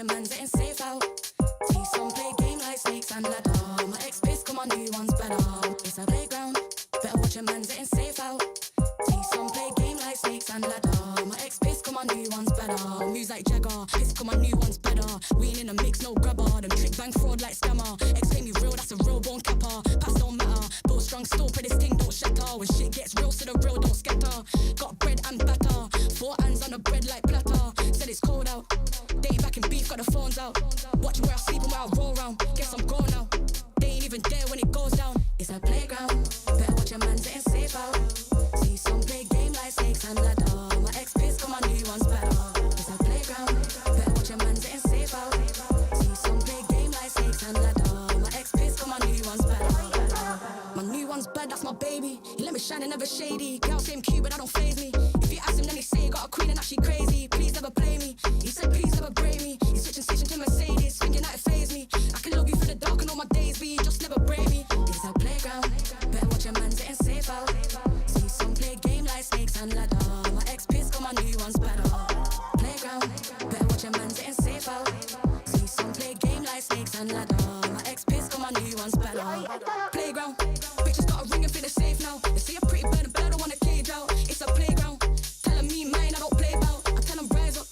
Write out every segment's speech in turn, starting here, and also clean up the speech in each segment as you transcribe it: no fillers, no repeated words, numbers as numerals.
your mans getting safe out. See some play game like snakes and ladder. My ex piss, come on, new one's better. It's a playground, better watch your mans getting safe out. See some play game like snakes and ladder. My ex piss, come on, new one's better. Moves like Jagger, piss, come on, new one's better. We ain't in a mix, no grubber. Them trick bang fraud like scammer. Ex claim me real, that's a real bone capper. Pass don't matter, build strong still, pray this thing don't shatter. When shit gets real, so the real don't scatter. Got bread and batter, 4 hands on the bread like platter. Said it's cold out, they ain't back in beef, got the phones out. Watch where I sleep and where I roll round. Guess I'm gone now, they ain't even there when it goes down. It's a playground, better watch your man's getting safe out. See some play game like snakes and ladder. My ex piss, come on, new one's better. It's a playground, better watch your man's getting safe out. See some play game like snakes and ladder. My ex piss, come on, new one's better. My new one's bad, that's my baby. He let me shine and never shady. Girl, same cute, but that don't faze me. If you ask him, then he say, got a queen and that she crazy. Please never play me. He said, please never break me. He's switching station to Mercedes, thinking that it faze me. I can love you for the dark and all my days, but you just never break me. It's a playground, better watch your man's getting safe out. See some play game like snakes and ladder. My ex piss, come on, new one's better. Playground, better watch your man's getting safe out. See some play game like snakes and ladder. My ex piss, come on, new one's better. Playground, bitches got a ring and feel safe now. They see a pretty bird, but I don't wanna cage out. It's a playground, telling me mine, I don't play about. I tell them rise up,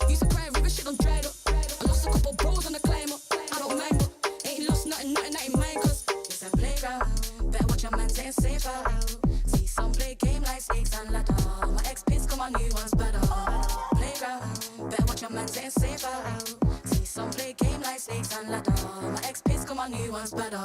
used to cry, river shit done dried up. I lost a couple bros on the climb up, I don't mind, but ain't lost nothing that ain't mine, cause it's a playground, better watch your man getting safe out. See some play game like snakes and ladder. My ex piss, come on, new one's better. Playground, better watch your man getting safe out. See some play game like snakes and ladder. My ex piss, come on, new one's better.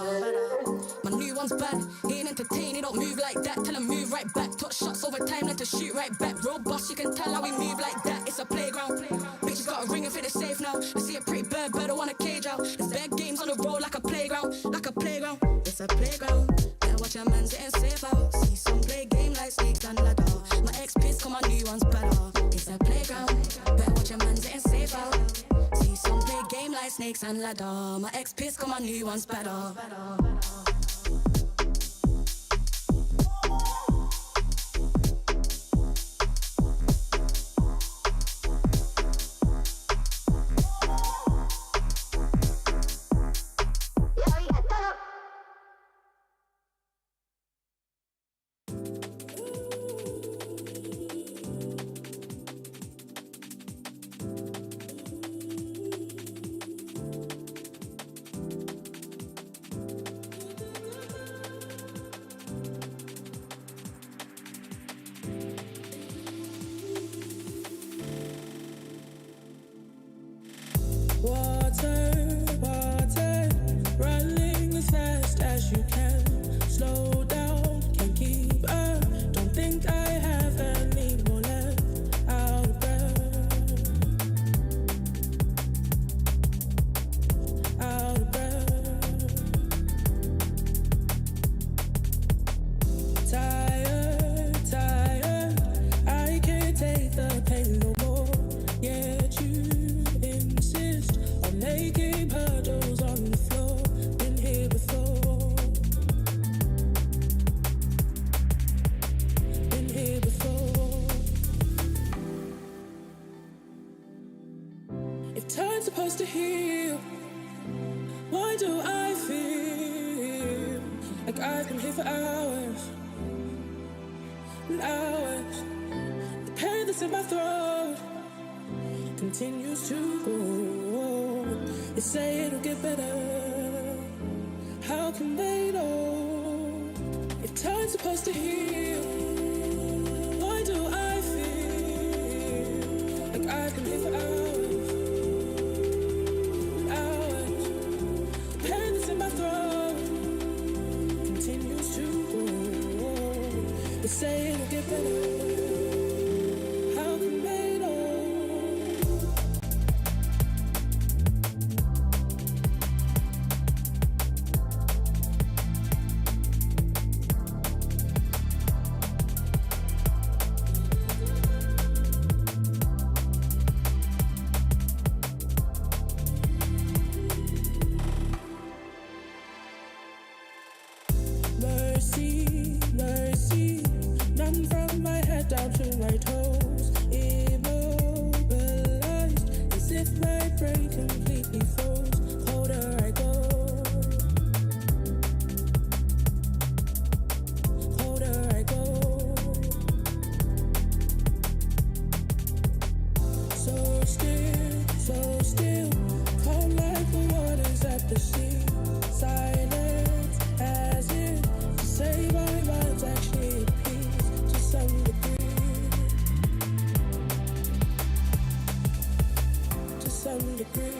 My new one's bad, he ain't entertained, he don't move like that. Tell him move right back, touch shots over time, let to shoot right back. Robust, you can tell how we move like that. It's a playground, bitches got a ring and feel safe now. I see a pretty bird, but I wanna cage out. There's bad games on the road like a playground, like a playground. It's a playground, better watch your man's getting safe out. See some play game like snakes and ladder. My ex piss, come on, new one's better. It's a playground, better watch your man's getting safe out. See some play game like snakes and ladder. My ex piss, come on, new one's better. Down to my toes, immobilized, as if my brain completely froze. Colder I go. Colder I go. So still, calm like the waters at the sea. Silence as if to say my mind's actually at peace to some degree. To some degree.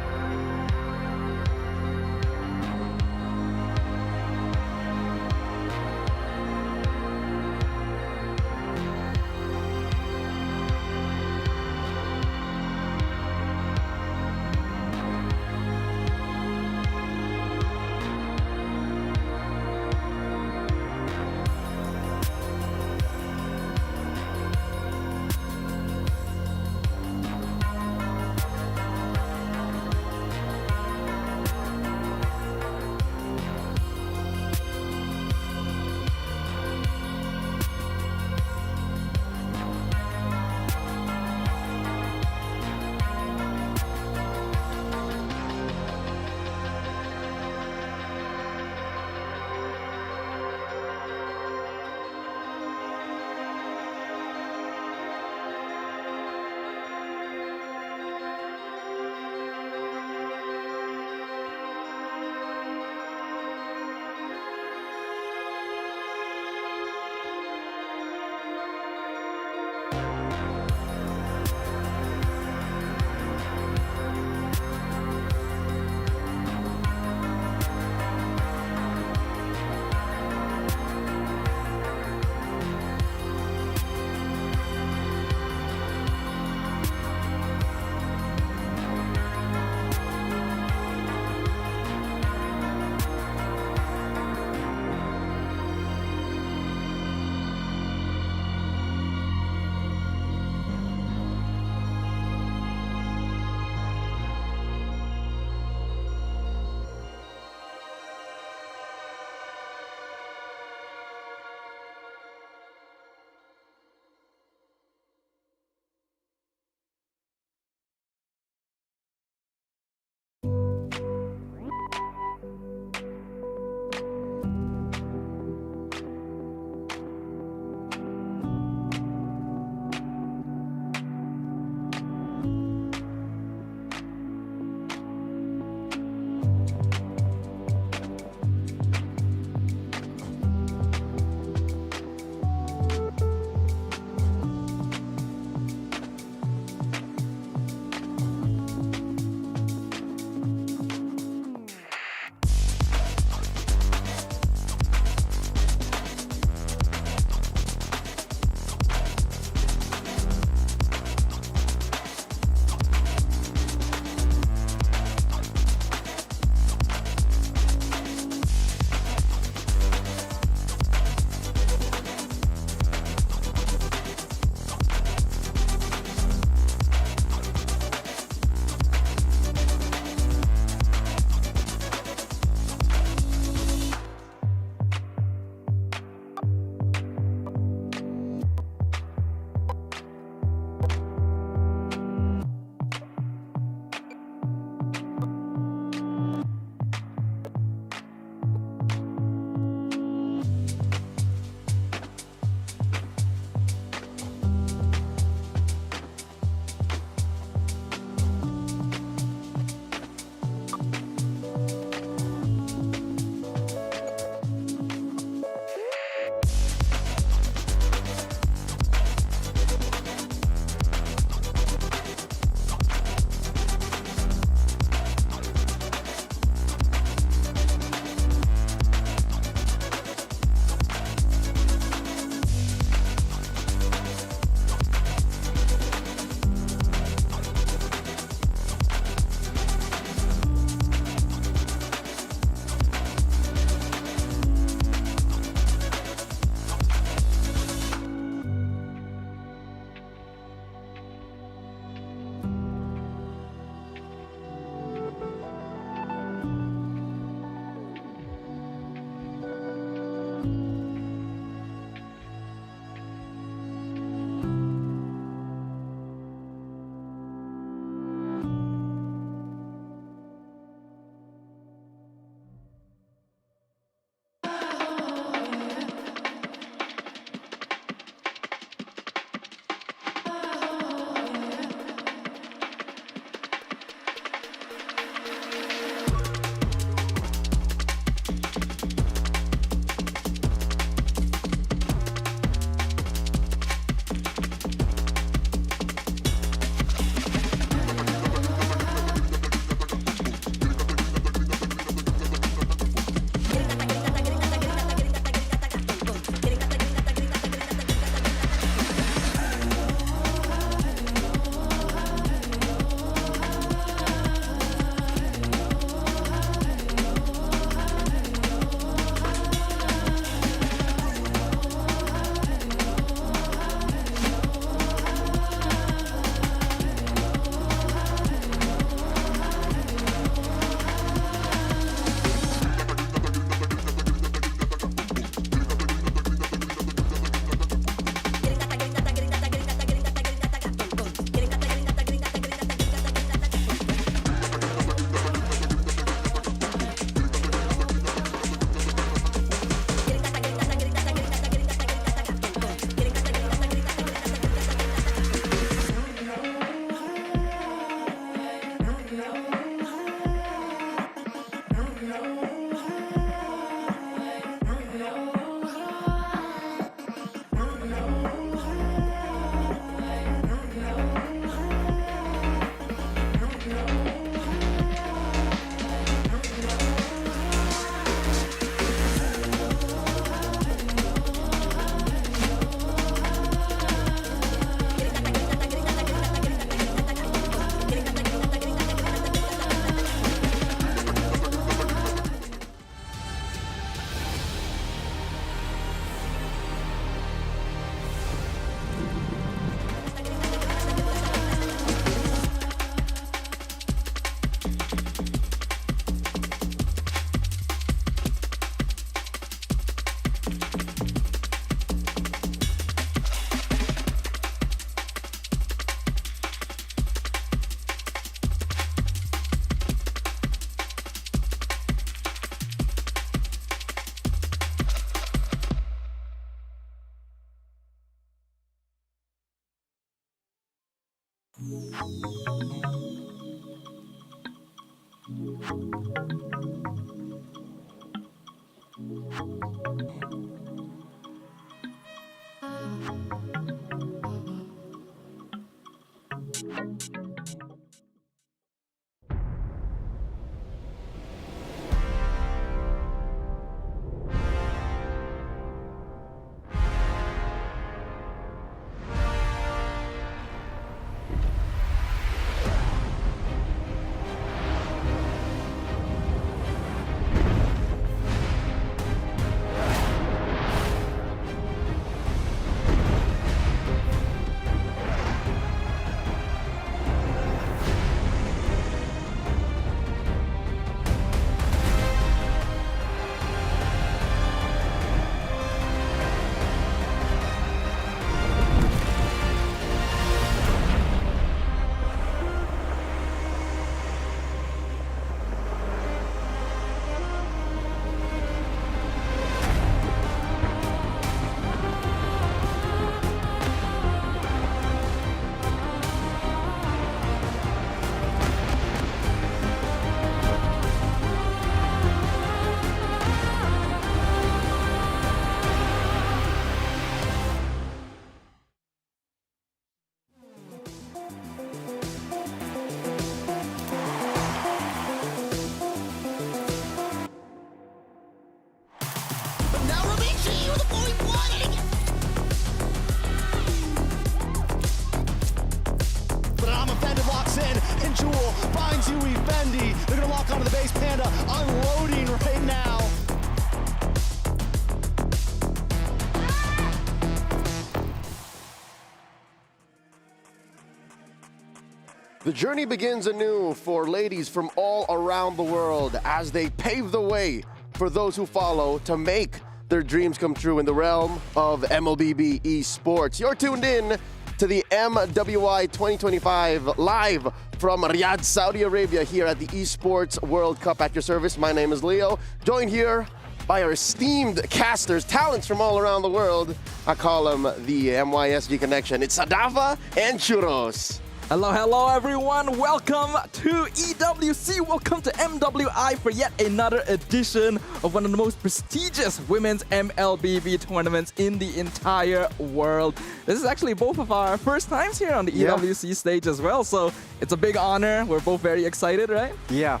The journey begins anew for ladies from all around the world as they pave the way for those who follow to make their dreams come true in the realm of MLBB esports. You're tuned in to the MWI 2025 live from Riyadh, Saudi Arabia, here at the Esports World Cup at your service. My name is Leo, joined here by our esteemed casters, talents from all around the world. I call them the MYSG connection. It's Sadafa and Churros. Hello, hello everyone. Welcome to EWC. Welcome to MWI for yet another edition of one of the most prestigious women's MLBB tournaments in the entire world. This is actually both of our first times here on the EWC stage as well, so it's a big honor. We're both very excited, right? Yeah,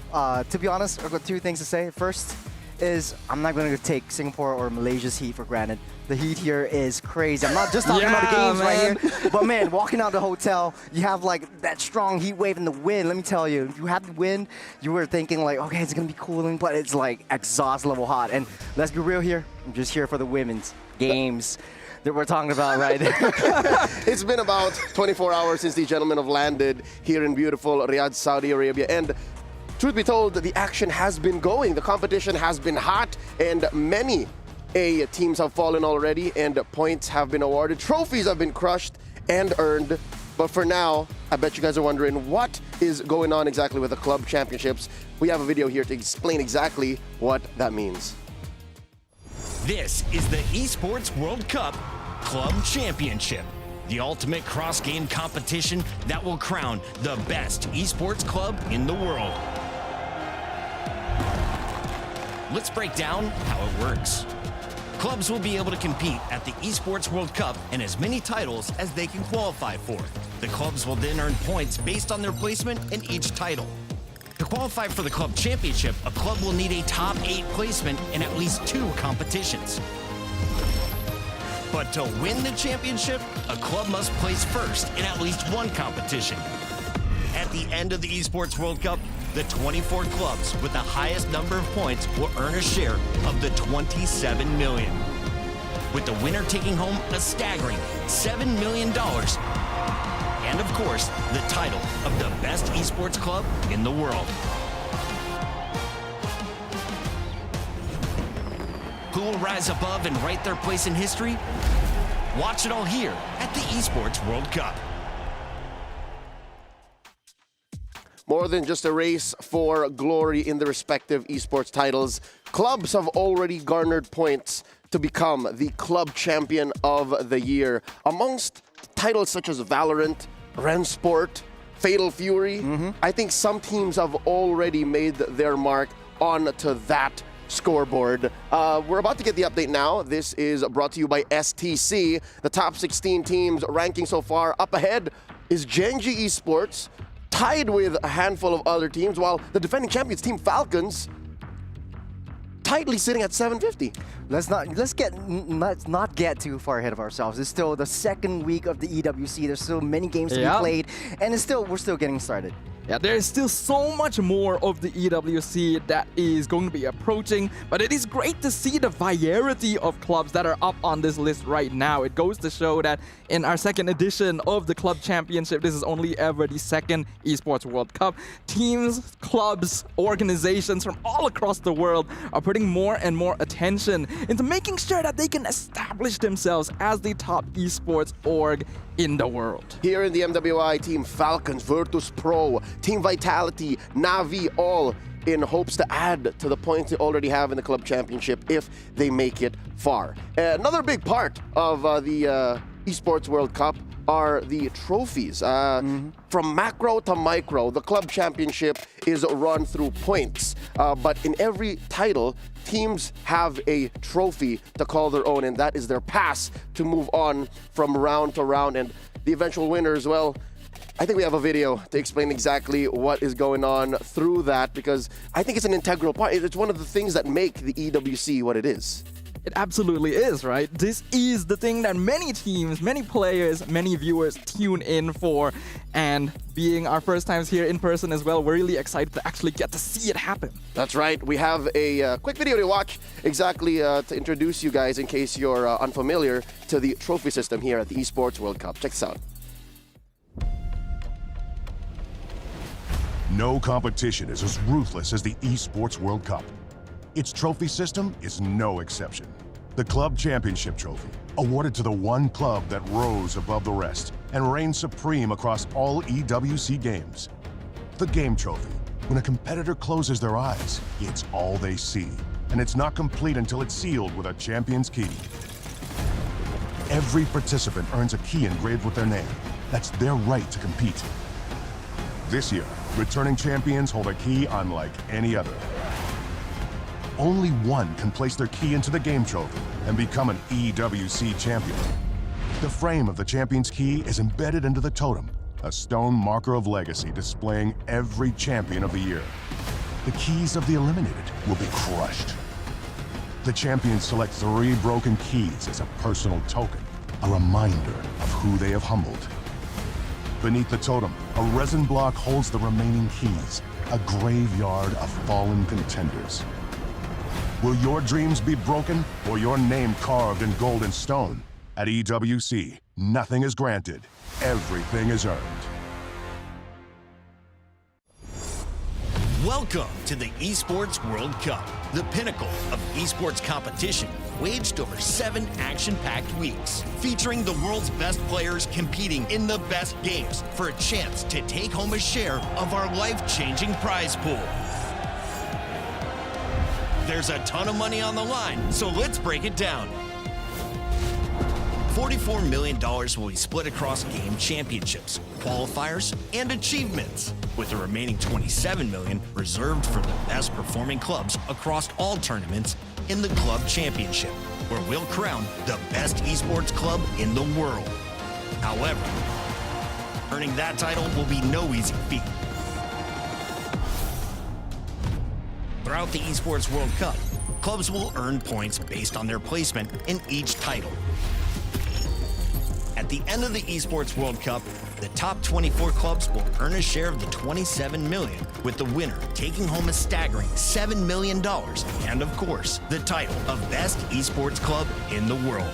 to be honest, I've got two things to say. First is I'm not going to take Singapore or Malaysia's heat for granted. The heat here is crazy. I'm not just talking about the games right here, but man, walking out the hotel, you have like that strong heat wave and the wind. Let me tell you, if you have the wind, you were thinking like, okay, it's going to be cooling, but it's like exhaust level hot. And let's be real here, I'm just here for the women's games that we're talking about right there. It's been about 24 hours since these gentlemen have landed here in beautiful Riyadh, Saudi Arabia. And truth be told, the action has been going. The competition has been hot, and many teams have fallen already, and points have been awarded. Trophies have been crushed and earned. But for now, I bet you guys are wondering what is going on exactly with the club championships. We have a video here to explain exactly what that means. This is the Esports World Cup Club Championship, the ultimate cross-game competition that will crown the best esports club in the world. Let's break down how it works. Clubs will be able to compete at the Esports World Cup and as many titles as they can qualify for. The clubs will then earn points based on their placement in each title. To qualify for the club championship, a club will need a top 8 placement in at least 2 competitions. But to win the championship, a club must place first in at least 1 competition. At the end of the Esports World Cup, the 24 clubs with the highest number of points will earn a share of the 27 million, with the winner taking home a staggering $7 million. And of course, the title of the best esports club in the world. Who will rise above and write their place in history? Watch it all here at the Esports World Cup. More than just a race for glory in the respective esports titles, clubs have already garnered points to become the club champion of the year. Amongst titles such as Valorant, Rensport, Fatal Fury. I think some teams have already made their mark onto that scoreboard. We're about to get the update now. This is brought to you by STC. The top 16 teams ranking so far. Up ahead is Genji Esports, tied with a handful of other teams, while the defending champions team Falcons tightly sitting at 750. Let's not get too far ahead of ourselves. It's still the second week of the EWC. There's still many games to be played, and we're still getting started. Yeah, there's still so much more of the EWC that is going to be approaching, but it is great to see the variety of clubs that are up on this list right now. It goes to show that in our second edition of the Club Championship, this is only ever the second Esports World Cup. Teams, clubs, organizations from all across the world are putting more and more attention into making sure that they can establish themselves as the top esports org in the world. Here in the MWI, Team Falcons, Vertus Pro, Team Vitality, Navi, all in hopes to add to the points they already have in the Club Championship if they make it far. Another big part of the Esports World Cup are the trophies. From macro to micro, the Club Championship is run through points. But in every title, teams have a trophy to call their own, and that is their pass to move on from round to round. And the eventual winners, well, I think we have a video to explain exactly what is going on through that, because I think it's an integral part. It's one of the things that make the EWC what it is. It absolutely is, right? This is the thing that many teams, many players, many viewers tune in for. And being our first times here in person as well, we're really excited to actually get to see it happen. That's right. We have a quick video to watch exactly to introduce you guys in case you're unfamiliar to the trophy system here at the Esports World Cup. Check this out. No competition is as ruthless as the Esports World Cup. Its trophy system is no exception. The Club Championship Trophy, awarded to the one club that rose above the rest and reigned supreme across all EWC games. The Game Trophy, when a competitor closes their eyes, it's all they see, and it's not complete until it's sealed with a champion's key. Every participant earns a key engraved with their name. That's their right to compete. This year, returning champions hold a key unlike any other. Only one can place their key into the Game Trophy and become an EWC champion. The frame of the champion's key is embedded into the totem, a stone marker of legacy displaying every champion of the year. The keys of the eliminated will be crushed. The champions select 3 broken keys as a personal token, a reminder of who they have humbled. Beneath the totem, a resin block holds the remaining keys, a graveyard of fallen contenders. Will your dreams be broken or your name carved in gold and stone? At EWC, nothing is granted, everything is earned. Welcome to the Esports World Cup, the pinnacle of esports competition, waged over 7 action-packed weeks, featuring the world's best players competing in the best games for a chance to take home a share of our life-changing prize pool. There's a ton of money on the line, so let's break it down. $44 million will be split across game championships, qualifiers, and achievements, with the remaining $27 million reserved for the best performing clubs across all tournaments in the Club Championship, where we'll crown the best esports club in the world. However, earning that title will be no easy feat. Throughout the Esports World Cup, clubs will earn points based on their placement in each title. At the end of the Esports World Cup, the top 24 clubs will earn a share of the $27 million, with the winner taking home a staggering $7 million, and of course, the title of Best Esports Club in the world.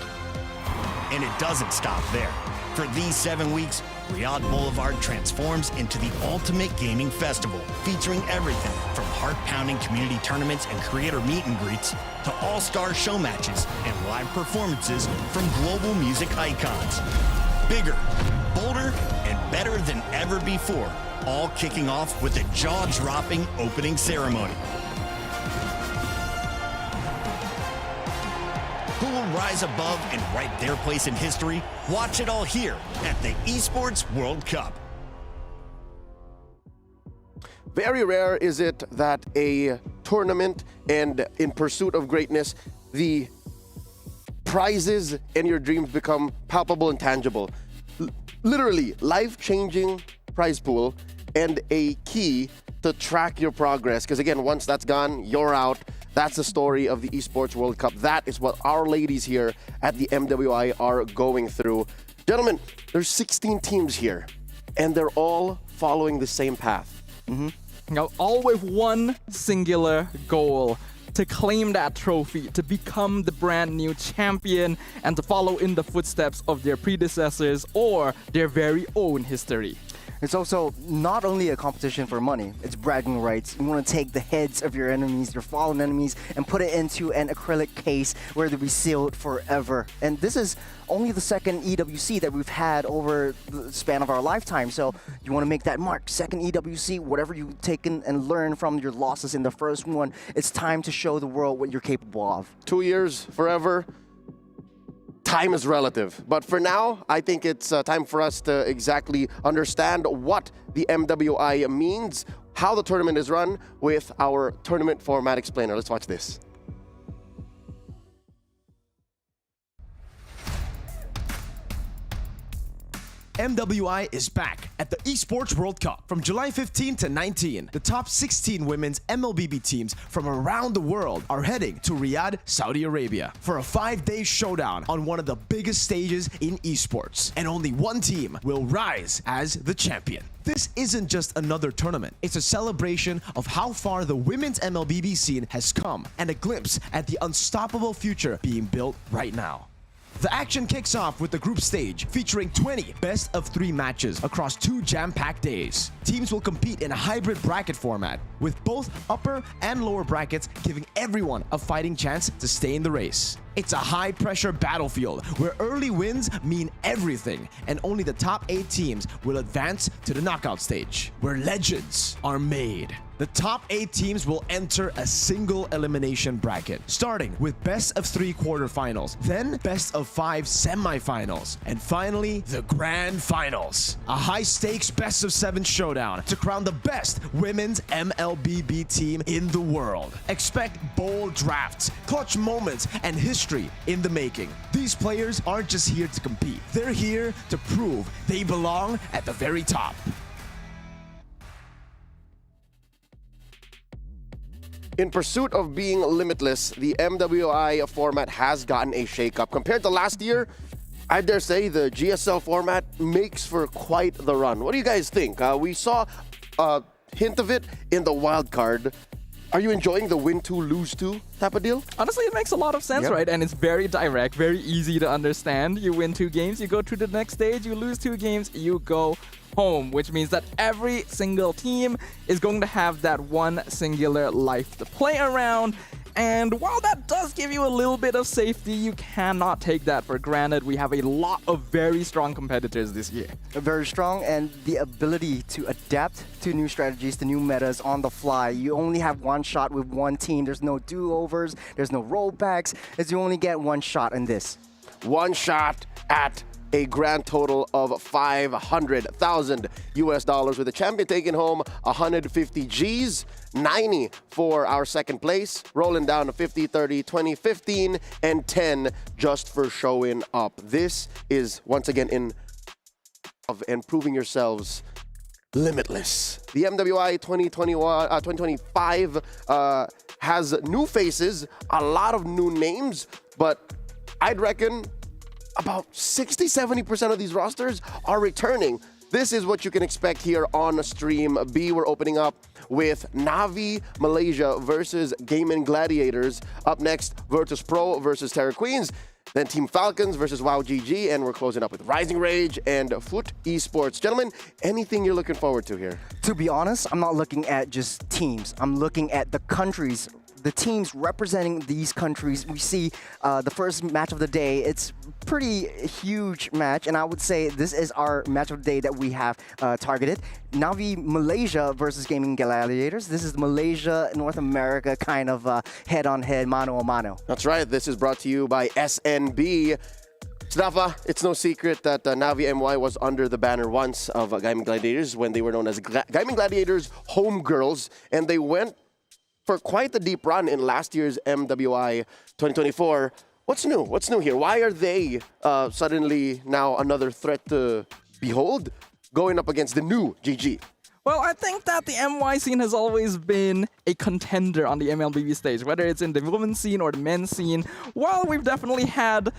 And it doesn't stop there. For these 7 weeks, Riyadh Boulevard transforms into the ultimate gaming festival, featuring everything from heart-pounding community tournaments and creator meet and greets to all-star show matches and live performances from global music icons. Bigger, bolder, and better than ever before, all kicking off with a jaw-dropping opening ceremony. Who will rise above and write their place in history? Watch it all here at the Esports World Cup. Very rare is it that a tournament and in pursuit of greatness, the prizes and your dreams become palpable and tangible. Literally, life-changing prize pool and a key to track your progress. Because again, once that's gone, you're out. That's the story of the Esports World Cup. That is what our ladies here at the MWI are going through. Gentlemen, there's 16 teams here, and they're all following the same path. Now, all with one singular goal: to claim that trophy, to become the brand new champion, and to follow in the footsteps of their predecessors or their very own history. It's also not only a competition for money, it's bragging rights. You want to take the heads of your enemies, your fallen enemies, and put it into an acrylic case where they'll be sealed forever. And this is only the second EWC that we've had over the span of our lifetime. So you want to make that mark. Second EWC, whatever you've taken and learned from your losses in the first one, it's time to show the world what you're capable of. 2 years, forever. Time is relative, but for now, I think it's time for us to exactly understand what the MWI means, how the tournament is run with our tournament format explainer. Let's watch this. MWI is back at the Esports World Cup from July 15 to 19. The top 16 women's MLBB teams from around the world are heading to Riyadh, Saudi Arabia for a 5-day showdown on one of the biggest stages in esports. And only one team will rise as the champion. This isn't just another tournament. It's a celebration of how far the women's MLBB scene has come and a glimpse at the unstoppable future being built right now. The action kicks off with the group stage, featuring 20 best-of-3 matches across 2 jam-packed days. Teams will compete in a hybrid bracket format, with both upper and lower brackets giving everyone a fighting chance to stay in the race. It's a high-pressure battlefield where early wins mean everything, and only the top 8 teams will advance to the knockout stage, where legends are made. The top 8 teams will enter a single elimination bracket, starting with best-of-3 quarterfinals, then best-of-5 semifinals, and finally, the grand finals. A high-stakes best-of-7 showdown to crown the best women's MLBB team in the world. Expect bold drafts, clutch moments, and history in the making. These players aren't just here to compete. They're here to prove they belong at the very top. In pursuit of being limitless, the MWI format has gotten a shakeup. Compared to last year, I dare say the GSL format makes for quite the run. What do you guys think? We saw a hint of it in the wild card. Are you enjoying the win 2, lose 2 type of deal? Honestly, it makes a lot of sense, right? And it's very direct, very easy to understand. You win 2 games, you go to the next stage, you lose 2 games, you go home, which means that every single team is going to have that one singular life to play around. And while that does give you a little bit of safety, you cannot take that for granted. We have a lot of very strong competitors this year. Very strong, and the ability to adapt to new strategies, to new metas on the fly. You only have one shot with one team. There's no do-overs, there's no rollbacks, as you only get one shot in this. One shot at a grand total of 500,000 US dollars, with the champion taking home 150 G's, 90 for our second place, rolling down to 50, 30, 20, 15, and 10 just for showing up. This is once again and proving yourselves limitless. The MWI 2025 has new faces, a lot of new names, but I'd reckon about 60-70% of these rosters are returning. This is what you can expect here on Stream B. We're opening up with Navi Malaysia versus Gaming Gladiators. Up next, Vertus Pro versus Terror Queens. Then Team Falcons versus WoW GG. And we're closing up with Rising Rage and Foot Esports. Gentlemen, anything you're looking forward to here? To be honest, I'm not looking at just teams. I'm looking at the countries, the teams representing these countries. We see the first match of the day. It's pretty huge match, and I would say this is our match of the day that we have targeted. Navi Malaysia versus Gaming Gladiators. This is Malaysia, North America kind of head-on-head, mano-a-mano. That's right. This is brought to you by SNB. Snafa, it's no secret that Navi MY was under the banner once of Gaming Gladiators when they were known as Gaming Gladiators Homegirls, and they went for quite a deep run in last year's MWI 2024. What's new? What's new here? Why are they suddenly now another threat to behold, going up against the new GG? Well, I think that the MY scene has always been a contender on the MLBB stage, whether it's in the women's scene or the men's scene. While we've definitely had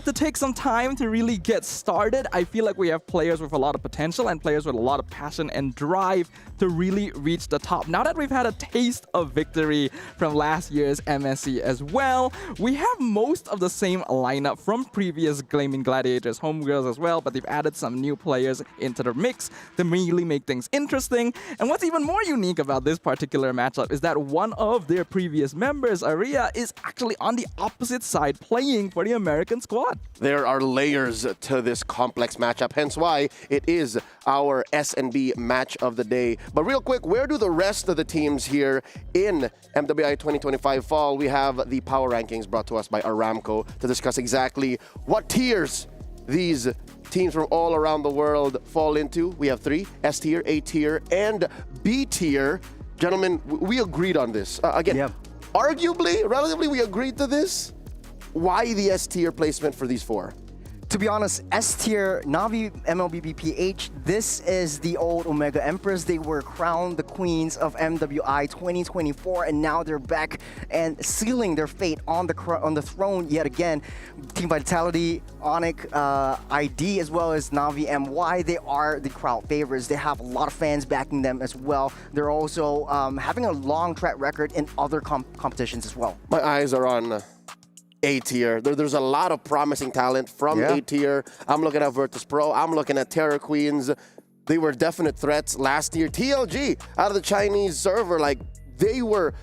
to take some time to really get started, I feel like we have players with a lot of potential and players with a lot of passion and drive to really reach the top. Now that we've had a taste of victory from last year's MSC as well, we have most of the same lineup from previous Gaming Gladiators Homegirls as well, but they've added some new players into the mix to really make things interesting. And what's even more unique about this particular matchup is that one of their previous members, Aria, is actually on the opposite side playing for the American squad. There are layers to this complex matchup, hence why it is our S&B match of the day. But real quick, where do the rest of the teams here in MWI 2025 fall? We have the power rankings brought to us by Aramco to discuss exactly what tiers these teams from all around the world fall into. We have 3, S tier, A tier, and B tier. Gentlemen, we agreed on this. Again, arguably, relatively, we agreed to this. Why the S tier placement for these 4? To be honest, S tier, Navi, MLBB, PH, this is the old Omega Empress. They were crowned the queens of MWI 2024, and now they're back and sealing their fate on the throne yet again. Team Vitality, Onyx, ID, as well as Navi MY, they are the crowd favorites. They have a lot of fans backing them as well. They're also having a long track record in other competitions as well. My eyes are on A tier. There's a lot of promising talent from A tier. I'm looking at Vertus Pro. I'm looking at Terror Queens. They were definite threats last year. TLG out of the Chinese server, like they were.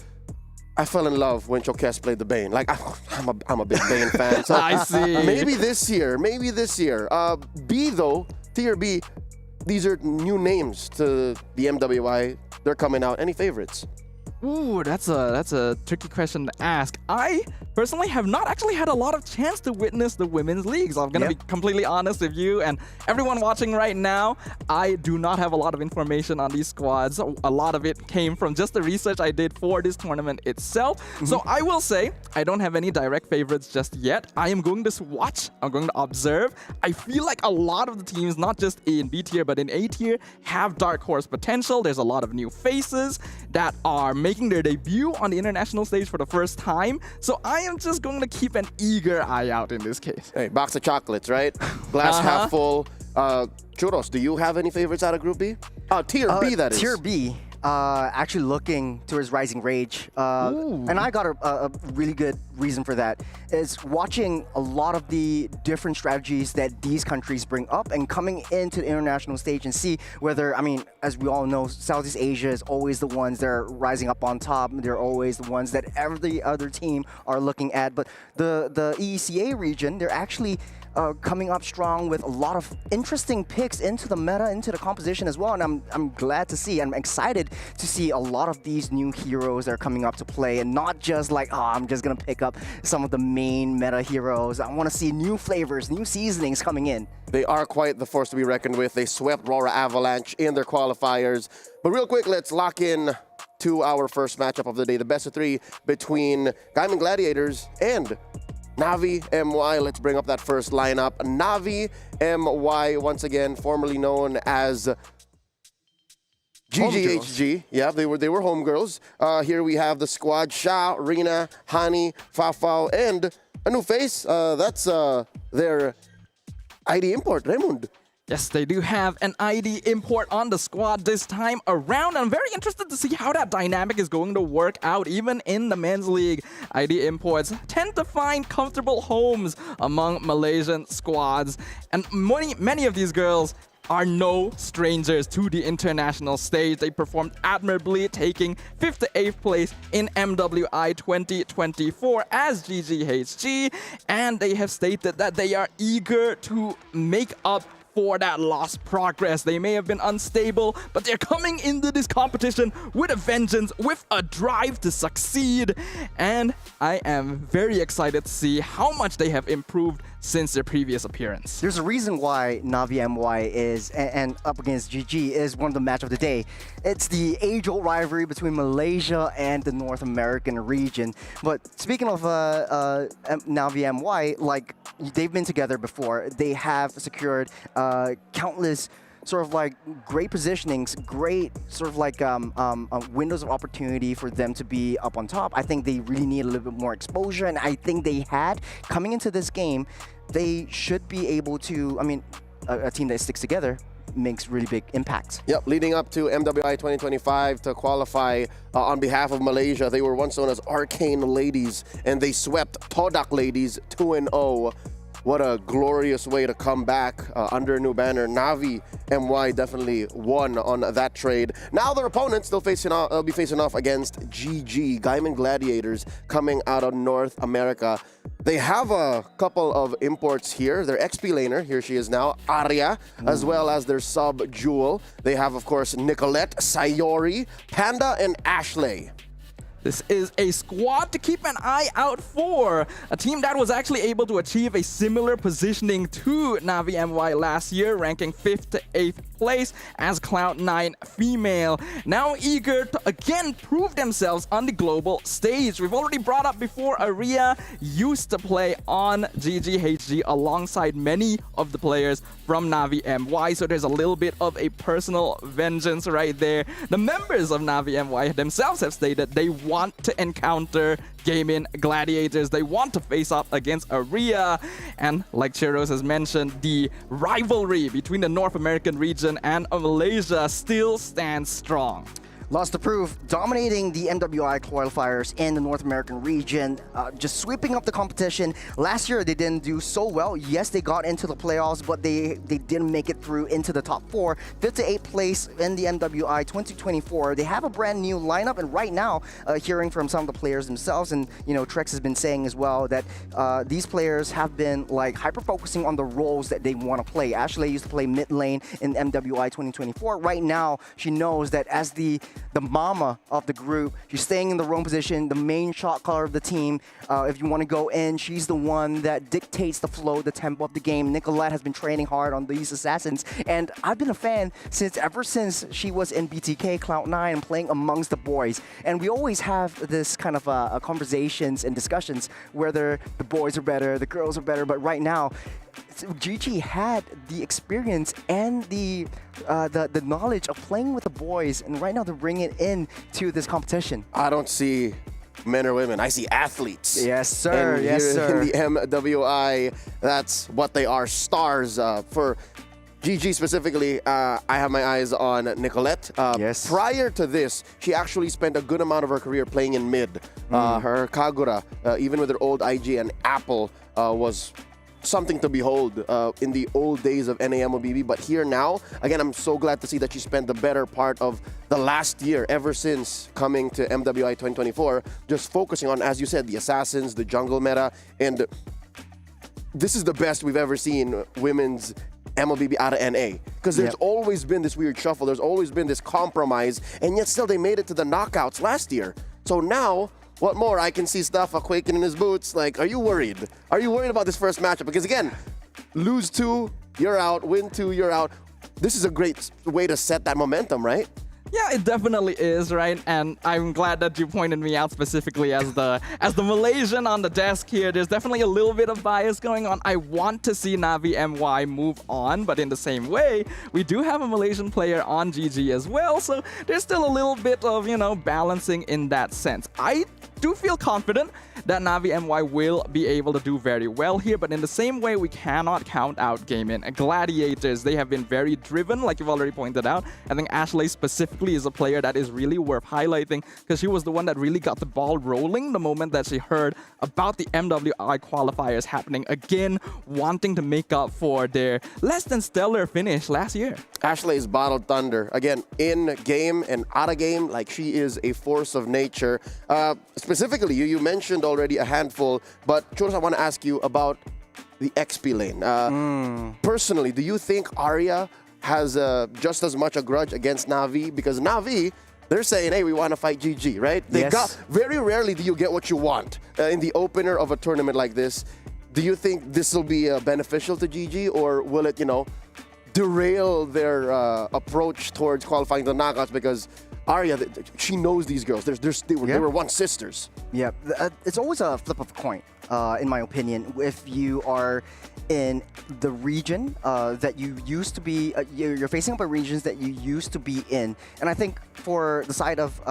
I fell in love when Chokes played the Bane. Like I'm a big Bane fan. So I see. Maybe this year. Maybe this year. B though, tier B. These are new names to the MWI. They're coming out. Any favorites? Ooh, that's a tricky question to ask. I personally have not actually had a lot of chance to witness the women's leagues. I'm gonna be completely honest with you and everyone watching right now. I do not have a lot of information on these squads. A lot of it came from just the research I did for this tournament itself. So I will say I don't have any direct favorites just yet. I am going to watch. I'm going to observe. I feel like a lot of the teams, not just A and B tier, but in A tier, have dark horse potential. There's a lot of new faces that are making their debut on the international stage for the first time. So I am just going to keep an eager eye out in this case. Hey, box of chocolates, right? Glass half full. Churros, do you have any favorites out of Group B? Tier B, that is. Tier B. Actually looking towards Rising Rage. And I got a really good reason for that. Is watching a lot of the different strategies that these countries bring up and coming into the international stage and see whether, I mean, as we all know, Southeast Asia is always the ones that are rising up on top. They're always the ones that every other team are looking at. But the EECA region, they're actually coming up strong with a lot of interesting picks into the meta, into the composition as well, and I'm glad to see. I'm excited to see a lot of these new heroes that are coming up to play, and not just like, oh, I'm just gonna pick up some of the main meta heroes. I want to see new flavors, new seasonings coming in. They are quite the force to be reckoned with. They swept Rora Avalanche in their qualifiers. But real quick, let's lock in to our first matchup of the day, the best of 3 between Gaming Gladiators and Navi MY. Let's bring up that first lineup. Navi MY, once again, formerly known as GGHG. Yeah, they were homegirls. Here we have the squad: Sha, Rina, Hani, Fafao, and a new face. That's their ID import, Raymond. Yes, they do have an ID import on the squad this time around. I'm very interested to see how that dynamic is going to work out, even in the men's league. ID imports tend to find comfortable homes among Malaysian squads, and many of these girls are no strangers to the international stage. They performed admirably, taking 5th to 8th place in MWI 2024 as GGHG, and they have stated that they are eager to make up for that lost progress. They may have been unstable, but they're coming into this competition with a vengeance, with a drive to succeed. And I am very excited to see how much they have improved since their previous appearance. There's a reason why Navi MY is and up against GG is one of the match of the day. It's the age-old rivalry between Malaysia and the North American region. But speaking of Navi MY, like they've been together before. They have secured countless sort of like great positionings, great sort of like windows of opportunity for them to be up on top. I think they really need a little bit more exposure, and I think they had coming into this game. They should be able to. I mean, a team that sticks together makes really big impacts. Yep, leading up to MWI 2025 to qualify on behalf of Malaysia, they were once known as Arcane Ladies, and they swept Todak Ladies 2-0. What a glorious way to come back under a new banner. Navi MY definitely won on that trade. Now their opponents, they'll be facing off against GG, Gaiman Gladiators, coming out of North America. They have a couple of imports here. Their XP laner, here she is now, Arya, as well as their sub Jewel. They have, of course, Nicolette, Sayori, Panda, and Ashley. This is a squad to keep an eye out for. A team that was actually able to achieve a similar positioning to Navi MY last year, ranking 5th to 8th place as Cloud9 female. Now eager to again prove themselves on the global stage. We've already brought up before, Arya used to play on GGHG alongside many of the players from Navi MY, so there's a little bit of a personal vengeance right there. The members of Navi MY themselves have stated they want to encounter Gaiman Gladiators. They want to face up against Arya. And like Chiros has mentioned, the rivalry between the North American region and Malaysia still stands strong. Lots to prove, dominating the MWI qualifiers in the North American region, just sweeping up the competition. Last year, they didn't do so well. Yes, they got into the playoffs, but they didn't make it through into the top 4. 5th to 8th place in the MWI 2024. They have a brand new lineup, and right now, hearing from some of the players themselves, and you know, Trex has been saying as well that these players have been like hyper-focusing on the roles that they want to play. Ashley used to play mid lane in MWI 2024. Right now, she knows that as the mama of the group, she's staying in the roam position, the main shot caller of the team. If you want to go in, she's the one that dictates the flow, the tempo of the game. Nicolette has been training hard on these assassins, and I've been a fan ever since she was in BTK Cloud9 and playing amongst the boys. And we always have this kind of conversations and discussions whether the boys are better, the girls are better, but right now, GG had the experience and the knowledge of playing with the boys, and right now they're bringing it in to this competition. I don't see men or women. I see athletes. Yes, sir. And yes, here sir. in the MWI, that's what they are. Stars for GG specifically. I have my eyes on Nicolette. Yes. Prior to this, she actually spent a good amount of her career playing in mid. Her Kagura, even with her old IG and Apple, was something to behold in the old days of MLBB. But here now, again, I'm so glad to see that she spent the better part of the last year, ever since coming to MWI 2024, just focusing on, as you said, the assassins, the jungle meta, and this is the best we've ever seen women's MLBB out of NA. Because there's always been this weird shuffle, there's always been this compromise, and yet still they made it to the knockouts last year. So now, what more? I can see Staffa quaking in his boots. Like, are you worried? Are you worried about this first matchup? Because again, lose 2, you're out. Win 2, you're out. This is a great way to set that momentum, right? Yeah, it definitely is, right? And I'm glad that you pointed me out specifically as the Malaysian on the desk here. There's definitely a little bit of bias going on. I want to see Navi MY move on, but in the same way, we do have a Malaysian player on GG as well, so there's still a little bit of, you know, balancing in that sense. I do feel confident that Navi MY will be able to do very well here, but in the same way, we cannot count out Gaiman Gladiators. They have been very driven, like you've already pointed out. I think Ashley specifically is a player that is really worth highlighting because she was the one that really got the ball rolling the moment that she heard about the MWI qualifiers happening again, wanting to make up for their less than stellar finish last year. Ashley is bottled thunder. Again, in game and out of game, like she is a force of nature. Specifically, you mentioned already a handful, but Churros, I want to ask you about the XP lane. Personally, do you think Arya has just as much a grudge against Navi? Because Navi, they're saying, hey, we want to fight GG, right? They got very rarely do you get what you want in the opener of a tournament like this. Do you think this will be beneficial to GG, or will it, derail their approach towards qualifying the knockouts? Because Arya, she knows these girls. They were once sisters. Yeah, it's always a flip of a coin, in my opinion. If you are in the region that you used to be, you're facing up at regions that you used to be in. And I think for the side of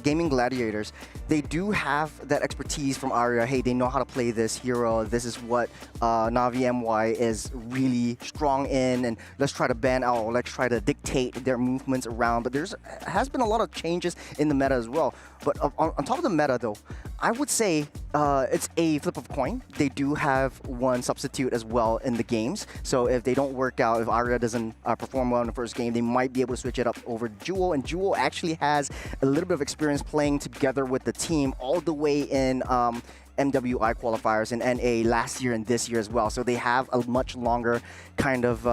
gaming gladiators, they do have that expertise from Arya. Hey, they know how to play this hero. This is what Navi MY is really strong in, and let's try to ban out, or let's try to dictate their movements around. But has been a lot of changes in the meta as well. But on top of the meta, though, I would say it's a flip of a coin. They do have one substitute as well in the games. So if they don't work out, if Arya doesn't perform well in the first game, they might be able to switch it up over Jewel. And Jewel actually has a little bit of experience playing together with the team all the way in MWI qualifiers in NA last year and this year as well. So they have a much longer kind of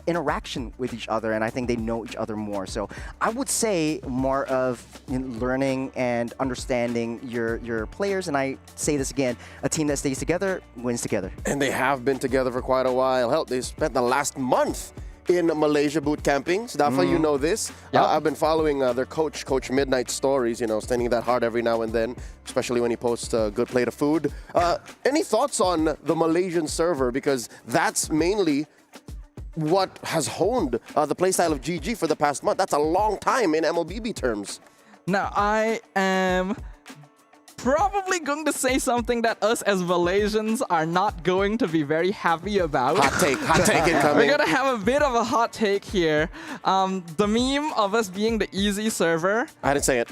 interaction with each other, and I think they know each other more. So I would say more of learning and understanding your players, and I say this again, a team that stays together wins together. And they have been together for quite a while. Hell, they spent the last month in Malaysia boot camping. Stafa, you know this. Yep. I've been following their Coach Midnight stories, standing that hard every now and then, especially when he posts a good plate of food. Any thoughts on the Malaysian server? Because that's mainly what has honed the playstyle of GG for the past month. That's a long time in MLBB terms. Now, I am probably going to say something that us as Malaysians are not going to be very happy about. Hot take incoming. We're going to have a bit of a hot take here. The meme of us being the easy server. I didn't say it.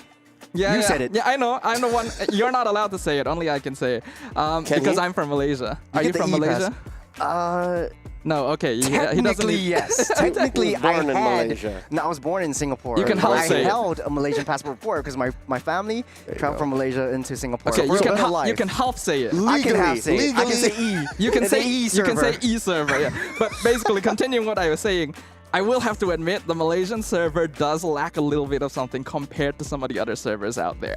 Yeah, You said it. Yeah, I know. I'm the one. You're not allowed to say it. Only I can say it. Because I'm from Malaysia. Are you get the from E-pass. Malaysia? No, okay. He doesn't Technically, need- yes. Technically, He was born in I had. Malaysia. No, I was born in Singapore. You can but half I say it. held a Malaysian passport before because my family traveled from Malaysia into Singapore. Okay, for you a can better life. you can half say it. I can half say it. I can say legally. E. You can It's say an E you can server. say E server, yeah. But basically, continuing what I was saying, I will have to admit the Malaysian server does lack a little bit of something compared to some of the other servers out there.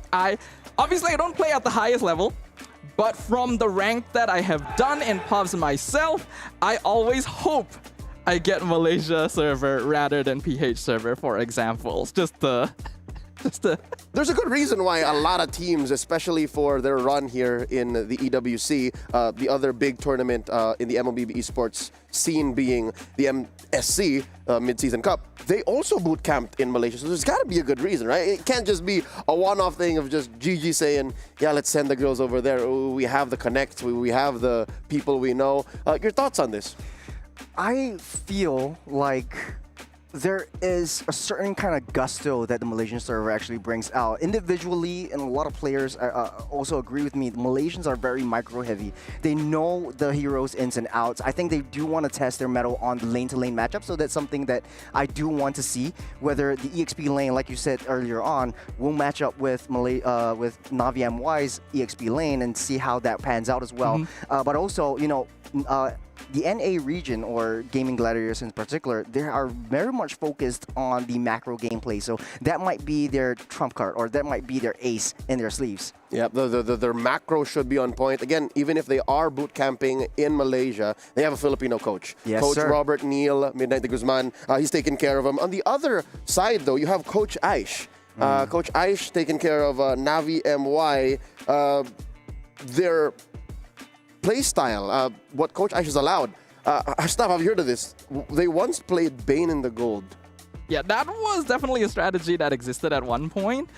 Obviously I don't play at the highest level, but from the rank that I have done in pubs myself, I always hope I get Malaysia server rather than PH server, for examples. Just to There's a good reason why a lot of teams, especially for their run here in the EWC, the other big tournament in the MLBB esports scene being the MSC Mid-Season Cup, they also boot camped in Malaysia. So there's got to be a good reason, right? It can't just be a one-off thing of just GG saying, yeah, let's send the girls over there. Ooh, we have the connect, we have the people we know. Your thoughts on this? I feel like there is a certain kind of gusto that the Malaysian server actually brings out. Individually, and a lot of players also agree with me, the Malaysians are very micro-heavy. They know the heroes' ins and outs. I think they do want to test their mettle on the lane-to-lane matchup, so that's something that I do want to see, whether the EXP lane, like you said earlier on, will match up with Navi MY's EXP lane and see how that pans out as well. But also, the NA region, or Gaming Gladiators in particular, they are very much focused on the macro gameplay. So that might be their trump card, or that might be their ace in their sleeves. Yeah, their macro should be on point. Again, even if they are boot camping in Malaysia, they have a Filipino coach. Yes, Coach sir. Robert Neal, Midnight de Guzman. He's taking care of them. On the other side, though, you have Coach Aish. Coach Aish taking care of Navi MY. Their play style, what Coach Aish has allowed. Staff, have you heard of this? They once played Bane in the Gold. Yeah, that was definitely a strategy that existed at one point.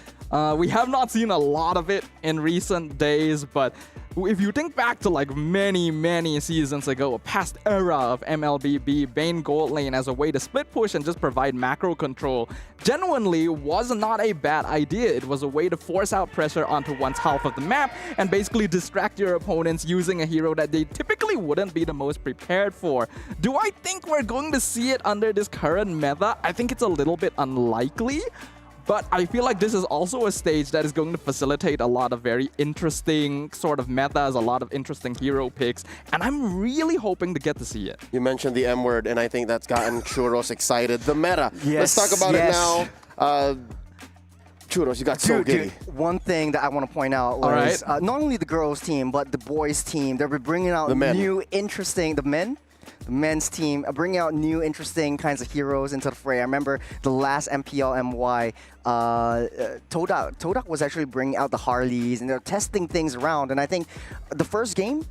We have not seen a lot of it in recent days, but if you think back to like many seasons ago, a past era of MLBB, Bane Gold Lane as a way to split push and just provide macro control genuinely was not a bad idea. It was a way to force out pressure onto one's half of the map and basically distract your opponents using a hero that they typically wouldn't be the most prepared for. Do I think we're going to see it under this current meta? I think it's a little bit unlikely. But I feel like this is also a stage that is going to facilitate a lot of very interesting sort of metas, a lot of interesting hero picks, and I'm really hoping to get to see it. You mentioned the M word, and I think that's gotten Churros excited. The meta. Yes, Let's talk about it now. Churros, you got so giddy. One thing that I want to point out was not only the girls team, but the boys team. They're bringing out new, interesting, the men's team, bringing out new, interesting kinds of heroes into the fray. I remember the last MPL MY, Todak was actually bringing out the Harleys, and they're testing things around. And I think the first game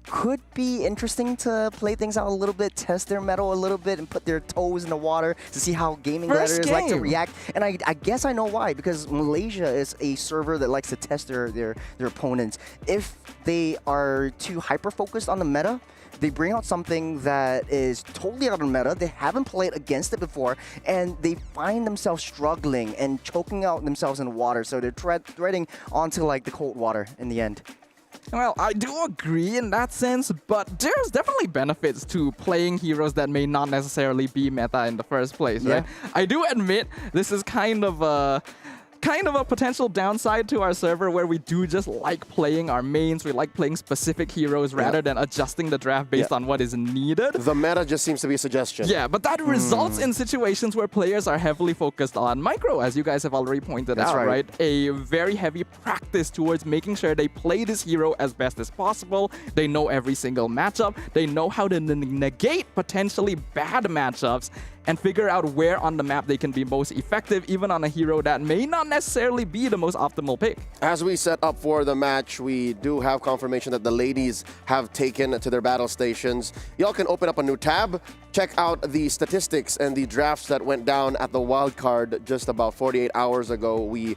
could be interesting to play things out a little bit, test their mettle a little bit, and put their toes in the water to see how gaming gladiators like to react. And I guess I know why, because Malaysia is a server that likes to test their opponents. If they are too hyper-focused on the meta, they bring out something that is totally out of meta. They haven't played against it before, and they find themselves struggling and choking out themselves in water. So they're threading onto like the cold water in the end. Well, I do agree in that sense, but there's definitely benefits to playing heroes that may not necessarily be meta in the first place, right? I do admit this is kind of a potential downside to our server, where we do just like playing our mains. We like playing specific heroes rather than adjusting the draft based on what is needed. The meta just seems to be a suggestion. Yeah, but that results in situations where players are heavily focused on micro, as you guys have already pointed out, right? A very heavy practice towards making sure they play this hero as best as possible. They know every single matchup. They know how to negate potentially bad matchups and figure out where on the map they can be most effective, even on a hero that may not necessarily be the most optimal pick. As we set up for the match, we do have confirmation that the ladies have taken to their battle stations. Y'all can open up a new tab, check out the statistics and the drafts that went down at the wildcard just about 48 hours ago. We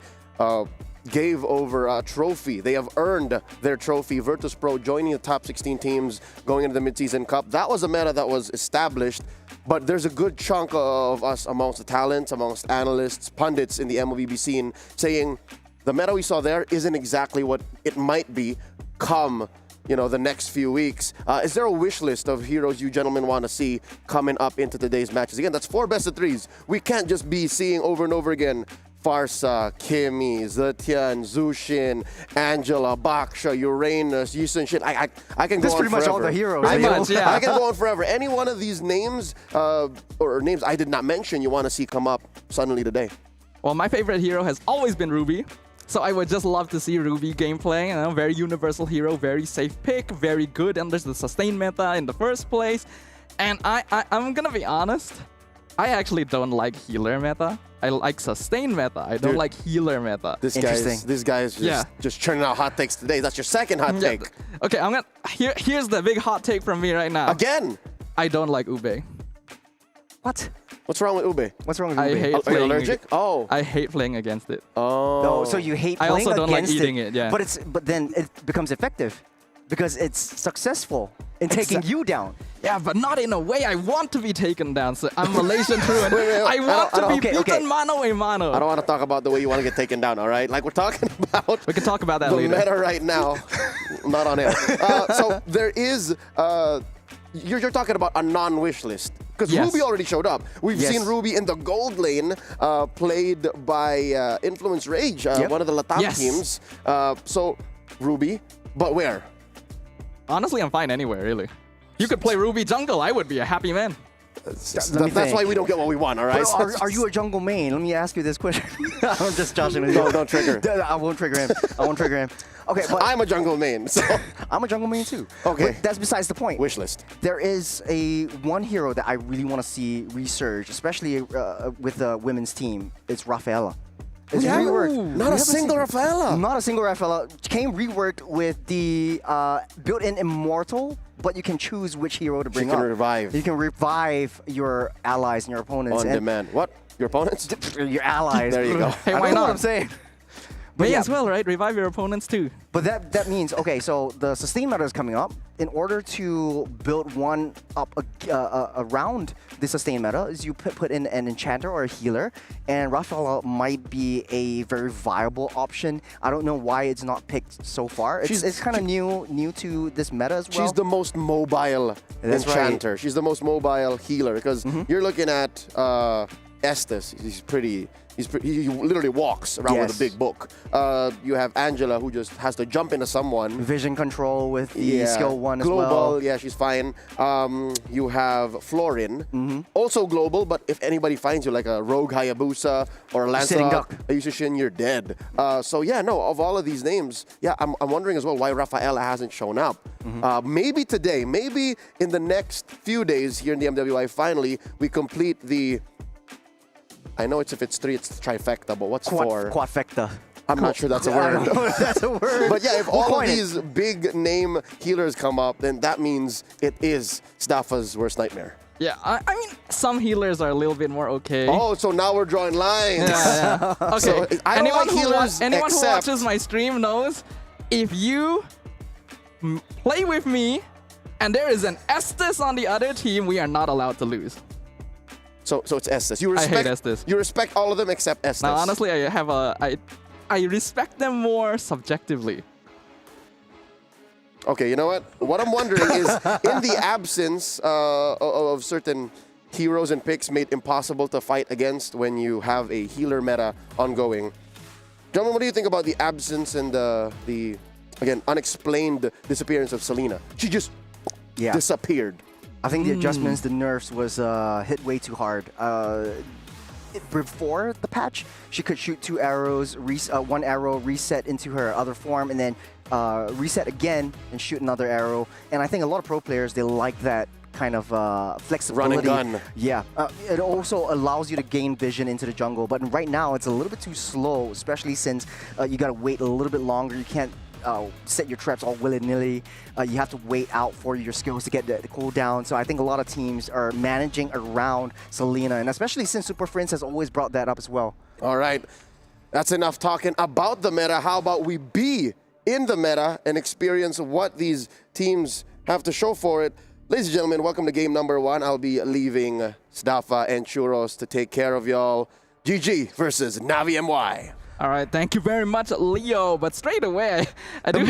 gave over a trophy. They have earned their trophy. Vertus Pro joining the top 16 teams going into the Mid-Season Cup. That was a meta that was established, but there's a good chunk of us amongst the talents, amongst analysts, pundits in the MLBB scene saying the meta we saw there isn't exactly what it might be come the next few weeks. Is there a wish list of heroes you gentlemen want to see coming up into today's matches? Again, that's 4 best of 3s. We can't just be seeing over and over again Farsa, Kimi, Zetian, Zushin, Angela, Baksha, Uranus, Yusun, shit. I can go on forever. That's pretty much all the heroes. I can go on forever. Any one of these names, or names I did not mention, you want to see come up suddenly today? Well, my favorite hero has always been Ruby. So I would just love to see Ruby gameplay. Very universal hero, very safe pick, very good under the sustain meta in the first place. And I'm gonna be honest, I actually don't like healer meta. I like sustain meta. I don't like healer meta. This guy is just churning out hot takes today. That's your second hot take. Okay, here's the big hot take from me right now. Again, I don't like Ube. What? What's wrong with Ube? What's wrong with Ube? I hate Are you allergic? Oh. I hate playing against it. Oh. No, so you hate playing against it. I also don't like eating it, yeah. But then it becomes effective because it's successful in taking you down. Yeah, but not in a way I want to be taken down. So I'm Malaysian through and I want to be beaten mano a mano. I don't want to talk about the way you want to get taken down, all right? Like we're talking about... We can talk about that the later. meta right now. Not on air. So there is... You're talking about a non-wish list. Because Ruby already showed up. We've seen Ruby in the gold lane, played by Influence Rage, one of the Latam teams. So, Ruby, but where? Honestly, I'm fine anywhere, really. You could play Ruby jungle. I would be a happy man. That's why we don't get what we want, all right? Are you a jungle main? Let me ask you this question. I'm just joshing with you. Don't trigger. I won't trigger him. I won't trigger him. Okay, but I'm a jungle main. So. I'm a jungle main too. Okay. But that's besides the point. Wish list. There is one hero that I really want to see resurge, especially with the women's team. It's Rafaela. It's reworked. Not a single Rafaela. Not a single Rafaela. Came reworked with the built-in Immortal, but you can choose which hero to bring up. You can revive. You can revive your allies and your opponents. On demand. What? Your opponents? Your allies. There you go. Hey, why I don't know not? what I'm saying. May as well, right? Revive your opponents too. But that means, okay, so the sustain meta is coming up. In order to build one up around the sustain meta, is you put in an enchanter or a healer, and Rafaela might be a very viable option. I don't know why it's not picked so far. It's kind of new to this meta as well. She's the most mobile enchanter. She's the most mobile healer because you're looking at Estes, he literally walks around with a big book. You have Angela, who just has to jump into someone. Vision control with the skill 1 as global, well. yeah, she's fine. You have Florin, also global, but if anybody finds you like a Rogue Hayabusa or a Lancelot, a Yushin, you're dead. So yeah, no, of all of these names, yeah, I'm wondering as well why Rafaela hasn't shown up. Maybe today, maybe in the next few days here in the MWI, finally, we complete the... I know if it's 3, it's trifecta, but what's 4? Quadfecta. I'm not sure that's a word. I don't know if that's a word. But yeah, if all of these big name healers come up, then that means it is Staffa's worst nightmare. Yeah, I mean, some healers are a little bit more okay. Oh, so now we're drawing lines. Yeah. Okay. So I don't like healers anyone who except... watches my stream knows if you play with me and there is an Estes on the other team, we are not allowed to lose. So it's Estes. I hate Estes. You respect all of them except Estes. Now, honestly, I respect them more subjectively. Okay, you know what? What I'm wondering is, in the absence of certain heroes and picks made impossible to fight against when you have a healer meta ongoing, gentlemen, what do you think about the absence and the again, unexplained disappearance of Selena? She just disappeared. I think the adjustments, the nerfs was hit way too hard. Before the patch, she could shoot 2 arrows, 1 arrow, reset into her other form, and then reset again and shoot another arrow. And I think a lot of pro players, they like that kind of flexibility. Run and gun. Yeah. It also allows you to gain vision into the jungle. But right now, it's a little bit too slow, especially since you got to wait a little bit longer. You can't set your traps all willy-nilly. You have to wait out for your skills to get the cooldown. So I think a lot of teams are managing around Selena, and especially since Super Friends has always brought that up as well. All right. That's enough talking about the meta. How about we be in the meta and experience what these teams have to show for it? Ladies and gentlemen, welcome to game number 1. I'll be leaving Staffa and Churros to take care of y'all. GG versus Navi MY. All right, thank you very much, Leo. But straight away, I do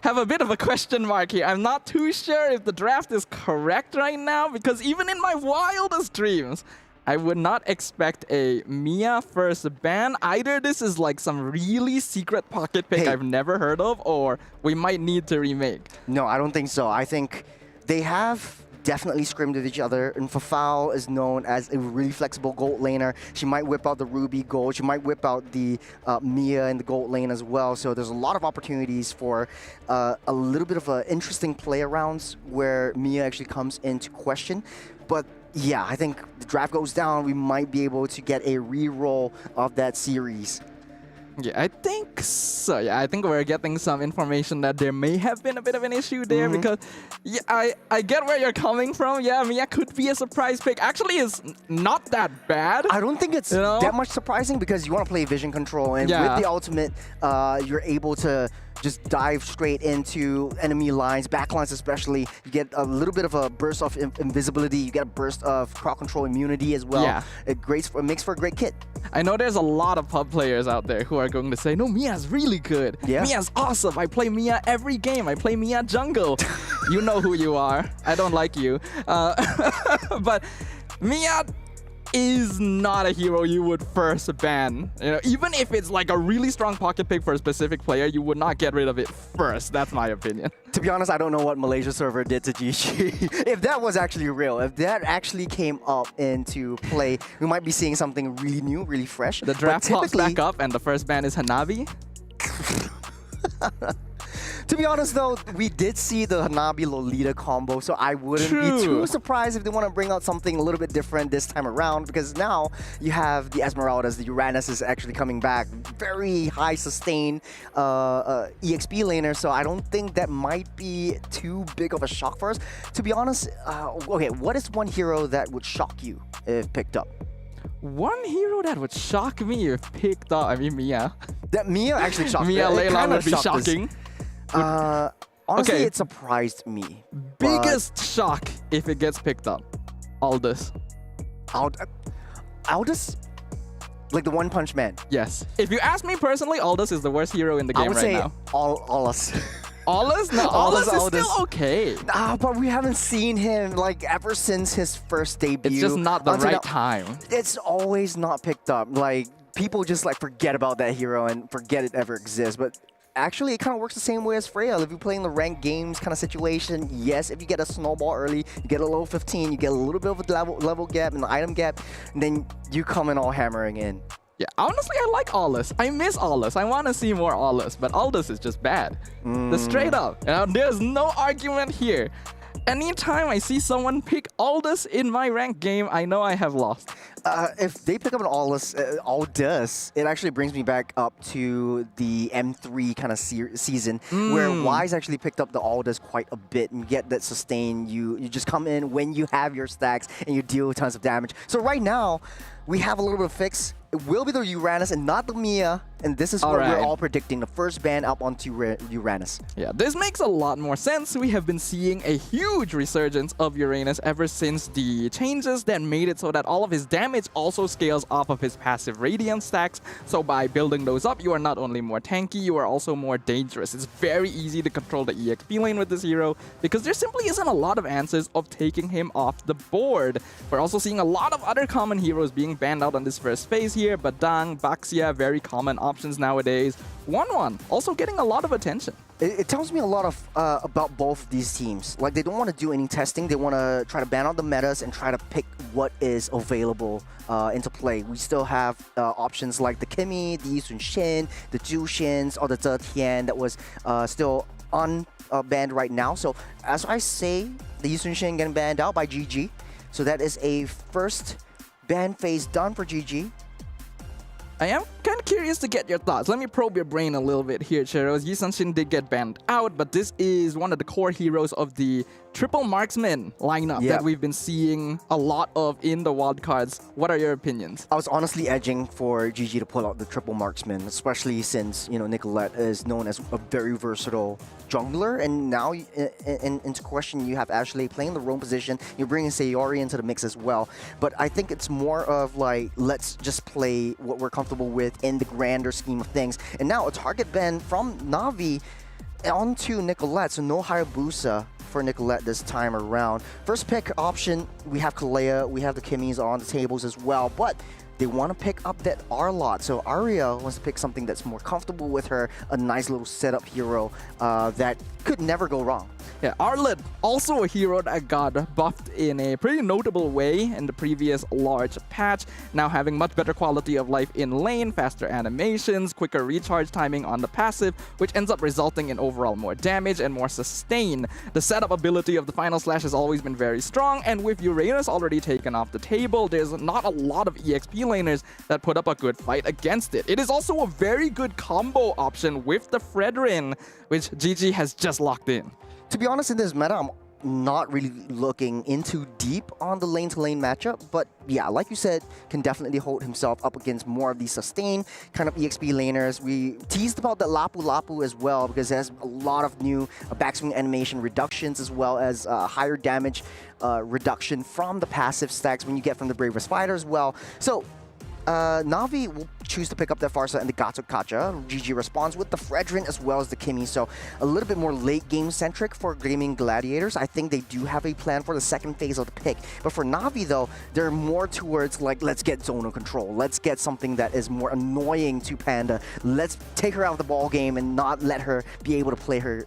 have a bit of a question mark here. I'm not too sure if the draft is correct right now, because even in my wildest dreams, I would not expect a Mia first ban. Either this is like some really secret pocket pick I've never heard of, or we might need to remake. No, I don't think so. I think they have definitely scrimmed at each other, and Fafal is known as a really flexible gold laner. She might whip out the Ruby gold. She might whip out the Mia in the gold lane as well. So there's a lot of opportunities for a little bit of an interesting play arounds where Mia actually comes into question. But yeah, I think the draft goes down. We might be able to get a re-roll of that series. Yeah, I think so. Yeah, I think we're getting some information that there may have been a bit of an issue there, because yeah, I get where you're coming from. Yeah, Mia could be a surprise pick. Actually, it's not that bad. I don't think it's that much surprising, because you want to play vision control, and with the ultimate, you're able to just dive straight into enemy lines, backlines especially. You get a little bit of a burst of invisibility. You get a burst of crowd control immunity as well. Yeah. It makes for a great kit. I know there's a lot of pub players out there who are going to say, no, Mia's really good. Yeah. Mia's awesome. I play Mia every game. I play Mia jungle. You know who you are. I don't like you. But Mia is not a hero you would first ban. You know, even if it's like a really strong pocket pick for a specific player, you would not get rid of it first. That's my opinion. To be honest, I don't know what Malaysia server did to GG. If that was actually real, if that actually came up into play, we might be seeing something really new, really fresh. The draft pops back up and the first ban is Hanabi. To be honest though, we did see the Hanabi Lolita combo, so I wouldn't be too surprised if they want to bring out something a little bit different this time around, because now you have the Esmeraldas, the Uranus is actually coming back. Very high sustain EXP laner, so I don't think that might be too big of a shock for us. To be honest, okay, what is one hero that would shock you if picked up? One hero that would shock me if picked up, I mean Mia. That Mia actually shocked me. Mia Layla would be shocking. Honestly, it surprised me. Biggest shock if it gets picked up. Aldous. Aldous? Like the One Punch Man? Yes. If you ask me personally, Aldous is the worst hero in the game right now. I would say Aldous. Aldous? No, Aldous is still okay. But we haven't seen him like ever since his first debut. It's just not the Until right now, time. It's always not picked up. Like, people just like forget about that hero and forget it ever exists. But actually, it kind of works the same way as Freya. If you're playing the ranked games kind of situation, yes, if you get a snowball early, you get a level 15, you get a little bit of a level gap and an item gap, and then you come in all hammering in. Yeah, honestly, I like Aldous. I miss Aldous. I want to see more Aldous, but Aldous is just bad. The straight up. There's no argument here. Anytime I see someone pick Aldous in my ranked game, I know I have lost. If they pick up an Aldous, it actually brings me back up to the M3 kind of season where Wise actually picked up the Aldous quite a bit and get that sustain. You just come in when you have your stacks and you deal with tons of damage. So right now, we have a little bit of fix. It will be the Uranus and not the Mia, and this is what we're all predicting, the first ban up onto Uranus. Yeah, this makes a lot more sense. We have been seeing a huge resurgence of Uranus ever since the changes that made it so that all of his damage also scales off of his passive Radiant stacks. So by building those up, you are not only more tanky, you are also more dangerous. It's very easy to control the EXP lane with this hero because there simply isn't a lot of answers of taking him off the board. We're also seeing a lot of other common heroes being banned out on this first phase here. Badang, Baxia, very common options nowadays. 1-1, also getting a lot of attention. It tells me a lot of about both these teams. Like, they don't want to do any testing. They want to try to ban out the metas and try to pick what is available into play. We still have options like the Kimi, the Yisun Shin, the Jushins, or the Zetian that was still unbanned right now. So as I say, the Yisun Shin getting banned out by GG. So that is a first ban phase done for GG. I am kind of curious to get your thoughts. Let me probe your brain a little bit here, Cheros. Yisun Shin did get banned out, but this is one of the core heroes of the triple marksman lineup that we've been seeing a lot of in the wildcards. What are your opinions? I was honestly edging for GG to pull out the triple marksman, especially since, you know, Nicolette is known as a very versatile jungler, and now into question you have Ashley playing the roam position. You're bringing Sayori into the mix as well, but I think it's more of like, let's just play what we're comfortable with in the grander scheme of things. And now a target ban from Na'Vi onto Nicolette, so no Hayabusa for Nicolette this time around. First pick option, we have Kalea, we have the Kimmys on the tables as well, but they want to pick up that Arlott. So Aria wants to pick something that's more comfortable with her, a nice little setup hero that could never go wrong. Yeah, Arlott, also a hero that got buffed in a pretty notable way in the previous large patch, now having much better quality of life in lane, faster animations, quicker recharge timing on the passive, which ends up resulting in overall more damage and more sustain. The setup ability of the Final Slash has always been very strong, and with Uranus already taken off the table, there's not a lot of EXP laners that put up a good fight against it. It is also a very good combo option with the Fredrin, which GG has just locked in. To be honest, in this meta, I'm not really looking into deep on the lane-to-lane matchup, but yeah, like you said, can definitely hold himself up against more of these sustained kind of EXP laners. We teased about the Lapu Lapu as well, because it has a lot of new backswing animation reductions, as well as higher damage reduction from the passive stacks when you get from the Bravest Fighter as well. So Na'Vi will choose to pick up that Farsa and the Gato-Kacha. GG responds with the Fredrin as well as the Kimi, so a little bit more late game centric for gaming Gladiators. I think they do have a plan for the second phase of the pick, but for Na'Vi though, they're more towards like, let's get zonal control, let's get something that is more annoying to Panda, let's take her out of the ball game and not let her be able to play her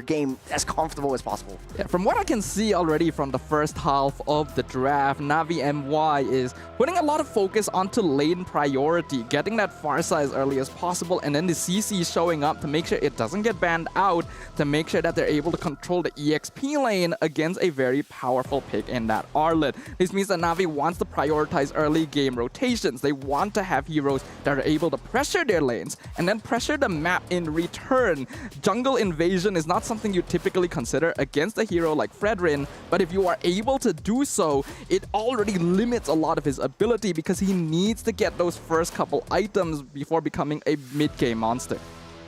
game as comfortable as possible. Yeah, from what I can see already from the first half of the draft, Na'Vi MY is putting a lot of focus onto lane priority, getting that Farsa as early as possible, and then the CC showing up to make sure it doesn't get banned out, to make sure that they're able to control the EXP lane against a very powerful pick in that Arlott. This means that Na'Vi wants to prioritize early game rotations. They want to have heroes that are able to pressure their lanes and then pressure the map in return. Jungle invasion is not something you typically consider against a hero like Fredrin, but if you are able to do so, it already limits a lot of his ability because he needs to get those first couple items before becoming a mid-game monster.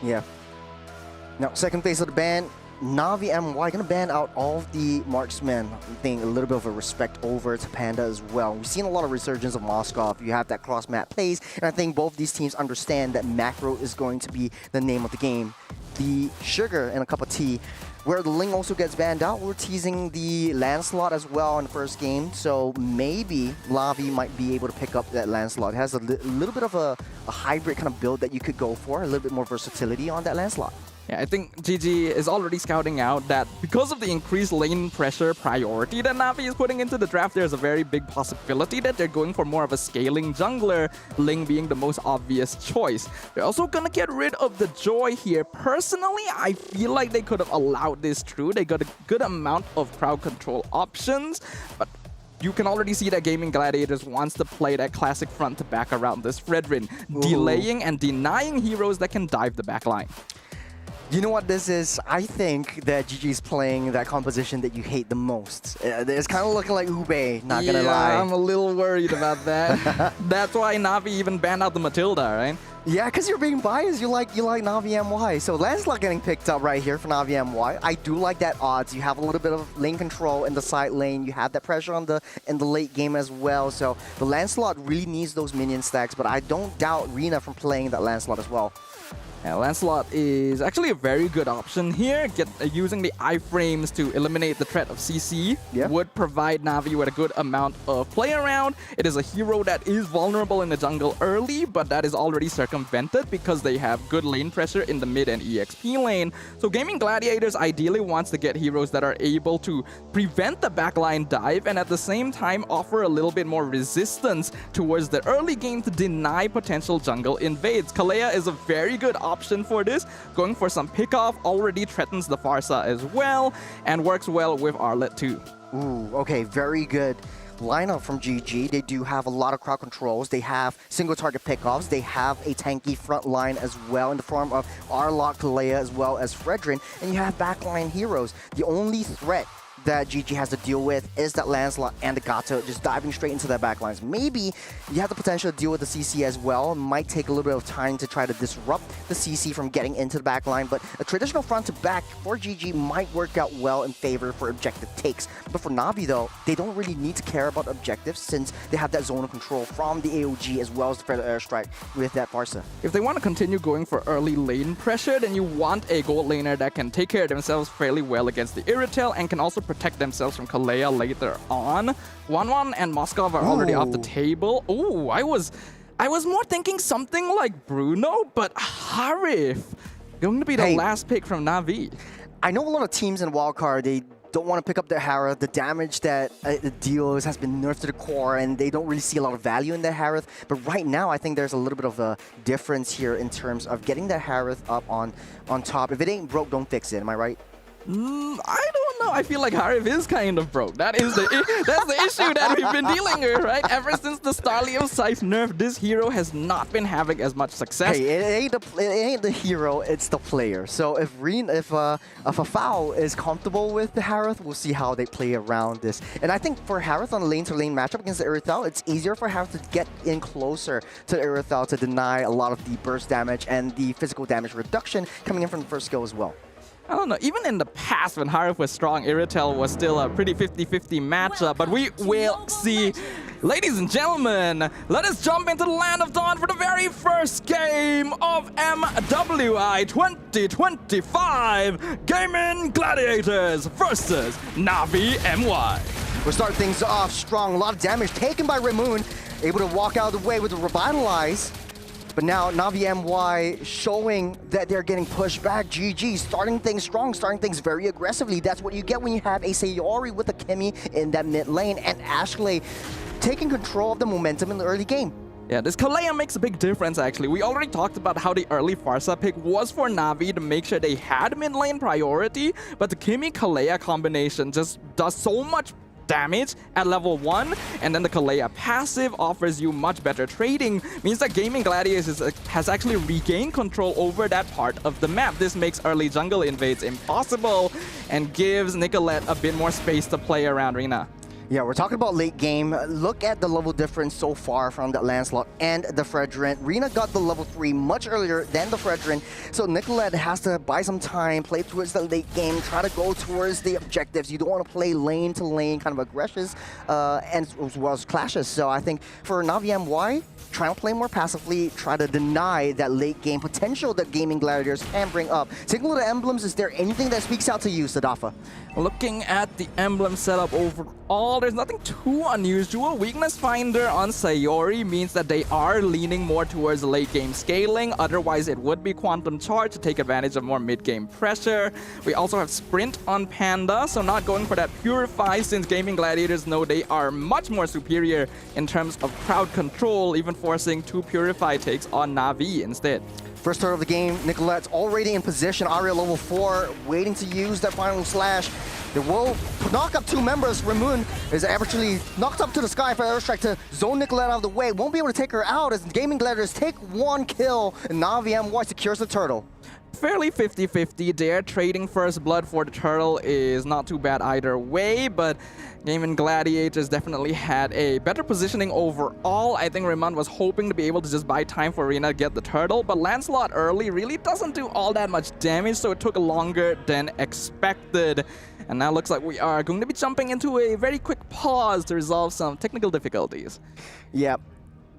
Yeah. Now, second phase of the ban, Na'Vi MY gonna ban out all of the marksmen. I think a little bit of a respect over to Panda as well. We've seen a lot of resurgence of Moskov. You have that cross-map plays, and I think both these teams understand that macro is going to be the name of the game. the sugar in a cup of tea, where the Ling also gets banned out. We're teasing the Lancelot as well in the first game, so maybe Lavi might be able to pick up that Lancelot. It has a little bit of a hybrid kind of build that you could go for, a little bit more versatility on that Lancelot. Yeah, I think GG is already scouting out that because of the increased lane pressure priority that Navi is putting into the draft, there's a very big possibility that they're going for more of a scaling jungler, Ling being the most obvious choice. They're also gonna get rid of the Joy here. Personally, I feel like they could have allowed this through. They got a good amount of crowd control options, but you can already see that Gaming Gladiators wants to play that classic front to back around this Fredrin, delaying and denying heroes that can dive the backline. You know what this is? I think that GG is playing that composition that you hate the most. It's kind of looking like Ube, not gonna lie. I'm a little worried about that. That's why Navi even banned out the Matilda, right? Yeah, because you're being biased. You like Navi MY. So Lancelot getting picked up right here for Navi MY. I do like that odds. You have a little bit of lane control in the side lane. You have that pressure in the late game as well. So the Lancelot really needs those minion stacks, but I don't doubt Rina from playing that Lancelot as well. Yeah, Lancelot is actually a very good option here. Using the iframes to eliminate the threat of CC would provide Navi with a good amount of play around. It is a hero that is vulnerable in the jungle early, but that is already circumvented because they have good lane pressure in the mid and EXP lane. So Gaming Gladiators ideally wants to get heroes that are able to prevent the backline dive and at the same time offer a little bit more resistance towards the early game to deny potential jungle invades. Kalea is a very good option for this. Going for some pickoff already threatens the Farsa as well and works well with Arlet too. Ooh, okay, very good lineup from GG. They do have a lot of crowd controls. They have single target pickoffs. They have a tanky front line as well in the form of Arlok, Kalea, as well as Fredrin. And you have backline heroes. The only threat that GG has to deal with is that Lancelot and the Gato just diving straight into their backlines. Maybe you have the potential to deal with the CC as well. It might take a little bit of time to try to disrupt the CC from getting into the backline, but a traditional front to back for GG might work out well in favor for objective takes. But for Navi though, they don't really need to care about objectives since they have that zone of control from the AOG as well as the Predator Airstrike with that Farsa. If they want to continue going for early lane pressure, then you want a gold laner that can take care of themselves fairly well against the Irritel and can also protect themselves from Kalea later on. 1-1 and Moskov are already off the table. Ooh, I was more thinking something like Bruno, but Harif going to be the last pick from Navi. I know a lot of teams in Wildcard, they don't want to pick up their Harith. The damage that it deals has been nerfed to the core, and they don't really see a lot of value in their Harith. But right now, I think there's a little bit of a difference here in terms of getting that Harith up on top. If it ain't broke, don't fix it. Am I right? I don't know. I feel like Harif is kind of broke. That's the issue that we've been dealing with, right? Ever since the Starleo Scythe nerf, this hero has not been having as much success. Hey, it ain't the hero, it's the player. So if a foul is comfortable with the Harith, we'll see how they play around this. And I think for Harith on a lane-to-lane matchup against the Irithel, it's easier for Harith to get in closer to the Irithel to deny a lot of the burst damage and the physical damage reduction coming in from the first skill as well. I don't know, even in the past when Harif was strong, Irritel was still a pretty 50-50 matchup, but we will see. Ladies and gentlemen, let us jump into the Land of Dawn for the very first game of MWI 2025 Gaming Gladiators versus Navi MY. We'll start things off strong, a lot of damage taken by Ramoon, able to walk out of the way with the Revitalize. But now Navi MY showing that they're getting pushed back. GG starting things strong, starting things very aggressively. That's what you get when you have a Sayori with a Kimi in that mid lane and Ashley taking control of the momentum in the early game. Yeah, this Kalea makes a big difference actually. We already talked about how the early Farsa pick was for Navi to make sure they had mid lane priority, but the Kimi-Kalea combination just does so much damage at level 1, and then the Kalea passive offers you much better trading, means that Gaming Gladiators has actually regained control over that part of the map. This makes early jungle invades impossible and gives Nicolette a bit more space to play around Rina. Yeah, we're talking about late game. Look at the level difference so far from the Lancelot and the Fredrin. Rina got the level 3 much earlier than the Fredrin, so Nicolette has to buy some time, play towards the late game, try to go towards the objectives. You don't want to play lane to lane kind of aggressions and as well as clashes. So I think for Navi MY, try to play more passively, try to deny that late game potential that Gaming Gladiators can bring up. Taking a look at emblems, is there anything that speaks out to you, Sadafa? Looking at the emblem setup overall, there's nothing too unusual. Weakness Finder on Sayori means that they are leaning more towards late game scaling. Otherwise, it would be Quantum Charge to take advantage of more mid-game pressure. We also have Sprint on Panda, so not going for that Purify since Gaming Gladiators know they are much more superior in terms of crowd control, even forcing 2 Purify takes on Na'Vi instead. First turn of the game, Nicolette's already in position. Aria level 4, waiting to use that final slash. They will knock up 2 members. Ramoon is actually knocked up to the sky for airstrike to zone Nicolette out of the way. Won't be able to take her out as Gaming Gladiators take 1 kill, and Navi MY secures the turtle. Fairly 50-50 there. Trading first blood for the turtle is not too bad either way, but Gaming Gladiators definitely had a better positioning overall. I think Raymond was hoping to be able to just buy time for Rina to get the turtle, but Lancelot early really doesn't do all that much damage, so it took longer than expected. And now looks like we are going to be jumping into a very quick pause to resolve some technical difficulties. Yeah.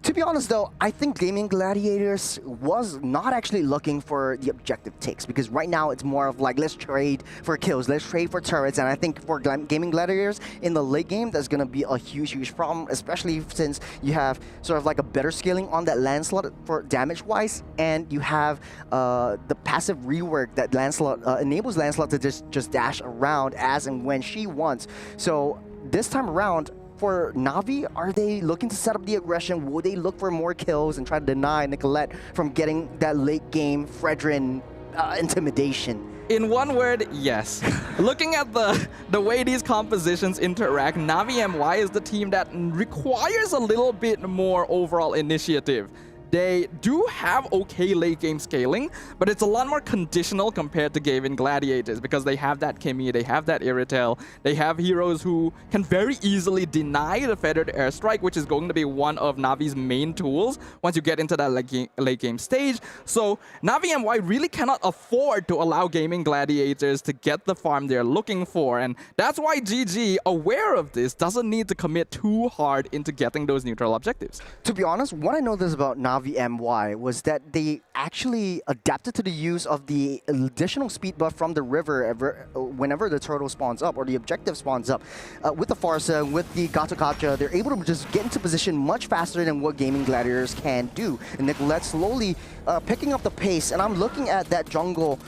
To be honest though, I think Gaming Gladiators was not actually looking for the objective takes, because right now it's more of like, let's trade for kills, let's trade for turrets, and I think for Gaming Gladiators in the late game, that's going to be a huge problem, especially since you have sort of like a better scaling on that Lancelot for damage-wise, and you have the passive rework that Lancelot enables Lancelot to just dash around as and when she wants. So this time around, for Navi, are they looking to set up the aggression? Will they look for more kills and try to deny Nicolette from getting that late game Fredrin intimidation? In one word, yes. Looking at the way these compositions interact, Navi MY is the team that requires a little bit more overall initiative. They do have okay late game scaling, but it's a lot more conditional compared to Gaming Gladiators because they have that Kimmy, they have that Iritel, they have heroes who can very easily deny the Feathered Airstrike, which is going to be one of Navi's main tools once you get into that late game stage. So Navi MY really cannot afford to allow Gaming Gladiators to get the farm they're looking for, and that's why GG, aware of this, doesn't need to commit too hard into getting those neutral objectives. To be honest, what I know this about Navi MY was that they actually adapted to the use of the additional speed buff from the river whenever the turtle spawns up or the objective spawns up. With the Farsa, with the Gacha, they're able to just get into position much faster than what Gaming Gladiators can do. And Nicolette slowly picking up the pace, and I'm looking at that jungle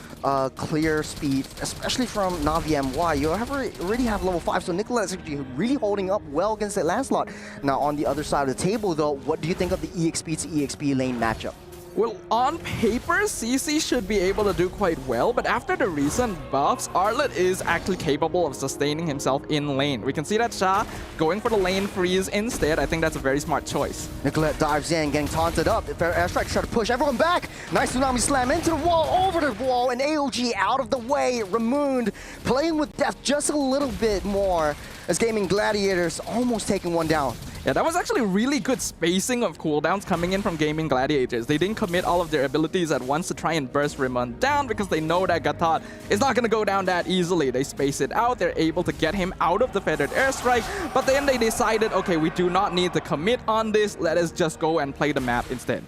clear speed, especially from Navi MY. You already have level 5, so Nicolette's actually really holding up well against that Lancelot. Now on the other side of the table though, what do you think of the EXP to EXP lane matchup? Well, on paper, CC should be able to do quite well, but after the recent buffs, Arlet is actually capable of sustaining himself in lane. We can see that Sha going for the lane freeze instead. I think that's a very smart choice. Nicolette dives in, getting taunted up. Airstrike try to push everyone back. Nice tsunami slam into the wall, over the wall, and AOG out of the way. Ramoon playing with death just a little bit more as Gaming Gladiators almost taking one down. Yeah, that was actually really good spacing of cooldowns coming in from Gaming Gladiators. They didn't commit all of their abilities at once to try and burst Raymond down because they know that Gatot is not going to go down that easily. They space it out. They're able to get him out of the Feathered Airstrike, but then they decided, okay, we do not need to commit on this. Let us just go and play the map instead.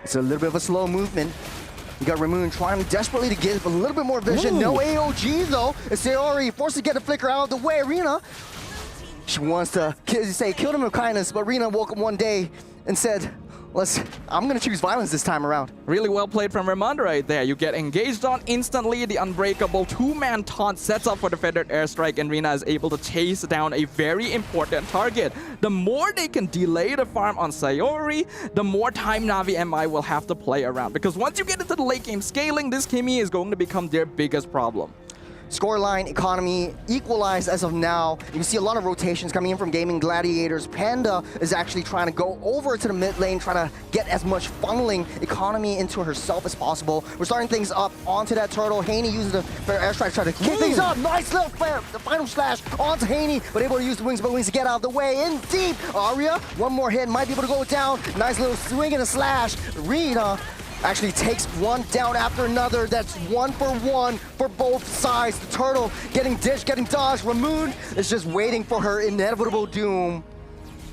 It's a little bit of a slow movement. You got Ramoon trying desperately to get a little bit more vision. Ooh. No AOG though. As Sayori forced to get the flicker out of the way. Rina, she wants to kill him with kindness, but Rina woke up one day and said, I'm going to choose violence this time around. Really well played from Raymond right there. You get engaged on instantly. The unbreakable 2-man taunt sets up for the Feathered Airstrike, and Rina is able to chase down a very important target. The more they can delay the farm on Sayori, the more time Navi MI will have to play around. Because once you get into the late game scaling, this Kimmy is going to become their biggest problem. Scoreline, economy, equalized as of now. You can see a lot of rotations coming in from Gaming Gladiators. Panda is actually trying to go over to the mid lane, trying to get as much funneling economy into herself as possible. We're starting things up onto that turtle. Haney uses the fair airstrike, trying to kick things up. Nice little fair, the final slash onto Haney, but able to use the wings to get out of the way. In deep, Arya, one more hit, might be able to go down. Nice little swing and a slash. Rina actually takes one down after another. That's 1-for-1 for both sides. The turtle getting dished, getting dodged. Ramoon is just waiting for her inevitable doom.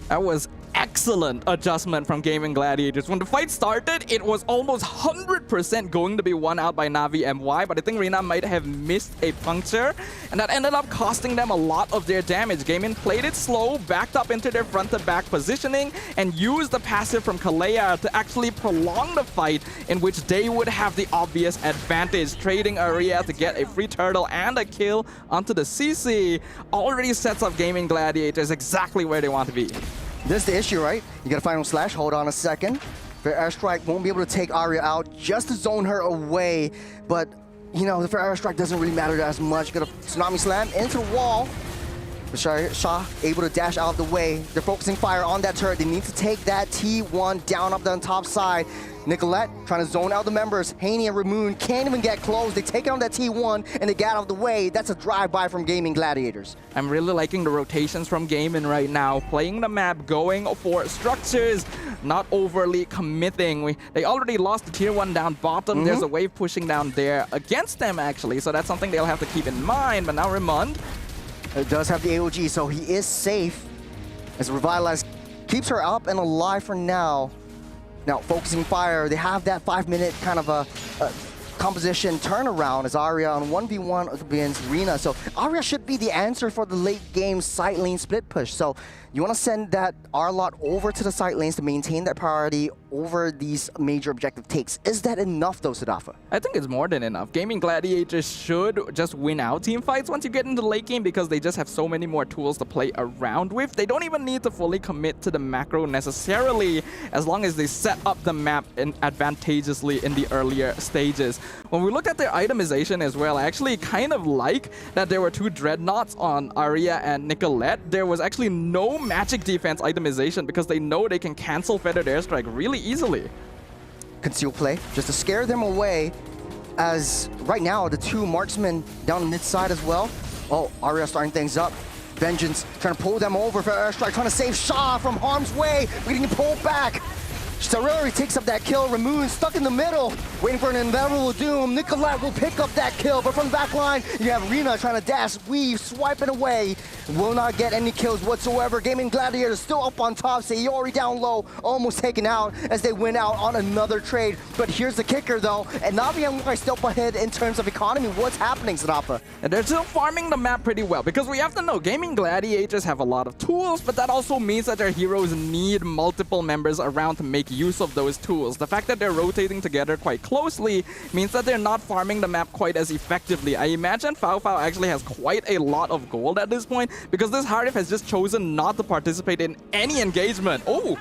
That was excellent adjustment from Gaming Gladiators. When the fight started, it was almost 100% going to be won out by Na'Vi MY, but I think Rina might have missed a puncture, and that ended up costing them a lot of their damage. Gaming played it slow, backed up into their front-to-back positioning, and used the passive from Kalea to actually prolong the fight, in which they would have the obvious advantage. Trading Arya to get a free turtle and a kill onto the CC already sets up Gaming Gladiators exactly where they want to be. This is the issue, right? You get a final slash, hold on a second. Fair airstrike won't be able to take Arya out, just to zone her away. But, you know, the fair airstrike doesn't really matter as much. Got a tsunami slam into the wall. Shah able to dash out of the way. They're focusing fire on that turret. They need to take that T1 down up the top side. Nicolette trying to zone out the members. Haney and Ramoon can't even get close. They take out that T1 and they get out of the way. That's a drive-by from Gaming Gladiators. I'm really liking the rotations from Gaming right now. Playing the map, going for structures, not overly committing. They already lost the tier 1 down bottom. There's a wave pushing down there against them, actually. So that's something they'll have to keep in mind. But now Raymond does have the AOG, so he is safe. As Revitalize keeps her up and alive for now. Now, focusing fire, they have that 5-minute kind of a composition turnaround as Arya on 1v1 against Rina. So Arya should be the answer for the late game side lane split push. So you want to send that R-Lot over to the side lanes to maintain that priority over these major objective takes. Is that enough though, Sadafa? I think it's more than enough. Gaming Gladiators should just win out team fights once you get into the late game because they just have so many more tools to play around with. They don't even need to fully commit to the macro necessarily as long as they set up the map advantageously in the earlier stages. When we look at their itemization as well, I actually kind of like that there were 2 Dreadnoughts on Arya and Nicolette. There was actually no magic defense itemization because they know they can cancel Feathered Airstrike really easily. Conceal play, just to scare them away, as right now the 2 marksmen down the mid side as well. Oh, Arya starting things up. Vengeance trying to pull them over for airstrike, trying to save Shah from harm's way, but getting pulled back. Saruri takes up that kill. Ramoon stuck in the middle, waiting for an inevitable doom. Nicolette will pick up that kill, but from the back line, you have Rina trying to dash, weave, swiping away. Will not get any kills whatsoever. Gaming Gladiators still up on top. Sayori down low, almost taken out as they win out on another trade. But here's the kicker though, and Na'Vi MY still ahead in terms of economy. What's happening, Sadafa? And they're still farming the map pretty well because we have to know Gaming Gladiators have a lot of tools, but that also means that their heroes need multiple members around to make use of those tools. The fact that they're rotating together quite closely means that they're not farming the map quite as effectively. I imagine Fao Fao actually has quite a lot of gold at this point because this Harif has just chosen not to participate in any engagement. Oh,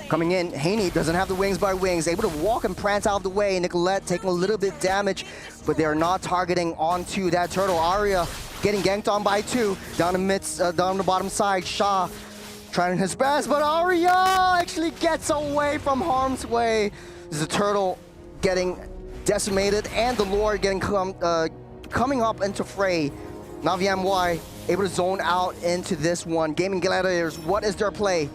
coming in, Haney doesn't have the wings by wings, able to walk and prance out of the way. Nicolette taking a little bit damage, but they are not targeting onto that turtle. Arya getting ganked on by 2, down the bottom side. Shah trying his best, but Arya actually gets away from harm's way. This is the turtle getting decimated, and the Lord getting coming up into fray. Na'Vi MY able to zone out into this one. Gaming Gladiators, what is their play?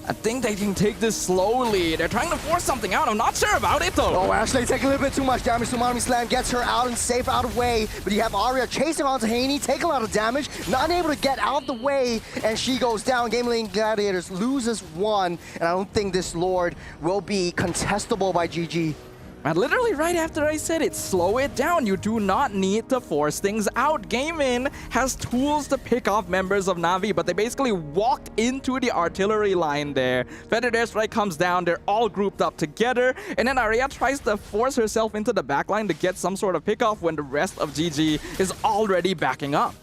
I think they can take this slowly. They're trying to force something out. I'm not sure about it though. Oh, Ashley taking a little bit too much damage. Tsunami Slam gets her out and safe out of the way. But you have Arya chasing onto Haney, taking a lot of damage, not able to get out of the way, and she goes down. Gaming Gladiators loses 1, and I don't think this Lord will be contestable by GG. And literally right after I said it, slow it down. You do not need to force things out. Gaming has tools to pick off members of Na'Vi, but they basically walked into the artillery line there. Feathered Airstrike comes down, they're all grouped up together, and then Arya tries to force herself into the backline to get some sort of pick-off when the rest of GG is already backing up.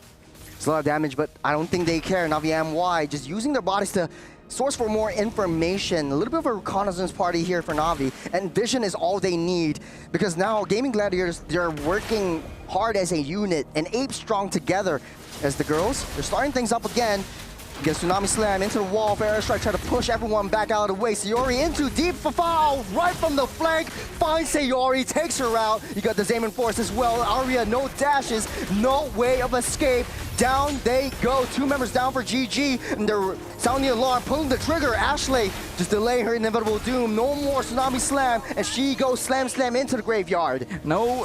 It's a lot of damage, but I don't think they care. Na'Vi MY just using their bodies to source for more information. A little bit of a reconnaissance party here for Na'Vi, and vision is all they need because now Gaming Gladiators, they're working hard as a unit and ape strong together. As the girls, they're starting things up again. Gets Tsunami Slam into the wall for Airstrike, try to push everyone back out of the way. Sayori into deep for foul, right from the flank, finds Sayori, takes her out. You got the Zaman Force as well. Aria, no dashes, no way of escape. Down they go. 2 members down for GG, and they're sounding the alarm, pulling the trigger. Ashley just delaying her inevitable doom. No more Tsunami Slam, and she goes slam into the graveyard. No,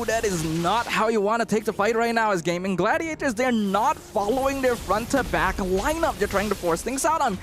that is not how you want to take the fight right now as Gaming Gladiators. They're not following their front-to-back lineup. They're trying to force things out. I'm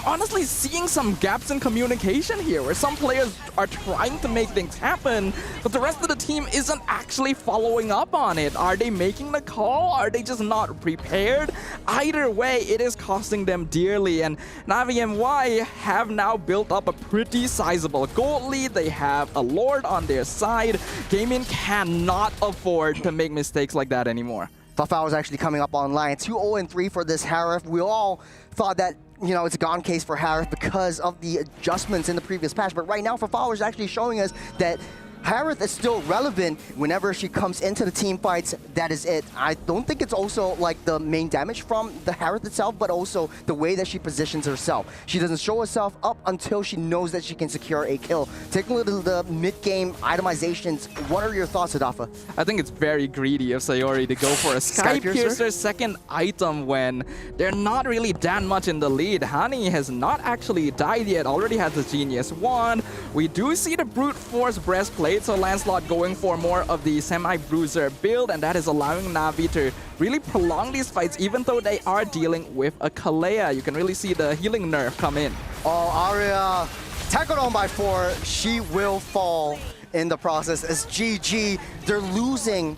honestly seeing some gaps in communication here, where some players are trying to make things happen, but the rest of the team isn't actually following up on it. Are they making the call? Are they just not prepared? Either way, it is costing them dearly, and Na'Vi MWI have now built up a pretty sizable gold lead. They have a Lord on their side. Gaming cannot afford to make mistakes like that anymore. Fafao is actually coming up online. 2-0-3 for this Harif. We all thought that, you know, it's a gone case for Harif because of the adjustments in the previous patch. But right now, Fafao is actually showing us that Harith is still relevant whenever she comes into the team fights. That is it. I don't think it's also like the main damage from the Harith itself, but also the way that she positions herself. She doesn't show herself up until she knows that she can secure a kill. Taking a look at the mid-game itemizations, what are your thoughts, Adafa? I think it's very greedy of Sayori to go for a Sky Piercer second item when they're not really that much in the lead. Hani has not actually died yet, already has the Genius Wand. We do see the Brute Force Breastplate, so Lancelot going for more of the Semi-Bruiser build, and that is allowing Na'Vi to really prolong these fights even though they are dealing with a Kalea. You can really see the healing nerf come in. Oh, Aria tackled on by 4. She will fall in the process as GG. They're losing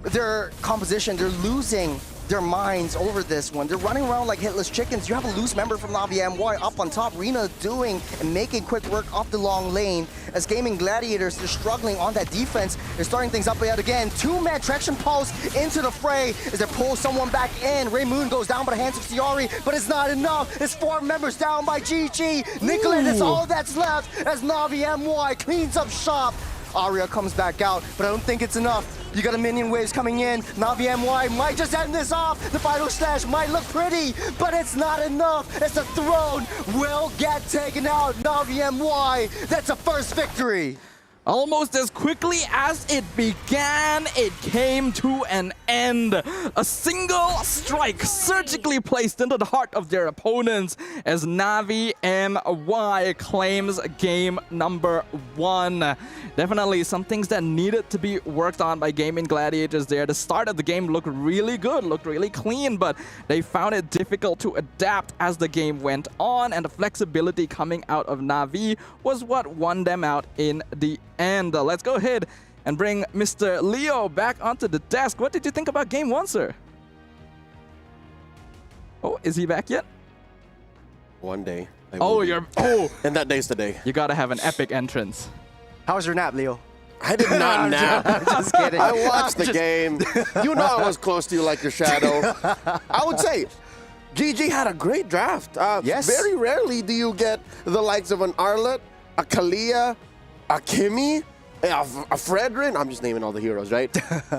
their composition. They're losing their minds over this one. They're running around like hitless chickens. You have a loose member from Na'Vi MWI up on top. Rina doing and making quick work off the long lane. As Gaming Gladiators, they're struggling on that defense. They're starting things up yet again. 2-man traction pulse into the fray as they pull someone back in. Ray Moon goes down by the hands of Sayori, but it's not enough. It's 4 members down by GG. Nicolette is all that's left as Na'Vi MWI cleans up shop. Aria comes back out, but I don't think it's enough. You got a minion waves coming in. Na'Vi MWI might just end this off. The final slash might look pretty, but it's not enough as the throne will get taken out. Na'Vi MWI, that's a first victory. Almost as quickly as it began, it came to an end. A single strike surgically placed into the heart of their opponents as Na'Vi MWI claims game number 1. Definitely some things that needed to be worked on by Gaming Gladiators there. The start of the game looked really good, looked really clean, but they found it difficult to adapt as the game went on, and the flexibility coming out of Na'Vi was what won them out in the end. Let's go ahead and bring Mr. Leo back onto the desk. What did you think about game 1, sir? Oh, is he back yet? One day. And that day's today. You gotta have an epic entrance. How was your nap, Leo? I did not nap. I'm just kidding. I watched the game. You know I was close to you like your shadow. I would say GG had a great draft. Yes. Very rarely do you get the likes of an Arlette, a Kalia, a Kimmy, a Fredrin. I'm just naming all the heroes, right?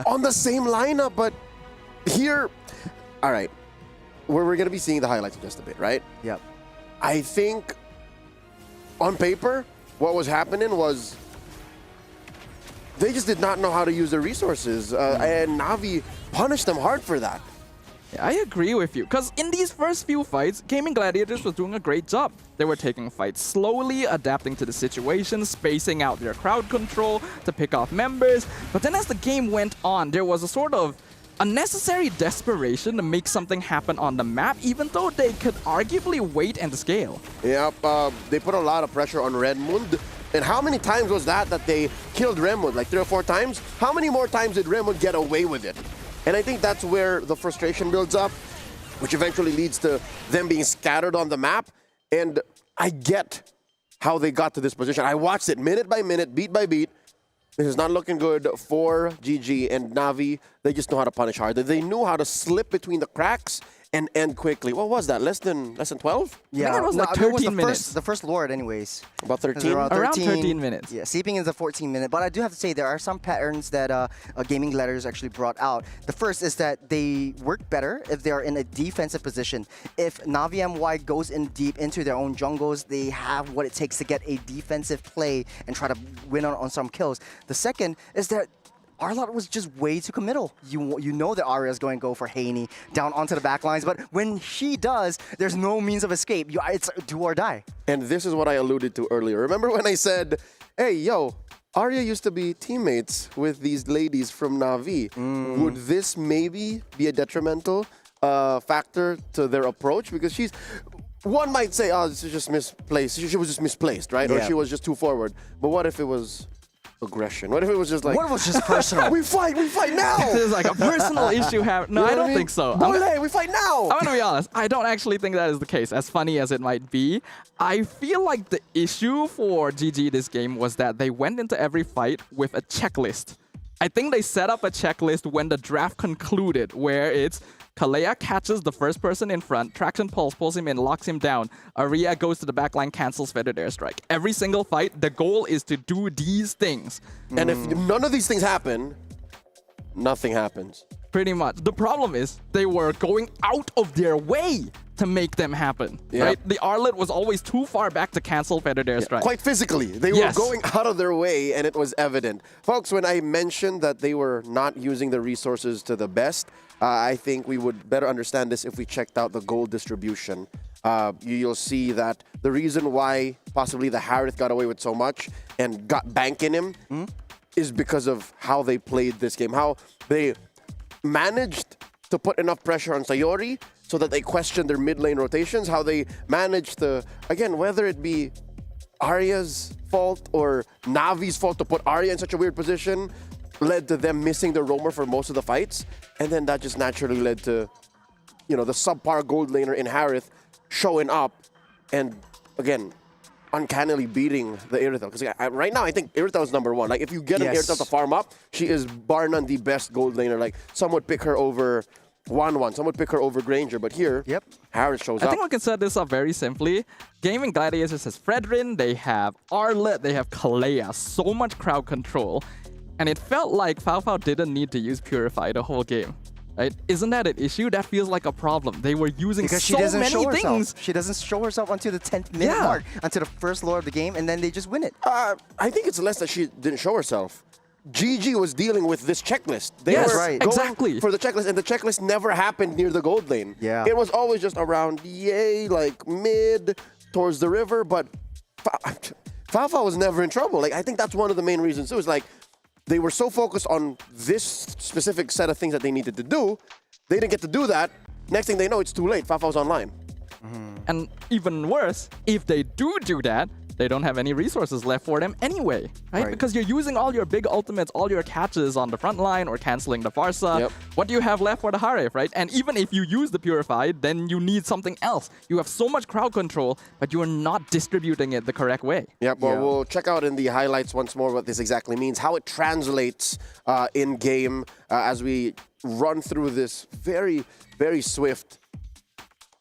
On the same lineup, but here, all right, we're going to be seeing the highlights in just a bit, right? Yep. I think on paper, what was happening was they just did not know how to use their resources, and Na'Vi punished them hard for that. Yeah, I agree with you, because in these first few fights, Gaming Gladiators was doing a great job. They were taking fights slowly, adapting to the situation, spacing out their crowd control to pick off members. But then as the game went on, there was a sort of unnecessary desperation to make something happen on the map, even though they could arguably wait and scale. Yep, they put a lot of pressure on Redmond. And how many times was that they killed Redmond? Like 3 or 4 times? How many more times did Redmond get away with it? And I think that's where the frustration builds up, which eventually leads to them being scattered on the map. And I get how they got to this position. I watched it minute by minute, beat by beat. This is not looking good for GG, and Na'Vi They just know how to punish hard. They knew how to slip between the cracks and end quickly. What was that? Less than 12? Yeah, think it was like it was 13 minutes. The first Lord, anyways. About It was 13? around Around 13 minutes. Yeah, sleeping is a 14-minute. But I do have to say there are some patterns that Gaming Gladiators actually brought out. The first is that they work better if they are in a defensive position. If Navi MY goes in deep into their own jungles, they have what it takes to get a defensive play and try to win on some kills. The second is that Arlott was just way too committal. You know that Arya is going to go for Haney down onto the back lines, but when she does, there's no means of escape. It's do or die. And this is what I alluded to earlier. Remember when I said, hey, yo, Arya used to be teammates with these ladies from Navi. Would this maybe be a detrimental factor to their approach? Because one might say, oh, this is just misplaced. She was just misplaced, right? Yeah. Or she was just too forward. But what if it was aggression? What if it was just like, What if it was just personal? we fight now! There's like a personal issue happening. No, You know I what don't mean? think so. Bole, we fight now! I'm gonna be honest, I don't actually think that is the case, as funny as it might be. I feel like the issue for GG this game was that they went into every fight with a checklist. I think they set up a checklist when the draft concluded, where it's Kalea catches the first person in front, Traction pulls him in, locks him down. Arya goes to the backline, cancels feathered airstrike. Every single fight, the goal is to do these things. And if none of these things happen, nothing happens. Pretty much. The problem is they were going out of their way to make them happen. Yep. Right? The Arlet was always too far back to cancel feathered airstrike. Quite physically. They Yes. were going out of their way, and it was evident. Folks, when I mentioned that they were not using the resources to the best, I think we would better understand this if we checked out the gold distribution. You'll see that the reason why possibly the Harith got away with so much and got bank in him is because of how they played this game, how they managed to put enough pressure on Sayori so that they questioned their mid lane rotations, how they managed to, again, whether it be Arya's fault or Navi's fault to put Arya in such a weird position, led to them missing the roamer for most of the fights. And then that just naturally led to, the subpar gold laner in Harith showing up and, again, uncannily beating the Irithel. Because right now, I think Irithel is number one. Like, if you get an Yes. Irithel to farm up, she is bar none the best gold laner. Like, some would pick her over 1-1. Some would pick her over Granger. But here, Harith shows I up. think we can set this up very simply. Gaming Gladiators has Fredrin, they have Arlet, they have Kalea. So much crowd control. And it felt like Falfao didn't need to use Purify the whole game. Right? Isn't that an issue? That feels like a problem. They were using Because she so doesn't many show things. herself. She doesn't show herself until the 10th minute Yeah. mark, until the first lore of the game, and then they just win it. I think it's less that she didn't show herself. GG was dealing with this checklist. They Yes, were right. going exactly. for the checklist, and the checklist never happened near the gold lane. Yeah. It was always just around, like mid, towards the river, but Falfa was never in trouble. Like, I think that's one of the main reasons. It was like, they were so focused on this specific set of things that they needed to do, they didn't get to do that. Next thing they know, it's too late. Falfa's online. And even worse, if they do that, they don't have any resources left for them anyway, right? Because you're using all your big ultimates, all your catches on the front line or canceling the Farsa. Yep. What do you have left for the Harith, right? And even if you use the Purified, then you need something else. You have so much crowd control, but you're not distributing it the correct way. Yep, well, we'll check out in the highlights once more what this exactly means, how it translates in-game as we run through this very, very swift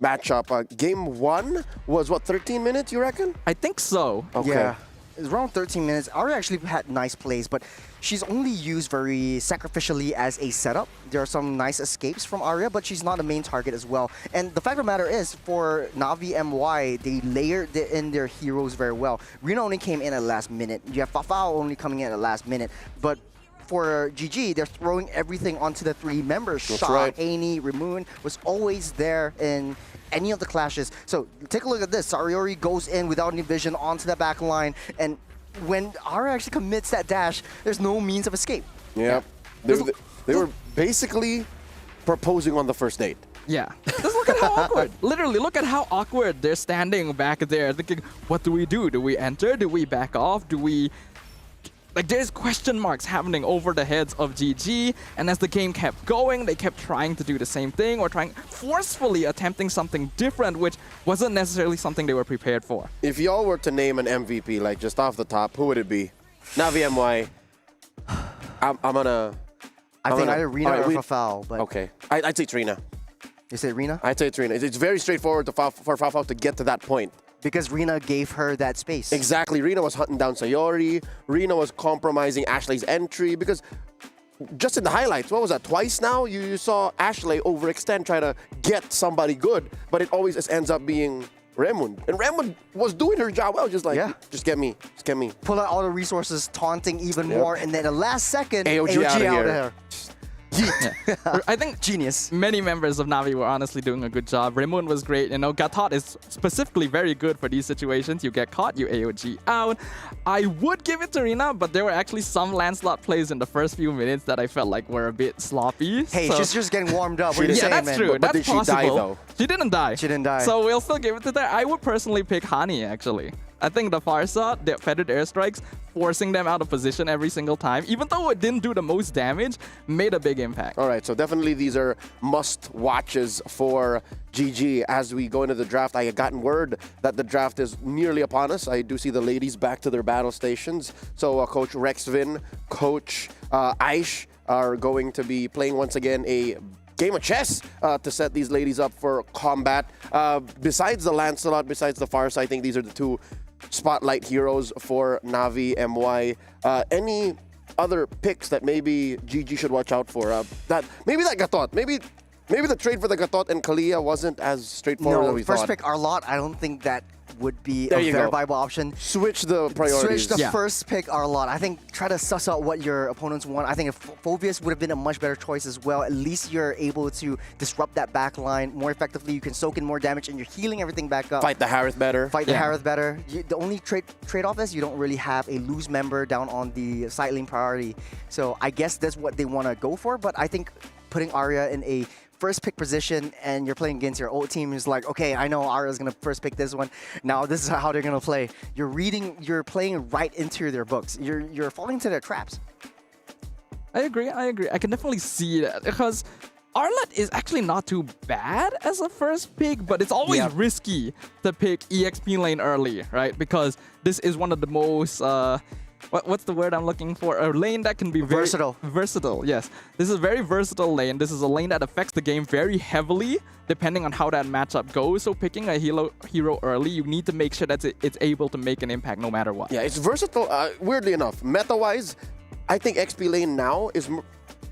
matchup. Game 1 was, 13 minutes, you reckon? I think so. Okay. Yeah. It's around 13 minutes. Arya actually had nice plays, but she's only used very sacrificially as a setup. There are some nice escapes from Arya, but she's not a main target as well. And the fact of the matter is, for Navi MY, they layered in their heroes very well. Rina only came in at the last minute. You have Fafao only coming in at the last minute. But for GG, they're throwing everything onto the three members. That's Shaw, right. Haney, Ramoon was always there in any of the clashes. So take a look at this. Sariori goes in without any vision onto the back line, and when Arya actually commits that dash, there's no means of escape. Yep. They were basically proposing on the first date. Yeah. Just look at how awkward. Literally, look at how awkward they're standing back there thinking, what do we do? Do we enter? Do we back off? Do we... Like, there's question marks happening over the heads of GG, and as the game kept going, they kept trying to do the same thing or forcefully attempting something different, which wasn't necessarily something they were prepared for. If y'all were to name an MVP, like just off the top, who would it be? Navi MY. I'm gonna I think either Rina or Fafal. But Okay. I'd say it's Rina. You say Rina? I'd say it's Rina. It's very straightforward for Fafal to get to that point. Because Rina gave her that space. Exactly. Rina was hunting down Sayori. Rina was compromising Ashley's entry because just in the highlights, what was that, twice now? You saw Ashley overextend, try to get somebody good, but it always just ends up being Remund. And Remund was doing her job well, just like, just get me, just get me. Pull out all the resources, taunting even more, and then the last second, AOG out of here. I think Genius. many members of Navi were honestly doing a good job. Raymond was great. You know, Gatot is specifically very good for these situations. You get caught, you AOG out. I would give it to Rina, but there were actually some Lancelot plays in the first few minutes that I felt like were a bit sloppy. Hey, so she's just getting warmed up. What are you yeah, saying, that's man? true. But That's did she possible. die, though? She didn't die. She didn't die. So we'll still give it to that. I would personally pick Hani, actually. I think the Farsa, the feathered airstrikes, forcing them out of position every single time, even though it didn't do the most damage, made a big impact. All right, so definitely these are must-watches for GG as we go into the draft. I had gotten word that the draft is nearly upon us. I do see the ladies back to their battle stations. So Coach Rexvin, Coach Aish are going to be playing once again a game of chess to set these ladies up for combat. Besides the Lancelot, besides the Farsa, I think these are the two spotlight heroes for Navi MY. Any other picks that maybe GG should watch out for? Maybe that Gatot. Maybe the trade for the Gatot and Kalia wasn't as straightforward as we thought. First pick Arlot, I don't think that would be There a you very go. viable option. Switch the priorities. Switch the first pick Arlot. I think try to suss out what your opponents want. I think if Phobius would have been a much better choice as well. At least you're able to disrupt that back line more effectively. You can soak in more damage and you're healing everything back up. Fight the Harith better. Fight the Harith better. The only trade-off is you don't really have a loose member down on the side lane priority. So I guess that's what they want to go for. But I think putting Arya in a first pick position and you're playing against your old team is like, okay, I know Arya's gonna first pick this one. Now this is how they're gonna play. You're playing right into their books. You're falling into their traps. I agree. I can definitely see that because Arlot is actually not too bad as a first pick, but it's always risky to pick EXP lane early, right? Because this is one of the most what's the word I'm looking for? A lane that can be very versatile, yes. This is a very versatile lane. This is a lane that affects the game very heavily depending on how that matchup goes. So picking a hero early, you need to make sure that it's able to make an impact no matter what. Yeah, it's versatile. Weirdly enough, meta-wise, I think XP lane now is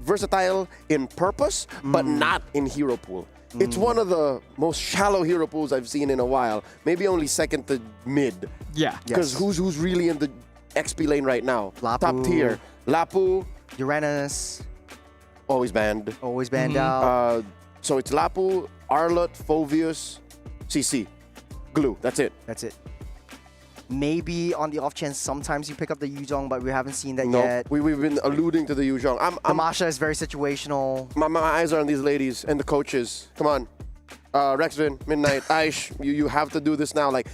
versatile in purpose, but not in hero pool. It's one of the most shallow hero pools I've seen in a while. Maybe only second to mid. Yeah. Because who's really in the XP lane right now? Lapu. Top tier. Lapu. Uranus. Always banned. Always banned out. So it's Lapu, Arlot, Phobius, CC. Glue. That's it. That's it. Maybe on the off chance, sometimes you pick up the Yuzhong, but we haven't seen that yet. We've been alluding to the Yuzhong. The Masha is very situational. My eyes are on these ladies and the coaches. Come on. Rexvin, Midnight, Aish, you have to do this now. Like,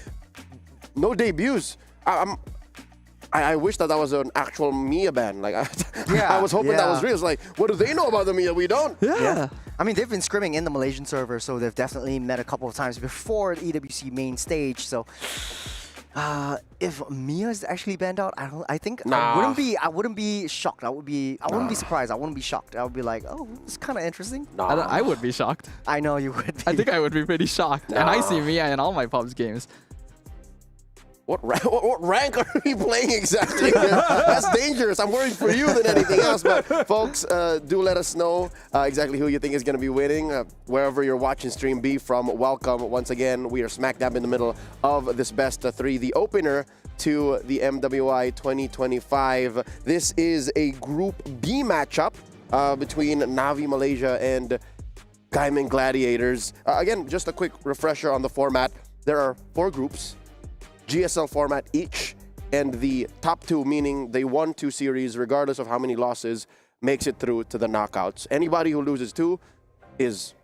no debuts. I wish that was an actual Mia ban. Like, I was hoping that was real. It's like, what do they know about the Mia? We don't. Yeah. I mean, they've been scrimming in the Malaysian server, so they've definitely met a couple of times before the EWC main stage. So, if Mia is actually banned out, I wouldn't be shocked. I wouldn't be surprised. I wouldn't be shocked. I would be like, oh, it's kind of interesting. I would be shocked. I know you would be. I think I would be pretty shocked. And I see Mia in all my pubs games. What rank are we playing exactly? That's dangerous. I'm worried for you than anything else. But folks, do let us know exactly who you think is going to be winning. Wherever you're watching Stream B from, welcome. Once again, we are smack dab in the middle of this best of three, the opener to the MWI 2025. This is a Group B matchup between Navi Malaysia and Gaiman Gladiators. Again, just a quick refresher on the format. There are 4 groups. GSL format each, and the top 2, meaning they won 2 series, regardless of how many losses, makes it through to the knockouts. Anybody who loses 2 is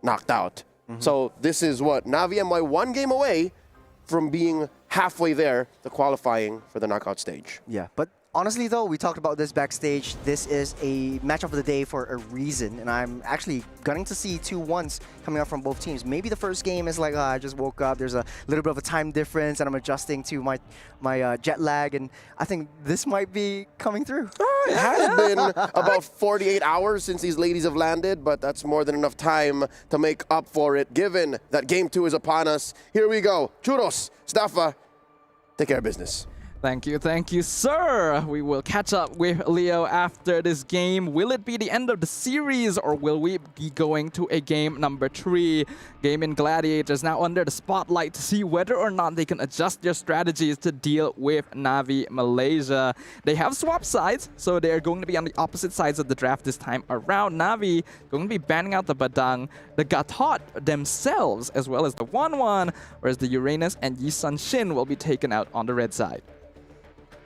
knocked out. So this is what? Navi MY 1 game away from being halfway there to qualifying for the knockout stage. Yeah, but Honestly, though, we talked about this backstage. This is a match of the day for a reason, and I'm actually gunning to see 2-1s coming up from both teams. Maybe the first game is like, I just woke up, there's a little bit of a time difference, and I'm adjusting to my jet lag, and I think this might be coming through. It has been about 48 hours since these ladies have landed, but that's more than enough time to make up for it, given that Game 2 is upon us. Here we go. Churros, Staffa, take care of business. Thank you, sir. We will catch up with Leo after this game. Will it be the end of the series, or will we be going to a game number 3? Game in Gladiators now under the spotlight to see whether or not they can adjust their strategies to deal with Navi Malaysia. They have swapped sides, so they're going to be on the opposite sides of the draft this time around. Navi going to be banning out the Badang, the Gatot themselves, as well as the 1-1, whereas the Uranus and Yisun Shin will be taken out on the red side.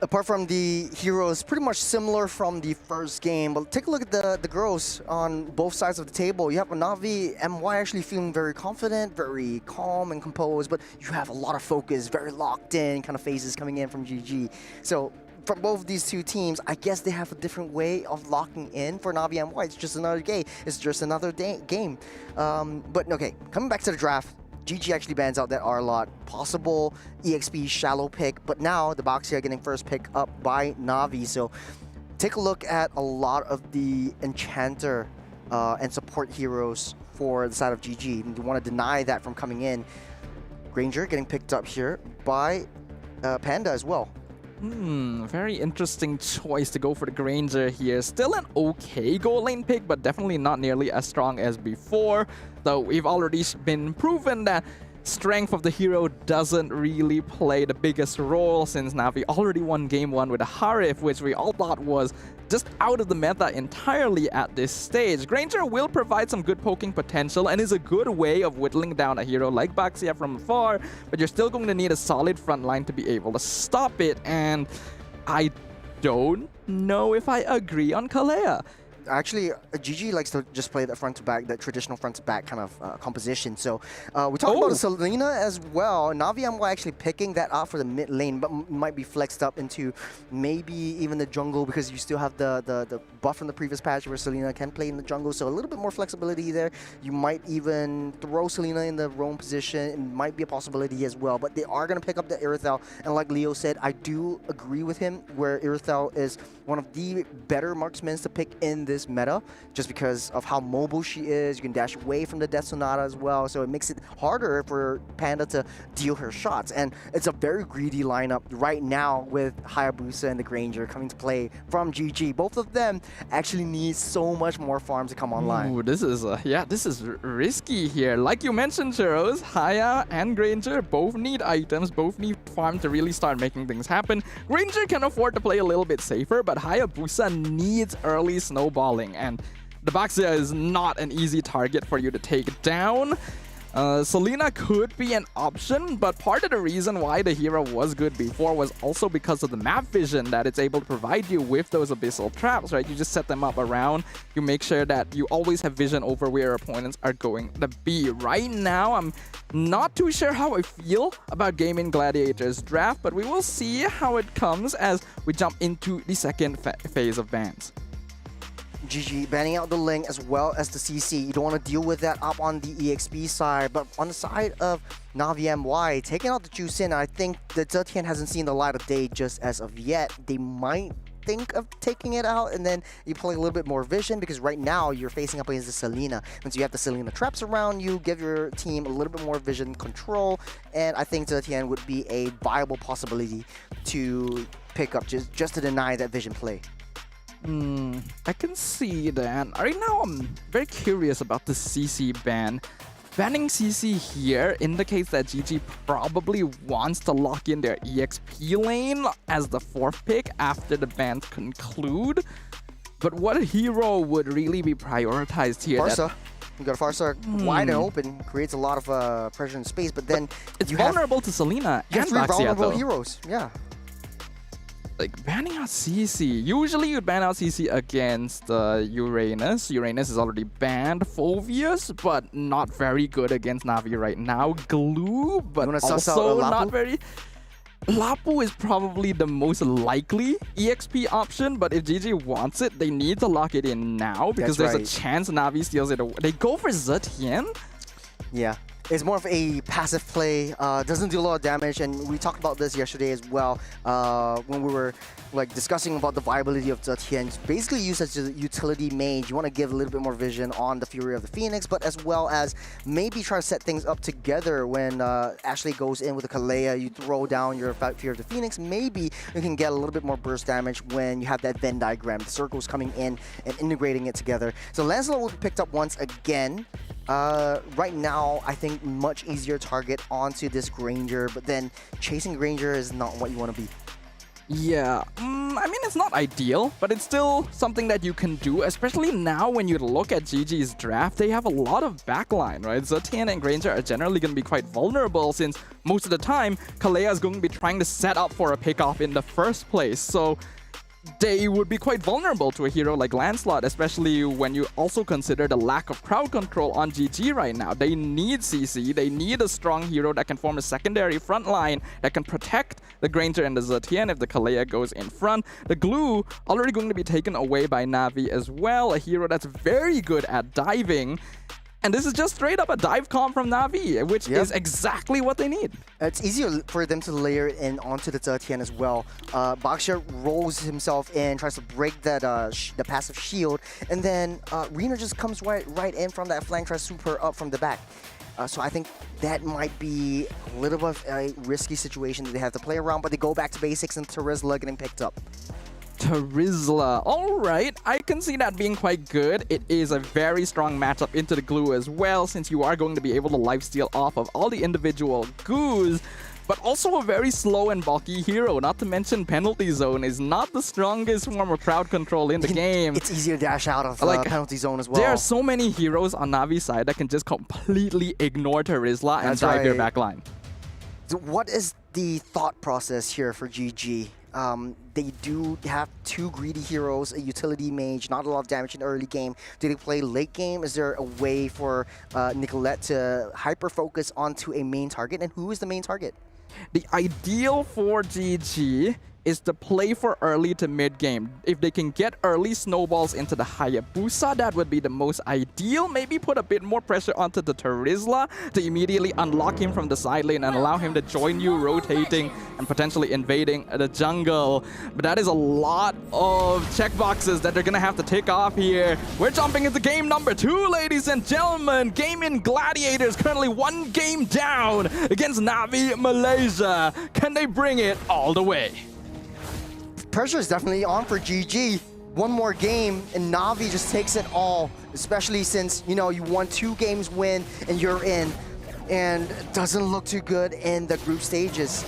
Apart from the heroes, pretty much similar from the first game. But take a look at the girls on both sides of the table. You have Navi, MY actually feeling very confident, very calm and composed, but you have a lot of focus, very locked in kind of phases coming in from GG. So from both these two teams, I guess they have a different way of locking in. For Navi MY, it's just another game. It's just another game. But okay, coming back to the draft, GG actually bans out that R-Lot. Possible EXP shallow pick, but now the Boxia getting first pick up by Navi. So take a look at a lot of the Enchanter and support heroes for the side of GG. And you want to deny that from coming in. Granger getting picked up here by Panda as well. Very interesting choice to go for the Granger here. Still an okay goal lane pick, but definitely not nearly as strong as before. Though we've already been proven that strength of the hero doesn't really play the biggest role, since Navi already won game 1 with a Harif, which we all thought was just out of the meta entirely at this stage. Granger will provide some good poking potential and is a good way of whittling down a hero like Baxia from afar, but you're still going to need a solid front line to be able to stop it, and I don't know if I agree on Kalea. Actually, GG likes to just play that front-to-back, that traditional front-to-back kind of composition. So we talked about Selena as well. Navi MY actually picking that up for the mid lane, but might be flexed up into maybe even the jungle, because you still have the buff from the previous patch where Selena can play in the jungle. So a little bit more flexibility there. You might even throw Selena in the roam position. It might be a possibility as well. But they are going to pick up the Irithel. And like Leo said, I do agree with him where Irithel is one of the better marksmen to pick in this meta, just because of how mobile she is. You can dash away from the Death Sonata as well, so it makes it harder for Panda to deal her shots. And it's a very greedy lineup right now with Hayabusa and the Granger coming to play from GG. Both of them actually need so much more farms to come online. Ooh, this is this is risky here. Like you mentioned, Churros, Haya and Granger both need items, both need farm to really start making things happen. Granger can afford to play a little bit safer, but Hayabusa needs early snowballing, and the Baxia is not an easy target for you to take down. Selena could be an option, but part of the reason why the hero was good before was also because of the map vision that it's able to provide you with those abyssal traps, right? You just set them up around, you make sure that you always have vision over where your opponents are going to be. Right now, I'm not too sure how I feel about Gaming Gladiators draft, but we will see how it comes as we jump into the second phase of bans. GG banning out the Ling as well as the CC. You don't want to deal with that up on the EXP side, but on the side of Navi MY, taking out the Jusin, I think the Zetian hasn't seen the light of day just as of yet. They might think of taking it out, and then you play a little bit more vision, because right now you're facing up against the Selena. Once you have the Selena traps around you, give your team a little bit more vision control, and I think Zetian would be a viable possibility to pick up just to deny that vision play. I can see that. Right now, I'm very curious about the CC ban. Banning CC here indicates that GG probably wants to lock in their EXP lane as the 4th pick after the bans conclude. But what hero would really be prioritized here? Farsa. You got Farsa wide and open, creates a lot of pressure in space, but then it's vulnerable to Selena and three Baxia, vulnerable though. Heroes. Yeah. Like, banning out CC. Usually you'd ban out CC against Uranus. Uranus is already banned. Phoveus, but not very good against Navi right now. Glue, but also not very... Lapu is probably the most likely EXP option, but if GG wants it, they need to lock it in now because That's there's a chance Na'Vi steals it away. They go for Zetian? Yeah. It's more of a passive play, doesn't do a lot of damage, and we talked about this yesterday as well when we were like discussing about the viability of Zetian. It's basically used as a utility mage. You want to give a little bit more vision on the Fury of the Phoenix, but as well as maybe try to set things up together when Ashley goes in with a Kalea, you throw down your Fury of the Phoenix, maybe you can get a little bit more burst damage when you have that Venn diagram, the circles coming in and integrating it together. So Lancelot will be picked up once again. Right now, I think much easier target onto this Granger, but then chasing Granger is not what you want to be. Yeah, I mean, it's not ideal, but it's still something that you can do, especially now when you look at GG's draft. They have a lot of backline, right? Zetian and Granger are generally going to be quite vulnerable since most of the time, Kalea is going to be trying to set up for a pickoff in the first place. So they would be quite vulnerable to a hero like Lancelot, especially when you also consider the lack of crowd control on GG right now. They need CC, they need a strong hero that can form a secondary front line that can protect the Granger and the Zetian if the Kalea goes in front. The glue already going to be taken away by Na'Vi as well, a hero that's very good at diving. And this is just straight up a dive comp from Na'Vi, which is exactly what they need. It's easier for them to layer it in onto the Zetian as well. Baxia rolls himself in, tries to break that the passive shield, and then Rena just comes right in from that flank, tries to swoop her up from the back. So I think that might be a little bit of a risky situation that they have to play around, but they go back to basics and Terizla getting picked up. Terizla. Alright, I can see that being quite good. It is a very strong matchup into the glue as well, since you are going to be able to lifesteal off of all the individual goos, but also a very slow and bulky hero. Not to mention penalty zone is not the strongest form of crowd control in the game. It's easier to dash out of penalty zone as well. There are so many heroes on Na'Vi's side that can just completely ignore Terizla and dive their backline. So what is the thought process here for GG? They do have two greedy heroes, a utility mage, not a lot of damage in the early game. Do they play late game? Is there a way for Nicolette to hyper-focus onto a main target? And who is the main target? The ideal for GG is to play for early to mid game. If they can get early snowballs into the Hayabusa, that would be the most ideal. Maybe put a bit more pressure onto the Terizla to immediately unlock him from the side lane and allow him to join you, rotating and potentially invading the jungle. But that is a lot of checkboxes that they're gonna have to tick off here. We're jumping into game number 2, ladies and gentlemen. Game in Gladiators, currently 1 game down against Na'Vi Malaysia. Can they bring it all the way? Pressure is definitely on for GG. One more game and Na'Vi just takes it all, especially since, you know, you won 2 games win and you're in, and it doesn't look too good in the group stages.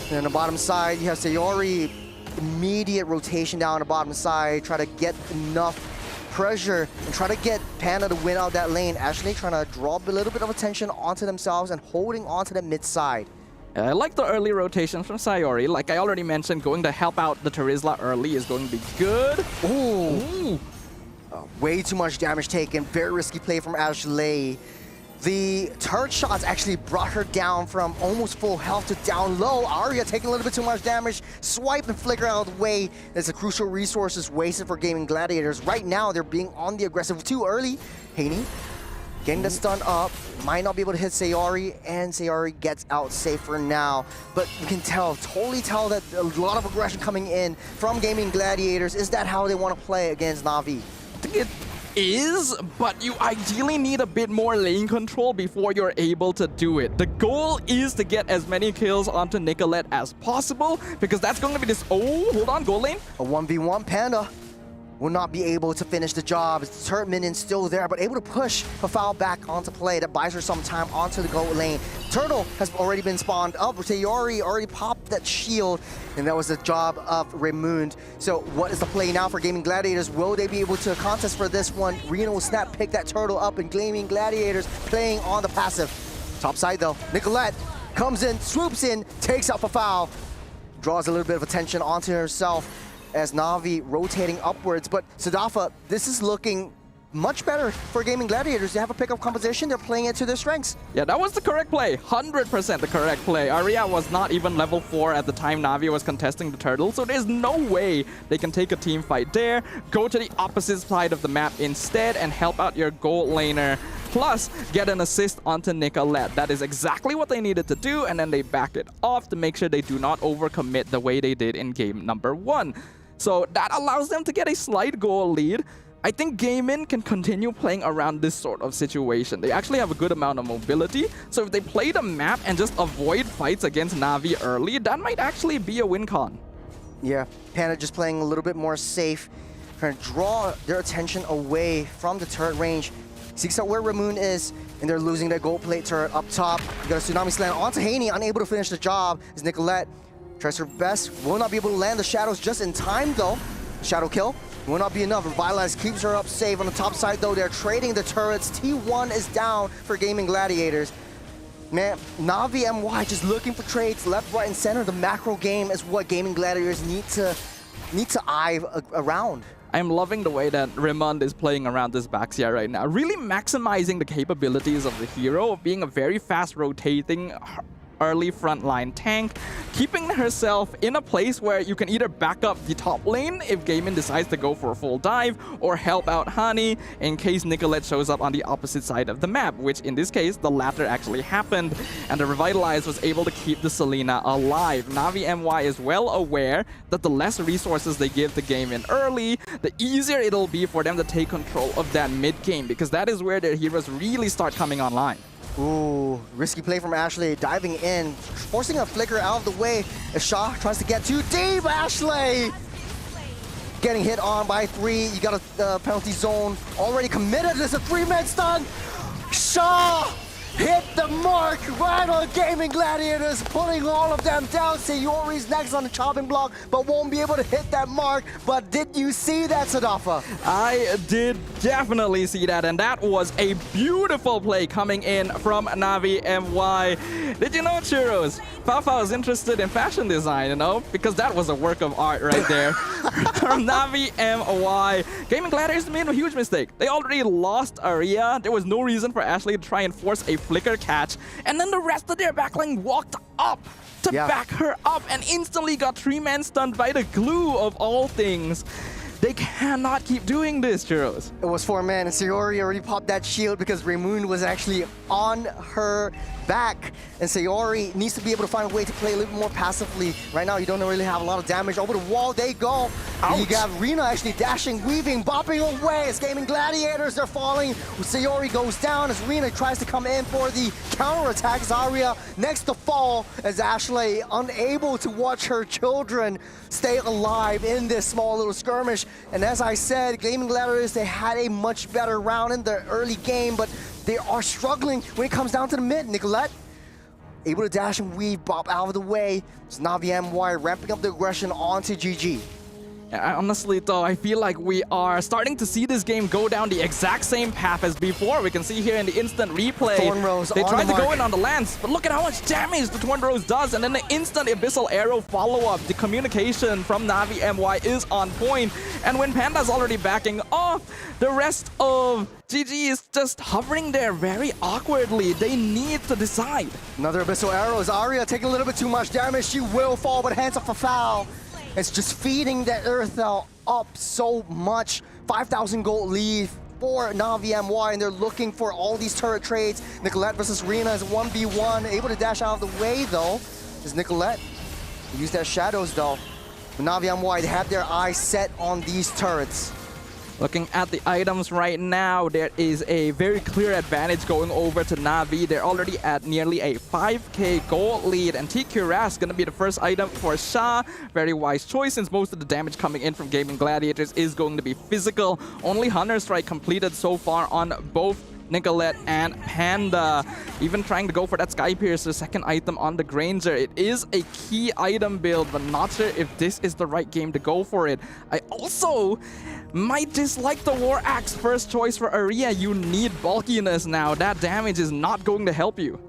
And on the bottom side, you have Sayori, immediate rotation down the bottom side, try to get enough pressure and try to get Panda to win out that lane. Ashley trying to draw a little bit of attention onto themselves and holding onto the mid side. I like the early rotation from Sayori. Like I already mentioned, going to help out the Terizla early is going to be good. Ooh. Way too much damage taken. Very risky play from Ashley. The turret shots actually brought her down from almost full health to down low. Arya taking a little bit too much damage. Swipe and flicker out of the way. There's a crucial resources wasted for gaming Gladiators. Right now, they're being on the aggressive too early. Haney getting the stun up, might not be able to hit Sayori, and Sayori gets out safe for now. But you can tell, totally tell that a lot of aggression coming in from gaming Gladiators. Is that how they want to play against Na'Vi? I think it is, but you ideally need a bit more lane control before you're able to do it. The goal is to get as many kills onto Nicolette as possible, because that's going to be this... Oh, hold on, goal lane. A 1v1 Panda will not be able to finish the job. The turret minion's still there, but able to push Fafal back onto play. That buys her some time onto the goal lane. Turtle has already been spawned up. Sayori already popped that shield, and that was the job of Raymond. So what is the play now for Gaming Gladiators? Will they be able to contest for this one? Reno will snap pick that turtle up, and Gaming Gladiators playing on the passive. Top side though, Nicolette comes in, swoops in, takes out Fafal, draws a little bit of attention onto herself as Na'Vi rotating upwards. But Sadafa, this is looking much better for Gaming Gladiators. They have a pickup composition. They're playing it to their strengths. Yeah, that was the correct play. 100% the correct play. Arya was not even level 4 at the time Na'Vi was contesting the turtle, so there's no way they can take a team fight there, go to the opposite side of the map instead, and help out your gold laner, plus get an assist onto Nicolette. That is exactly what they needed to do, and then they backed it off to make sure they do not overcommit the way they did in game number 1. So that allows them to get a slight goal lead. I think Gaming can continue playing around this sort of situation. They actually have a good amount of mobility, so if they play the map and just avoid fights against Na'Vi early, that might actually be a win con. Yeah, Panda just playing a little bit more safe, trying to draw their attention away from the turret range. Seeks out where Ramoon is, and they're losing their gold plate turret up top. You got a Tsunami Slam onto Haney, unable to finish the job, as Nicolette tries her best. Will not be able to land the shadows just in time, though. Shadow kill will not be enough. Revitalize keeps her up safe. On the top side, though, they're trading the turrets. T1 is down for Gaming Gladiators. Man, Na'Vi MY just looking for trades left, right, and center. The macro game is what Gaming Gladiators need to eye around. I'm loving the way that Raymond is playing around this Baxia right now. Really maximizing the capabilities of the hero, of being a very fast rotating early frontline tank, keeping herself in a place where you can either back up the top lane if Gaming decides to go for a full dive, or help out Hani in case Nicolette shows up on the opposite side of the map, which in this case, the latter actually happened, and the Revitalize was able to keep the Selena alive. Na'Vi MY is well aware that the less resources they give the Gaming early, the easier it'll be for them to take control of that mid game, because that is where their heroes really start coming online. Ooh, risky play from Ashley, diving in, forcing a flicker out of the way as Shaw tries to get too deep. Ashley getting hit on by 3. You got a penalty zone already committed. There's a 3-man stun. Shaw hit the mark right on Gaming Gladiators, pulling all of them down. Sayori's next on the chopping block, but won't be able to hit that mark. But did you see that, Sadafa? I did definitely see that, and that was a beautiful play coming in from Na'Vi MY. Did you know, Churros? Fafa was interested in fashion design, you know, because that was a work of art right there. From Na'Vi MY. Gaming Gladiators made a huge mistake. They already lost Arya. There was no reason for Ashley to try and force a flicker catch, and then the rest of their backline walked up to back her up and instantly got 3-man stunned by the glue of all things. They cannot keep doing this, Churros. It was 4-man, and Sayori already popped that shield because Ramoon was actually on her back. And Sayori needs to be able to find a way to play a little bit more passively. Right now, you don't really have a lot of damage. Over the wall they go. You got Rena actually dashing, weaving, bopping away. As Gaming Gladiators are falling. Sayori goes down as Rena tries to come in for the counter-attack. Zarya next to fall as Ashley unable to watch her children stay alive in this small little skirmish. And as I said, Gaming Gladiators, they had a much better round in the early game, but they are struggling when it comes down to the mid. Nicolette able to dash and weave, bop out of the way. It's Na'Vi MY ramping up the aggression onto GG. Honestly, though, I feel like we are starting to see this game go down the exact same path as before. We can see here in the instant replay, they tried to go in on the lance, but look at how much damage the Twin Rose does, and then the instant Abyssal Arrow follow-up. The communication from Na'Vi MY is on point, and when Panda's already backing off, the rest of GG is just hovering there very awkwardly. They need to decide. Another Abyssal Arrow. Zarya taking a little bit too much damage. She will fall, but hands off a foul. It's just feeding the Earthel up so much. 5,000 gold lead for Na'Vi MY, and they're looking for all these turret trades. Nicolette versus Rena is 1v1. Able to dash out of the way, though, is Nicolette. Use their shadows, though. But Na'Vi MY, they have their eyes set on these turrets. Looking at the items right now, there is a very clear advantage going over to Na'Vi. They're already at nearly a 5k gold lead, and TQ is going to be the first item for Sha. Very wise choice, since most of the damage coming in from Gaming Gladiators is going to be physical. Only Hunter Strike completed so far on both Nicolette and Panda. Even trying to go for that Sky Piercer, second item on the Granger. It is a key item build, but not sure if this is the right game to go for it. I also might dislike the War Axe first choice for Arya. You need bulkiness now. That damage is not going to help you.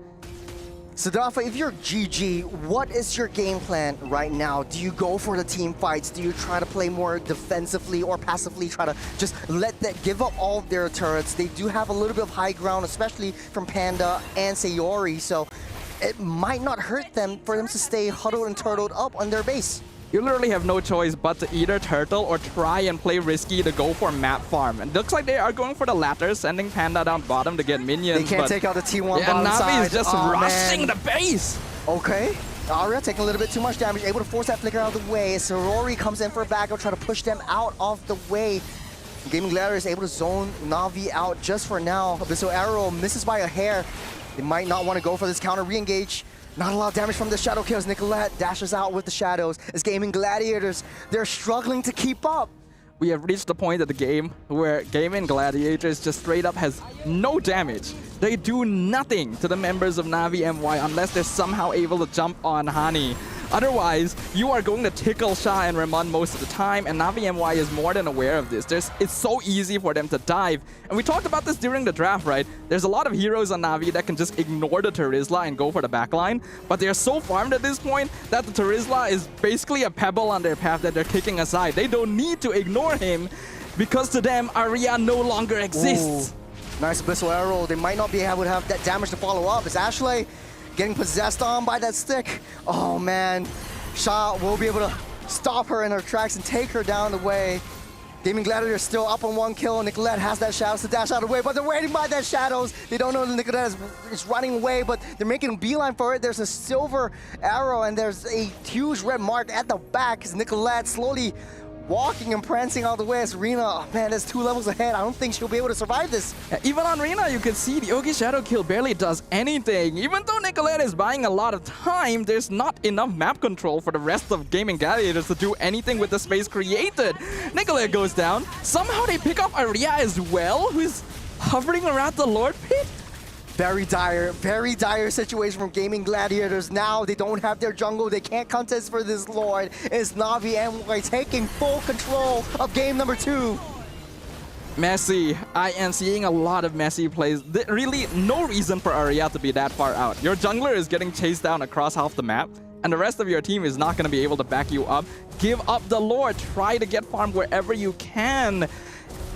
So Dafa, if you're GG, what is your game plan right now? Do you go for the team fights? Do you try to play more defensively or passively, try to just let that give up all of their turrets? They do have a little bit of high ground, especially from Panda and Sayori, so it might not hurt them for them to stay huddled and turtled up on their base. You literally have no choice but to either turtle or try and play risky to go for map farm. And it looks like they are going for the latter, sending Panda down bottom to get minions. They can't take out the T1 bottom Navi side. is just rushing the base. Okay. Aria taking a little bit too much damage, able to force that flicker out of the way. Sorori comes in for a backup, try to push them out of the way. Gaming Gladiators is able to zone Navi out just for now. Abyssal Arrow misses by a hair. They might not want to go for this counter re-engage. Not a lot of damage from the shadow kills. Nicolette dashes out with the shadows. As Gaming Gladiators, they're struggling to keep up. We have reached the point of the game where Gaming Gladiators just straight up has no damage. They do nothing to the members of Navi MWI unless they're somehow able to jump on Hani. Otherwise, you are going to tickle Sha and Ramon most of the time, and Navi MY is more than aware of this. It's so easy for them to dive. And we talked about this during the draft, right? There's a lot of heroes on Navi that can just ignore the Terizla and go for the backline, but they're so farmed at this point that the Terizla is basically a pebble on their path that they're kicking aside. They don't need to ignore him because to them, Aria no longer exists. Ooh. Nice Abyssal Arrow. They might not be able to have that damage to follow up. It's Ashley getting possessed on by that stick. Oh man, Sha will be able to stop her in her tracks and take her down the way. Gaming Gladiator still up on 1 kill. Nicolette has that Shadows to dash out of the way, but they're waiting by that Shadows. They don't know that Nicolette is running away, but they're making a beeline for it. There's a silver arrow and there's a huge red mark at the back as Nicolette slowly walking and prancing out the way as Rina, oh man, that's 2 levels ahead. I don't think she'll be able to survive this. Even on Rina, you can see the Yogi Shadow Kill barely does anything. Even though Nicolette is buying a lot of time, there's not enough map control for the rest of Gaming Gladiators to do anything with the space created. Nicolette goes down. Somehow they pick up Aria as well, who's hovering around the Lord Pit. Very dire situation from Gaming Gladiators. Now they don't have their jungle. They can't contest for this Lord. It's Navi MY taking full control of game number 2. Messy. I am seeing a lot of messy plays. Really, no reason for Aria to be that far out. Your jungler is getting chased down across half the map, and the rest of your team is not going to be able to back you up. Give up the Lord. Try to get farm wherever you can.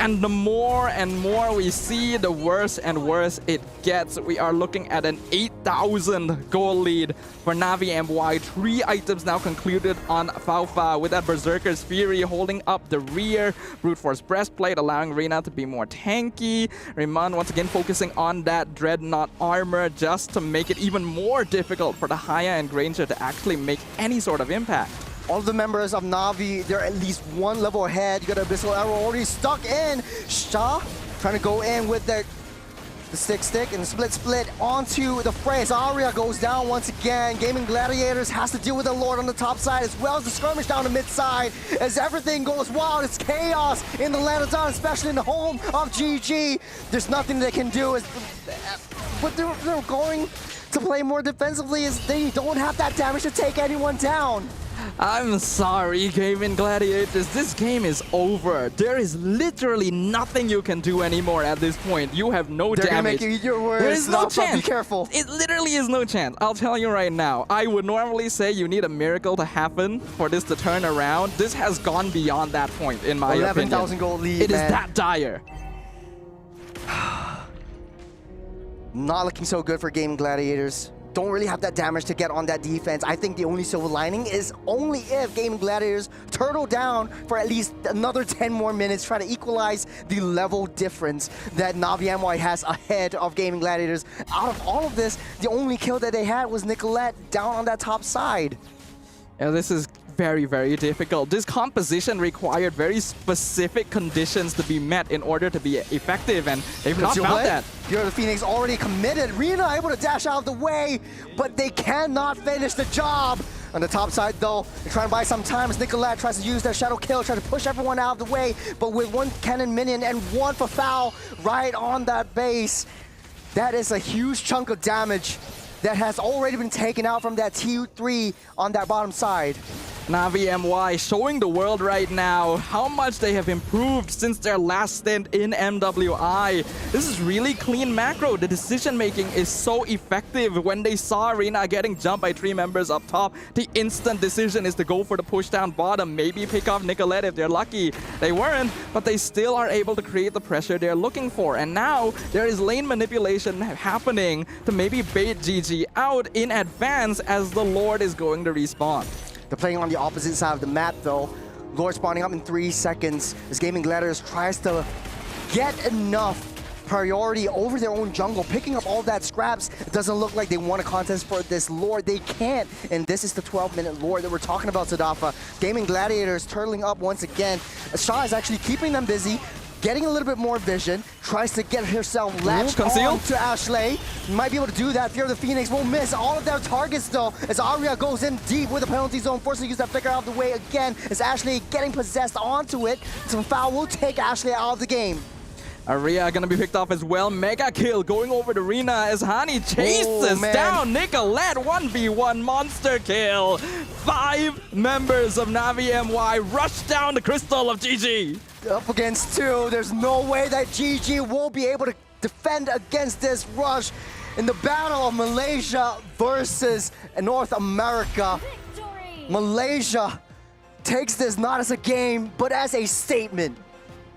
And the more and more we see, the worse and worse it gets. We are looking at an 8,000 goal lead for Navi MY. 3 items now concluded on Faufa with that Berserker's Fury holding up the rear. Brute Force Breastplate allowing Rina to be more tanky. Rayman once again focusing on that Dreadnought armor just to make it even more difficult for the Haya and Granger to actually make any sort of impact. All of the members of Navi, they're at least 1 level ahead. You got Abyssal Arrow already stuck in. Sha trying to go in with the stick and split onto the fray. As Aria goes down once again. Gaming Gladiators has to deal with the Lord on the top side as well as the skirmish down the mid side. As everything goes wild, it's chaos in the land of Zion, especially in the home of GG. There's nothing they can do. But they're going to play more defensively as they don't have that damage to take anyone down. I'm sorry, Gaming Gladiators. This game is over. There is literally nothing you can do anymore at this point. You have no damage. They're gonna make you eat your words. There is no chance. Be careful. It literally is no chance. I'll tell you right now. I would normally say you need a miracle to happen for this to turn around. This has gone beyond that point, in my opinion. 11,000 goal lead, It is that dire. Not looking so good for Gaming Gladiators. Don't really have that damage to get on that defense. I think the only silver lining is only if Gaming Gladiators turtle down for at least another 10 more minutes, try to equalize the level difference that Navi MY has ahead of Gaming Gladiators. Out of all of this, the only kill that they had was Nicolette down on that top side. Yeah, this is very, very difficult. This composition required very specific conditions to be met in order to be effective, and they've not found that. You're the Phoenix already committed. Rina able to dash out of the way, but they cannot finish the job. On the top side, though, they're trying to buy some time as Nicolette tries to use their Shadow Kill, try to push everyone out of the way, but with 1 cannon minion and 1 for foul right on that base. That is a huge chunk of damage that has already been taken out from that T3 on that bottom side. Na'Vi MY showing the world right now how much they have improved since their last stint in MWI. This is really clean macro. The decision making is so effective. When they saw Arena getting jumped by 3 members up top, the instant decision is to go for the push down bottom, maybe pick off Nicolette if they're lucky. They weren't, but they still are able to create the pressure they're looking for. And now there is lane manipulation happening to maybe bait GG out in advance as the Lord is going to respawn. They're playing on the opposite side of the map though. Lord spawning up in 3 seconds as Gaming Gladiators tries to get enough priority over their own jungle, picking up all that scraps. It doesn't look like they want a contest for this Lord. They can't, and this is the 12-minute Lord that we're talking about, Sadafa. Gaming Gladiators turtling up once again. Shaw is actually keeping them busy, getting a little bit more vision, tries to get herself latched on to Ashley. Might be able to do that. Fear of the Phoenix will miss all of their targets though, as Aria goes in deep with the penalty zone, forcing to use that flicker out of the way again, as Ashley getting possessed onto it. Some foul will take Ashley out of the game. Aria gonna be picked off as well. Mega kill going over to Rina as Hani chases down Nicolette. 1v1 monster kill. 5 members of Na'Vi MY rush down the crystal of GG. Up against 2, there's no way that GG will be able to defend against this rush in the battle of Malaysia versus North America. Malaysia takes this not as a game, but as a statement.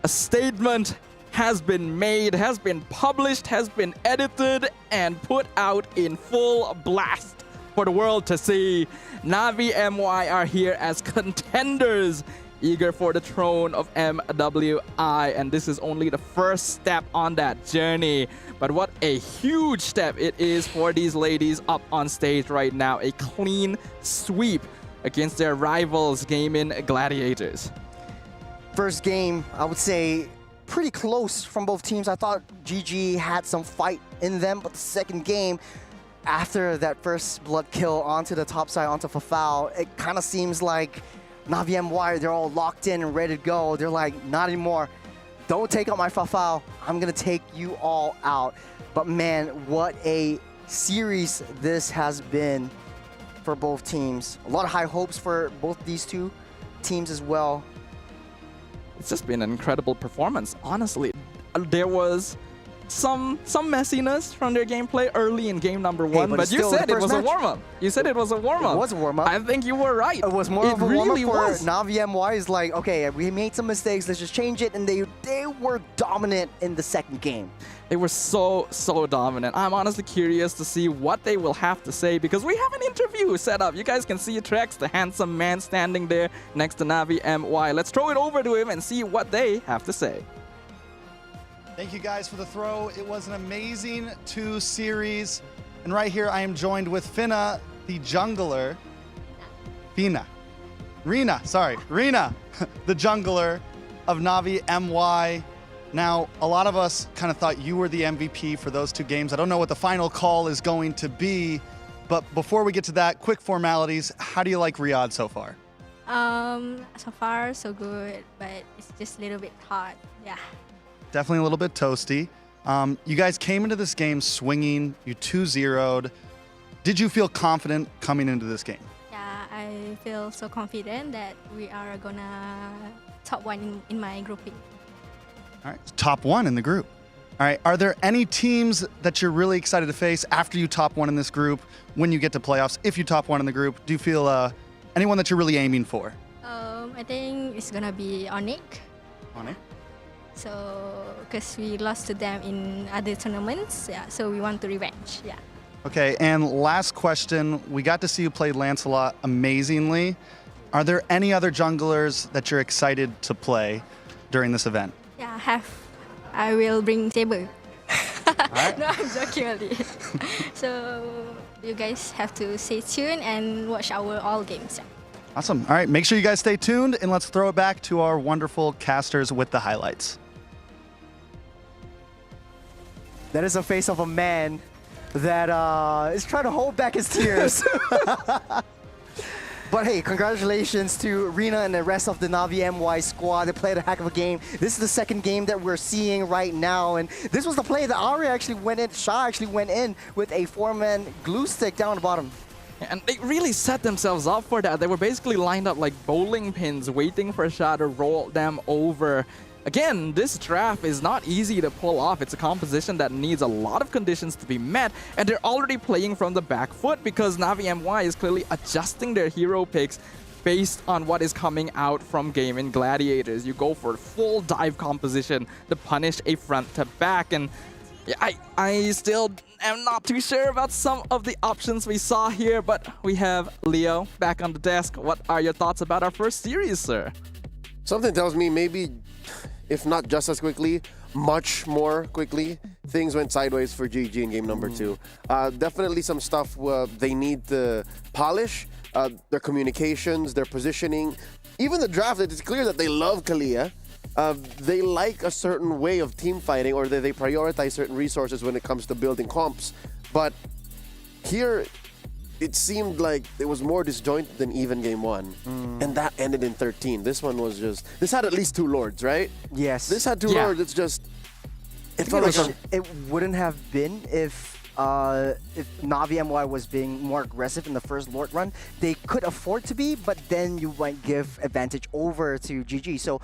A statement has been made, has been published, has been edited, and put out in full blast for the world to see. Na'Vi MY are here as contenders, eager for the throne of MWI, and this is only the first step on that journey. But what a huge step it is for these ladies up on stage right now. A clean sweep against their rivals, Gaming Gladiators. First game, I would say, pretty close from both teams. I thought GG had some fight in them, but the second game, after that first blood kill onto the top side, onto Fafao, it kind of seems like Na'Vi MY, they're all locked in and ready to go. They're like, not anymore. Don't take out my Fafao. I'm going to take you all out. But man, what a series this has been for both teams. A lot of high hopes for both these two teams as well. It's just been an incredible performance, honestly. There was some messiness from their gameplay early in game number 1, but you said it was a warm-up. You said it was a warm-up. It was a warm-up. I think you were right. It was more of a warm-up for Na'Vi MY. Is like, okay, we made some mistakes, let's just change it, and they were dominant in the second game. They were so dominant. I'm honestly curious to see what they will have to say, because we have an interview set up. You guys can see Trex, the handsome man standing there next to Na'Vi MY. Let's throw it over to him and see what they have to say. Thank you guys for the throw. It was an amazing 2 series. And right here I am joined with Finna, the jungler. Rina, the jungler of Na'Vi MY. Now, a lot of us kind of thought you were the MVP for those 2 games. I don't know what the final call is going to be, but before we get to that, quick formalities. How do you like Riyadh so far? So far, so good, but it's just a little bit hard, yeah. Definitely a little bit toasty. You guys came into this game swinging, you 2-0'd. Did you feel confident coming into this game? Yeah, I feel so confident that we are gonna top 1 in my grouping. All right, top 1 in the group. All right, are there any teams that you're really excited to face after you top 1 in this group when you get to playoffs? If you top 1 in the group, do you feel anyone that you're really aiming for? I think it's gonna be Onyx. Onyx? So, because we lost to them in other tournaments, yeah, so we want to revenge, yeah. Okay, and last question. We got to see you play Lancelot amazingly. Are there any other junglers that you're excited to play during this event? Yeah, I will bring Saber. Right. No, I'm joking only. So, you guys have to stay tuned and watch our all games, yeah. Awesome. All right, make sure you guys stay tuned, and let's throw it back to our wonderful casters with the highlights. That is a face of a man that is trying to hold back his tears. But hey, congratulations to Rina and the rest of the Na'Vi MY squad. They played a heck of a game. This is the second game that we're seeing right now. And this was the play that Aria actually went in, Shah actually went in with a 4-man glue stick down the bottom. And they really set themselves up for that. They were basically lined up like bowling pins, waiting for Sha to roll them over. Again, this draft is not easy to pull off. It's a composition that needs a lot of conditions to be met, and they're already playing from the back foot because Navi MY is clearly adjusting their hero picks based on what is coming out from game in Gladiators. You go for full dive composition to punish a front to back, and yeah, I still am not too sure about some of the options we saw here, but we have Leo back on the desk. What are your thoughts about our first series, sir? Something tells me maybe, if not just as quickly, much more quickly, things went sideways for GG in game number 2. Definitely some stuff they need to polish. Their communications, their positioning, even the draft. It's clear that they love Kalia. They like a certain way of team fighting, or they prioritize certain resources when it comes to building comps. But here, it seemed like it was more disjointed than even game 1. And that ended in 13. This one was just... This had at least 2 lords, right? Yes. This had 2 lords. It's just... It felt like it wouldn't have been if Navi MY was being more aggressive in the first Lord run. They could afford to be, but then you might give advantage over to GG. So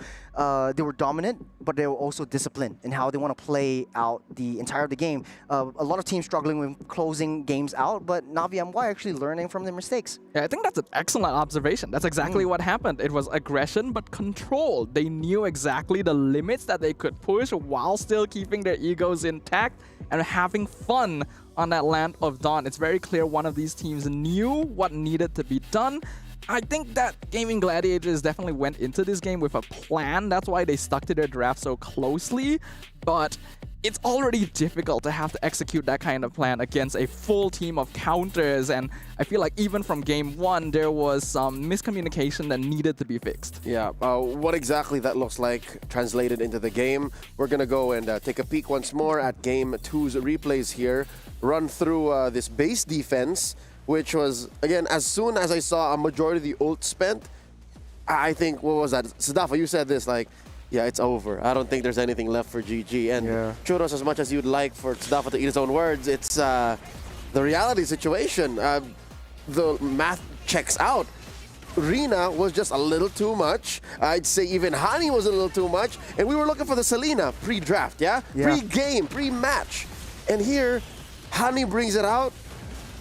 they were dominant, but they were also disciplined in how they want to play out the entire of the game. A lot of teams struggling with closing games out, but Navi MY actually learning from their mistakes. Yeah, I think that's an excellent observation. That's exactly what happened. It was aggression, but controlled. They knew exactly the limits that they could push while still keeping their egos intact and having fun on that Land of Dawn. It's very clear one of these teams knew what needed to be done. I think that Gaming Gladiators definitely went into this game with a plan. That's why they stuck to their draft so closely. But it's already difficult to have to execute that kind of plan against a full team of counters. And I feel like even from game 1, there was some miscommunication that needed to be fixed. Yeah, what exactly that looks like translated into the game, we're going to go and take a peek once more at game 2's replays here. Run through this base defense, which was, again, as soon as I saw a majority of the ult spent, I think, what was that? Sadafa, you said this, like, yeah, it's over. I don't think there's anything left for GG. And Churros, as much as you'd like for Sadafa to eat his own words, it's the reality situation. The math checks out. Rina was just a little too much. I'd say even Hani was a little too much. And we were looking for the Selena pre-draft, yeah? Pre-game, pre-match. And here, Hani brings it out.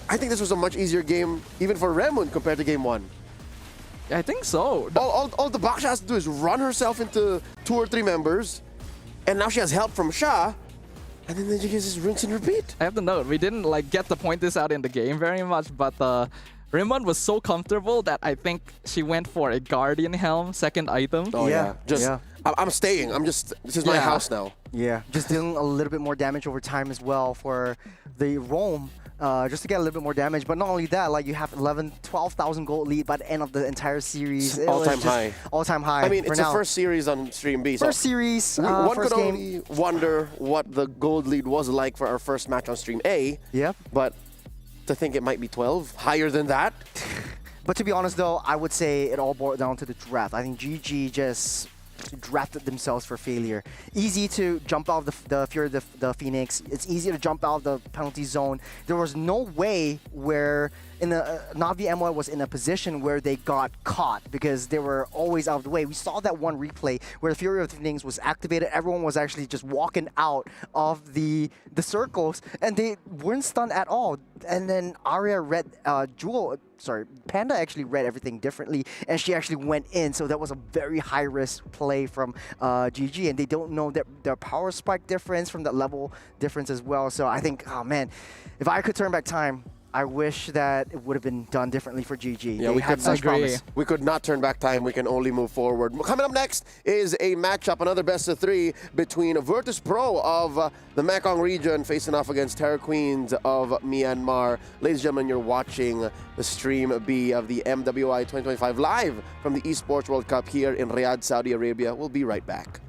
I think this was a much easier game, even for Remun, compared to game 1. I think so. All the Baksha has to do is run herself into 2 or 3 members, and now she has help from Sha, and then you just rinse and repeat. I have to note, we didn't like get to point this out in the game very much, but Rimon was so comfortable that I think she went for a Guardian Helm, second item. Oh yeah, I'm staying. This is my house now. Yeah, just dealing a little bit more damage over time as well for the roam. Just to get a little bit more damage, but not only that, like you have 12,000 gold lead by the end of the entire series. All-time high. All-time high. I mean, it's the first series on Stream B. First series, one first could game. only wonder what the gold lead was like for our first match on Stream A. Yeah. But to think it might be 12, higher than that. But to be honest, though, I would say it all boiled down to the draft. I think GG just drafted themselves for failure. Easy to jump out of the Fury of the Phoenix. It's easy to jump out of the penalty zone. There was no way where Navi MY was in a position where they got caught because they were always out of the way. We saw that one replay where the Fury of the Phoenix was activated. Everyone was actually just walking out of the circles, and they weren't stunned at all. And then Arya read Panda actually read everything differently, and she actually went in. So that was a very high-risk play from GG, and they don't know their power spike difference from that level difference as well. So I think, oh man, if I could turn back time, I wish that it would have been done differently for GG. Yeah, they had such promise. We could not turn back time. We can only move forward. Coming up next is a matchup, another best of 3 between Vertus Pro of the Mekong region facing off against Terror Queens of Myanmar. Ladies and gentlemen, you're watching the Stream B of the MWI 2025 live from the Esports World Cup here in Riyadh, Saudi Arabia. We'll be right back.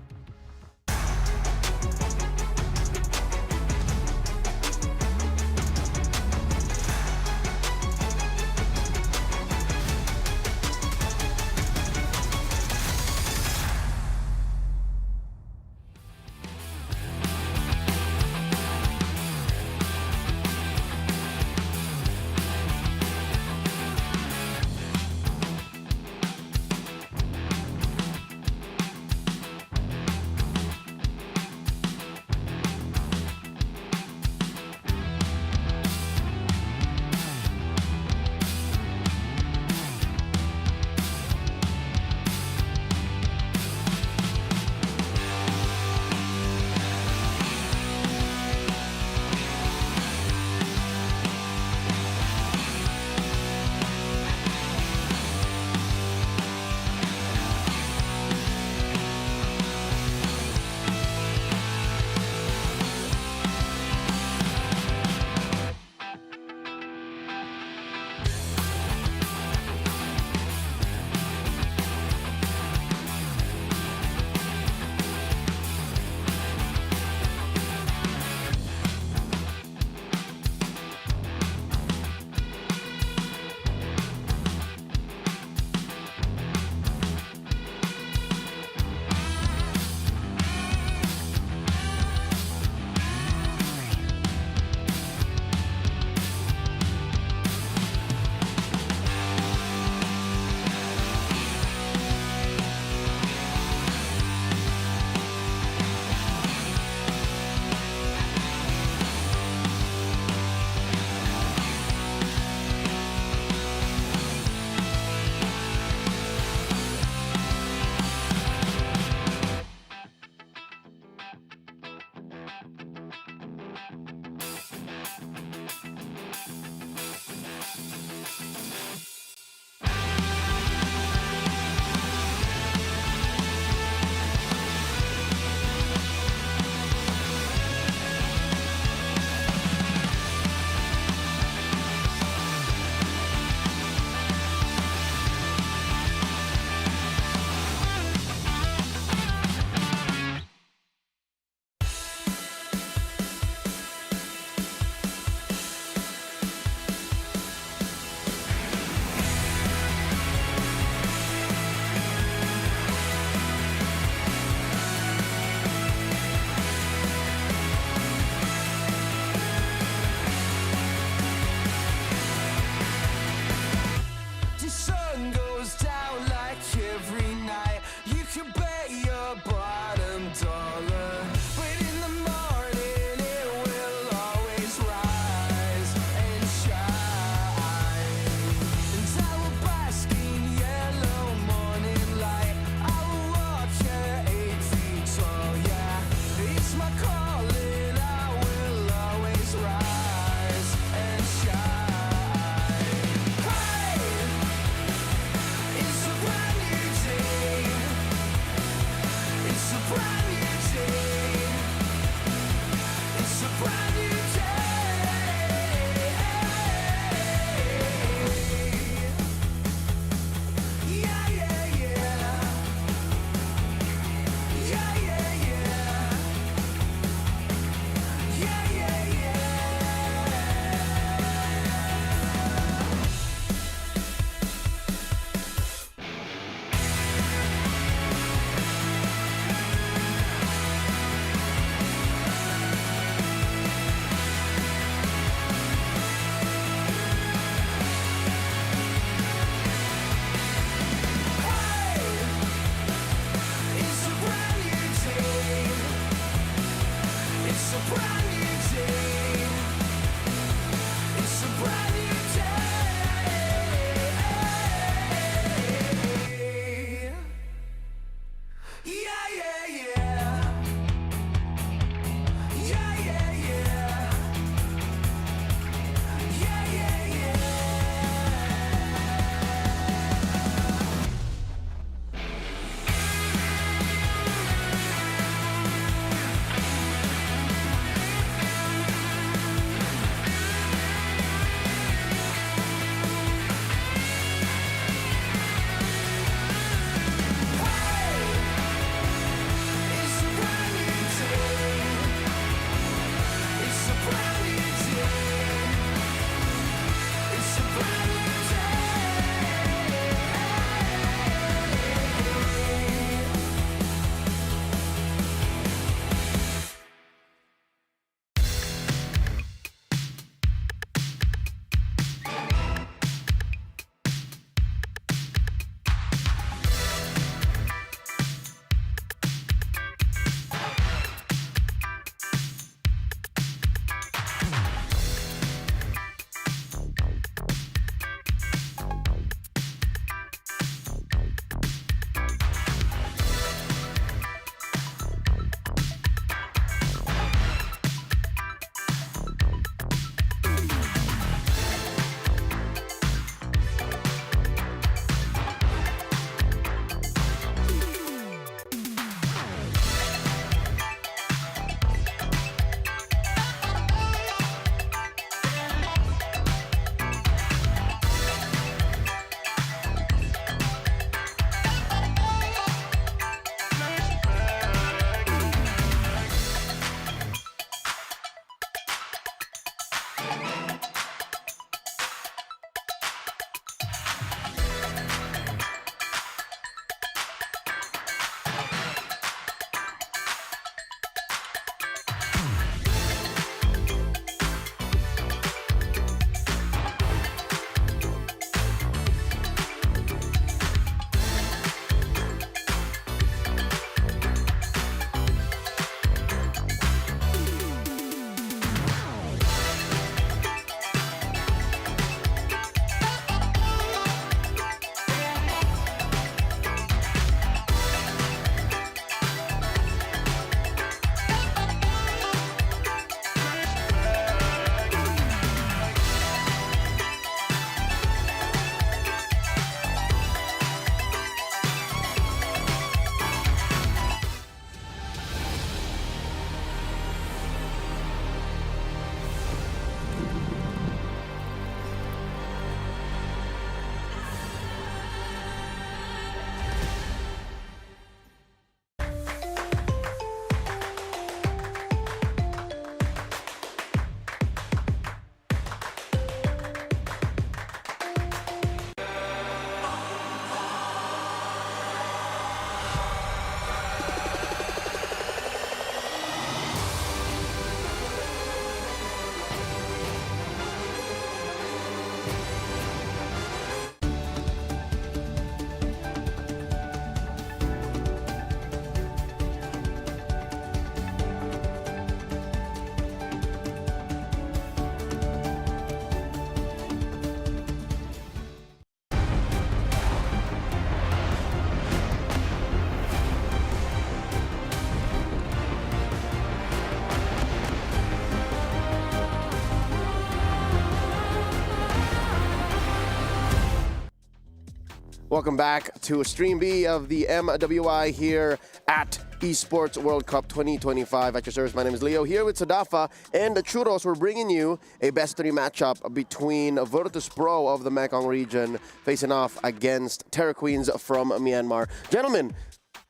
Welcome back to Stream B of the MWI here at Esports World Cup 2025. At your service, my name is Leo, here with Sadafa and Churros. We're bringing you a best-of-3 matchup between Vertus Pro of the Mekong region facing off against Terra Queens from Myanmar. Gentlemen,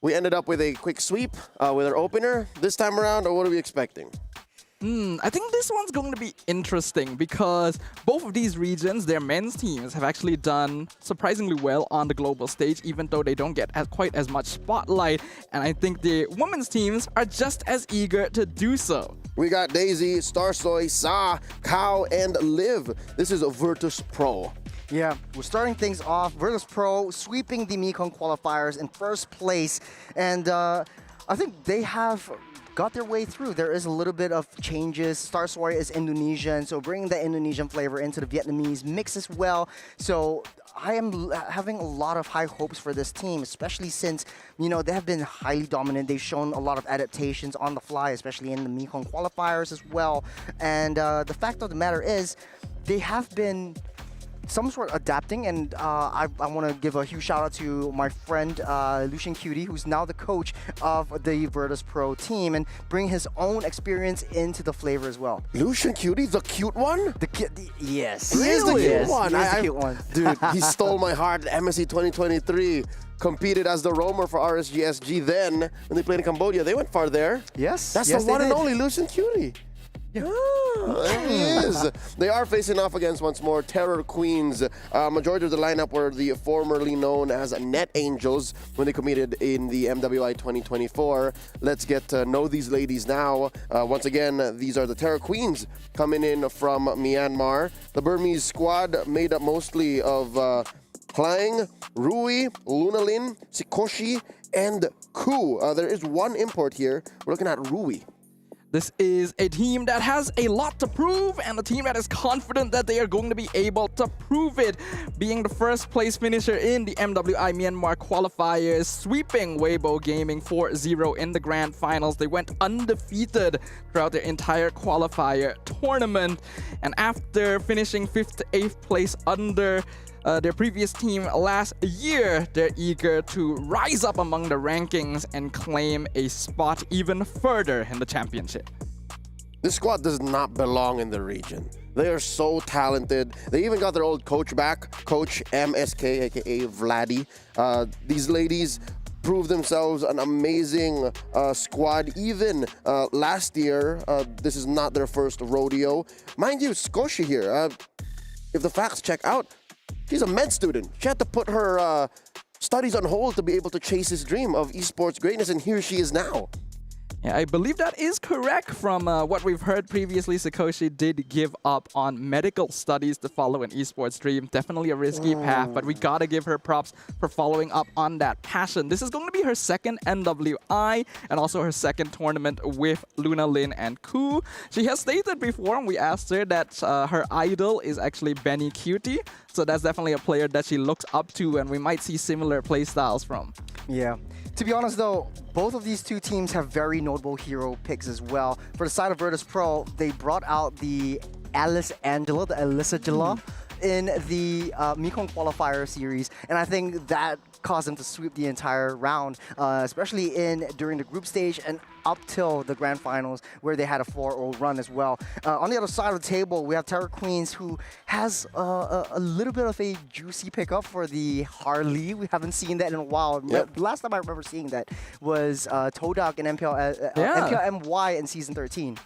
we ended up with a quick sweep with our opener this time around, or what are we expecting? I think this one's going to be interesting because both of these regions, their men's teams, have actually done surprisingly well on the global stage, even though they don't get quite as much spotlight. And I think the women's teams are just as eager to do so. We got Daisy, Starsoy, Sa, Cow, and Liv. This is Vertus Pro. Yeah, we're starting things off. Vertus Pro sweeping the Mekong qualifiers in first place. And I think they have got their way through. There is a little bit of changes. Starsoy is Indonesian, so bringing the Indonesian flavor into the Vietnamese mix as well. So I am having a lot of high hopes for this team, especially since, you know, they have been highly dominant. They've shown a lot of adaptations on the fly, especially in the Mekong qualifiers as well. And the fact of the matter is, they have been some sort of adapting, and I want to give a huge shout out to my friend Lucian Cutie, who's now the coach of the Vertus Pro team, and bring his own experience into the flavor as well. Lucian Cutie, the cute one? Yes. He is the cute one. He is the cute one. Dude, he stole my heart at MSC 2023. Competed as the roamer for RSGSG then when they played in Cambodia. They went far there. Yes. That's yes, the one they and did. only Lucian Cutie. Yeah, there he is. They are facing off against once more Terror Queens. Majority of the lineup were the formerly known as Net Angels when they competed in the MWI 2024. Let's get to know these ladies now. Once again, these are the Terror Queens coming in from Myanmar. The Burmese squad made up mostly of Klang, Rui, Lunalin, Sikoshi, and Ku. There is one import here. We're looking at Rui. This is a team that has a lot to prove and a team that is confident that they are going to be able to prove it, being the first place finisher in the MWI Myanmar qualifiers, sweeping Weibo Gaming 4-0 in the grand finals. They went undefeated throughout their entire qualifier tournament, and after finishing 5th to 8th place under their previous team last year, they're eager to rise up among the rankings and claim a spot even further in the championship. This squad does not belong in the region. They are so talented. They even got their old coach back, Coach MSK, aka Vladdy. These ladies proved themselves an amazing squad even last year. This is not their first rodeo. Mind you, Skoshi here, if the facts check out, she's a med student. She had to put her studies on hold to be able to chase his dream of esports greatness, and here she is now. Yeah, I believe that is correct from what we've heard previously. Sakoshi did give up on medical studies to follow an esports dream. Definitely a risky path, but we gotta give her props for following up on that passion. This is going to be her second MWI and also her second tournament with Luna Lin and Ku. She has stated before, and we asked her, that her idol is actually Benny Cutie. So that's definitely a player that she looks up to, and we might see similar playstyles from. Yeah. To be honest though, both of these two teams have very notable hero picks as well. For the side of Vertus Pro, they brought out the Alice Angela, the Alyssa Jala, in the Mekong qualifier series, and I think that caused them to sweep the entire round, especially during the group stage and up till the grand finals, where they had a 4-0 run as well. On the other side of the table, we have Terror Queens, who has a little bit of a juicy pickup for the Harley. We haven't seen that in a while. Yep. The last time I remember seeing that was Todak and MPL MY in season 13.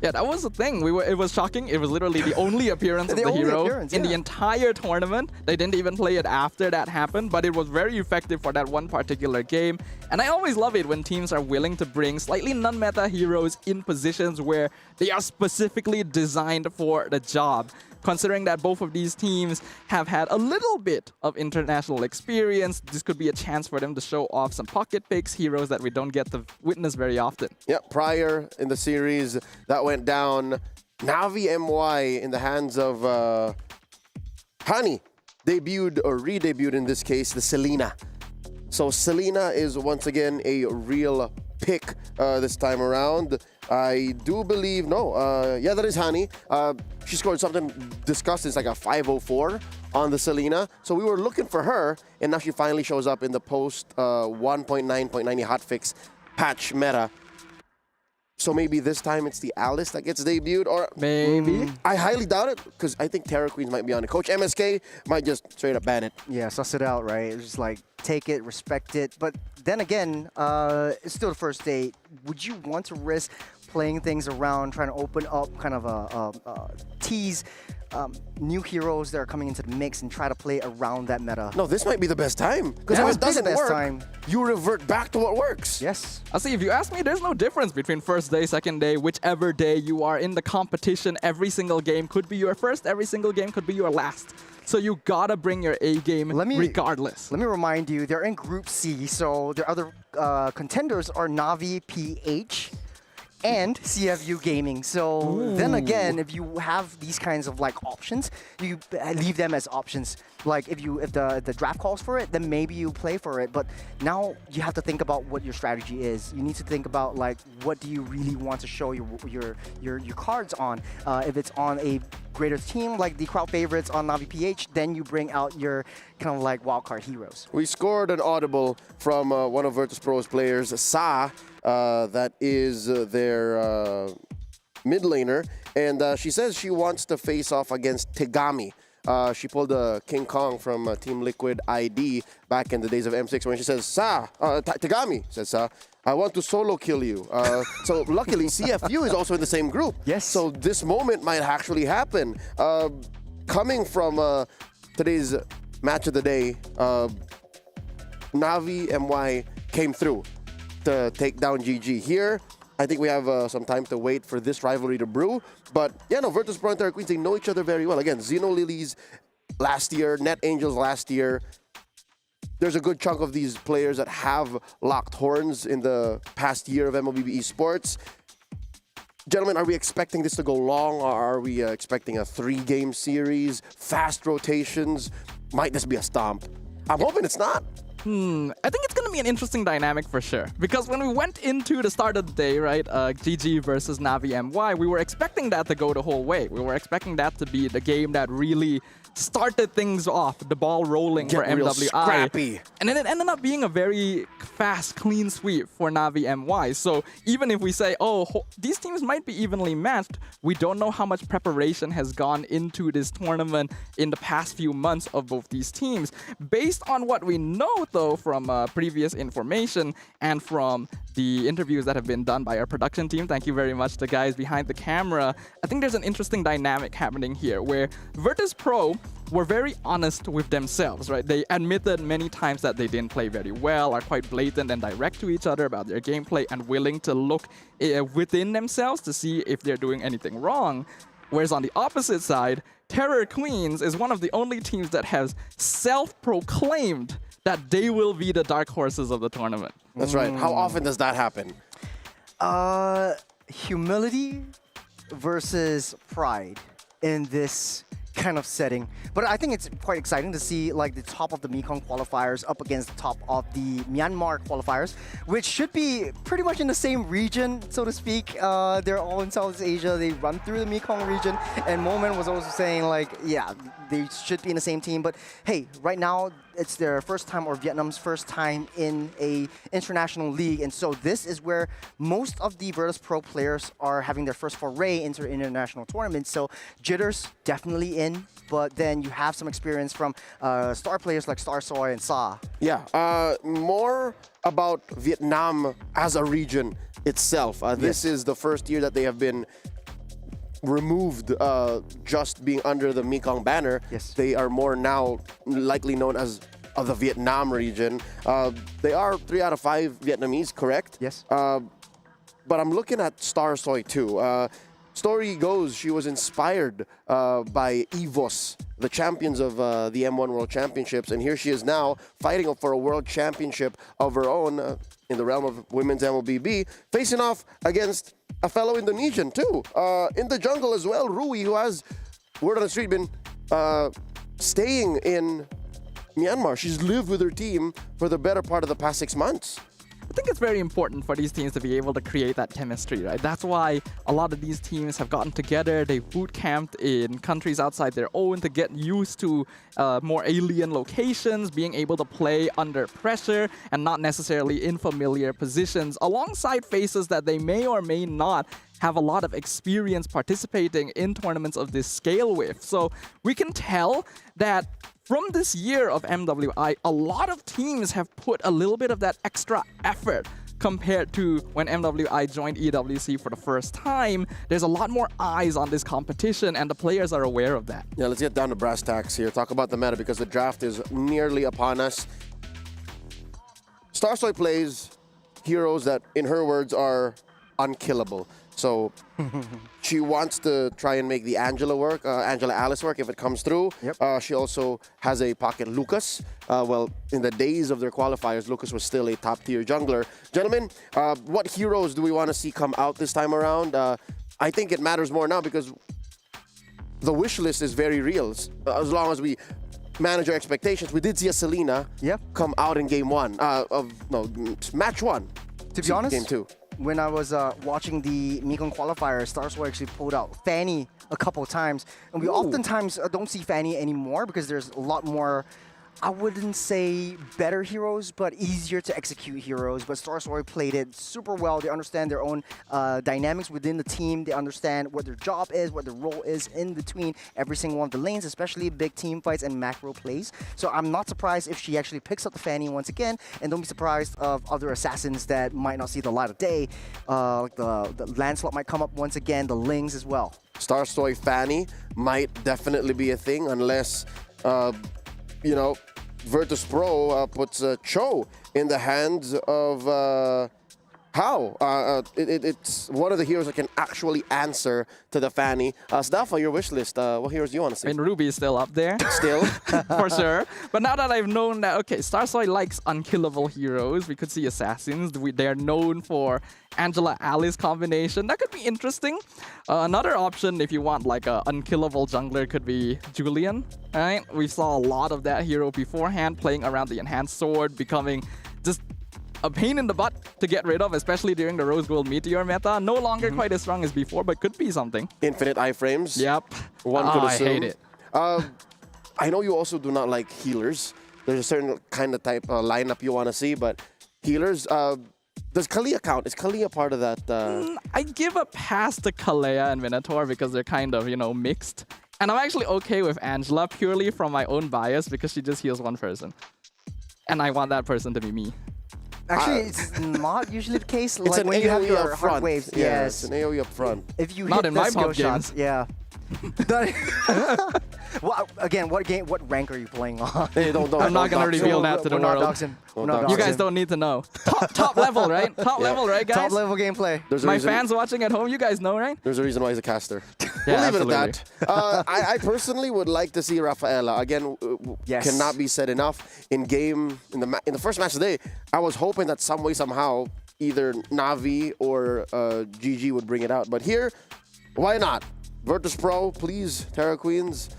Yeah, that was the thing. It was shocking. It was literally the only appearance of the hero in the entire tournament. They didn't even play it after that happened, but it was very effective for that one particular game. And I always love it when teams are willing to bring slightly non-meta heroes in positions where they are specifically designed for the job. Considering that both of these teams have had a little bit of international experience, this could be a chance for them to show off some pocket picks, heroes that we don't get to witness very often. Yep, prior in the series that went down, Navi MY in the hands of Hani debuted, or re-debuted in this case, the Selena. So Selena is once again a real pick this time around. I do believe, yeah, that is Hani. She scored something disgusting. It's like a 504 on the Selena. So we were looking for her, and now she finally shows up in the post 1.9.90 hotfix patch meta. So maybe this time it's the Alice that gets debuted, or Maybe. I highly doubt it, because I think Terra Queens might be on it. Coach MSK might just straight up ban it. Yeah, suss it out, right? It's just like, take it, respect it. But then again, it's still the first day. Would you want to risk playing things around, trying to open up kind of a tease new heroes that are coming into the mix and try to play around that meta? No, this might be the best time. Because That if would it be the doesn't best work, time. you revert back to what works. Yes. I see, if you ask me, there's no difference between first day, second day, whichever day you are in the competition. Every single game could be your first, every single game could be your last. So you gotta bring your A game regardless. Let me remind you, they're in Group C, so their other contenders are Navi, PH, and CFU Gaming. So then again, if you have these kinds of like options, you leave them as options. Like if the draft calls for it, then maybe you play for it. But now you have to think about what your strategy is. You need to think about like what do you really want to show your cards on. If it's on a greater team like the crowd favorites on Navi PH, then you bring out your kind of like wildcard heroes. We scored an audible from one of Vertus Pro's players, Sa, that is their mid laner, and she says she wants to face off against Tegami. She pulled a King Kong from Team Liquid ID back in the days of M6 when she says, Sa, Tegami, says Sa, I want to solo kill you. So luckily, CFU is also in the same group. Yes. So this moment might actually happen. Coming from today's match of the day, Navi MY came through to take down GG. Here, I think we have some time to wait for this rivalry to brew. But yeah, no, Vertus Pro and Terra Queens, they know each other very well. Again, Xeno Lilies last year, Net Angels last year. There's a good chunk of these players that have locked horns in the past year of MLBB esports. Gentlemen, are we expecting this to go long, or are we expecting a 3-game series, fast rotations? Might this be a stomp? I'm hoping it's not. I think it's going to be an interesting dynamic for sure. Because when we went into the start of the day, right, GG versus Navi MY, we were expecting that to go the whole way. We were expecting that to be the game that really started things off, the ball rolling for Real MWI. scrappy. And then it ended up being a very fast, clean sweep for Navi MY. So even if we say, oh, these teams might be evenly matched, we don't know how much preparation has gone into this tournament in the past few months of both these teams. Based on what we know, though, from previous information and from the interviews that have been done by our production team, thank you very much, the guys behind the camera, I think there's an interesting dynamic happening here where Vertus Pro were very honest with themselves, right? They admitted many times that they didn't play very well, are quite blatant and direct to each other about their gameplay and willing to look within themselves to see if they're doing anything wrong. Whereas on the opposite side, Terra Queens is one of the only teams that has self-proclaimed that they will be the dark horses of the tournament. That's right. How often does that happen? Humility versus pride in this kind of setting. But I think it's quite exciting to see like the top of the Mekong qualifiers up against the top of the Myanmar qualifiers, which should be pretty much in the same region, so to speak. They're all in Southeast Asia. They run through the Mekong region. And Moment was also saying like, yeah, they should be in the same team. But hey, right now, it's their first time, or Vietnam's first time in a international league. And so this is where most of the Vertus Pro players are having their first foray into international tournaments. So jitters definitely in, but then you have some experience from star players like Star Soy and Sa. Yeah, more about Vietnam as a region itself. This is the first year that they have been removed just being under the Mekong banner. Yes. They are more now likely known as the Vietnam region. They are 3 out of 5 Vietnamese, correct? Yes. But I'm looking at Star Soy too. Story goes she was inspired by EVOS, the champions of the M1 World Championships, and here she is now fighting for a world championship of her own in the realm of women's MLBB, facing off against a fellow Indonesian too. In the jungle as well, Rui, who has, word on the street, been staying in Myanmar. She's lived with her team for the better part of the past 6 months. I think it's very important for these teams to be able to create that chemistry, right? That's why a lot of these teams have gotten together. They boot camped in countries outside their own to get used to more alien locations, being able to play under pressure and not necessarily in familiar positions, alongside faces that they may or may not have a lot of experience participating in tournaments of this scale with. So we can tell that from this year of MWI, a lot of teams have put a little bit of that extra effort compared to when MWI joined EWC for the first time. There's a lot more eyes on this competition, and the players are aware of that. Yeah, let's get down to brass tacks here. Talk about the meta because the draft is nearly upon us. Starsoy plays heroes that, in her words, are unkillable. So she wants to try and make the Angela Alice work if it comes through. Yep. She also has a pocket Lucas. Well, in the days of their qualifiers, Lucas was still a top-tier jungler. Gentlemen, what heroes do we want to see come out this time around? I think it matters more now because the wish list is very real. As long as we manage our expectations, we did see a Selena come out in match one. To be honest, game 2. When I was watching the Mekong qualifier, Starsoy actually pulled out Fanny a couple of times. And we oftentimes don't see Fanny anymore because there's a lot more, I wouldn't say better heroes, but easier to execute heroes. But Starsoy played it super well. They understand their own dynamics within the team. They understand what their job is, what their role is in between every single one of the lanes, especially big team fights and macro plays. So I'm not surprised if she actually picks up the Fanny once again. And don't be surprised of other assassins that might not see the light of day. Like the Lancelot might come up once again, the Lings as well. Starsoy Fanny might definitely be a thing unless Vertus Pro puts Cho in the hands of How. It's one of the heroes that can actually answer to the Fanny. Stafa, your wish list, what heroes do you want to see? I mean, Ruby is still up there. Still? For sure. But now that I've known that, okay, Starsoy likes unkillable heroes, we could see assassins. They're known for Angela Alice combination. That could be interesting. Another option, if you want like a unkillable jungler, could be Julian. Right? We saw a lot of that hero beforehand, playing around the enhanced sword, becoming just a pain in the butt to get rid of, especially during the Rose Gold Meteor meta. No longer quite as strong as before, but could be something. Infinite iframes. Yep. One could assume. I hate it. I know you also do not like healers. There's a certain kind of type lineup you want to see, but healers, does Kalia count? Is Kalia part of that? I give a pass to Kalea and Minotaur because they're kind of, mixed. And I'm actually okay with Angela purely from my own bias because she just heals one person. And I want that person to be me. Actually, it's not usually the case. It's like an when you have AoE your up hard front. waves. Yeah, Yes. it's an AoE up front. If you Not hit in the my skill pub shots, games. yeah. Well, again, what rank are you playing on? Hey, don't I'm not gonna reveal that to the We're not world. doxing. Don't We're not dox You him. guys don't need to know. Top level, right? Top level, right, guys? Top level gameplay. There's a My reason, fans watching at home, you guys know, right? There's a reason why he's a caster. Yeah, We'll leave it at that. I personally would like to see Rafaela. Again, Yes. cannot be said enough. In the first match today, I was hoping that some way, somehow, either Navi or GG would bring it out. But here, why not? Vertus Pro, please, Terra Queens,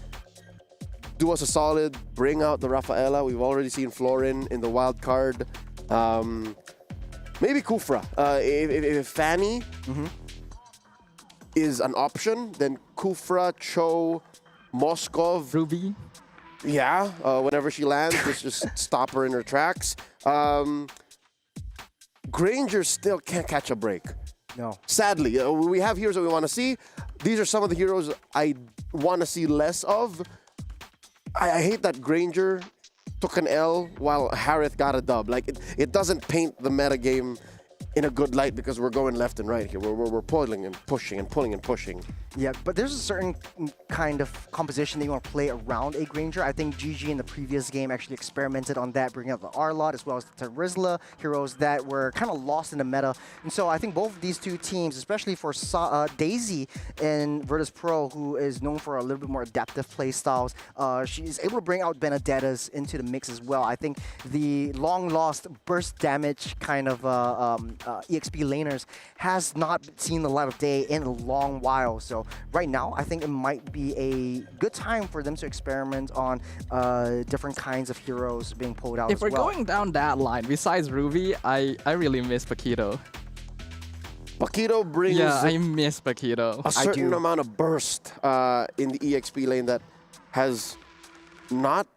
do us a solid. Bring out the Rafaela. We've already seen Florin in the wild card. Maybe Kufra. If Fanny is an option, then Kufra, Cho, Moskov. Ruby. Yeah, whenever she lands, just stop her in her tracks. Granger still can't catch a break. No. Sadly, we have heroes that we want to see. These are some of the heroes I want to see less of. I hate that Granger took an L while Harith got a dub. Like, it doesn't paint the meta game in a good light because we're going left and right here. We're pulling and pushing and pulling and pushing. Yeah, but there's a certain kind of composition that you want to play around a Granger. I think GG in the previous game actually experimented on that, bringing up the Arlot as well as the Terizla, heroes that were kind of lost in the meta. And so I think both of these two teams, especially for Daisy in Vertus Pro, who is known for a little bit more adaptive play styles, she's able to bring out Benedettas into the mix as well. I think the long-lost burst damage kind of EXP laners has not seen the light of day in a long while. So right now, I think it might be a good time for them to experiment on different kinds of heroes being pulled out If as we're well. going down that line, besides Ruby, I really miss Paquito. Paquito brings Yeah, I miss Paquito. a certain do. amount of burst in the EXP lane that has not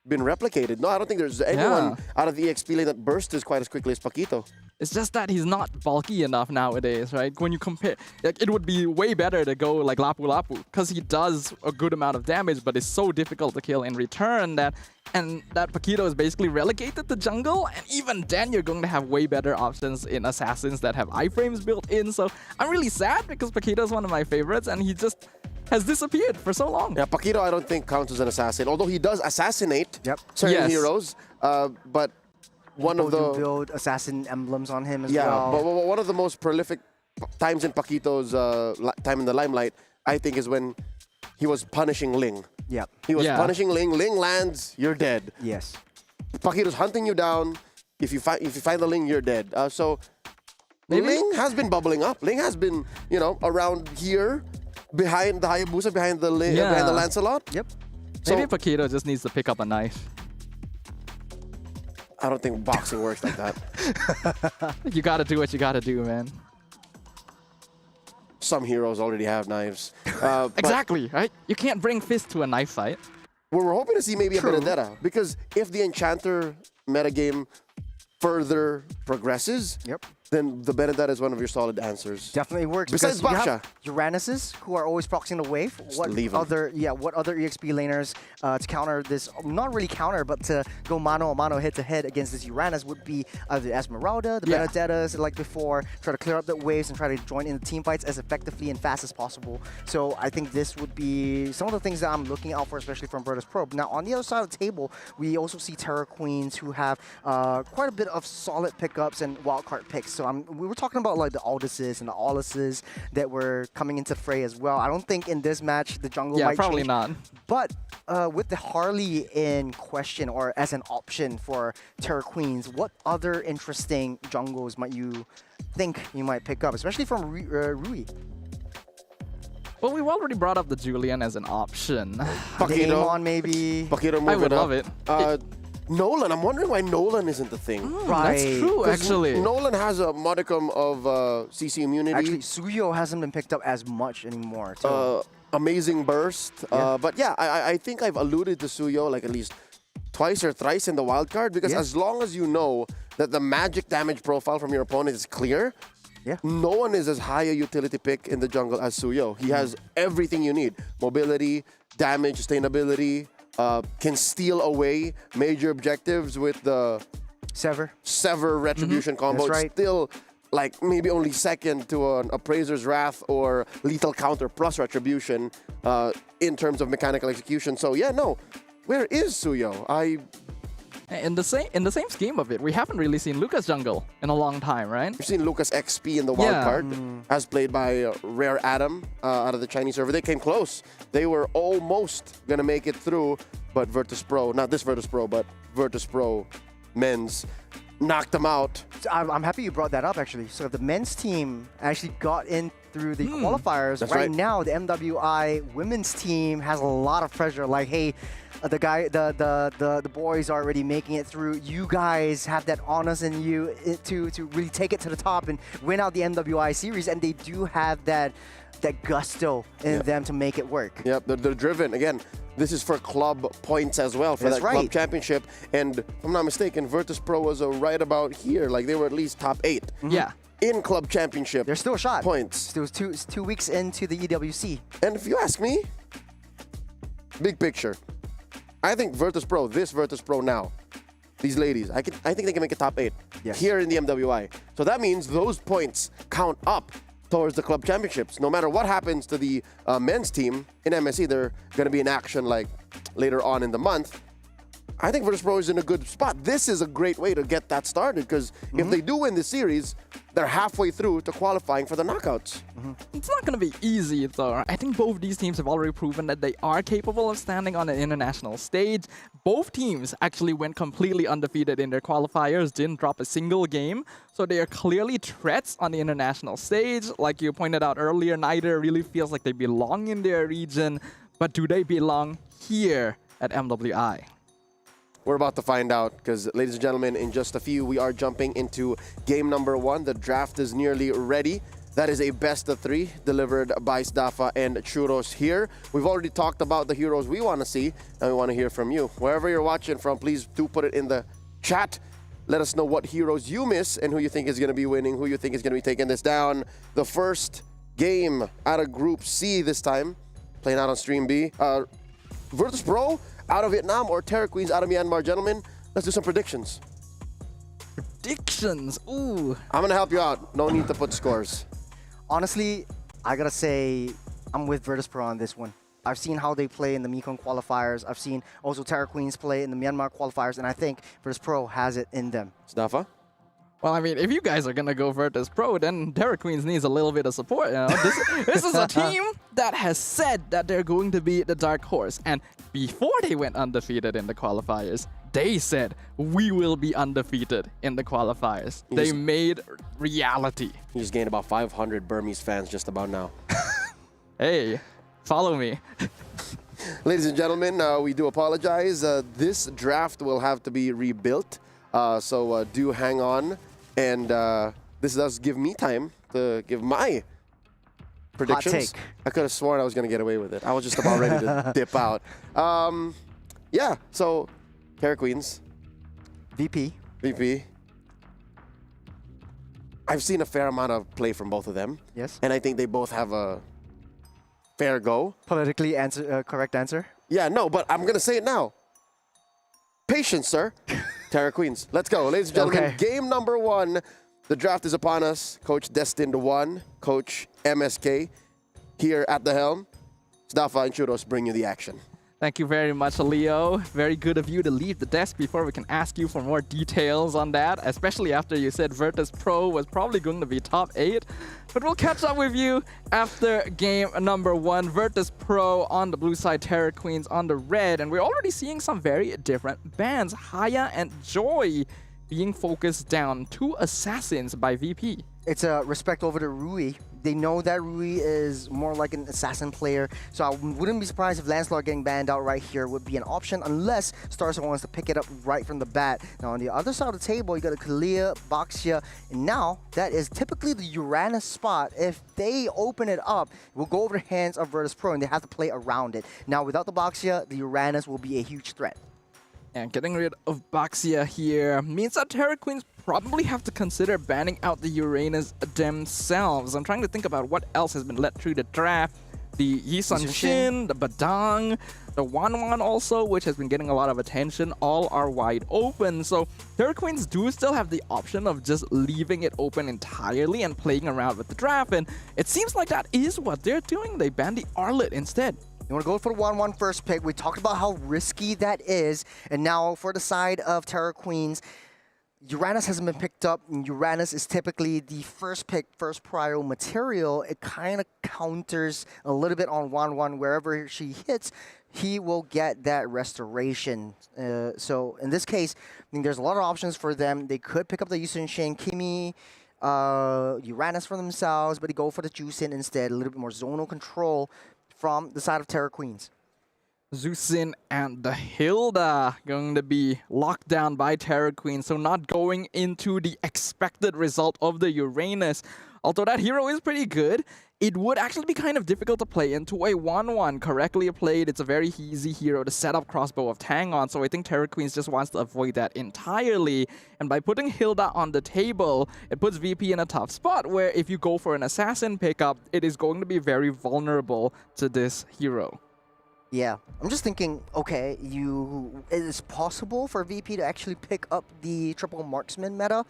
been replicated. No, I don't think there's anyone out of the EXP lane that bursts as quite as quickly as Paquito. It's just that he's not bulky enough nowadays, right? When you compare, like, it would be way better to go like Lapu Lapu, because he does a good amount of damage, but it's so difficult to kill in return that Paquito is basically relegated to jungle, and even then you're going to have way better options in assassins that have iframes built in. So I'm really sad because Paquito is one of my favorites, and he just has disappeared for so long. Yeah, Paquito I don't think counts as an assassin, although he does assassinate certain Yes. heroes, but one of People the do build assassin emblems on him as yeah, well. but one of the most prolific times in Paquito's time in the limelight, I think, is when he was punishing Ling. Yep. He was Yeah. punishing Ling. Ling lands, you're dead. Yes. Paquito's hunting you down. If you find the Ling, you're dead. So Maybe- Ling has been bubbling up. Ling has been, around here, behind the Hayabusa, behind the behind the Lancelot. Yep. Maybe So- Paquito just needs to pick up a knife. I don't think boxing works like that. You gotta do what you gotta do, man. Some heroes already have knives. But Exactly, right? You can't bring fist to a knife fight. we're hoping to see maybe True. a Benedetta, because if the Enchanter metagame further progresses, Yep. then the Benedetta is one of your solid answers. Definitely works. Besides because you have Baksha. Uranuses, who are always proxying the wave. What leave 'em. other EXP laners to counter this? Not really counter, but to go mano a mano, head to head against this Uranus would be either Esmeralda, the Yeah. Benedettas, like before. Try to clear up the waves and try to join in the team fights as effectively and fast as possible. So I think this would be some of the things that I'm looking out for, especially from Vertus Pro. Now on the other side of the table, we also see Terra Queens who have quite a bit of solid pickups and wildcard picks. So we were talking about like the Alduses and the Auluses that were coming into fray as well. I don't think in this match the jungle Yeah, might probably change. not. But with the Harley in question or as an option for Terra Queens, what other interesting jungles might you think you might pick up, especially from Rui? Well, we've already brought up the Julian as an option. Paquito, Daemon maybe. Paquito moving I would up. love it. Nolan, I'm wondering why Nolan isn't the thing. That's Right. true, 'Cause actually. Nolan has a modicum of CC immunity. Actually, Suyo hasn't been picked up as much anymore. So. Amazing burst. But yeah, I think I've alluded to Suyo like at least twice or thrice in the wild card, because Yeah. as long as you know that the magic damage profile from your opponent is clear, Yeah. no one is as high a utility pick in the jungle as Suyo. He has everything you need. Mobility, damage, sustainability, can steal away major objectives with the Sever Retribution combo. That's It's right. still like maybe only second to an Appraiser's Wrath or Lethal Counter plus Retribution in terms of mechanical execution. So yeah, no. Where is Suyo? In the same scheme of it, we haven't really seen Lucas jungle in a long time, right? We've seen Lucas XP in the wild Yeah. card, as played by Rare Adam out of the Chinese server. They came close. They were almost gonna make it through, but Vertus Pro, not this Vertus Pro, but Vertus Pro men's, knocked them out. So I'm happy you brought that up, actually. So the men's team actually got in through the qualifiers. That's right right. now, the MWI women's team has a lot of pressure. Like, hey, the boys are already making it through. You guys have that onus in you to really take it to the top and win out the MWI series, and they do have that gusto in them to make it work. Yep, they're driven. Again, this is for club points as well, for That's that club right. championship. And if I'm not mistaken, Vertus Pro was right about here. Like, they were at least top 8 Yeah. in club championship. There's still a shot. Points. Still 2 weeks into the EWC. And if you ask me, big picture, I think Vertus Pro, this Vertus Pro now, these ladies, I think they can make a top 8 Yes. here in the MWI. So that means those points count up towards the club championships. No matter what happens to the men's team in MSC, they're going to be in action like later on in the month. I think Vertus Pro is in a good spot. This is a great way to get that started, because if they do win this series, they're halfway through to qualifying for the knockouts. It's not going to be easy, though. I think both these teams have already proven that they are capable of standing on an international stage. Both teams actually went completely undefeated in their qualifiers, didn't drop a single game. So they are clearly threats on the international stage. Like you pointed out earlier, neither really feels like they belong in their region. But do they belong here at MWI? We're about to find out because, ladies and gentlemen, in just a few, we are jumping into game number 1. The draft is nearly ready. That is a best of 3 delivered by Stafa and Churros here. We've already talked about the heroes we want to see, and we want to hear from you. Wherever you're watching from, please do put it in the chat. Let us know what heroes you miss and who you think is going to be winning, who you think is going to be taking this down. The first game out of Group C this time, playing out on Stream B. Vertus Pro out of Vietnam or Terra Queens out of Myanmar. Gentlemen, let's do some predictions. Predictions? Ooh. I'm going to help you out. No need to put scores. Honestly, I gotta say, I'm with Vertus Pro on this one. I've seen how they play in the Mekong qualifiers. I've seen also Terra Queens play in the Myanmar qualifiers, and I think Vertus Pro has it in them. Stafa? Well, I mean, if you guys are going to go Vertus Pro, then Terra Queens needs a little bit of support. You know? This is a team that has said that they're going to be the dark horse. And before they went undefeated in the qualifiers, they said, we will be undefeated in the qualifiers. They made reality. You just gained about 500 Burmese fans just about now. Hey, follow me. Ladies and gentlemen, we do apologize. This draft will have to be rebuilt. So do hang on. And this does give me time to give my predictions. Hot take. I could have sworn I was going to get away with it. I was just about ready to dip out. Yeah, so Terra Queens. VP. I've seen a fair amount of play from both of them. Yes. And I think they both have a fair go. Politically correct answer. Yeah, no, but I'm going to say it now. Patience, sir. Terra Queens. Let's go. Ladies and gentlemen, Okay. Game number 1. The draft is upon us. Coach Destined 1, Coach MSK here at the helm. Stafa and Churros bring you the action. Thank you very much, Leo. Very good of you to leave the desk before we can ask you for more details on that, especially after you said Vertus Pro was probably going to be top 8. But we'll catch up with you after game number 1. Vertus Pro on the blue side, Terra Queens on the red. And we're already seeing some very different bans. Haya and Joy being focused down. 2 assassins by VP. It's a respect over to Rui. They know that Rui is more like an assassin player, so I wouldn't be surprised if Lancelot getting banned out right here would be an option, unless Starso wants to pick it up right from the bat. Now, on the other side of the table, you got a Kalia, Baxia, and now that is typically the Uranus spot. If they open it up, it will go over the hands of Vertus Pro, and they have to play around it. Now, without the Baxia, the Uranus will be a huge threat. And getting rid of Baxia here means that Terra Queens probably have to consider banning out the Uranus themselves. I'm trying to think about what else has been let through the draft. The Yisun Shin, the Badang, the Wanwan also, which has been getting a lot of attention, all are wide open. So Terra Queens do still have the option of just leaving it open entirely and playing around with the draft. And it seems like that is what they're doing. They banned the Arlet instead. You want to go for the 1-1 first pick. We talked about how risky that is. And now for the side of Terra Queens, Uranus hasn't been picked up. And Uranus is typically the first pick, first prio material. It kind of counters a little bit on 1-1. Wherever she hits, he will get that restoration. So in this case, I mean, there's a lot of options for them. They could pick up the Yusun Shin, Kimi, Uranus for themselves, but they go for the Juicin instead. A little bit more zonal control from the side of Terra Queens. Zusin and the Hilda going to be locked down by Terra Queen, so not going into the expected result of the Uranus. Although that hero is pretty good, it would actually be kind of difficult to play into a 1-1. Correctly played, it's a very easy hero to set up Crossbow of Tang on, so I think Terra Queens just wants to avoid that entirely. And by putting Hilda on the table, it puts VP in a tough spot where if you go for an assassin pickup, it is going to be very vulnerable to this hero. Yeah, I'm just thinking, okay, it is possible for VP to actually pick up the triple marksman meta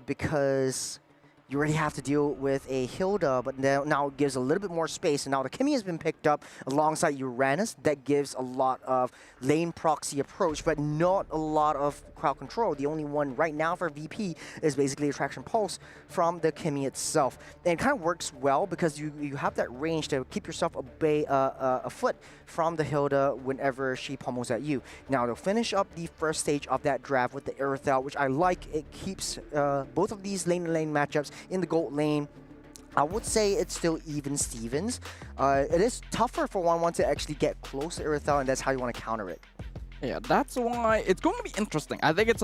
because you already have to deal with a Hilda, but now it gives a little bit more space. And now the Kimmy has been picked up alongside Uranus. That gives a lot of lane proxy approach, but not a lot of crowd control. The only one right now for VP is basically Attraction Pulse from the Kimmy itself. And it kind of works well because you have that range to keep yourself a foot from the Hilda whenever she pummels at you. Now, to finish up the first stage of that draft with the Earthel, which I like, it keeps both of these lane-to-lane matchups in the gold lane. I would say it's still even Stevens. It is tougher for 1-1 to actually get close to Earthel, and that's how you want to counter it. Yeah, that's why it's going to be interesting. I think it's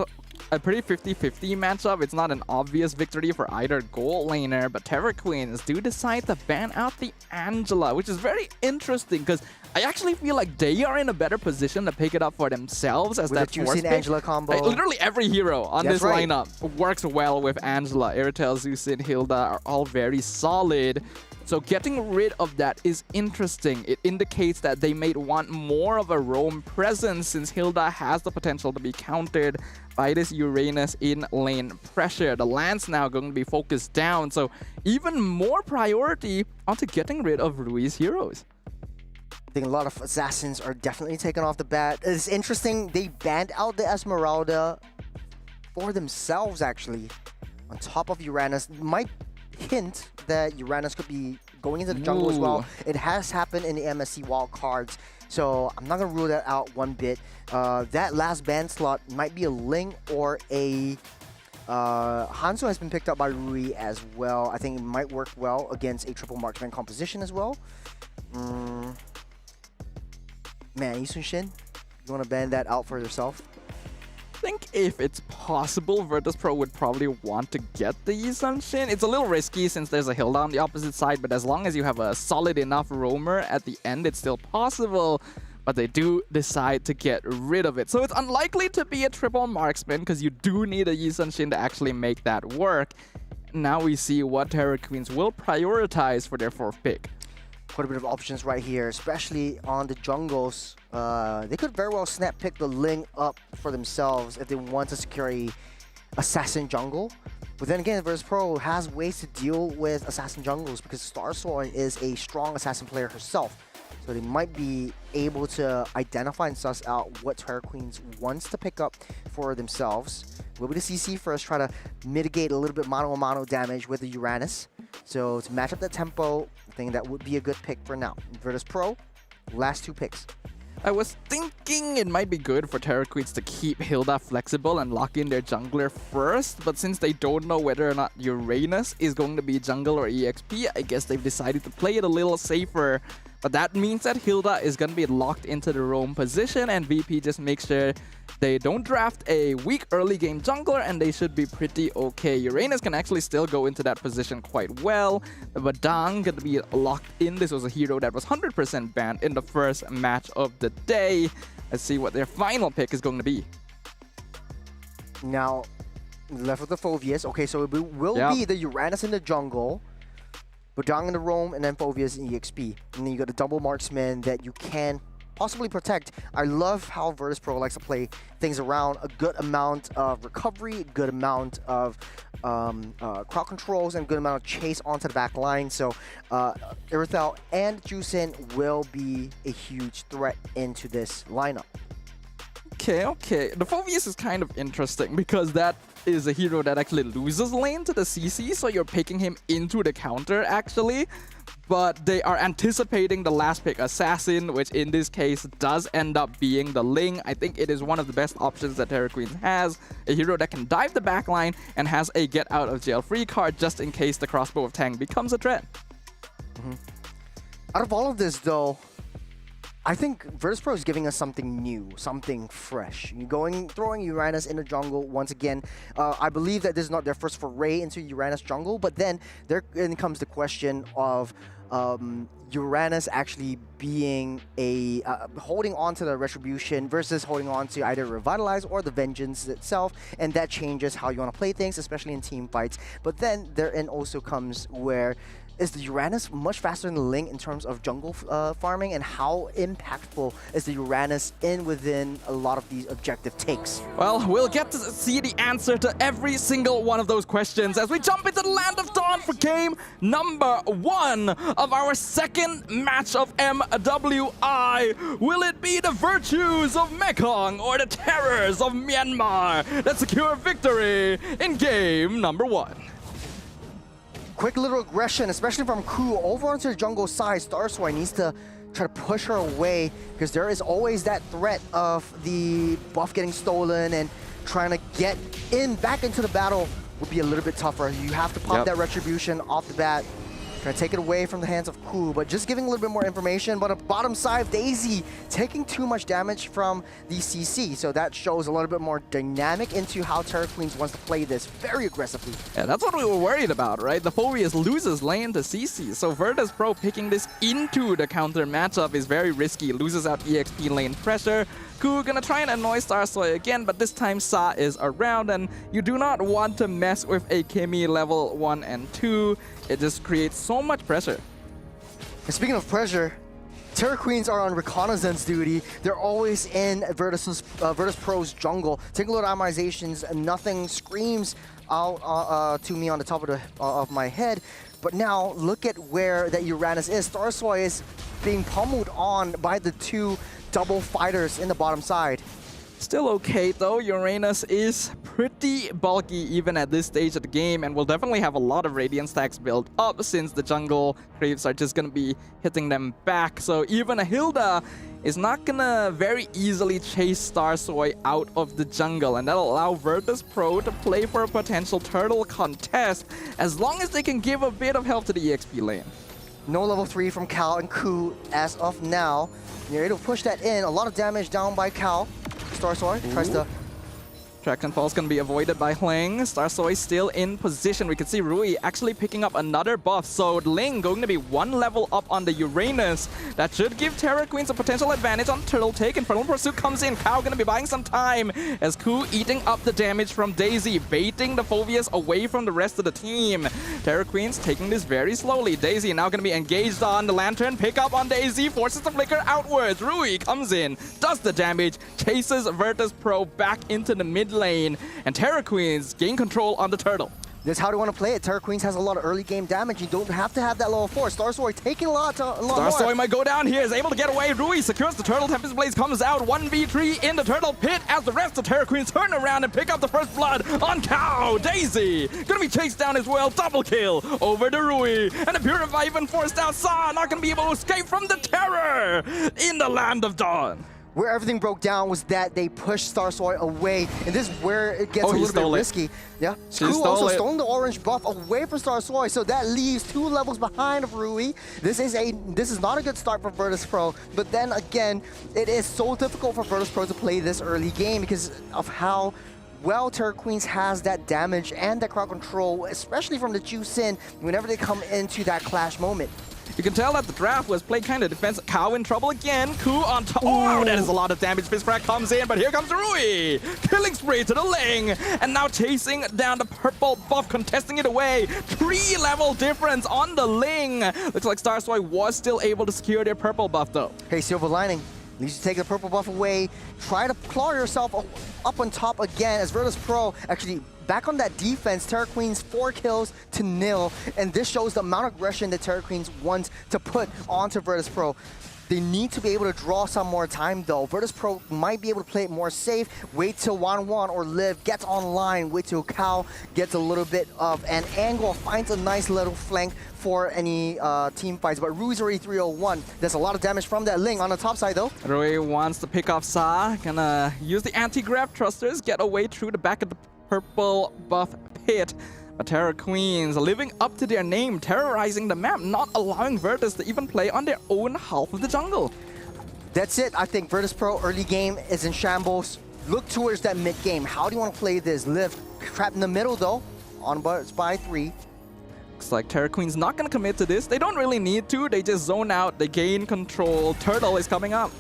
a pretty 50-50 matchup. It's not an obvious victory for either gold laner, but Terror Queens do decide to ban out the Angela, which is very interesting because I actually feel like they are in a better position to pick it up for themselves as with that the force pick. Angela combo. Like, literally every hero on this lineup works well with Angela. Airtel, Zusin, Hilda are all very solid. So getting rid of that is interesting. It indicates that they may want more of a roam presence since Hilda has the potential to be countered by this Uranus in lane pressure. The land's now going to be focused down, so even more priority onto getting rid of Rui's heroes. I think a lot of assassins are definitely taken off the bat. It's interesting, they banned out the Esmeralda for themselves actually. On top of Uranus, might hint that Uranus could be going into the jungle as well. It has happened in the MSC wildcards, so I'm not going to rule that out one bit. That last ban slot might be a Ling or a Hanzo has been picked up by Rui as well. I think it might work well against a triple marksman composition as well. Man, Yisun Shin, you want to ban that out for yourself? I think if it's possible, Vertus Pro would probably want to get the Yisun Shin. It's a little risky since there's a Hilda on the opposite side, but as long as you have a solid enough roamer at the end, it's still possible. But they do decide to get rid of it. So it's unlikely to be a triple marksman because you do need a Yisun Shin to actually make that work. Now we see what Terror Queens will prioritize for their fourth pick. Quite a bit of options right here, especially on the jungles. They could very well snap pick the Ling up for themselves if they want to secure a assassin jungle. But then again, Vertus Pro has ways to deal with assassin jungles because Starsoil is a strong assassin player herself. So they might be able to identify and suss out what Terror Queens wants to pick up for themselves. Will be the CC first, try to mitigate a little bit mano-a-mano damage with the Uranus. So to match up the tempo, I think that would be a good pick for now. Vertus Pro, last two picks. I was thinking it might be good for Terror Queens to keep Hilda flexible and lock in their jungler first, but since they don't know whether or not Uranus is going to be jungle or EXP, I guess they've decided to play it a little safer. But that means that Hilda is going to be locked into the roam position, and VP just makes sure they don't draft a weak early game jungler, and they should be pretty okay. Uranus can actually still go into that position quite well, but Dang going to be locked in. This was a hero that was 100% banned in the first match of the day. Let's see what their final pick is going to be. Now, left with the Phoveus. Okay, so it will be the Uranus in the jungle, Budang in the roam, and then Phoveus in EXP. And then you got a double marksman that you can possibly protect. I love how Vertus Pro likes to play things around. A good amount of recovery, a good amount of crowd controls, and a good amount of chase onto the back line. So Irithel and Jusin will be a huge threat into this lineup. Okay. The Phoveus is kind of interesting because that is a hero that actually loses lane to the CC, so you're picking him into the counter actually. But they are anticipating the last pick Assassin, which in this case does end up being the Ling. I think it is one of the best options that Terror Queens has. A hero that can dive the backline and has a get out of jail free card just in case the crossbow of Tang becomes a threat. Out of all of this though, I think Vertus Pro is giving us something new, something fresh. Throwing Uranus in the jungle once again. I believe that this is not their first foray into Uranus jungle, but then there comes the question of Uranus actually being a holding on to the Retribution versus holding on to either Revitalize or the Vengeance itself, and that changes how you want to play things, especially in team fights. But then therein also comes where is the Uranus much faster than the Ling in terms of jungle farming, and how impactful is the Uranus within a lot of these objective takes? Well, we'll get to see the answer to every single one of those questions as we jump into the Land of Dawn for game number 1 of our second match of MWI. Will it be the Virtues of Mekong or the Terrors of Myanmar that secure victory in game number 1? Quick little aggression, especially from Ku over onto the jungle side. Starsway needs to try to push her away because there is always that threat of the buff getting stolen, and trying to get back into the battle would be a little bit tougher. You have to pop that retribution off the bat. Trying to take it away from the hands of Ku, but just giving a little bit more information. But on the bottom side, Daisy taking too much damage from the CC. So that shows a little bit more dynamic into how Terra Queens wants to play this very aggressively. Yeah, that's what we were worried about, right? The Phobius loses lane to CC. So Vertus Pro picking this into the counter matchup is very risky. Loses out EXP lane pressure. Ku gonna try and annoy Starsoy again, but this time Sa is around, and you do not want to mess with a Kimi level 1 and 2. It just creates so much pressure. And speaking of pressure, Terra Queens are on reconnaissance duty. They're always in Vertus Pro's jungle. Take a look at itemizations, and nothing screams out to me on the top of my head. But now look at where that Uranus is. Starsoy is being pummeled on by the 2 double fighters in the bottom side. Still okay though, Uranus is pretty bulky even at this stage of the game, and will definitely have a lot of Radiant stacks built up since the jungle creeps are just gonna be hitting them back. So even a Hilda is not gonna very easily chase Starsoy out of the jungle, and that'll allow Vertus Pro to play for a potential turtle contest as long as they can give a bit of help to the EXP lane. No level 3 from Cal and Ku as of now. You're able to push that in. A lot of damage down by Cal. Starsoy tries to... Traction Fall's gonna be avoided by Hling. Starsoy still in position. We can see Rui actually picking up another buff. So Ling going to be 1 level up on the Uranus. That should give Terra Queens a potential advantage on Turtle Take. Infernal Pursuit comes in. Cow gonna be buying some time as Ku eating up the damage from Daisy, baiting the Phobius away from the rest of the team. Terra Queens taking this very slowly. Daisy now gonna be engaged on the Lantern. Pick up on Daisy, forces the flicker outwards. Rui comes in, does the damage, chases Vertus Pro back into the mid lane, and Terra Queens gain control on the turtle. That's how they want to play it. Terra Queens has a lot of early game damage. You don't have to have that level 4. Starsoy taking a lot more. Starsoy might go down here, is able to get away. Rui secures the turtle. Tempest Blaze comes out. 1v3 in the turtle pit as the rest of Terra Queens turn around and pick up the first blood on Cow. Daisy gonna be chased down as well. Double kill over to Rui. And the Purify even forced out. Sa not gonna be able to escape from the terror in the Land of Dawn. Where everything broke down was that they pushed Starsoy away, and this is where it gets a little bit risky. Yeah, Ku also stolen the orange buff away from Starsoy, so that leaves 2 levels behind of Rui. This is not a good start for Vertus Pro, but then again, it is so difficult for Vertus Pro to play this early game because of how well Terra Queens has that damage and that crowd control, especially from the Juicin whenever they come into that clash moment. You can tell that the draft was played kind of defensive. Cow in trouble again. Ku on top. Oh, that is a lot of damage. Fistcrack comes in, but here comes Rui. Killing spree to the Ling. And now chasing down the purple buff, contesting it away. 3 level difference on the Ling. Looks like Starsoy was still able to secure their purple buff though. Hey, Silver Lining. At least you take the purple buff away. Try to claw yourself up on top again as Vertus Pro actually back on that defense. Terra Queens 4 kills to 0, and this shows the amount of aggression that Terra Queens wants to put onto Vertus Pro. They need to be able to draw some more time though. Vertus Pro might be able to play it more safe. Wait till 1-1 or Liv gets online. Wait till Cow gets a little bit of an angle, finds a nice little flank for any team fights. But Rui's already 301. There's a lot of damage from that Ling on the top side though. Rui wants to pick off Sa. Gonna use the anti-grav thrusters, get away through the back of the purple buff pit. But Terra Queens living up to their name, terrorizing the map, not allowing Vertus to even play on their own half of the jungle. That's it. I think Vertus Pro early game is in shambles. Look towards that mid game. How do you want to play this? Liv trapped in the middle though, on by 3. Looks like Terra Queen's not going to commit to this. They don't really need to. They just zone out. They gain control. Turtle is coming up.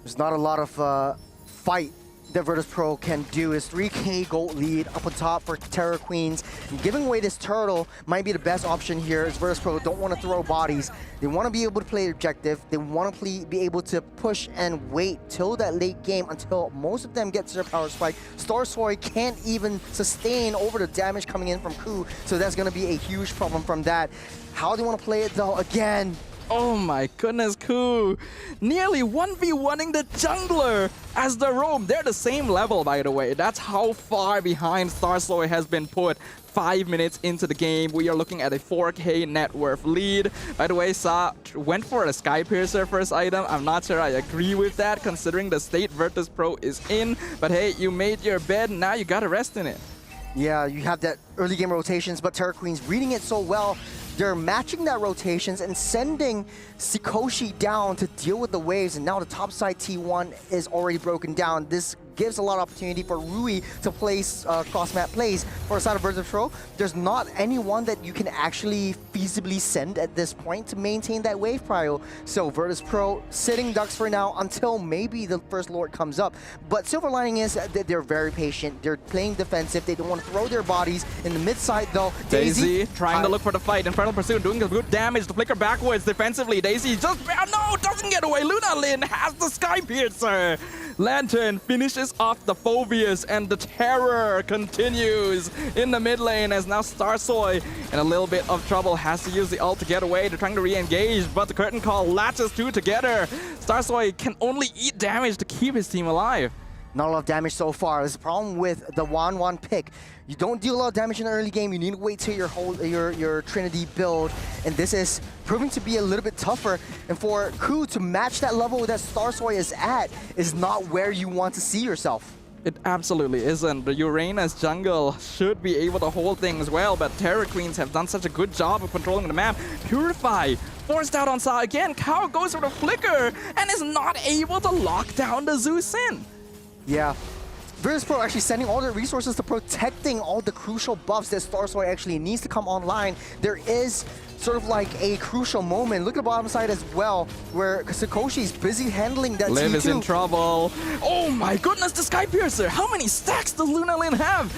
There's not a lot of fight that Vertus Pro can do is 3K gold lead up on top for Terror Queens. And giving away this turtle might be the best option here, as Vertus Pro don't want to throw bodies. They want to be able to play objective. They want to be able to push and wait till that late game until most of them get to their power spike. Starsoy can't even sustain over the damage coming in from Ku, so that's going to be a huge problem from that. How do you want to play it though? Again, oh my goodness, Ku. Nearly 1v1ing the jungler as the roam. They're the same level, by the way. That's how far behind Starsoy has been put. 5 minutes into the game, we are looking at a 4K net worth lead. By the way, Sa went for a Sky Piercer first item. I'm not sure I agree with that, considering the state Vertus Pro is in. But hey, you made your bed, now you gotta rest in it. yeah, you have that early game rotations, but Terror Queens reading it so well. They're matching that rotations and sending Sikoshi down to deal with the waves, and now the top side T1 is already broken down. This gives a lot of opportunity for Rui to place cross-map plays for the side of Vertus Pro. There's not anyone that you can actually feasibly send at this point to maintain that wave prio. So Vertus Pro sitting ducks for now until maybe the first Lord comes up. But silver lining is that they're very patient. They're playing defensive. They don't want to throw their bodies in the mid side though. Daisy trying to look for the fight. Infernal Pursuit doing good damage to flicker backwards defensively. Daisy just, no, doesn't get away. Lunalin has the Sky Piercer. Lantern finishes off the Phobius, and the terror continues in the mid lane as now Starsoy in a little bit of trouble, has to use the ult to get away. They're trying to re-engage, but the curtain call latches two together. Starsoy can only eat damage to keep his team alive. Not a lot of damage so far. There's a problem with the 1-1 pick. You don't deal a lot of damage in the early game. You need to wait till your Trinity build, and this is proving to be a little bit tougher. And for Ku to match that level that Starsoy is at is not where you want to see yourself. It absolutely isn't. The Uranus jungle should be able to hold things well, but Terror Queens have done such a good job of controlling the map. Purify forced out on Sa again. Kao goes for the flicker and is not able to lock down the Zeus in. Yeah. Vertus Pro actually sending all their resources to protecting all the crucial buffs that Starsoy actually needs to come online. There is sort of like a crucial moment. Look at the bottom side as well, where Sikoshi is busy handling that Liv T2. is in trouble. Oh my goodness, the Sky Piercer. How many stacks does Lunalin have?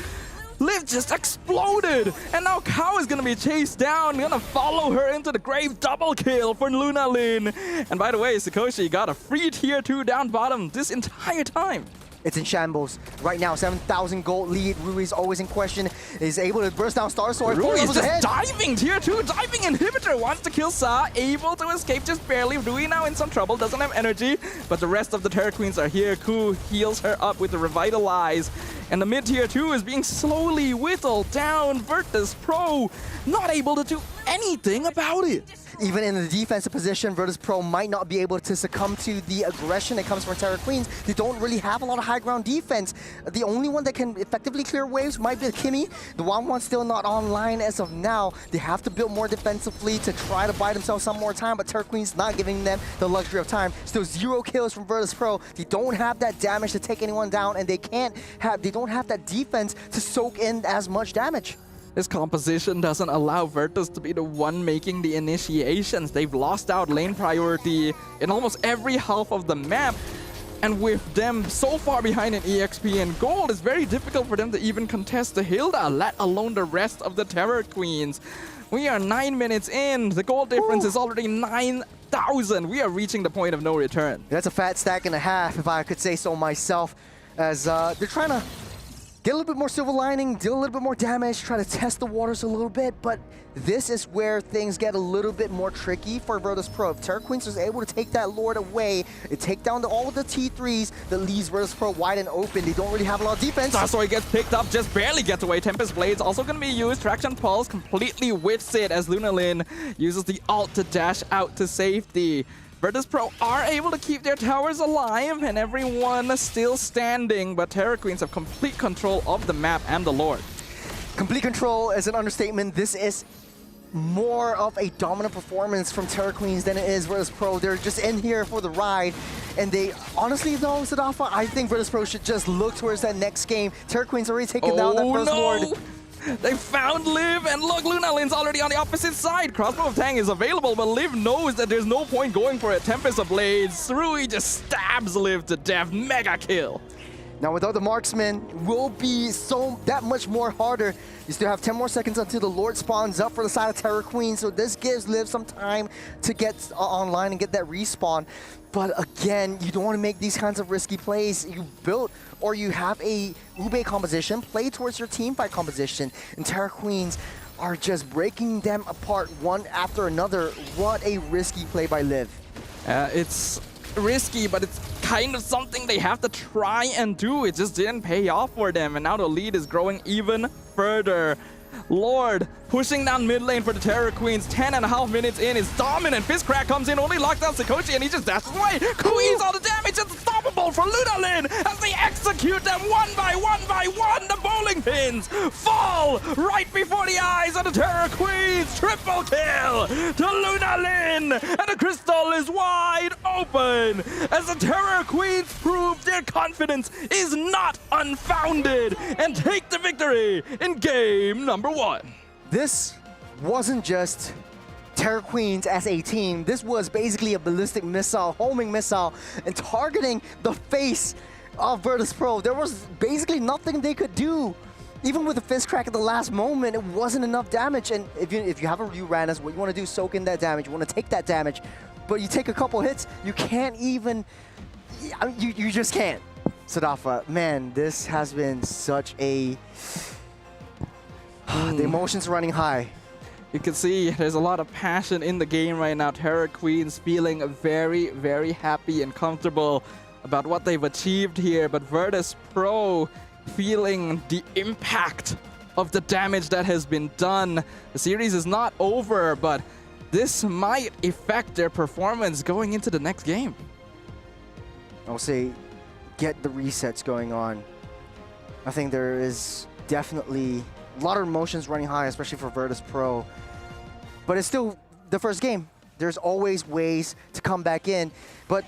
Liv just exploded, and now Kao is gonna be chased down, gonna follow her into the grave. Double kill for Lunalin. And by the way, Sikoshi got a free tier 2 down bottom this entire time. It's in shambles. Right now, 7,000 gold lead. Rui's always in question. Is able to burst down Starsoy. Rui is just diving. Tier 2 diving inhibitor. Wants to kill Sa. Able to escape just barely. Rui now in some trouble. Doesn't have energy. But the rest of the Terror Queens are here. Ku heals her up with the Revitalize. And the mid tier 2 is being slowly whittled down. Vertus Pro not able to do anything about it. Even in the defensive position, Vertus Pro might not be able to succumb to the aggression that comes from Terror Queens. They don't really have a lot of high ground defense. The only one that can effectively clear waves might be Kimmy. The 1-1's still not online as of now. They have to build more defensively to try to buy themselves some more time, but Terror Queens not giving them the luxury of time. Still 0 kills from Vertus Pro. They don't have that damage to take anyone down, and they don't have that defense to soak in as much damage. This composition doesn't allow Vertus to be the one making the initiations. They've lost out lane priority in almost every half of the map. And with them so far behind in EXP and gold, it's very difficult for them to even contest the Hilda, let alone the rest of the Terror Queens. We are 9 minutes in. The gold difference is already 9,000. We are reaching the point of no return. That's a fat stack and a half, if I could say so myself, as they're trying to get a little bit more silver lining, deal a little bit more damage, try to test the waters a little bit, but this is where things get a little bit more tricky for Vertus Pro. If Terror Queens is able to take that Lord away, they take down all of the T3s, that leaves Vertus Pro wide and open. They don't really have a lot of defense. Starsoy gets picked up, just barely gets away. Tempest Blades also going to be used. Traction Pulse completely whiffs it as Lunalin uses the ult to dash out to safety. Vertus Pro are able to keep their towers alive and everyone still standing, but Terror Queens have complete control of the map and the Lord. Complete control is an understatement. This is more of a dominant performance from Terror Queens than it is Vertus Pro. They're just in here for the ride. And they, honestly though, Sadafa, I think Vertus Pro should just look towards that next game. Terror Queens already taken down that first Lord. They found Liv, and look, Lunalin's already on the opposite side. Crossbow of Tang is available, but Liv knows that there's no point going for it. Tempest of Blades, Rui just stabs Liv to death. Mega kill. Now without the marksman, will be that much more harder. You still have 10 more seconds until the Lord spawns up for the side of Terror Queen, so this gives Liv some time to get online and get that respawn. But again, you don't want to make these kinds of risky plays. You built or you have a Ube composition, play towards your teamfight composition, and Terror Queens are just breaking them apart one after another. What a risky play by Liv. It's risky, but it's kind of something they have to try and do. It just didn't pay off for them, and now the lead is growing even further. Lord pushing down mid lane for the Terror Queens. 10.5 minutes in is dominant. Fist Crack comes in, only locks down Sikochi, and he just dashes away. Queens all the damage. It's unstoppable for Lunalin as they execute them one by one. The bowling pins fall right before the eyes of the Terror Queens. Triple kill to Lunalin, and the crystal is wide open as the Terror Queens prove their confidence is not unfounded and take the victory in game number 1. This wasn't just Terror Queens as a team. This was basically a ballistic missile, homing missile, and targeting the face of Vertus Pro. There was basically nothing they could do. Even with the Fist Crack at the last moment, it wasn't enough damage. And if you have a Ryu Ranus, what you want to do is soak in that damage. You want to take that damage. But you take a couple hits, you can't even... You just can't. Sadafa, man, this has been such a... The emotions running high. You can see there's a lot of passion in the game right now. Terror Queens feeling very, very happy and comfortable about what they've achieved here. But Vertus Pro feeling the impact of the damage that has been done. The series is not over, but this might affect their performance going into the next game. I'll say, get the resets going on. I think there is definitely a lot of emotions running high, especially for Vertus Pro. But it's still the first game. There's always ways to come back in. But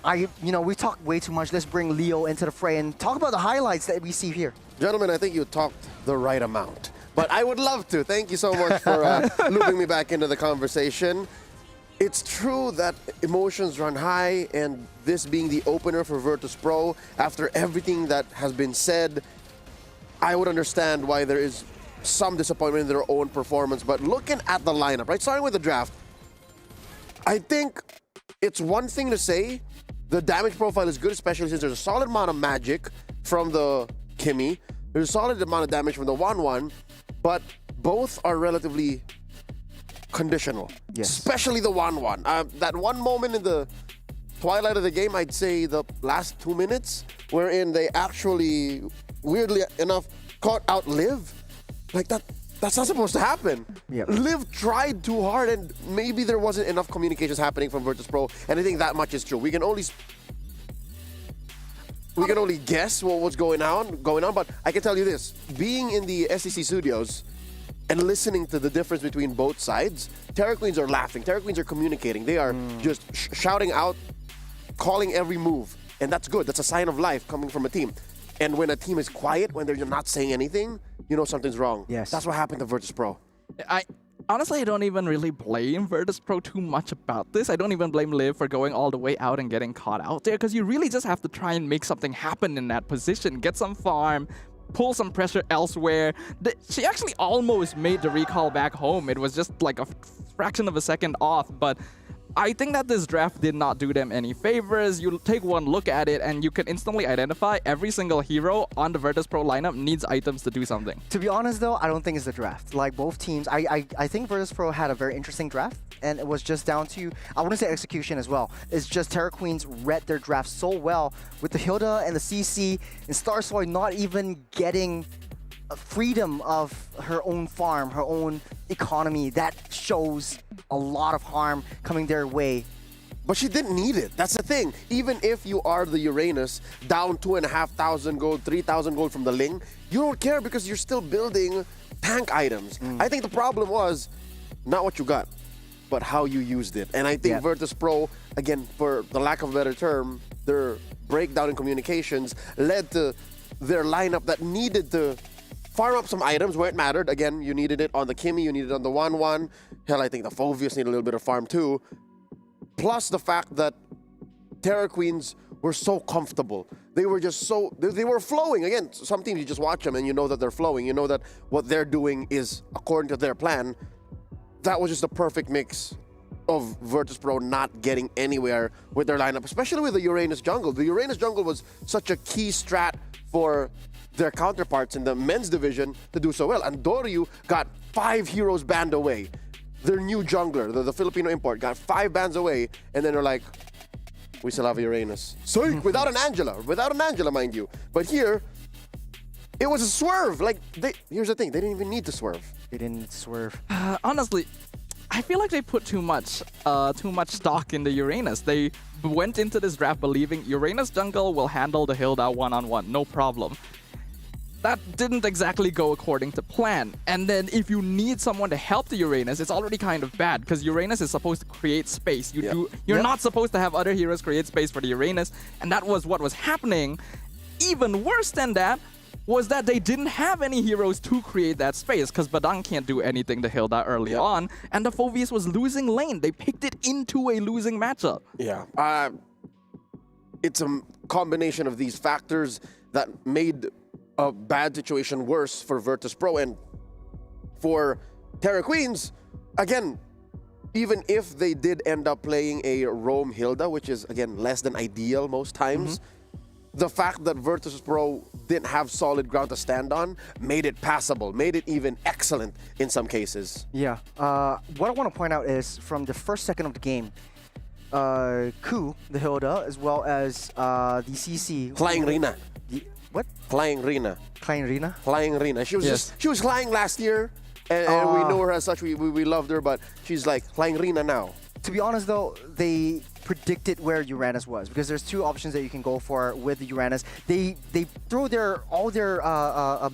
we talked way too much. Let's bring Leo into the fray and talk about the highlights that we see here. Gentlemen, I think you talked the right amount. But I would love to. Thank you so much for looping me back into the conversation. It's true that emotions run high, and this being the opener for Vertus Pro, after everything that has been said, I would understand why there is some disappointment in their own performance. But looking at the lineup, right, starting with the draft, I think it's one thing to say the damage profile is good, especially since there's a solid amount of magic from the Kimmy. There's a solid amount of damage from the 1-1, but both are relatively conditional. Yes. Especially the 1-1. That one moment in the twilight of the game, I'd say the last 2 minutes, wherein they actually, weirdly enough, caught out Liv. Like that's not supposed to happen. Yep. Liv tried too hard, and maybe there wasn't enough communications happening from Vertus Pro, and I think that much is true. We can only guess what was going on, but I can tell you this: being in the SEC studios and listening to the difference between both sides, Terror Queens are laughing. Terror Queens are communicating. They are just shouting out, calling every move, and that's good. That's a sign of life coming from a team. And when a team is quiet, when they're not saying anything, you know something's wrong. Yes. That's what happened to Vertus Pro. Honestly, I don't even really blame Vertus Pro too much about this. I don't even blame Liv for going all the way out and getting caught out there, because you really just have to try and make something happen in that position. Get some farm, pull some pressure elsewhere. She actually almost made the recall back home. It was just like a fraction of a second off, but I think that this draft did not do them any favors. You take one look at it and you can instantly identify every single hero on the Vertus Pro lineup needs items to do something. To be honest though, I don't think it's the draft. Like both teams, I think Vertus Pro had a very interesting draft, and it was just down to, I wouldn't say execution as well. It's just Terror Queens read their draft so well with the Hilda and the CC, and Starsoy not even getting freedom of her own farm, her own economy. That shows a lot of harm coming their way. But she didn't need it. That's the thing. Even if you are the Uranus, down 2,500 gold, 3,000 gold from the Ling, you don't care because you're still building tank items. I think the problem was not what you got, but how you used it. And I think Vertus Pro, again, for the lack of a better term, their breakdown in communications led to their lineup that needed to farm up some items where it mattered. Again, you needed it on the Kimmy, you needed it on the 1-1. Hell, I think the Phoveus needed a little bit of farm too. Plus the fact that Terror Queens were so comfortable. They were just so, they were flowing. Again, some teams you just watch them and you know that they're flowing. You know that what they're doing is according to their plan. That was just the perfect mix of Virtus Pro not getting anywhere with their lineup, especially with the Uranus jungle. The Uranus jungle was such a key strat for their counterparts in the men's division to do so well. And Doryu got 5 heroes banned away. Their new jungler, the Filipino import, got 5 bans away, and then they're like, we still have a Uranus. So without an Angela, mind you. But here, it was a swerve. Like, here's the thing, they didn't even need to swerve. They didn't swerve. Honestly, I feel like they put too much stock in the Uranus. They went into this draft believing Uranus jungle will handle the Hilda one-on-one, no problem. That didn't exactly go according to plan. And then if you need someone to help the Uranus, it's already kind of bad because Uranus is supposed to create space. You're not supposed to have other heroes create space for the Uranus, and that was what was happening. Even worse than that was that they didn't have any heroes to create that space because Badang can't do anything to Hilda early on, and the Phoveus was losing lane. They picked it into a losing matchup. Yeah. It's a combination of these factors that made a bad situation worse for Virtus Pro. And for Terra Queens, again, even if they did end up playing a Roam Hilda, which is, again, less than ideal most times, the fact that Virtus Pro didn't have solid ground to stand on made it passable, made it even excellent in some cases. Yeah. What I want to point out is from the first second of the game, Ku, the Hilda, as well as the CC. Flying Rina. What? Flying Rina. Flying Rina? Flying Rina. She was she was flying last year, and we know her as such. We loved her, but she's like Flying Rina now. To be honest, though, they predicted where Uranus was because there's 2 options that you can go for with the Uranus. They throw all their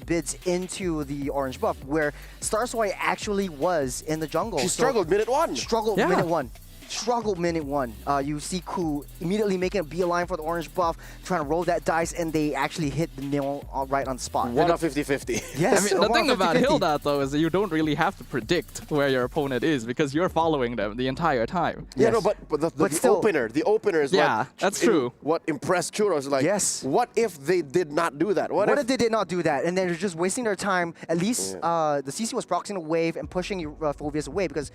bids into the orange buff, where Starsoy actually was in the jungle. She struggled minute 1. Struggled minute 1. Struggled minute 1. You see Ku immediately making a beeline for the orange buff, trying to roll that dice, and they actually hit the nail right on the spot. 1 of 50-50. Yes. I mean, the thing about Hilda, though, is that you don't really have to predict where your opponent is because you're following them the entire time. Yeah, no, but the opener is that's true. What impressed Churros, like, what if they did not do that? What if they did not do that? And they're just wasting their time. At least the CC was proxying a wave and pushing Phoveus away because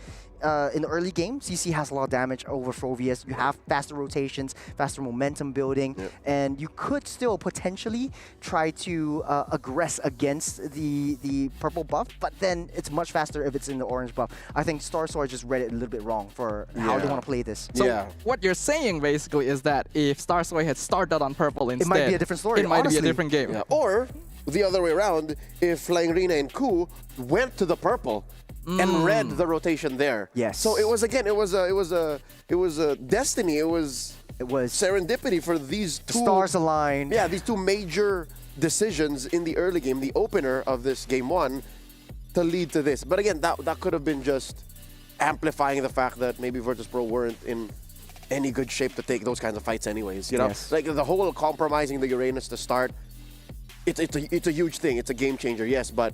in the early game, CC has a lot of damage over Phoveus. You have faster rotations, faster momentum building, and you could still potentially try to aggress against the purple buff, but then it's much faster if it's in the orange buff. I think Starsoy just read it a little bit wrong for how they want to play this. So what you're saying basically is that if Starsoy had started on purple instead, it might be a different story. It might be a different game. Yeah. Or the other way around, if Flying Rina and Ku went to the purple and read the rotation there. Yes. So it was, again, it was a destiny. It was serendipity for these 2 stars aligned. Yeah, these 2 major decisions in the early game, the opener of this game 1, to lead to this. But again, that could have been just amplifying the fact that maybe Virtus Pro weren't in any good shape to take those kinds of fights anyways. You know, like the whole compromising the Uranus to start. It's a huge thing. It's a game changer, yes, but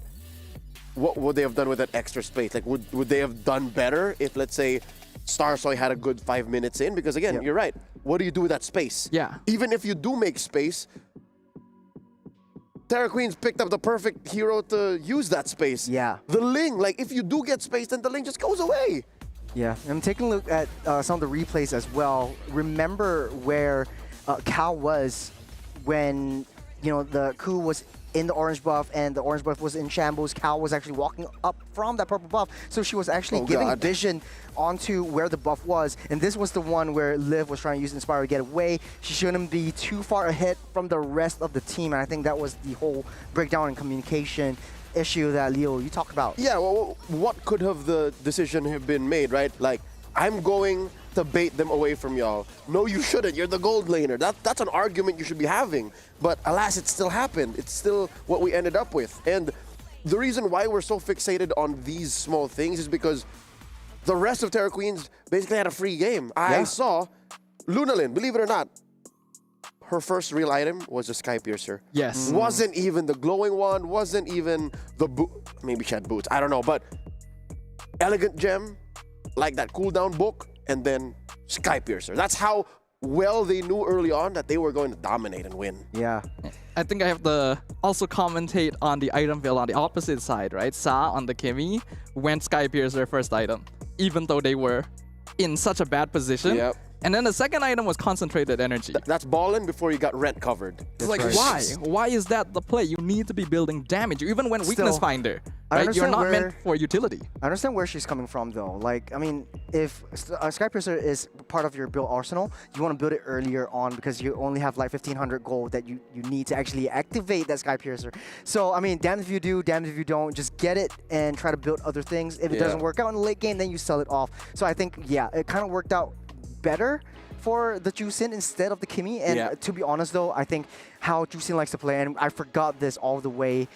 what would they have done with that extra space? Like, would they have done better if, let's say, Starsoy had a good 5 minutes in? Because again, you're right. What do you do with that space? Yeah. Even if you do make space, Terra Queens picked up the perfect hero to use that space. Yeah. The Ling, like, if you do get space, then the Ling just goes away. Yeah, I'm taking a look at some of the replays as well. Remember where Cal was when, the Ku was in the orange buff and the orange buff was in shambles. Cal was actually walking up from that purple buff, so she was actually giving vision onto where the buff was. And this was the one where Liv was trying to use Inspire to get away. She shouldn't be too far ahead from the rest of the team, and I think that was the whole breakdown in communication issue that Leo, you talked about. Yeah, well, what could have the decision have been made, right? Like, I'm going to bait them away from y'all. No, you shouldn't. You're the gold laner. That's an argument you should be having. But alas, it still happened. It's still what we ended up with. And the reason why we're so fixated on these small things is because the rest of Terra Queens basically had a free game. I saw Lunalyn, believe it or not, her first real item was a Sky Piercer. Yes. Wasn't even the glowing one, wasn't even the boot. Maybe she had boots, I don't know. But Elegant Gem, like that cooldown book, and then Sky Piercer. That's how well, they knew early on that they were going to dominate and win. Yeah. I think I have to also commentate on the item build on the opposite side, right? Sa on the Kimmy went Sky Piercer first item, even though they were in such a bad position. Yep. And then the second item was concentrated energy. That's ballin' before you got rent covered. It's like, right. why? Why is that the play? You need to be building damage. You even went weakness Still, finder, I right? You're understand not meant where- for utility. I understand where she's coming from, though. Like, I mean, if Sky Piercer is part of your build arsenal, you want to build it earlier on because you only have like 1,500 gold that you need to actually activate that Sky Piercer. So, I mean, damned if you do, damned if you don't. Just get it and try to build other things. If it doesn't work out in the late game, then you sell it off. So I think, yeah, it kind of worked out better for the Jusin instead of the Kimmy. And to be honest, though, I think how Jusin likes to play, and I forgot this all the way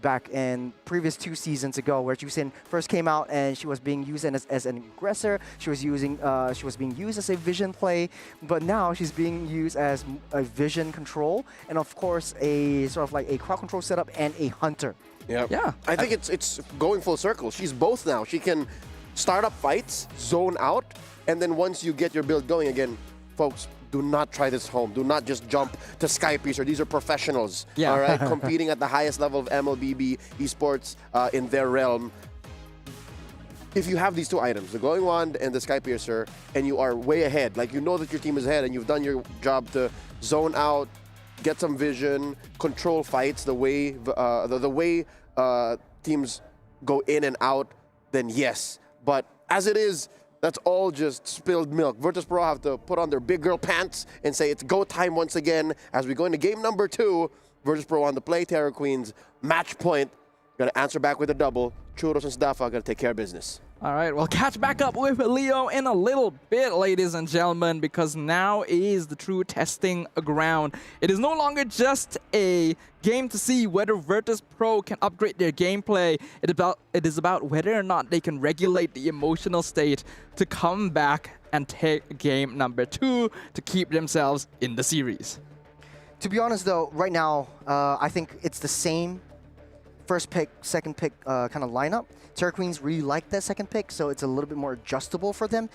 back in previous 2 seasons ago, where Jusin first came out and she was being used as an aggressor. She was being used as a vision play, but now she's being used as a vision control, and of course a sort of like a crowd control setup and a hunter. Yeah. I think it's going full circle. She's both now. She can start up fights, zone out, and then once you get your build going again, folks, do not try this home. Do not just jump to Sky Piercer. These are professionals, all right, competing at the highest level of MLBB esports in their realm. If you have these 2 items, the Glowing Wand and the Sky Piercer, and you are way ahead, like you know that your team is ahead and you've done your job to zone out, get some vision, control fights the way teams go in and out, then yes. But as it is, that's all just spilled milk. Vertus Pro have to put on their big girl pants and say it's go time once again as we go into game number 2. Vertus Pro on the play, Terror Queens, match point. Gonna answer back with a double. Churros and Stafa gonna take care of business. All right, we'll catch back up with Leo in a little bit, ladies and gentlemen, because now is the true testing ground. It is no longer just a game to see whether Vertus Pro can upgrade their gameplay. It is about whether or not they can regulate the emotional state to come back and take game number 2 to keep themselves in the series. To be honest, though, right now, I think it's the same first pick, second pick kind of lineup. Terror Queens really like that second pick, so it's a little bit more adjustable for them.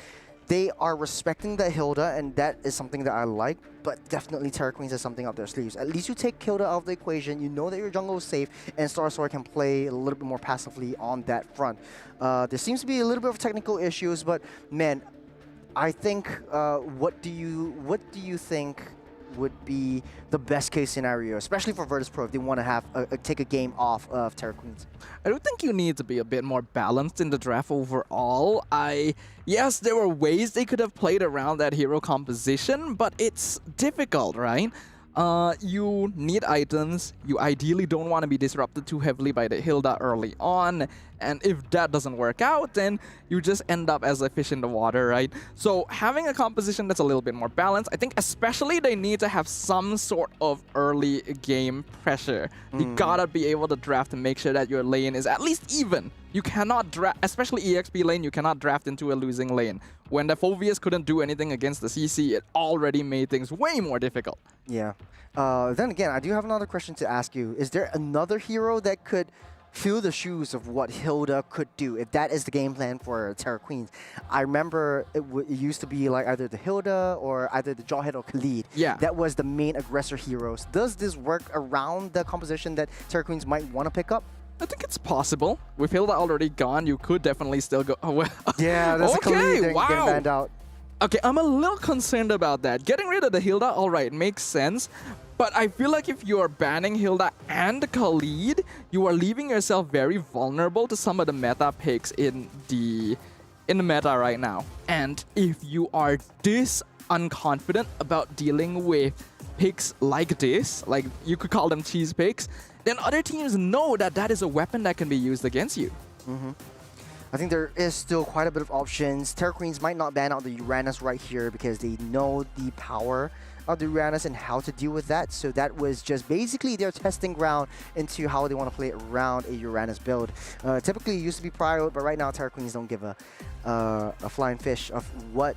They are respecting the Hilda, and that is something that I like, but definitely Terror Queens has something up their sleeves. At least you take Hilda out of the equation, you know that your jungle is safe, and Star Sword can play a little bit more passively on that front. There seems to be a little bit of technical issues, but man, I think, what do you think would be the best case scenario, especially for Vertus Pro if they want to have take a game off of Terror Queens? I do think you need to be a bit more balanced in the draft overall. Yes, there were ways they could have played around that hero composition, but it's difficult, right? You need items. You ideally don't want to be disrupted too heavily by the Hilda early on. And if that doesn't work out, then you just end up as a fish in the water, right? So having a composition that's a little bit more balanced, I think especially they need to have some sort of early game pressure. You gotta be able to draft and make sure that your lane is at least even. You cannot draft, especially EXP lane, you cannot draft into a losing lane. When the Phobius couldn't do anything against the CC, it already made things way more difficult. Yeah. Then again, I do have another question to ask you. Is there another hero that could fill the shoes of what Hilda could do if that is the game plan for Terror Queens? I remember it used to be like either the Hilda or either the Jawhead or Khalid. Yeah. That was the main aggressor heroes. Does this work around the composition that Terror Queens might want to pick up? I think it's possible. With Hilda already gone, you could definitely still go. Oh, well. Yeah, that's okay, a Khalid getting wow. banned out. Okay, I'm a little concerned about that. Getting rid of the Hilda, all right, makes sense. But I feel like if you're banning Hilda and Khalid, you are leaving yourself very vulnerable to some of the meta picks in the meta right now. And if you are this unconfident about dealing with picks like this, like you could call them cheese picks, then other teams know that that is a weapon that can be used against you. I think there is still quite a bit of options. Terror Queens might not ban out the Uranus right here because they know the power of the Uranus and how to deal with that. So that was just basically their testing ground into how they want to play around a Uranus build. Typically it used to be Prio, but right now Terror Queens don't give a flying fish of what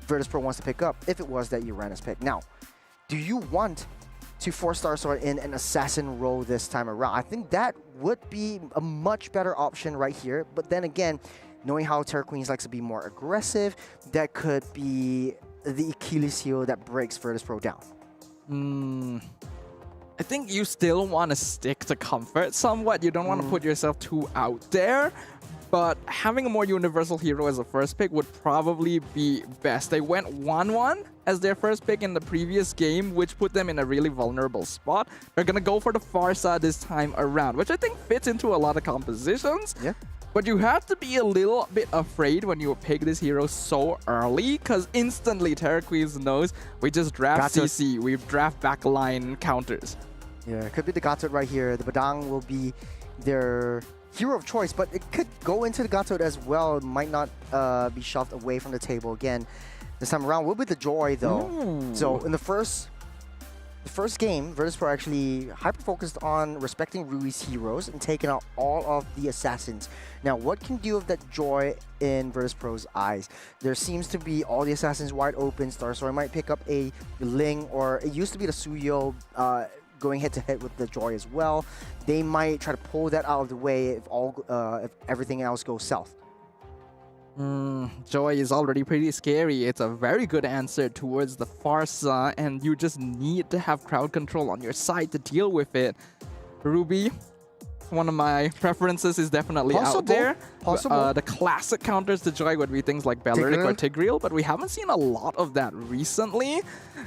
Vertus Pro wants to pick up if it was that Uranus pick. Now, do you want to force Star Sword in an assassin role this time around? I think that would be a much better option right here. But then again, knowing how Terror Queens likes to be more aggressive, that could be the Achilles heel that breaks Vertus Pro down? I think you still want to stick to comfort somewhat. You don't want to put yourself too out there. But having a more universal hero as a first pick would probably be best. They went 1-1 as their first pick in the previous game, which put them in a really vulnerable spot. They're going to go for the Farsa this time around, which I think fits into a lot of compositions. Yeah. But you have to be a little bit afraid when you pick this hero so early, because instantly Terra Queens knows we just draft CC, we draft backline counters. Yeah, it could be the Gatot right here. The Badang will be their hero of choice, but it could go into the Gatot as well. It might not be shoved away from the table again. This time around will be the Joy though. Ooh. So in the first game, Vertus Pro actually hyper-focused on respecting Rui's heroes and taking out all of the assassins. Now, what can you do with that Joy in Vertus Pro's eyes? There seems to be all the assassins wide open. Starsoy might pick up a Ling, or it used to be the Suyo going head-to-head with the Joy as well. They might try to pull that out of the way if everything else goes south. Joy is already pretty scary. It's a very good answer towards the Farsa, and you just need to have crowd control on your side to deal with it. Ruby, one of my preferences, is definitely out there. The classic counters to Joy would be things like Belleric or Tigreal, but we haven't seen a lot of that recently.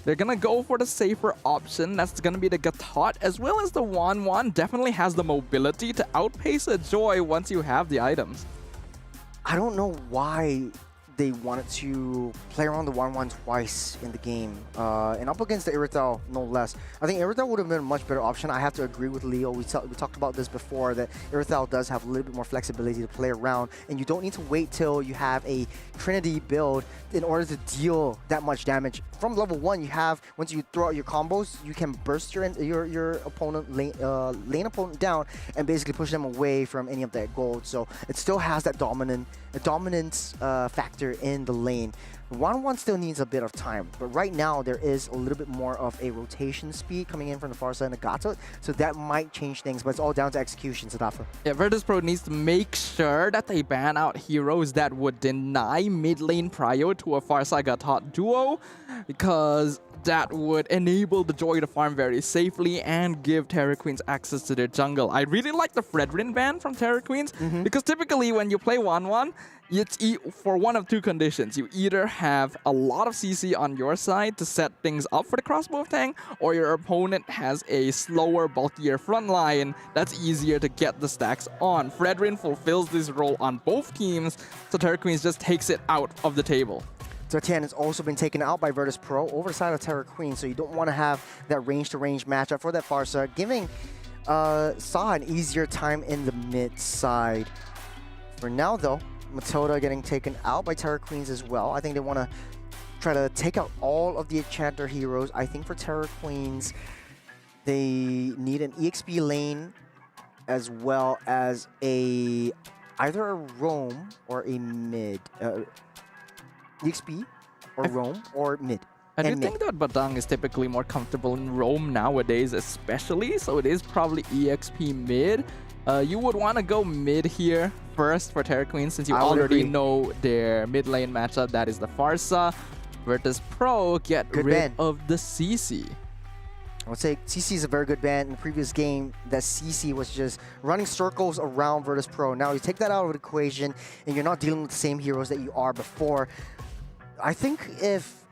They're gonna go for the safer option. That's gonna be the Gatot, as well as the 1-1. Definitely has the mobility to outpace a Joy once you have the items. I don't know why they wanted to play around the 1-1 twice in the game. And up against the Irithel, no less. I think Irithel would have been a much better option. I have to agree with Leo. We talked about this before, that Irithel does have a little bit more flexibility to play around. And you don't need to wait till you have a Trinity build in order to deal that much damage. From level 1, you have, once you throw out your combos, you can burst your opponent, lane opponent down and basically push them away from any of that gold. So it still has that dominance factor in the lane. 1-1 still needs a bit of time, but right now there is a little bit more of a rotation speed coming in from the far side and the Gatot, so that might change things, but it's all down to execution, Sadafa. Yeah, Vertus Pro needs to make sure that they ban out heroes that would deny mid lane prio to a Farsa Gatot duo, because that would enable the Joy to farm very safely and give Terra Queens access to their jungle. I really like the Fredrin ban from Terra Queens, because typically when you play 1-1, it's for one of two conditions. You either have a lot of CC on your side to set things up for the crossbow tank, or your opponent has a slower, bulkier front line that's easier to get the stacks on. Fredrin fulfills this role on both teams, so Terra Queens just takes it out of the table. Zertian has also been taken out by Vertus Pro over the side of Terra Queen, so you don't want to have that range-to-range matchup for that Farsa, giving Sa an easier time in the mid side. For now, though, Matilda getting taken out by Terra Queens as well. I think they want to try to take out all of the Enchanter heroes. I think for Terra Queens, they need an EXP lane as well as either a roam or a mid. EXP or roam or mid. I do think that Badang is typically more comfortable in roam nowadays, especially, so it is probably EXP mid. You would want to go mid here first for Terra Queen, since you already know their mid lane matchup. That is the Farsa. Vertus Pro get rid of the CC. I would say CC is a very good ban. In the previous game, that CC was just running circles around Vertus Pro. Now you take that out of the equation, and you're not dealing with the same heroes that you are before. I think if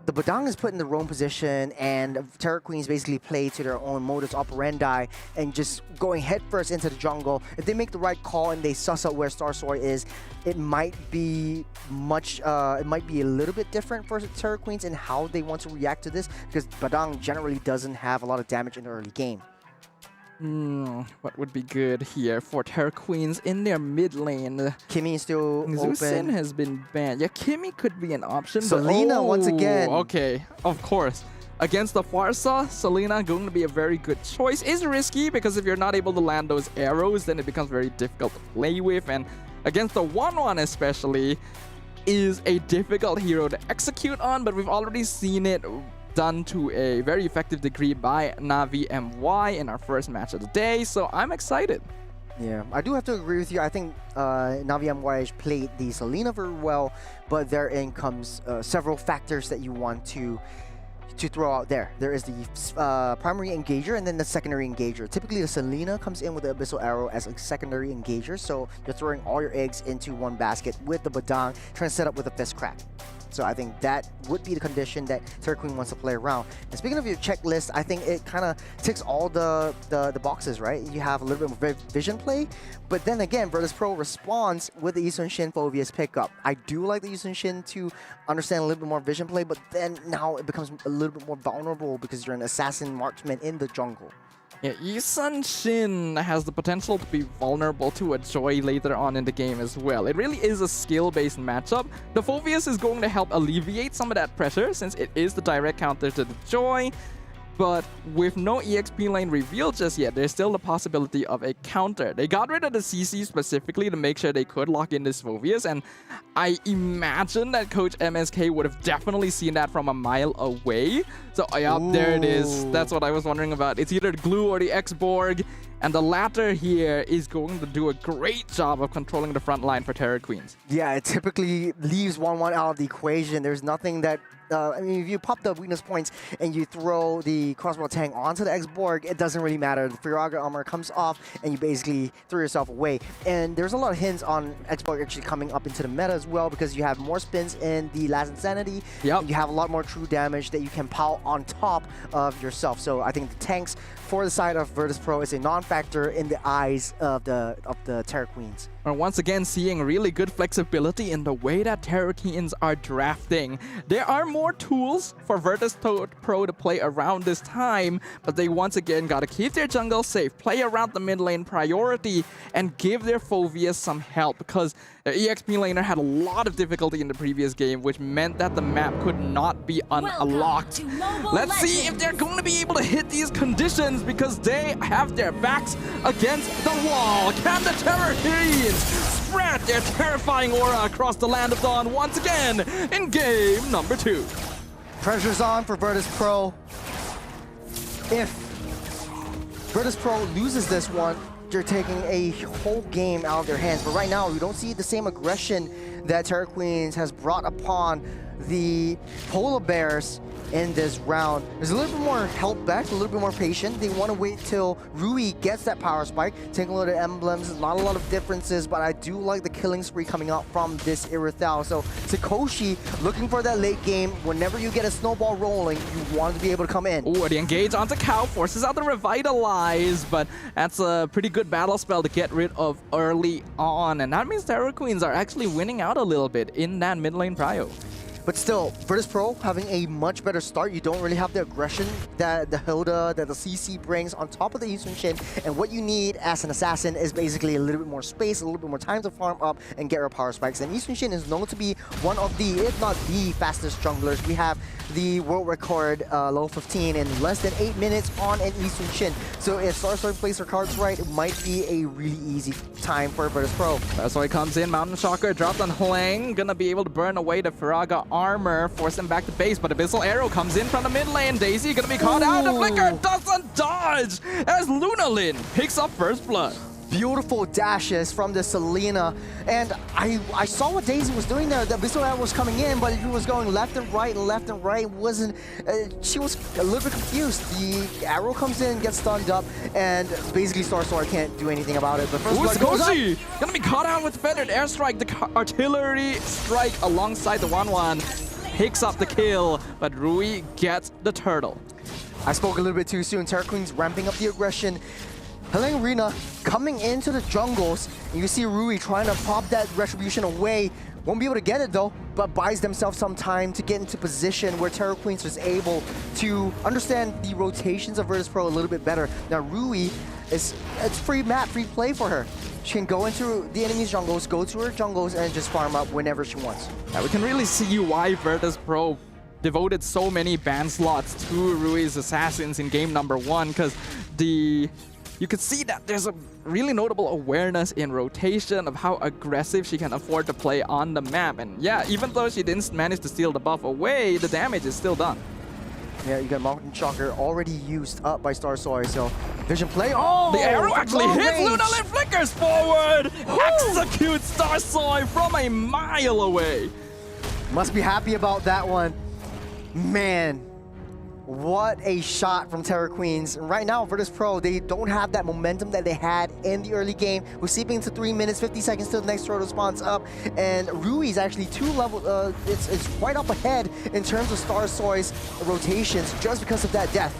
the Badang is put in the roam position and Terra Queens basically play to their own modus operandi and just going headfirst into the jungle, if they make the right call and they suss out where Starsoy is, it might be a little bit different for Terra Queens in how they want to react to this, because Badang generally doesn't have a lot of damage in the early game. What would be good here for Terra Queens in their mid lane? Kimmy is still Zusin open. has been banned. Yeah, Kimmy could be an option. Selena once again. Okay, of course. Against the Farsa, Selena going to be a very good choice. Is risky, because if you're not able to land those arrows, then it becomes very difficult to play with. And against the 1-1 especially, is a difficult hero to execute on, but we've already seen it done to a very effective degree by Navi MY in our first match of the day, so I'm excited. Yeah, I do have to agree with you. I think Navi MWI played the Selena very well, but therein comes several factors that you want to throw out there. There is the primary engager and then the secondary engager. Typically, the Selena comes in with the Abyssal Arrow as a secondary engager, so you're throwing all your eggs into one basket with the Badang, trying to set up with a fist crack. So I think that would be the condition that Terra Queen wants to play around. And speaking of your checklist, I think it kind of ticks all the boxes, right? You have a little bit more vision play, but then again, Vertus Pro responds with the Yisun Shin Phobia's pickup. I do like the Yisun Shin to understand a little bit more vision play, but then now it becomes a little bit more vulnerable because you're an assassin marksman in the jungle. Yeah, Yisun Shin has the potential to be vulnerable to a Joy later on in the game as well. It really is a skill-based matchup. The Phobius is going to help alleviate some of that pressure since it is the direct counter to the Joy. But with no EXP lane revealed just yet, there's still the possibility of a counter. They got rid of the CC specifically to make sure they could lock in this Phobius, and I imagine that Coach MSK would have definitely seen that from a mile away. So yeah, there it is. That's what I was wondering about. It's either the Glue or the X-Borg, and the latter here is going to do a great job of controlling the front line for Terra Queens. Yeah, it typically leaves 1-1 out of the equation. There's nothing that I mean, if you pop the weakness points and you throw the crossbow tank onto the X-Borg, it doesn't really matter. The Firaga armor comes off and you basically throw yourself away. And there's a lot of hints on X-Borg actually coming up into the meta as well because you have more spins in the Last Insanity. Yep. You have a lot more true damage that you can pile on top of yourself. So I think the tanks for the side of Vertus Pro is a non-factor in the eyes of the Terra Queens. We're once again seeing really good flexibility in the way that Terra Queens are drafting. There are more tools for Vertus Pro to play around this time, but they once again gotta keep their jungle safe, play around the mid lane priority, and give their Phobius some help because their EXP laner had a lot of difficulty in the previous game, which meant that the map could not be unlocked. Let's see if they're going to be able to hit these conditions because they have their backs against the wall. Can the Terra Queens spread their terrifying aura across the Land of Dawn once again in game number 2? Pressure's on for Vertus Pro. If Vertus Pro loses this one, you're taking a whole game out of their hands. But right now, we don't see the same aggression that Terra Queens has brought upon the Polar Bears in this round. There's a little bit more held back, a little bit more patient. They want to wait till Rui gets that power spike. Take a look at emblems, not a lot of differences, but I do like the killing spree coming out from this Irithal. So Sakoshi looking for that late game. Whenever you get a snowball rolling, you want to be able to come in. Oh, the engage onto Cow forces out the Revitalize, but that's a pretty good battle spell to get rid of early on. And that means Terra Queens are actually winning out a little bit in that mid lane prio. But still, Vertus Pro having a much better start. You don't really have the aggression that the Hilda, that the CC brings on top of the Yisun Shin. And what you need as an assassin is basically a little bit more space, a little bit more time to farm up and get your power spikes. And Yisun Shin is known to be one of the, if not the fastest junglers. We have the world record level 15 in less than 8 minutes on an Yisun Shin. So if Starstorm plays her cards right, it might be a really easy time for Vertus Pro. That's why it comes in. Mountain Shocker dropped on Huang. Gonna be able to burn away the Firaga armor, force them back to base, but Abyssal Arrow comes in from the mid lane. Daisy gonna be caught out. The Flicker doesn't dodge as Lunalin picks up first blood. Beautiful dashes from the Selena, and I saw what Daisy was doing there. The Abyssal Arrow was coming in, but he was going left and right and left and right. Wasn't she was a little bit confused. The arrow comes in, gets stunned up, and basically Starstorm can't do anything about it. But first blood goes up. Gonna be caught out with feathered airstrike. The artillery strike alongside the 1-1 picks up the kill, but Rui gets the turtle. I spoke a little bit too soon. Terra Queen's ramping up the aggression. Helen Rina coming into the jungles, and you see Rui trying to pop that retribution away. Won't be able to get it though, but buys themselves some time to get into position where Terra Queens is able to understand the rotations of Vertus Pro a little bit better. Now Rui, it's free map, free play for her. She can go into the enemy's jungles, go to her jungles, and just farm up whenever she wants. Yeah, we can really see why Vertus Pro devoted so many ban slots to Rui's assassins in game number 1, because you could see that there's a really notable awareness in rotation of how aggressive she can afford to play on the map. And yeah, even though she didn't manage to steal the buff away, the damage is still done. Yeah, you got Mountain Shocker already used up by Star Soy, so vision play. Oh! The arrow actually long hits range. Luna Lin, flickers forward! Executes Star Soy from a mile away. Must be happy about that one. Man, what a shot from Terror Queens. And right now, Vertus Pro, they don't have that momentum that they had in the early game. We're seeping into 3 minutes, 50 seconds till the next turtle spawns up. And Rui's actually 2 levels, it's right up ahead in terms of Star Soy's rotations just because of that death.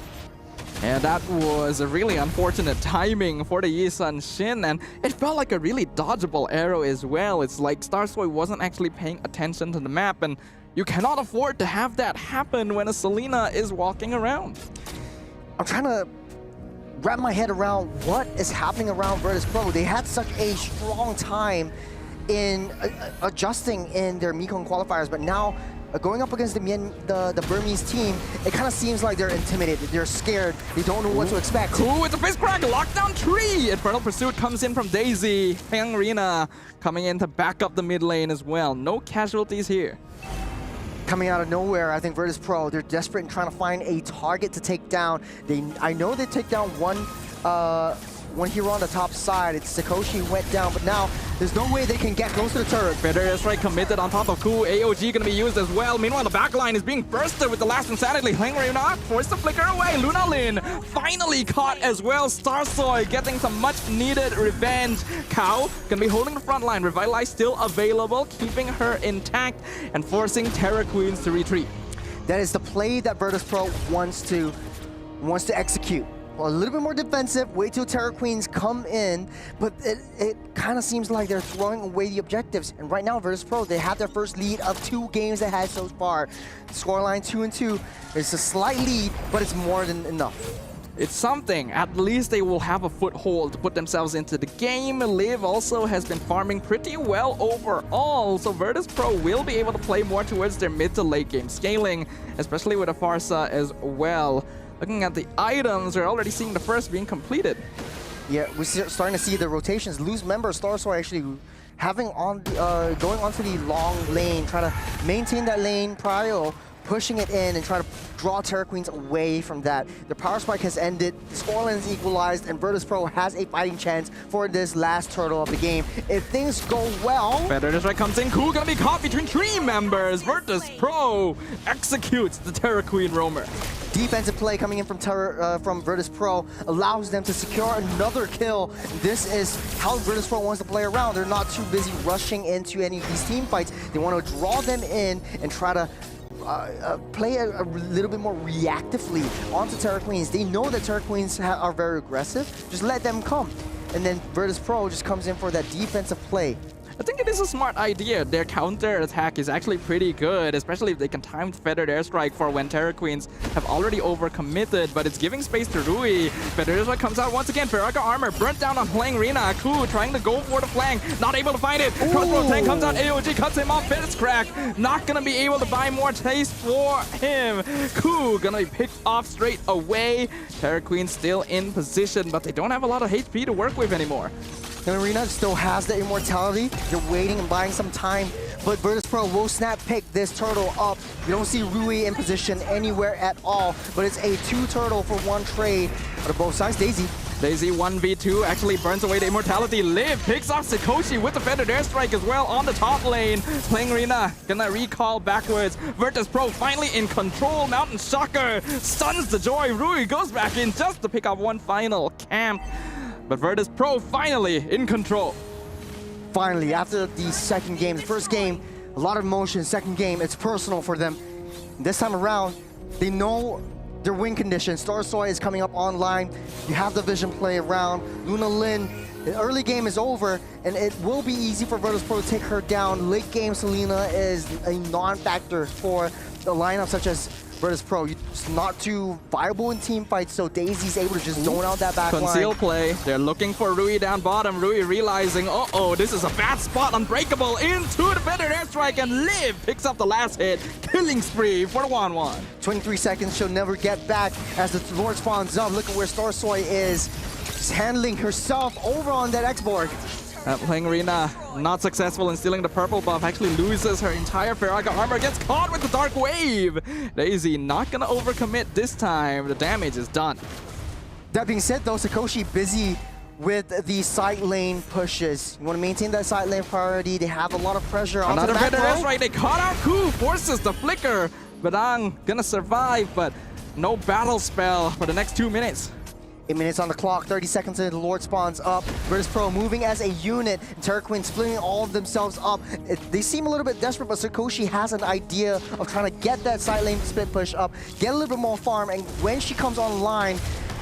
And that was a really unfortunate timing for the Yisun Shin, and it felt like a really dodgeable arrow as well. It's like Star Soy wasn't actually paying attention to the map, and you cannot afford to have that happen when a Selena is walking around. I'm trying to wrap my head around what is happening around Vertus Pro. They had such a strong time in adjusting in their Mekong qualifiers, but now going up against the Burmese team, it kind of seems like they're intimidated, they're scared, they don't know what to expect. Cool with the face crack, lockdown 3! Infernal Pursuit comes in from Daisy. Peng Rina coming in to back up the mid lane as well. No casualties here. Coming out of nowhere, I think Vertus Pro, they're desperate in trying to find a target to take down. I know they take down one hero on the top side. It's Sakoshi went down, but now there's no way they can get close to the turret. Better strike committed on top of Ku. AOG gonna be used as well. Meanwhile, the backline is being bursted with the last Insanity. Hangry forced to flicker away. Luna Lin finally caught as well. Star Soy getting some much needed revenge. Cow gonna be holding the front line. Revitalize still available, keeping her intact and forcing Terror Queens to retreat. That is the play that Vertus Pro wants to execute. A little bit more defensive, wait till Terror Queens come in, but it kind of seems like they're throwing away the objectives. And right now, Vertus Pro, they have their first lead of 2 games they had so far. Scoreline 2-2. It's a slight lead, but it's more than enough. It's something. At least they will have a foothold to put themselves into the game. Liv also has been farming pretty well overall, so Vertus Pro will be able to play more towards their mid to late game scaling, especially with a Farsa as well. Looking at the items, we're already seeing the first being completed. Yeah, we're starting to see the rotations. Loose member Star Soy actually having on the, going onto the long lane, trying to maintain that lane, Prio pushing it in and trying to draw Terror Queens away from that. The power spike has ended, the scoreline is equalized, and Vertus Pro has a fighting chance for this last turtle of the game. If things go well... Better strike comes in, Ku gonna be caught between 3 members. Vertus Pro executes the Terror Queen roamer. Defensive play coming in from Vertus Pro allows them to secure another kill. This is how Vertus Pro wants to play around. They're not too busy rushing into any of these team fights. They want to draw them in and try to play a little bit more reactively onto Terror Queens. They know that Terror Queens are very aggressive. Just let them come. And then Vertus Pro just comes in for that defensive play. I think it is a smart idea. Their counter attack is actually pretty good, especially if they can time Feathered Airstrike for when Terror Queens have already overcommitted, but it's giving space to Rui. Feathered Airstrike comes out once again. Ferraca armor burnt down on Peng Rina. Ku trying to go for the flank, not able to find it. Crossbow tank comes out, AOG cuts him off, Fist Crack, not gonna be able to buy more taste for him. Ku gonna be picked off straight away. Terror Queens still in position, but they don't have a lot of HP to work with anymore. And Arena still has the immortality. They're waiting and buying some time, but Vertus Pro will snap pick this turtle up. You don't see Rui in position anywhere at all, but it's a 2 turtle for 1 trade out of both sides. Daisy 1v2 actually burns away the immortality. Liv picks off Sakoshi with the Feathered Airstrike as well on the top lane. Peng Rina gonna recall backwards. Vertus Pro finally in control. Mountain Shocker stuns the Joy. Rui goes back in just to pick up 1 final camp. But Vertus Pro finally in control. Finally, after the second game, the first game, a lot of emotion. Second game, it's personal for them. This time around, they know their win condition. Star Soy is coming up online. You have the vision play around. Luna Lin, the early game is over, and it will be easy for Vertus Pro to take her down. Late game, Selena is a non-factor for the lineup such as Vertus Pro. It's not too viable in team fights, so Daisy's able to just zone out that back line. Conceal play. They're looking for Rui down bottom. Rui realizing, uh-oh, this is a bad spot. Unbreakable into the Feathered Airstrike, and Liv picks up the last hit. Killing spree for the 1-1. 23 seconds, she'll never get back as the Lord spawns up. Look at where Star Soy is. She's handling herself over on that X-Borg. Playing Arena, not successful in stealing the purple buff, actually loses her entire Ferraga armor, gets caught with the Dark Wave. Daisy not gonna overcommit this time, the damage is done. That being said though, Sakoshi busy with the side lane pushes. You want to maintain that side lane priority. They have a lot of pressure on the back row. That's right, they caught out Ku, forces the flicker. Badang gonna survive, but no battle spell for the next 2 minutes. 8 minutes on the clock, 30 seconds until the Lord spawns up. Vertus Pro moving as a unit. Terraqueen splitting all of themselves up. They seem a little bit desperate, but Sakoshi has an idea of trying to get that side lane split push up, get a little bit more farm, and when she comes online,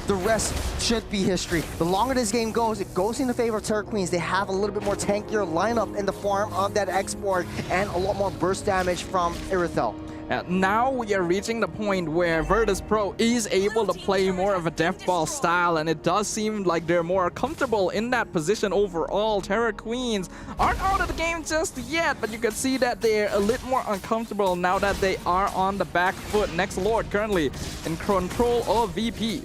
the rest should be history. The longer this game goes, it goes in the favor of Terraqueens. They have a little bit more tankier lineup in the form of that export and a lot more burst damage from Irithel. Now we are reaching the point where Vertus Pro is able to play more of a death ball style, and it does seem like they're more comfortable in that position overall. Terra Queens aren't out of the game just yet, but you can see that they're a little more uncomfortable now that they are on the back foot. Next Lord currently in control of VP.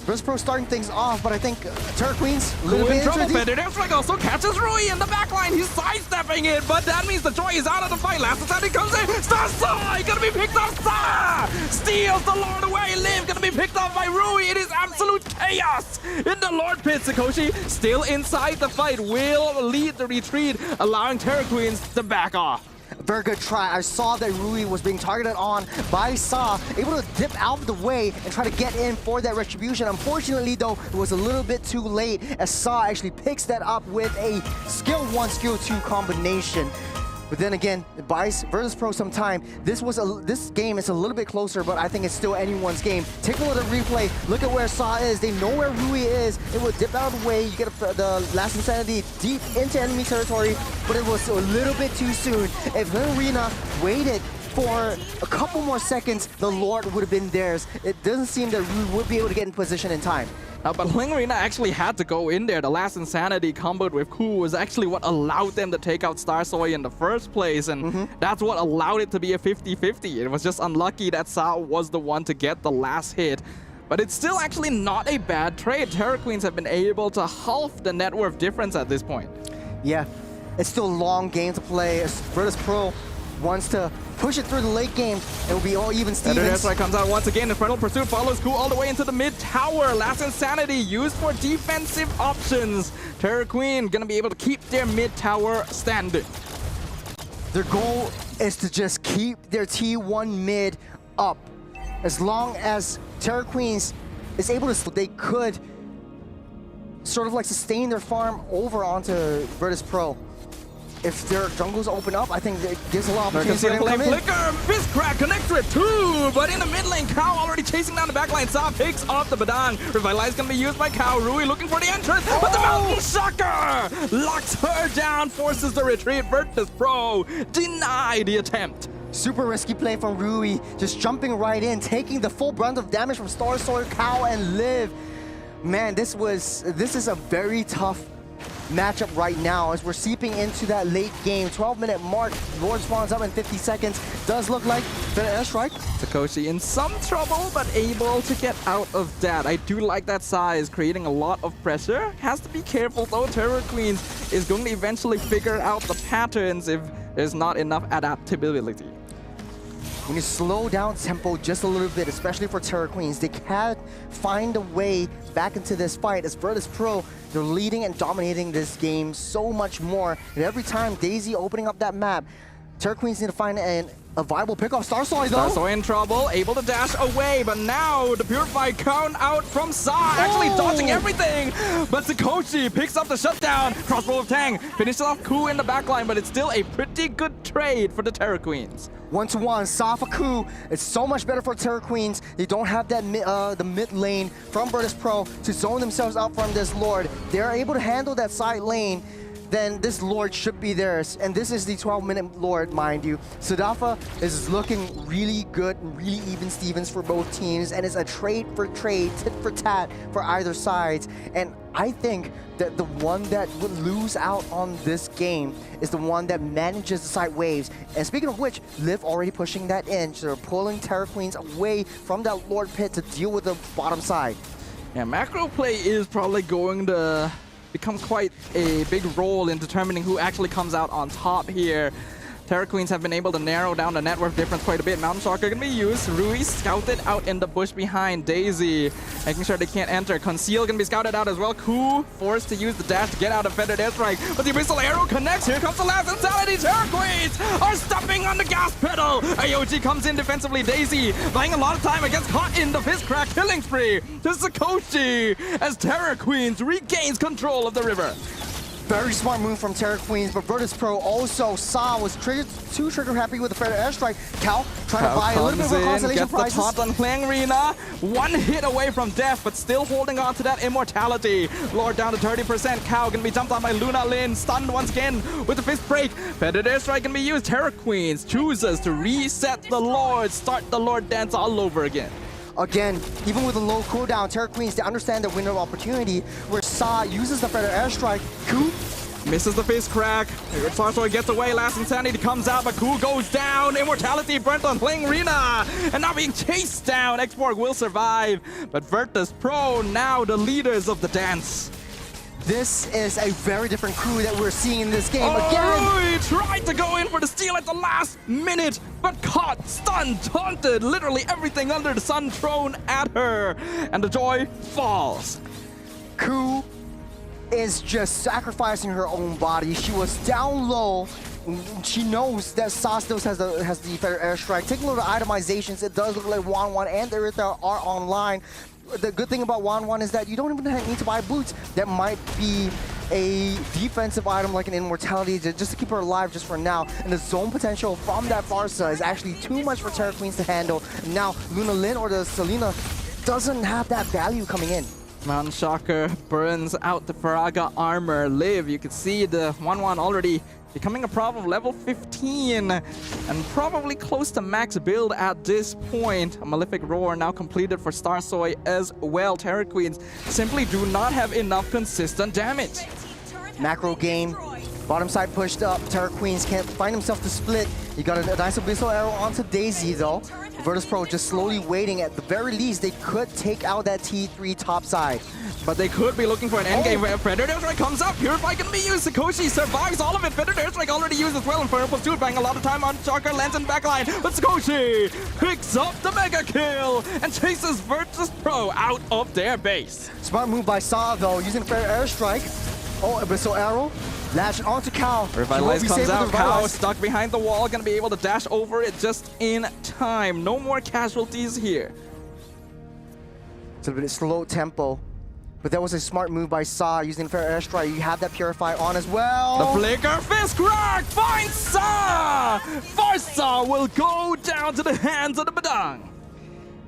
Vertus Pro starting things off, but I think Terraqueens a little bit in trouble. Federico also catches Rui in the backline. He's sidestepping it, but that means the Joy is out of the fight. Last time he comes in, Starsai gonna be picked off. Star steals the Lord away. Liv gonna be picked off by Rui. It is absolute chaos in the Lord pit. Sakoshi still inside the fight, will lead the retreat, allowing Terraqueens to back off. Very good try. I saw that Rui was being targeted on by Sa, able to dip out of the way and try to get in for that retribution. Unfortunately, though, it was a little bit too late as Sa actually picks that up with a skill 1, skill 2 combination. But then again, it buys Vertus Pro some time. This game is a little bit closer, but I think it's still anyone's game. Take a look at the replay. Look at where Sa is. They know where Rui is. It will dip out of the way. You get the Last Insanity deep into enemy territory, but it was a little bit too soon. If Arena waited for a couple more seconds, the Lord would have been theirs. It doesn't seem that Rui would be able to get in position in time. But Arena actually had to go in there. The Last Insanity comboed with Ku was actually what allowed them to take out Starsoy in the first place, and that's what allowed it to be a 50-50. It was just unlucky that Sa was the one to get the last hit. But it's still actually not a bad trade. Terraqueens have been able to halve the net worth difference at this point. Yeah, it's still a long game to play. Vertus Pro wants to push it through the late game. It will be all even Stevens. That's comes out once again. Infernal Pursuit follows Ku all the way into the mid tower. Last Insanity used for defensive options. Terraqueen gonna be able to keep their mid tower standing. Their goal is to just keep their T1 mid up. As long as Terraqueens is able to, they could sort of like sustain their farm over onto Vertus Pro. If their jungles open up, I think it gives a lot of opportunity for them to come in. Flicker, Fist Crack connects to it too, but in the mid lane, Cow already chasing down the backline. Sa picks off the Badang. Revitalize gonna be used by Cow. Rui looking for the entrance, but the Mountain Shocker locks her down, forces the retreat. Vertus Pro deny the attempt. Super risky play from Rui, just jumping right in, taking the full brunt of damage from Starsoy, Cow, and Liv. Man, this is a very tough matchup right now as we're seeping into that late game. 12-minute mark. Lord spawns up in 50 seconds. Does look like the airstrike. Sakoshi in some trouble, but able to get out of that. I do like that Sa is creating a lot of pressure. Has to be careful though. Terraqueens is going to eventually figure out the patterns if there's not enough adaptability. When you slow down tempo just a little bit, especially for Terraqueens, they can find a way back into this fight. As Vertus Pro, they're leading and dominating this game so much more. And every time Daisy opening up that map, Terraqueens need to find a viable pickoff. Starsoy though. Starsoy in trouble, able to dash away, but now the Purify count out from Sa, actually dodging everything. But Sakoshi picks up the shutdown. Crossbow of Tang finishes off Ku in the backline, but it's still a pretty good trade for the Terraqueens. 1-to-1, Sa for Ku. It's so much better for Terraqueens. They don't have that the mid lane from Vertus Pro to zone themselves out from this Lord. They're able to handle that side lane. Then this Lord should be theirs. And this is the 12-minute Lord, mind you. Sudafa is looking really good and really even Stevens for both teams. And it's a trade for trade, tit for tat for either sides. And I think that the one that would lose out on this game is the one that manages the side waves. And speaking of which, Liv already pushing that in. So they're pulling Terraqueens away from that Lord pit to deal with the bottom side. Yeah, macro play is probably going to become quite a big role in determining who actually comes out on top here. Terra Queens have been able to narrow down the net worth difference quite a bit. Mountain Shocker going to be used. Rui scouted out in the bush behind Daisy, making sure they can't enter. Conceal going to be scouted out as well. Ku forced to use the dash to get out of Feathered Airstrike, but the Abyssal Arrow connects. Here comes the last Insanity. Terra Queens are stepping on the gas pedal. AOG comes in defensively. Daisy buying a lot of time against caught in the fist crack killing spree to Sakoshi as Terra Queens regains control of the river. Very smart move from Terra Queens, but Vertus Pro also was too trigger happy with the Feather Airstrike. Cal trying to buy a little bit of consolation prizes. Gets the taunt on Hlangrina. One hit away from death, but still holding on to that immortality. Lord down to 30%. Cal gonna be jumped on by Luna Lin. Stunned once again with the fist break. Feather Airstrike gonna be used. Terra Queens chooses to reset the Lord, start the Lord dance all over again. Again, even with a low cooldown, Terra Queens, they understand the window of opportunity where Sa uses the Feather Airstrike. Ku misses the fist crack. Sarsoy gets away. Last Insanity comes out, but Ku goes down. Immortality burnt on Hlangrina. And now being chased down. X-Borg will survive. But Vertus Pro now the leaders of the dance. This is a very different crew that we're seeing in this game. Again, he tried to go in for the steal at the last minute, but caught, stunned, taunted, literally everything under the sun thrown at her, and the joy falls. Ku is just sacrificing her own body. She was down low. She knows that Sa still has the Feather Airstrike. Taking a look at itemizations, it does look like Wanwan and Aretha are online. The good thing about Wanwan is that you don't even need to buy boots. That might be a defensive item like an Immortality just to keep her alive just for now. And the zone potential from that Farsa is actually too much for Terra Queens to handle. And now Luna Lin or the Selena doesn't have that value coming in. Mountain Shocker burns out the Faraga armor. Liv, you can see the 1-1 already becoming a problem, level 15, and probably close to max build at this point. A Malefic Roar now completed for Starsoy as well. Terra Queens simply do not have enough consistent damage. Macro game, bottom side pushed up. Terra Queens can't find himself to split. You got a nice Abyssal Arrow onto Daisy though. Vertus Pro just slowly waiting. At the very least, they could take out that T3 top side. But they could be looking for an endgame where Predator Airstrike comes up. Purify can be used. Sakoshi survives all of it. Predator Airstrike already used as well. Inferno plus 2 bang a lot of time on Shocker. Lands in backline. But Sakoshi picks up the mega kill and chases Vertus Pro out of their base. Smart move by Sa though, using Feather Airstrike. Oh, Abyssal Arrow. Lashing onto Cal. Revitalize comes out. Cal stuck behind the wall. Gonna be able to dash over it just in time. No more casualties here. It's a bit of slow tempo. But that was a smart move by Sa using Fair Airstrike. You have that Purify on as well. The Flicker Fist Crack finds Sa! Farsa will go down to the hands of the Badang.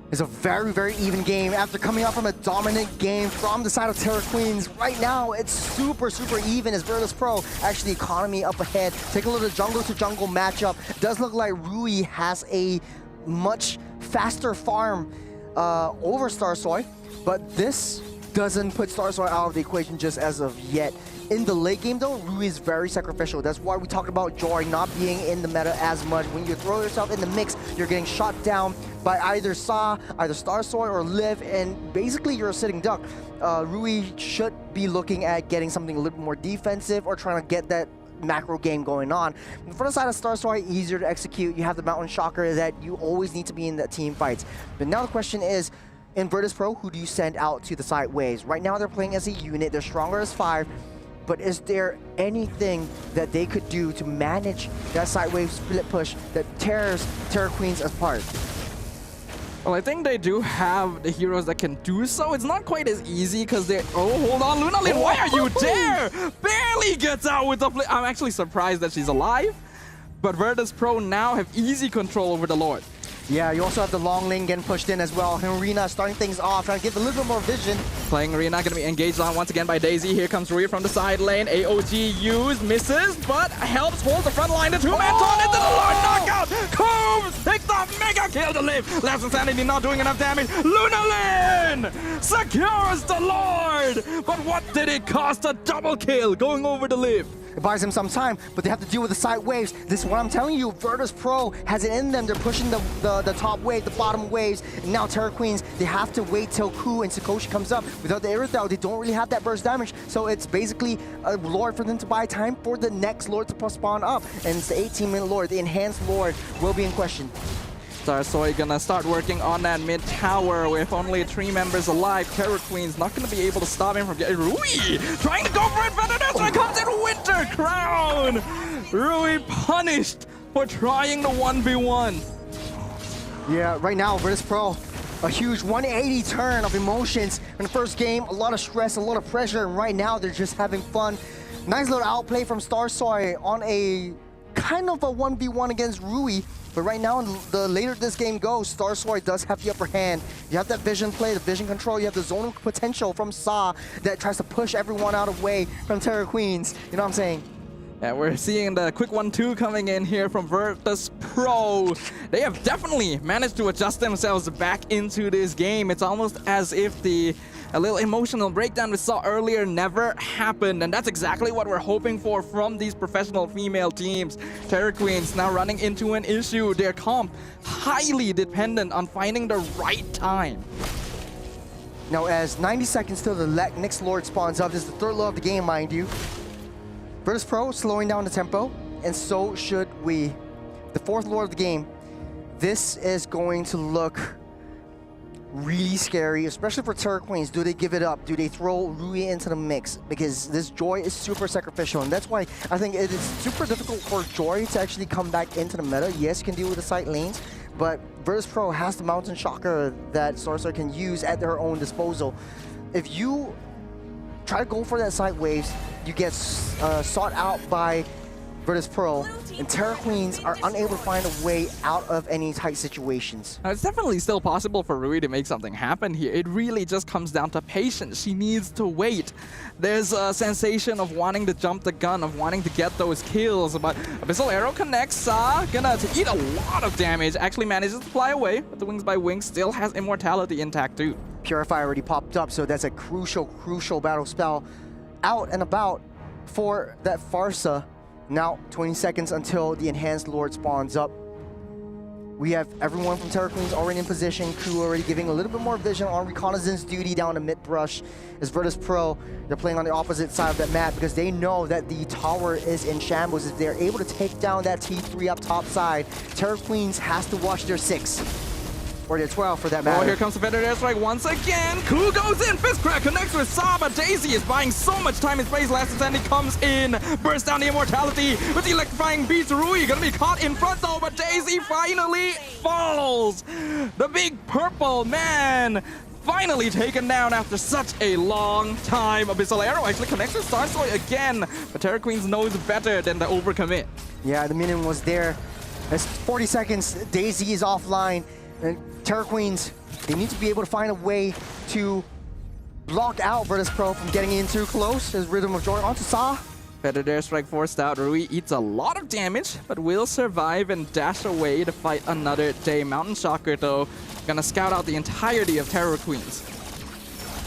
It's a very, very even game. After coming out from a dominant game from the side of Terra Queens, right now it's super, super even as Vertus Pro actually economy up ahead. Take a look at the jungle to jungle matchup. It does look like Rui has a much faster farm over Starsoy, but this doesn't put Starsoy out of the equation just as of yet. In the late game though, Rui is very sacrificial. That's why we talked about Joy not being in the meta as much. When you throw yourself in the mix, you're getting shot down by either Sa, either Starsoy, or Liv, and basically you're a sitting duck. Rui should be looking at getting something a little more defensive or trying to get that macro game going on. For the side of Starsoy, easier to execute. You have the Mountain Shocker that you always need to be in the team fights. But now the question is, in Vertus Pro, who do you send out to the sideways? Right now they're playing as a unit, they're stronger as 5, but is there anything that they could do to manage that sideways split push that tears Terra Queens apart? Well, I think they do have the heroes that can do so. It's not quite as easy because they're... Oh, hold on, Luna Lin, why are you there? Barely gets out with the... I'm actually surprised that she's alive, but Vertus Pro now have easy control over the Lord. Yeah, you also have the long lane getting pushed in as well. Arena starting things off, trying to give a little bit more vision. Playing Arena, going to be engaged on once again by Daisy. Here comes Rui from the side lane. AOG used, misses, but helps hold the front line. The two-man taunt into the Lord knockout. Combs takes the mega kill to Liv. Last Insanity not doing enough damage. Luna Lin secures the Lord. But what did it cost? A double kill going over to Liv. It buys them some time, but they have to deal with the side waves. This is what I'm telling you. Vertus Pro has it in them. They're pushing the top wave, the bottom waves. And now Terra Queens, they have to wait till Ku and Sakoshi comes up. Without the Aerithel, they don't really have that burst damage. So it's basically a Lord for them to buy time for the next Lord to spawn up. And it's the 18-minute Lord. The enhanced Lord will be in question. Starsoy gonna start working on that mid tower with only 3 members alive. Terror Queen's not gonna be able to stop him from getting Rui trying to go for it. Vertus comes in Winter Crown. Rui punished for trying the 1v1. Yeah, right now Vertus Pro, a huge 180 turn of emotions in the first game. A lot of stress, a lot of pressure, and right now they're just having fun. Nice little outplay from Starsoy on a kind of a 1v1 against Rui. But right now, the later this game goes, Starsoy does have the upper hand. You have that vision play, the vision control. You have the zonal potential from Sa that tries to push everyone out of way from Terra Queens. You know what I'm saying? Yeah, we're seeing the quick 1-2 coming in here from Vertus Pro. They have definitely managed to adjust themselves back into this game. It's almost as if a little emotional breakdown we saw earlier never happened, and that's exactly what we're hoping for from these professional female teams. Terra Queens now running into an issue. Their comp highly dependent on finding the right time. Now, as 90 seconds till the next Lord spawns up, this is the third Lord of the game, mind you. Vertus Pro slowing down the tempo, and so should we. The fourth Lord of the game. This is going to look really scary, especially for Terra Queens. Do they give it up? Do they throw Rui into the mix? Because this Joy is super sacrificial, and that's why I think it is super difficult for Joy to actually come back into the meta. Yes, you can deal with the side lanes, but Vertus Pro has the Mountain Shocker that Starsoy can use at their own disposal. If you try to go for that side waves, you get sought out by Vertus Pro, and Terra Queens are unable to find a way out of any tight situations. It's definitely still possible for Rui to make something happen here. It really just comes down to patience. She needs to wait. There's a sensation of wanting to jump the gun, of wanting to get those kills, but Abyssal Arrow connects. Gonna eat a lot of damage. Actually manages to fly away, but the Wings by Wings still has immortality intact too. Purify already popped up, so that's a crucial battle spell out and about for that Farsa. Now, 20 seconds until the Enhanced Lord spawns up. We have everyone from Terra Queens already in position. Crew already giving a little bit more vision on reconnaissance duty down the mid-brush. As Vertus Pro, they're playing on the opposite side of that map because they know that the tower is in shambles. If they're able to take down that T3 up top side, Terra Queens has to watch their 6. Or their 12 for that matter. Oh, here comes the Feather Airstrike once again. Ku goes in. Fist Crack connects with Saba. Daisy is buying so much time in space. Last Insanity comes in. Bursts down the immortality with the electrifying beats. Rui gonna be caught in front though, but Daisy finally falls. The big purple man finally taken down after such a long time. Abyssal Arrow actually connects with Starsoy again, but Terra Queens knows better than to overcommit. Yeah, the minion was there. It's 40 seconds. Daisy is offline. And Terra Queens, they need to be able to find a way to block out Vertus Pro from getting in too close. As Rhythm of Joy onto Sa. Feather Airstrike forced out. Rui eats a lot of damage, but will survive and dash away to fight another day. Mountain Shocker, though, gonna scout out the entirety of Terror Queens.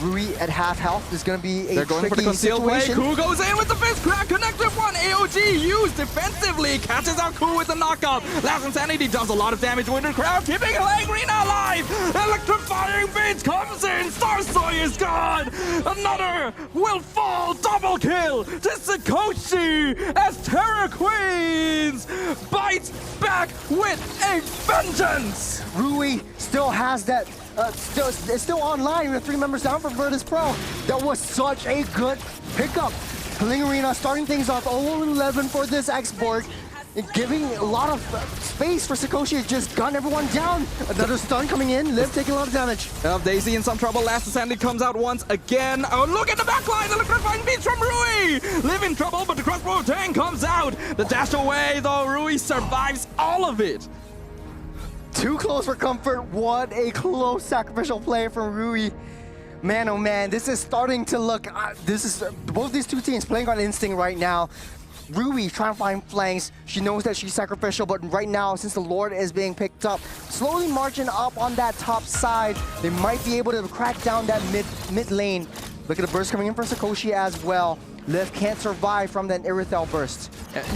Rui at half health is going to be a They're going for the concealed play. Ku goes in with the Fist Crack. Connects with one. AOG used defensively. Catches out Ku with the knockup. Last Insanity does a lot of damage. Winter Crowd keeping Langrina alive. Electrifying Beats comes in. Starsoy is gone. Another will fall. Double kill to Sakoshi as Terra Queens bites back with a vengeance. Rui still has that. It's still online with 3 members down for Vertus Pro. That was such a good pickup. Lingarina starting things off 0-11 for this export, giving a lot of space for Sakoshi to just gun everyone down. Another stun coming in. Liv taking a lot of damage. Daisy in some trouble. Last Insanity comes out once again. Oh, look at the backline. The electrifying beats from Rui. Liv in trouble, but the crossbow of Tang comes out. The dash away, though. Rui survives all of it. Too close for comfort. What a close sacrificial play from Rui. Man, oh man, this is starting to look... both these two teams playing on instinct right now. Rui trying to find flanks. She knows that she's sacrificial, but right now, since the Lord is being picked up, slowly marching up on that top side, they might be able to crack down that mid lane. Look at the burst coming in for Sakoshi as well. Liv can't survive from that Irithel burst.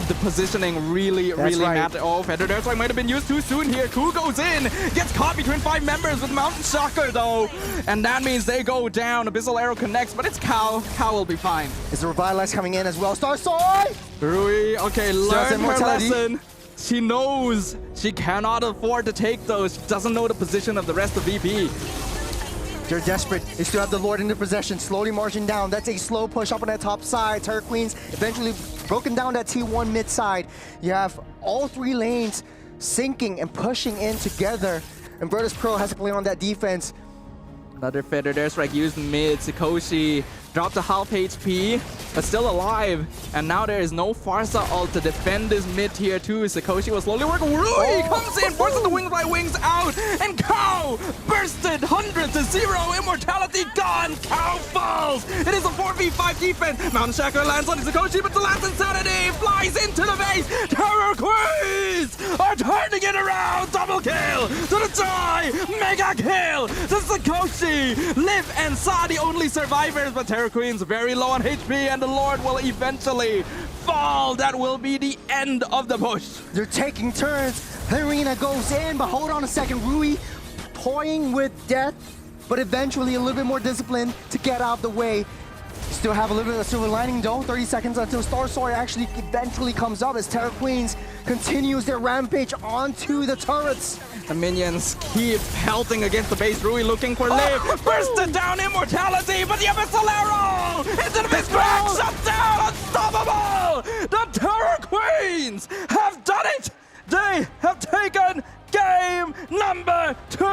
The positioning really right. mattered. Oh, Feather Strike might have been used too soon here. Ku goes in, gets caught between 5 members with Mountain Shocker though. And that means they go down. Abyssal Arrow connects, but it's Cow. Cow will be fine. Is the Revitalize coming in as well? Star Soy! Rui, okay, learn her immortality. lesson. She knows she cannot afford to take those. She doesn't know the position of the rest of VP. They're desperate. They still have the Lord in their possession, slowly marching down. That's a slow push up on that top side. Terror Queens eventually broken down that T1 mid side. You have all 3 lanes sinking and pushing in together. And Vertus Pro has to play on that defense. Another Feather Strike used mid. Sikoshi dropped to half HP, but still alive. And now there is no Farsa ult to defend this mid tier 2. Sikoshi will slowly work. Rui comes in, forces the Wings by Wings out, and Cow bursted 100 to 0. Immortality gone. Cow falls. It is a 4v5 defense. Mountain Shackler lands on Sikoshi, but the last Insanity flies into the base. Terror Queens are turning it around. Double kill to the tie. Mega kill to Sikoshi. Liv and Sa the only survivors, but Terror Queen's very low on HP, and the Lord will eventually fall. That will be the end of the push. They're taking turns. Harina goes in, but hold on a second. Rui toying with death, but eventually a little bit more discipline to get out of the way. Still have a little bit of silver lining though. 30 seconds until Star Sword actually eventually comes up as Terror Queens continues their rampage onto the turrets. The minions keep pelting against the base. Rui looking for Liv. Bursted down Immortality, but the Abyssal Arrow into the mid crack. Shut down. Unstoppable. The Terror Queens have done it. They have taken game number 2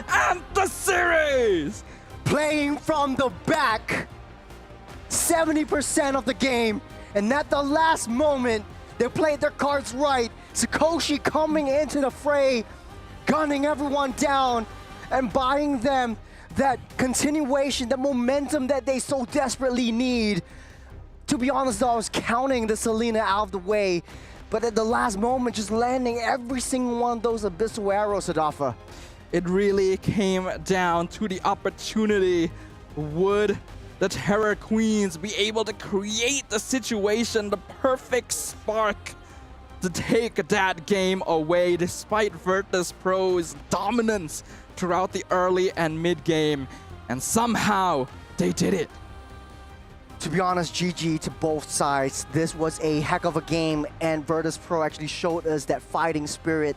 and the series. Playing from the back 70% of the game, and at the last moment they played their cards right. Sikoshi coming into the fray, gunning everyone down and buying them that continuation, the momentum that they so desperately need. To be honest though, I was counting the Selena out of the way, but at the last moment just landing every single one of those Abyssal Arrows, Sadafa. It really came down to the opportunity. Would the Terror Queens be able to create the situation, the perfect spark to take that game away despite Vertus Pro's dominance throughout the early and mid game? And somehow they did it. To be honest, GG to both sides. This was a heck of a game, and Vertus Pro actually showed us that fighting spirit,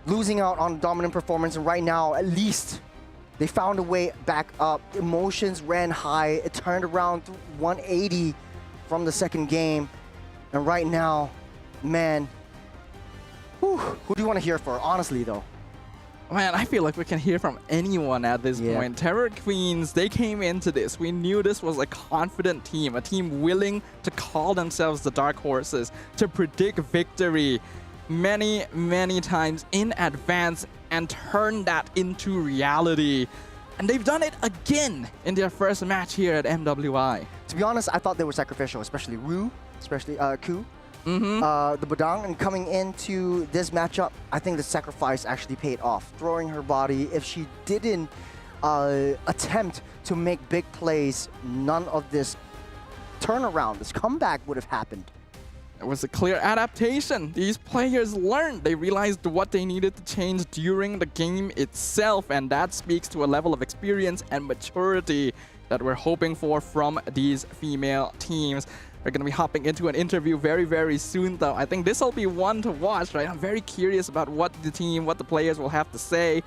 losing out on dominant performance, and right now at least they found a way back up. Emotions ran high. It turned around to 180 from the second game. And right now, man, who do you want to hear for? Honestly, though. Man, I feel like we can hear from anyone at this point. Terror Queens, they came into this. We knew this was a confident team, a team willing to call themselves the Dark Horses, to predict victory many, many times in advance and turn that into reality. And they've done it again in their first match here at MWI. To be honest, I thought they were sacrificial, especially Ru, especially Ku. The Badang, and coming into this matchup, I think the sacrifice actually paid off. Throwing her body, if she didn't attempt to make big plays, none of this turnaround, this comeback would have happened. It was a clear adaptation. These players learned. They realized what they needed to change during the game itself, and that speaks to a level of experience and maturity that we're hoping for from these female teams. We're going to be hopping into an interview very, very soon, though. I think this will be one to watch, right? I'm very curious about what the team, what the players will have to say.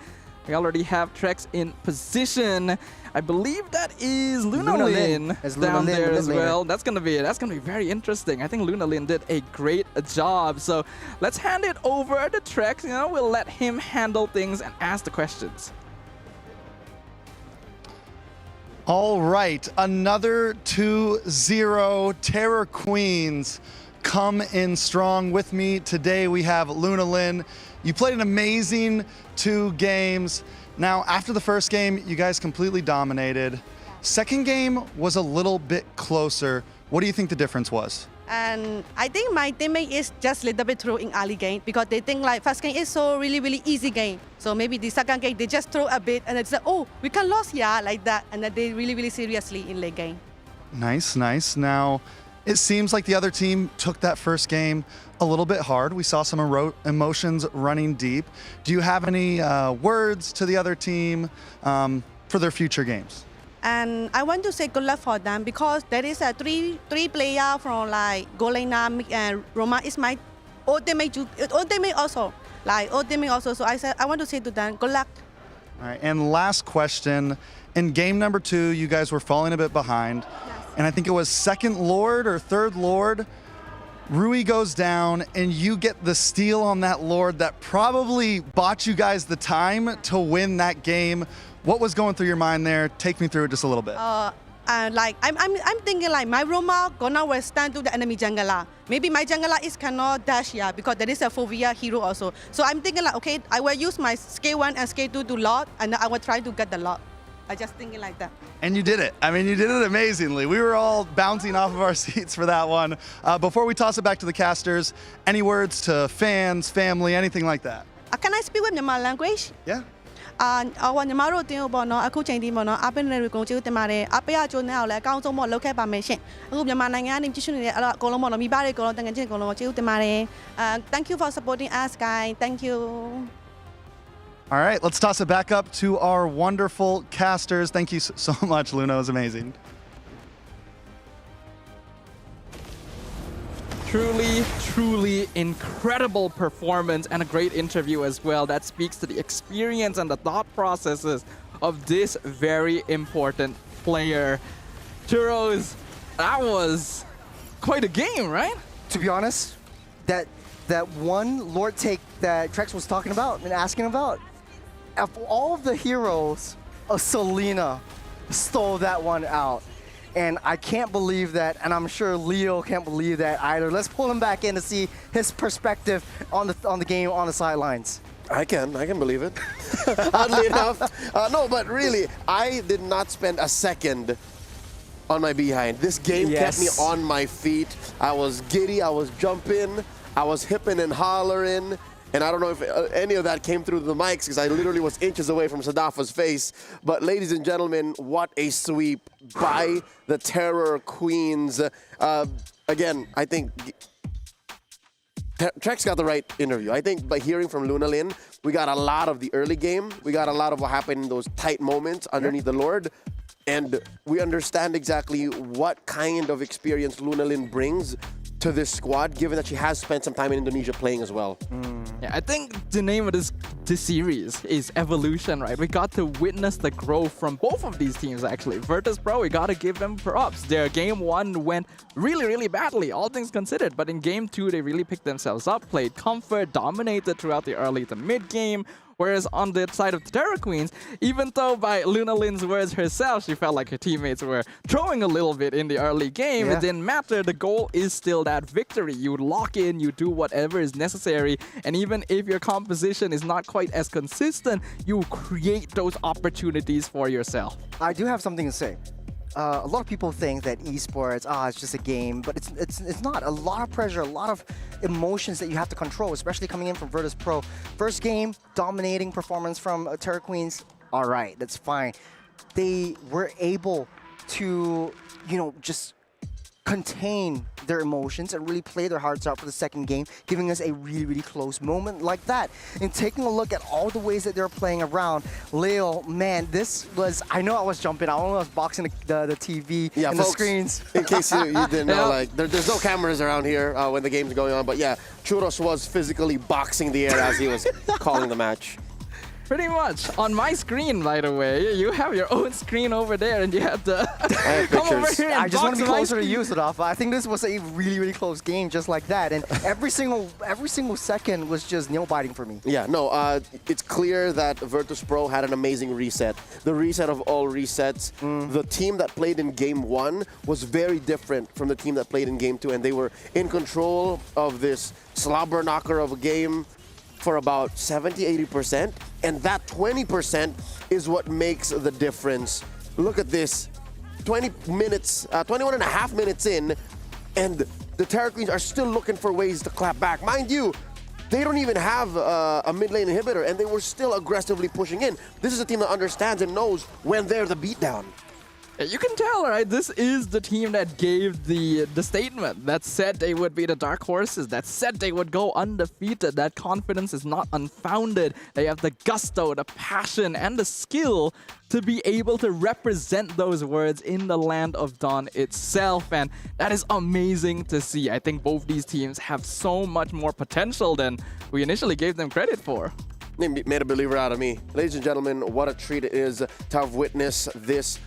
We already have Trex in position. I believe that is Luna Lin down there as well. That's gonna be very interesting. I think Luna Lin did a great job. So let's hand it over to Trex. You know, we'll let him handle things and ask the questions. All right, another 2-0 Terror Queens come in strong. With me today we have Luna Lin. You played an amazing 2 games. Now, after the first game, you guys completely dominated. Second game was a little bit closer. What do you think the difference was? And I think my teammate is just a little bit through in early game because they think like first game is so really easy game. So maybe the second game, they just throw a bit and it's like, oh, we can lose, yeah, like that. And then they really seriously in late game. Nice, nice. Now, It seems like the other team took that first game a little bit hard. We saw some emotions running deep. Do you have any words to the other team for their future games? And I want to say good luck for them because there is a three player from like Golena and Roma is my old teammate also. So I said I want to say to them, good luck. All right, and last question. In game number 2, you guys were falling a bit behind. Yes. And I think it was second Lord or third Lord. Rui goes down, and you get the steal on that Lord that probably bought you guys the time to win that game. What was going through your mind there? Take me through it just a little bit. Like I'm thinking like my Roma gonna withstand to the enemy jungler. Maybe my jungler is cannot dash here because there is a Fovia hero also. So I'm thinking like, okay, I will use my scale 1 and scale 2 to Lord, and I will try to get the Lord. I just thinking like that. And you did it. I mean, you did it amazingly. We were all bouncing off of our seats for that one. Before we toss it back to the casters, any words to fans, family, anything like that? Can I speak with Myanmar language? Yeah. ညီမတို့တင်းပေါ့နော်အခုချိန်ဒီပေါ့နော်အပိနေတွေကိုကျေးဇူးတင်ပါတယ်အပိရကျိုးနဲ့အောင်လဲအကောင်းဆုံးပေါ့လုပ်ခဲ့ပါမယ်ရှင်အခုမြန်မာနိုင်ငံကနေကြည့်ရှုနေတဲ့အဲ့တော့အကုန်လုံးပေါ့နော်မိဘတွေအကုန်လုံးတန်ငယ်ချင်းအကုန်လုံးကျေးဇူးတင်ပါတယ် Thank you for supporting us guys. Thank you. All right, let's toss it back up to our wonderful casters. Thank you so much, Luna. It was amazing. Truly incredible performance and a great interview as well. That speaks to the experience and the thought processes of this very important player. Churros, that was quite a game, right? To be honest, that one Lord take that Trex was talking about and asking about, of all of the heroes, Selena stole that one out. And I can't believe that, and I'm sure Leo can't believe that either. Let's pull him back in to see his perspective on the game on the sidelines. I can believe it. Oddly enough. No, but really, I did not spend a second on my behind. This game kept me on my feet. I was giddy, I was jumping, I was hipping and hollering. And I don't know if any of that came through the mics because I literally was inches away from Sadafa's face. But ladies and gentlemen, what a sweep by the Terror Queens. Again, I think Trex got the right interview. I think by hearing from Luna Lin, we got a lot of the early game. We got a lot of what happened in those tight moments underneath the Lord. And we understand exactly what kind of experience Luna Lin brings to this squad, given that she has spent some time in Indonesia playing as well. Yeah, I think the name of this series is Evolution, right? We got to witness the growth from both of these teams, actually. Vertus Pro, we got to give them props. Their game 1 went really badly, all things considered. But in game 2, they really picked themselves up, played comfort, dominated throughout the early to mid game. Whereas on the side of the Terror Queens, even though by Luna Lin's words herself, she felt like her teammates were throwing a little bit in the early game, it didn't matter. The goal is still that victory. You lock in, you do whatever is necessary, and even if your composition is not quite as consistent, you create those opportunities for yourself. I do have something to say. A lot of people think that esports, it's just a game, but it's not. A lot of pressure, a lot of emotions that you have to control, especially coming in from Vertus Pro. First game, dominating performance from Terror Queens. All right, that's fine. They were able to, just contain their emotions and really play their hearts out for the second game, giving us a really close moment like that. And taking a look at all the ways that they're playing around, Leo, man, this was, I know I was jumping, I was boxing the TV and the screens. In case you didn't know, like there's no cameras around here when the game's going on, but yeah, Churros was physically boxing the air as he was calling the match. Pretty much. On my screen, by the way, you have your own screen over there, and you have to come over here and I just want to be closer to you, Sadafa. I think this was a really close game, just like that. And every single second was just nail-biting for me. Yeah, no, it's clear that Vertus Pro had an amazing reset. The reset of all resets. The team that played in Game 1 was very different from the team that played in Game 2, and they were in control of this slobber knocker of a game for about 70-80%, and that 20% is what makes the difference. Look at this, 21 and a half minutes in, and the Terror Queens are still looking for ways to clap back. Mind you, they don't even have a mid lane inhibitor, and they were still aggressively pushing in. This is a team that understands and knows when they're the beatdown. You can tell, right? This is the team that gave the statement that said they would be the dark horses, that said they would go undefeated. That confidence is not unfounded. They have the gusto, the passion, and the skill to be able to represent those words in the land of Dawn itself. And that is amazing to see. I think both these teams have so much more potential than we initially gave them credit for. They made a believer out of me. Ladies and gentlemen, what a treat it is to have witnessed this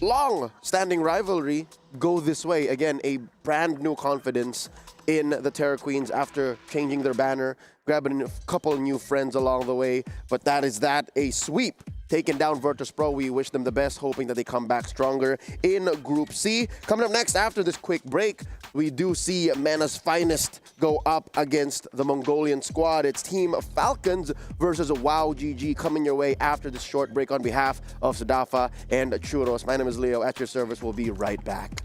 long-standing rivalry go this way. Again, a brand new confidence in the Terror Queens after changing their banner, grabbing a couple new friends along the way. But that is a sweep. Taking down Vertus Pro. We wish them the best, hoping that they come back stronger in Group C. Coming up next after this quick break, we do see Mana's finest go up against the Mongolian squad. It's Team Falcons versus WOW GG coming your way after this short break on behalf of Sadafa and Churros. My name is Leo, at your service. We'll be right back.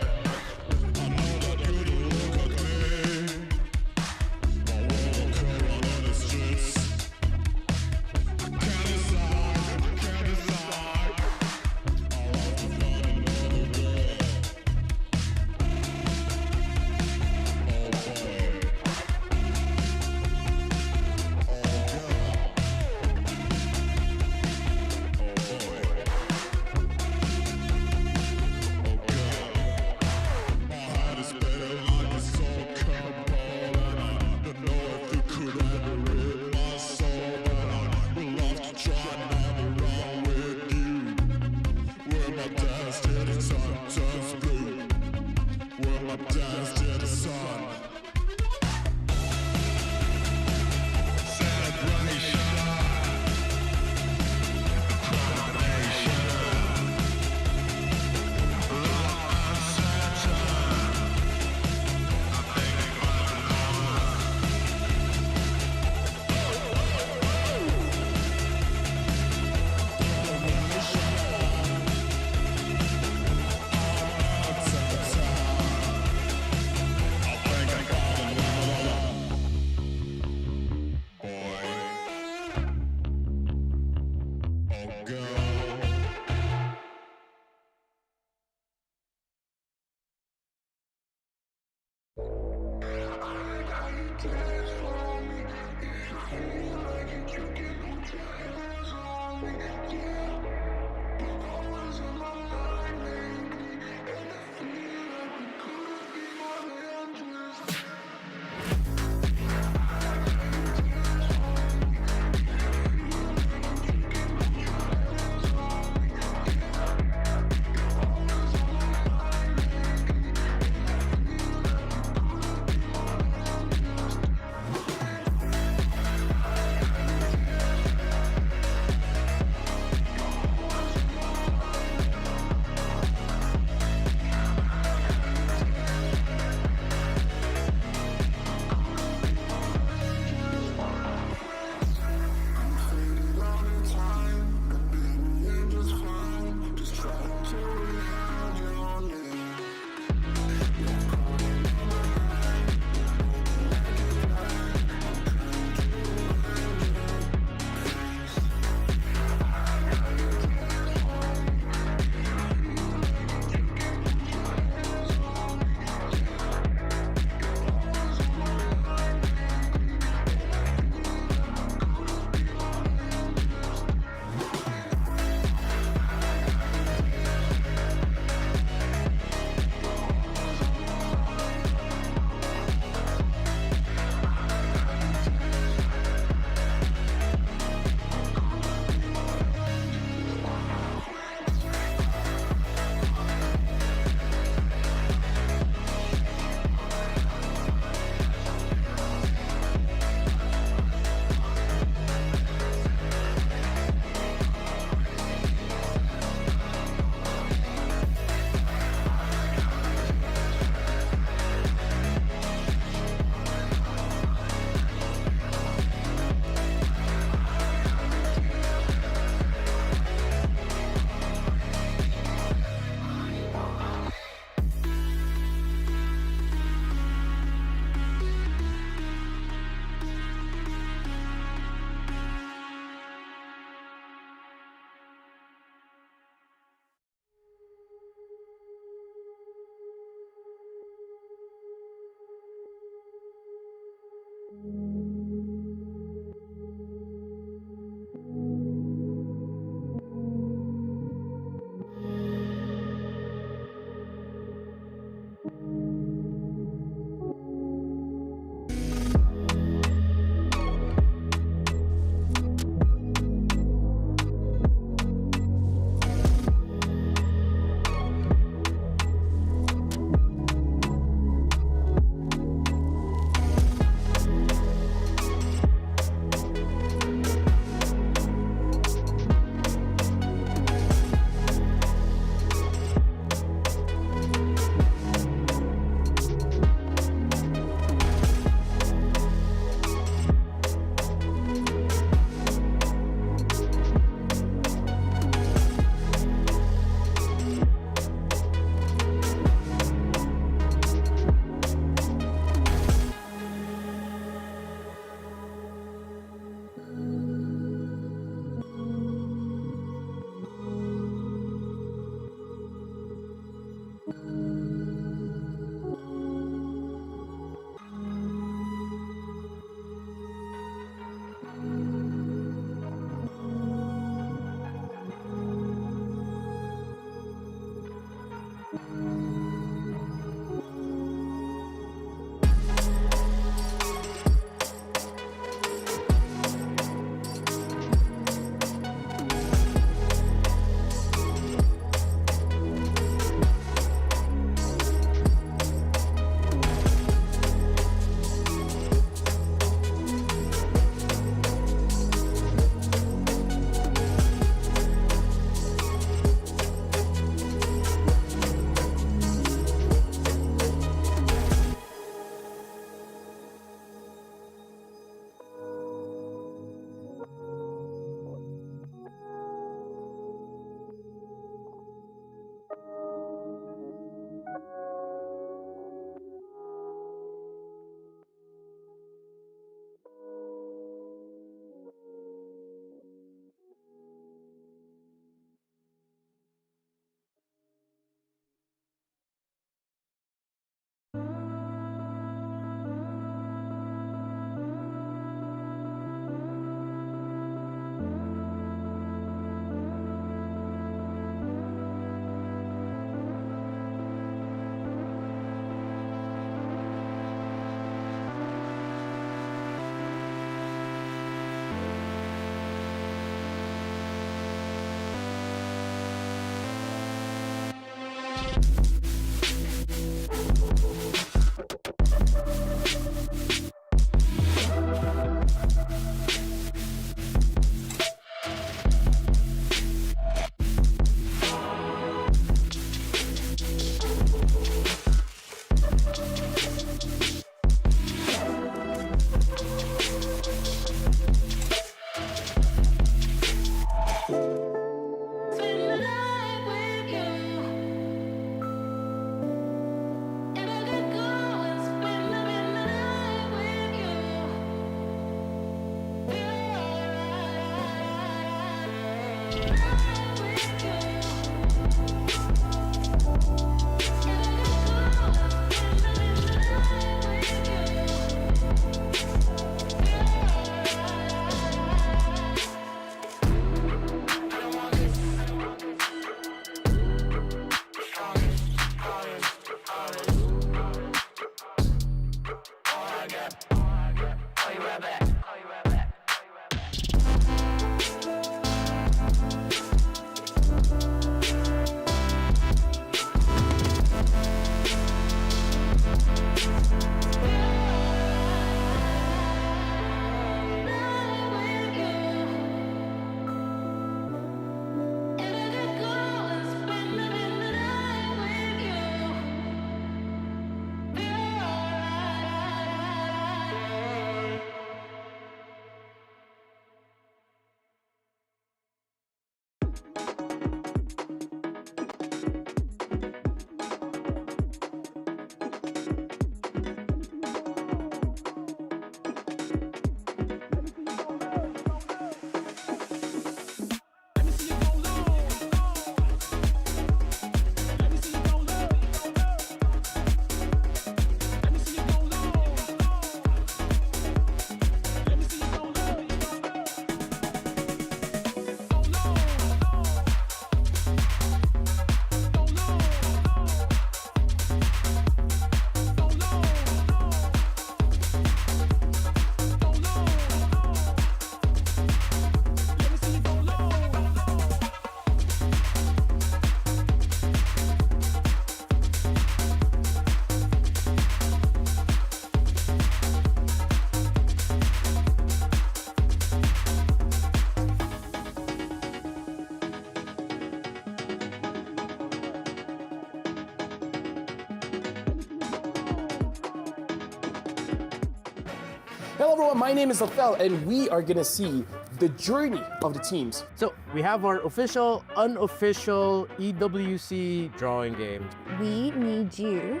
Hello everyone, my name is Lafel and we are gonna see the journey of the teams. So we have our official, unofficial EWC drawing game. We need you,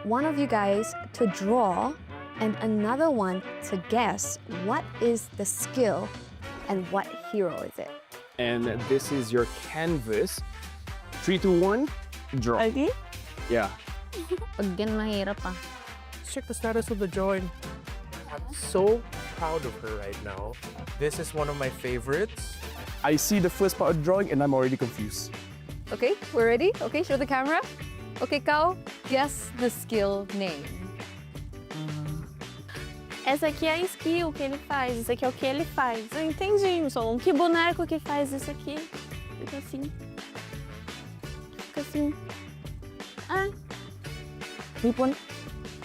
one of you guys, to draw and another one to guess what is the skill and what hero is it. And this is your canvas. 3, 2, 1, draw. Okay? Yeah. Again, mahirap ah. Check the status of the drawing. I'm so proud of her right now. This is one of my favorites. I see the first part of the drawing and I'm already confused. Okay, we're ready? Okay, show the camera. Okay, Kao, guess the skill name. Essa aqui é a skill que ele faz, isso aqui é o que ele faz. Eu entendi, Solon. Que boneco que faz isso aqui? Fica assim. Fica assim. Ah. Weapon?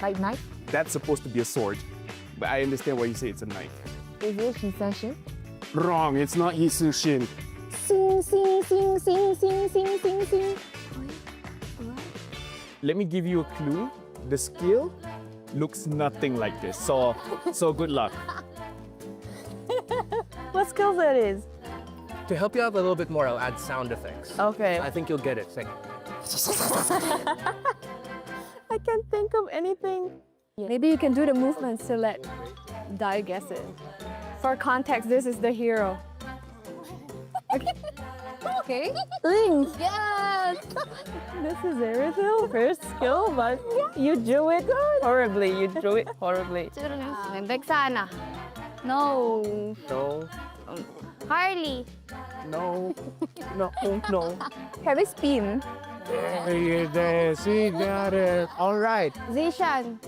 Like knife? That's supposed to be a sword. But I understand why you say it's a knife. Is it Hisashin? Wrong, it's not Hisushin. Sing, sing, sing, sing, sing, sing, sing, sing. Let me give you a clue. The skill looks nothing like this. So good luck. What skill that is? To help you out a little bit more, I'll add sound effects. Okay. I think you'll get it. Sing. I can't think of anything. Maybe you can do the movements to let Dai guess it. For context, this is the hero. Okay. Okay. Ling. Yes! This is Erythil, first skill, but you drew it horribly. You drew it horribly. Vexana. No. No. Harley. No. No. No. Heavy spin. There it is. He got it. All right. Zishan.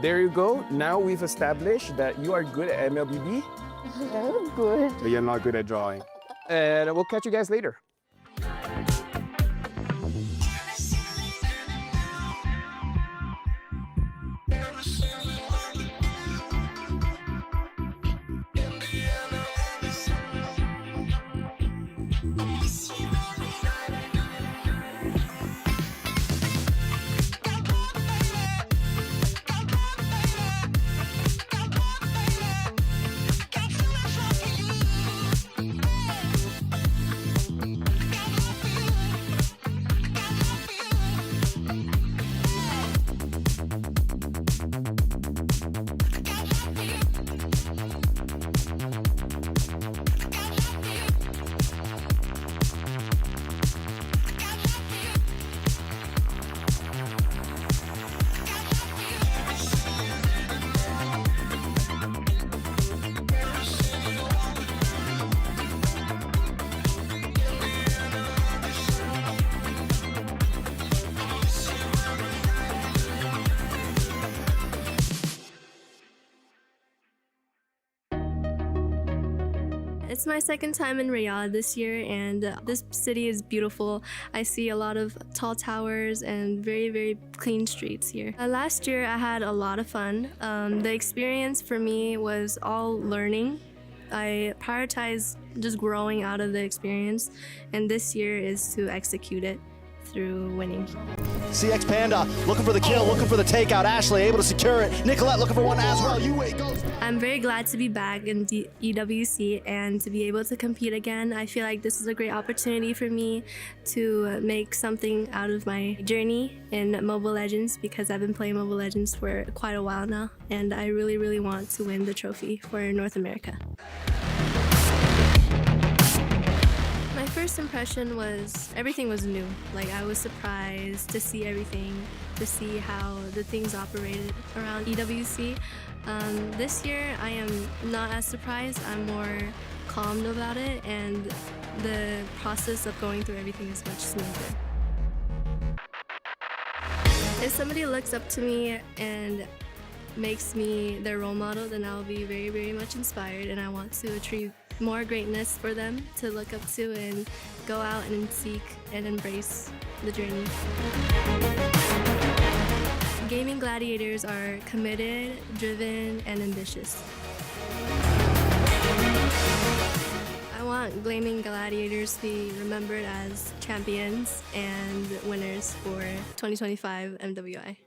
There you go. Now we've established that you are good at MLBB, Very good. but you're not good at drawing. And we'll catch you guys later. It's my second time in Riyadh this year, and this city is beautiful. I see a lot of tall towers and very, very clean streets here. Last year, I had a lot of fun. The experience for me was all learning. I prioritize just growing out of the experience, and this year is to execute it through winning. CX Panda looking for the kill, looking for the takeout. Ashley able to secure it. Nicolette looking for one as well. UA goes. I'm very glad to be back in EWC and to be able to compete again. I feel like this is a great opportunity for me to make something out of my journey in Mobile Legends, because I've been playing Mobile Legends for quite a while now, and I really, really want to win the trophy for North America. My first impression was everything was new. Like, I was surprised to see everything, to see how the things operated around EWC. This year, I am not as surprised. I'm more calmed about it, and the process of going through everything is much smoother. If somebody looks up to me and makes me their role model, then I'll be very, very much inspired, and I want to achieve more greatness for them to look up to and go out and seek and embrace the journey. Gaming Gladiators are committed, driven, and ambitious. I want Gaming Gladiators to be remembered as champions and winners for 2025 MWI.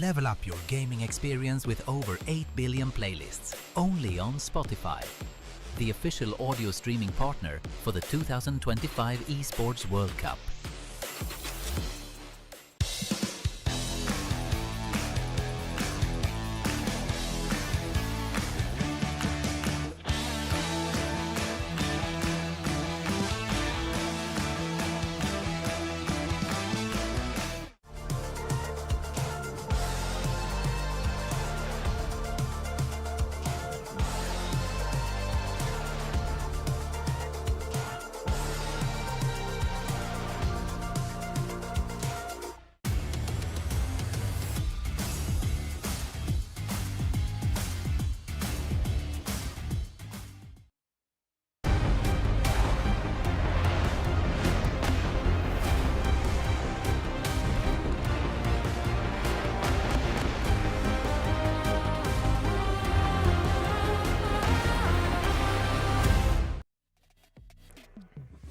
Level up your gaming experience with over 8 billion playlists, only on Spotify, the official audio streaming partner for the 2025 Esports World Cup.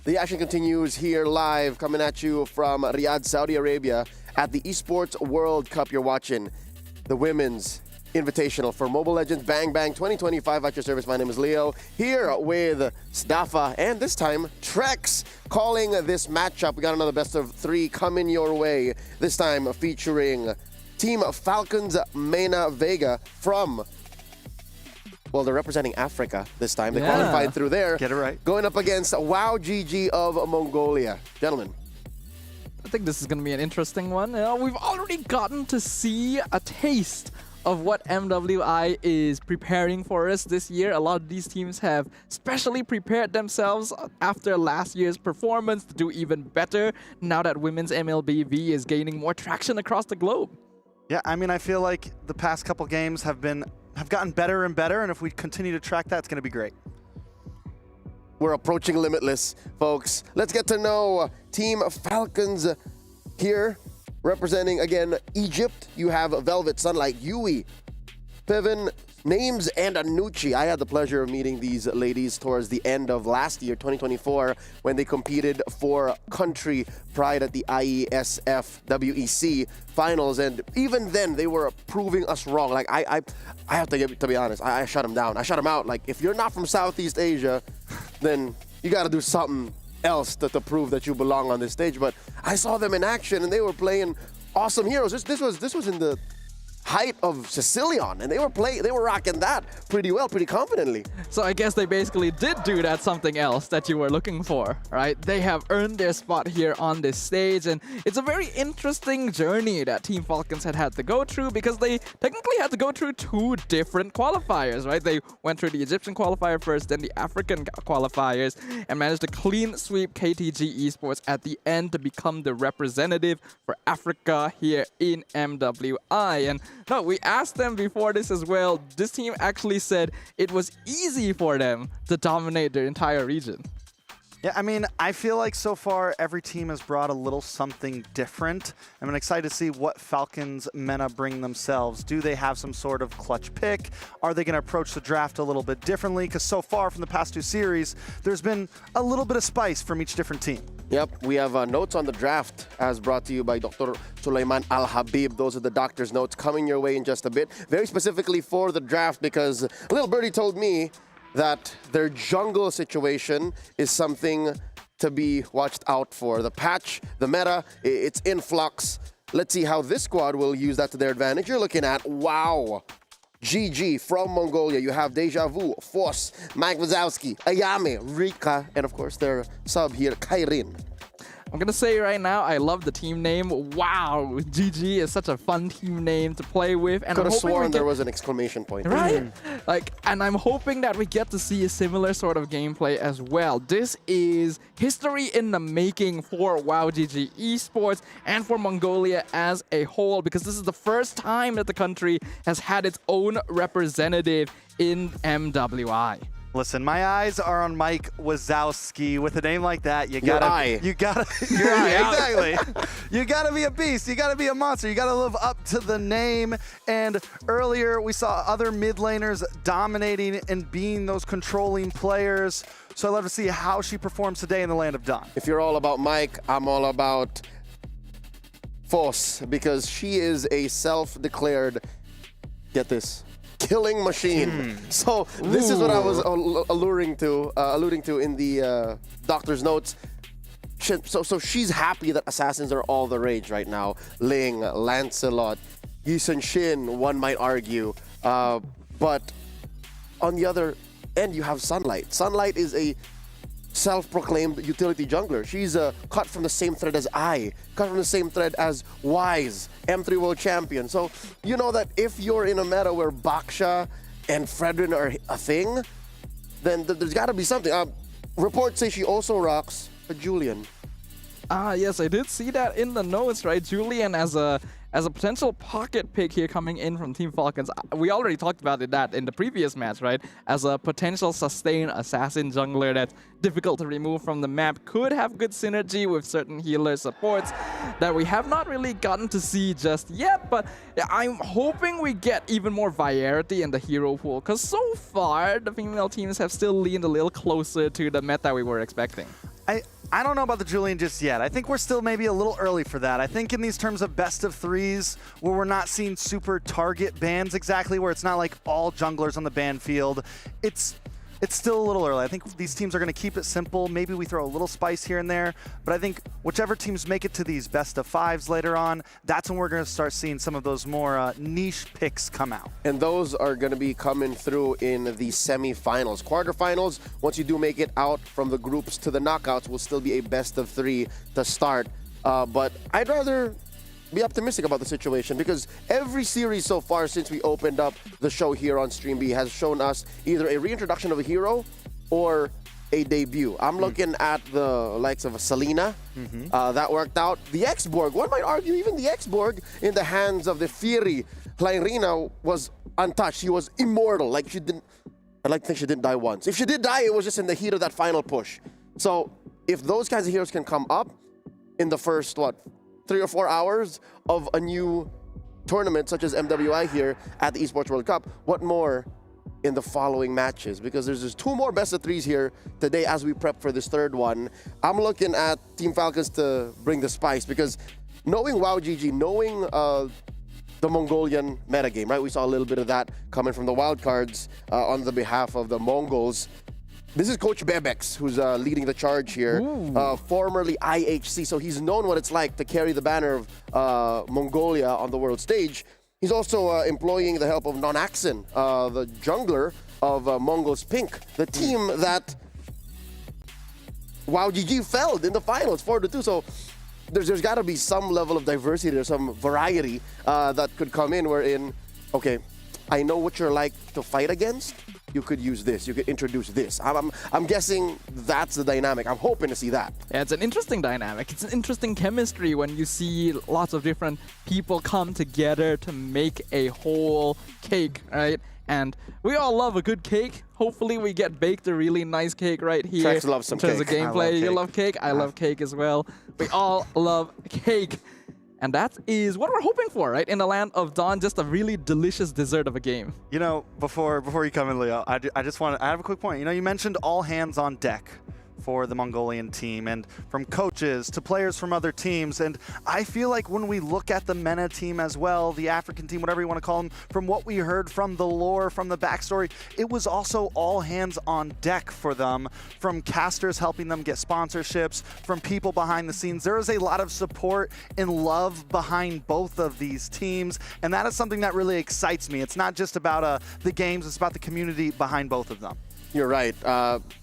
The action continues here live, coming at you from Riyadh, Saudi Arabia at the Esports World Cup. You're watching the Women's Invitational for Mobile Legends Bang Bang 2025 at your service. My name is Leo, here with Stafa and this time Trex calling this matchup. We got another best of 3 coming your way, this time featuring Team Falcons Mena Vega from, well, they're representing Africa this time. They qualified through there. Get it right. Going up against WOW GG of Mongolia. Gentlemen. I think this is going to be an interesting one. We've already gotten to see a taste of what MWI is preparing for us this year. A lot of these teams have specially prepared themselves after last year's performance to do even better now that women's MLBB is gaining more traction across the globe. Yeah, I mean, I feel like the past couple games have gotten better and better, and if we continue to track that, it's going to be great. We're approaching Limitless, folks. Let's get to know Team Falcons here. Representing, again, Egypt, you have Velvet, Sunlight, Yui, Piven, Names, and Anucci. I had the pleasure of meeting these ladies towards the end of last year, 2024, when they competed for country pride at the IESF WEC finals. And even then, they were proving us wrong. Like, I have to be honest, I shut them down. I shut them out. Like, if you're not from Southeast Asia, then you got to do something else to prove that you belong on this stage. But I saw them in action, and they were playing awesome heroes. This was in the height of Sicilian, and they were rocking that pretty well, pretty confidently. So I guess they basically did do that something else that you were looking for, right? They have earned their spot here on this stage, and it's a very interesting journey that Team Falcons had to go through, because they technically had to go through 2 different qualifiers, right? They went through the Egyptian qualifier first, then the African qualifiers, and managed to clean sweep KTG Esports at the end to become the representative for Africa here in MWI. And no, we asked them before this as well. This team actually said it was easy for them to dominate their entire region. Yeah, I mean, I feel like so far every team has brought a little something different. I'm excited to see what Falcons Mena bring themselves. Do they have some sort of clutch pick? Are they going to approach the draft a little bit differently? Because so far from the past 2 series, there's been a little bit of spice from each different team. Yep, we have notes on the draft as brought to you by Dr. Sulaiman Al-Habib. Those are the doctor's notes coming your way in just a bit. Very specifically for the draft, because Little Birdie told me that their jungle situation is something to be watched out for. The patch, the meta, it's in flux. Let's see how this squad will use that to their advantage. You're looking at WOW GG from Mongolia. You have Deja Vu, Force, Mike Wazowski, Ayame, Rika, and of course their sub here, Kairin. I'm going to say right now, I love the team name. Wow, GG is such a fun team name to play with. And could have sworn there was an exclamation point. Right? And I'm hoping that we get to see a similar sort of gameplay as well. This is history in the making for WOW GG Esports and for Mongolia as a whole, because this is the first time that the country has had its own representative in MWI. Listen, my eyes are on Mike Wazowski. With a name like that, you gotta, exactly. You gotta be a beast. You gotta be a monster. You gotta live up to the name. And earlier, we saw other mid laners dominating and being those controlling players. So I'd love to see how she performs today in the land of Dawn. If you're all about Mike, I'm all about force because she is a self-declared, get this, killing machine. So this is what I was alluding to in the doctor's notes. So she's happy that assassins are all the rage right now. Ling, Lancelot, Yisun Shin, one might argue. But on the other end, you have Sunlight. Sunlight is a self-proclaimed utility jungler. She's cut from the same thread as cut from the same thread as Wise, M3 World Champion. So you know that if you're in a meta where Baksha and Fredrin are a thing, then there's got to be something. Reports say she also rocks a Julian. Yes, I did see that in the notes, right? Julian as a potential pocket pick here coming in from Team Falcons. We already talked about that in the previous match, right? As a potential sustain assassin jungler that's difficult to remove from the map. Could have good synergy with certain healer supports that we have not really gotten to see just yet, but I'm hoping we get even more variety in the hero pool, because so far the female teams have still leaned a little closer to the meta we were expecting. I don't know about the Julian just yet. I think we're still maybe a little early for that. I think in these terms of best of threes, where we're not seeing super target bans exactly, where it's not like all junglers on the ban field, it's still a little early. I think these teams are going to keep it simple. Maybe we throw a little spice here and there, but I think whichever teams make it to these best of fives later on, that's when we're going to start seeing some of those more niche picks come out. And those are going to be coming through in the semi-finals. Quarterfinals, once you do make it out from the groups to the knockouts, will still be a best of three to start. But I'd rather be optimistic about the situation, because every series so far since we opened up the show here on Stream B has shown us either a reintroduction of a hero or a debut. I'm looking at the likes of Selena. That worked out. The X-Borg, one might argue even the X-Borg in the hands of the Fury Lairina was untouched. She was immortal. Like, she didn't, I'd like to think she didn't die once. If she did die, it was just in the heat of that final push. So if those kinds of heroes can come up in the first, 3 or 4 hours of a new tournament such as MWI here at the Esports World Cup, what more in the following matches? Because there's just 2 more best of 3s here today as we prep for this third one. I'm looking at Team Falcons to bring the spice, because knowing WoW GG, knowing the Mongolian metagame, right? We saw a little bit of that coming from the wildcards on the behalf of the Mongols. This is Coach Bebex, who's leading the charge here, formerly IHC, so he's known what it's like to carry the banner of Mongolia on the world stage. He's also employing the help of Nonaxin, the jungler of Mongols Pink, the team that WoW GG felled in the finals 4-2. So there's got to be some level of diversity or some variety that could come in, wherein, okay, I know what you're like to fight against. You could use this. You could introduce this. I'm guessing that's the dynamic. I'm hoping to see that. Yeah, it's an interesting dynamic. It's an interesting chemistry when you see lots of different people come together to make a whole cake, right? And we all love a good cake. Hopefully we get baked a really nice cake right here. Trex loves some in terms cake. of gameplay. You love cake? I love cake as well. We all love cake. And that is what we're hoping for, right? In the land of Dawn, just a really delicious dessert of a game. You know, before you come in, Leo, I have a quick point. You know, you mentioned all hands on deck for the Mongolian team, and from coaches to players from other teams. And I feel like when we look at the MENA team as well, the African team, whatever you want to call them, from what we heard from the lore, from the backstory, it was also all hands on deck for them, from casters helping them get sponsorships, from people behind the scenes. There is a lot of support and love behind both of these teams, and that is something that really excites me. It's not just about the games, it's about the community behind both of them. You're right.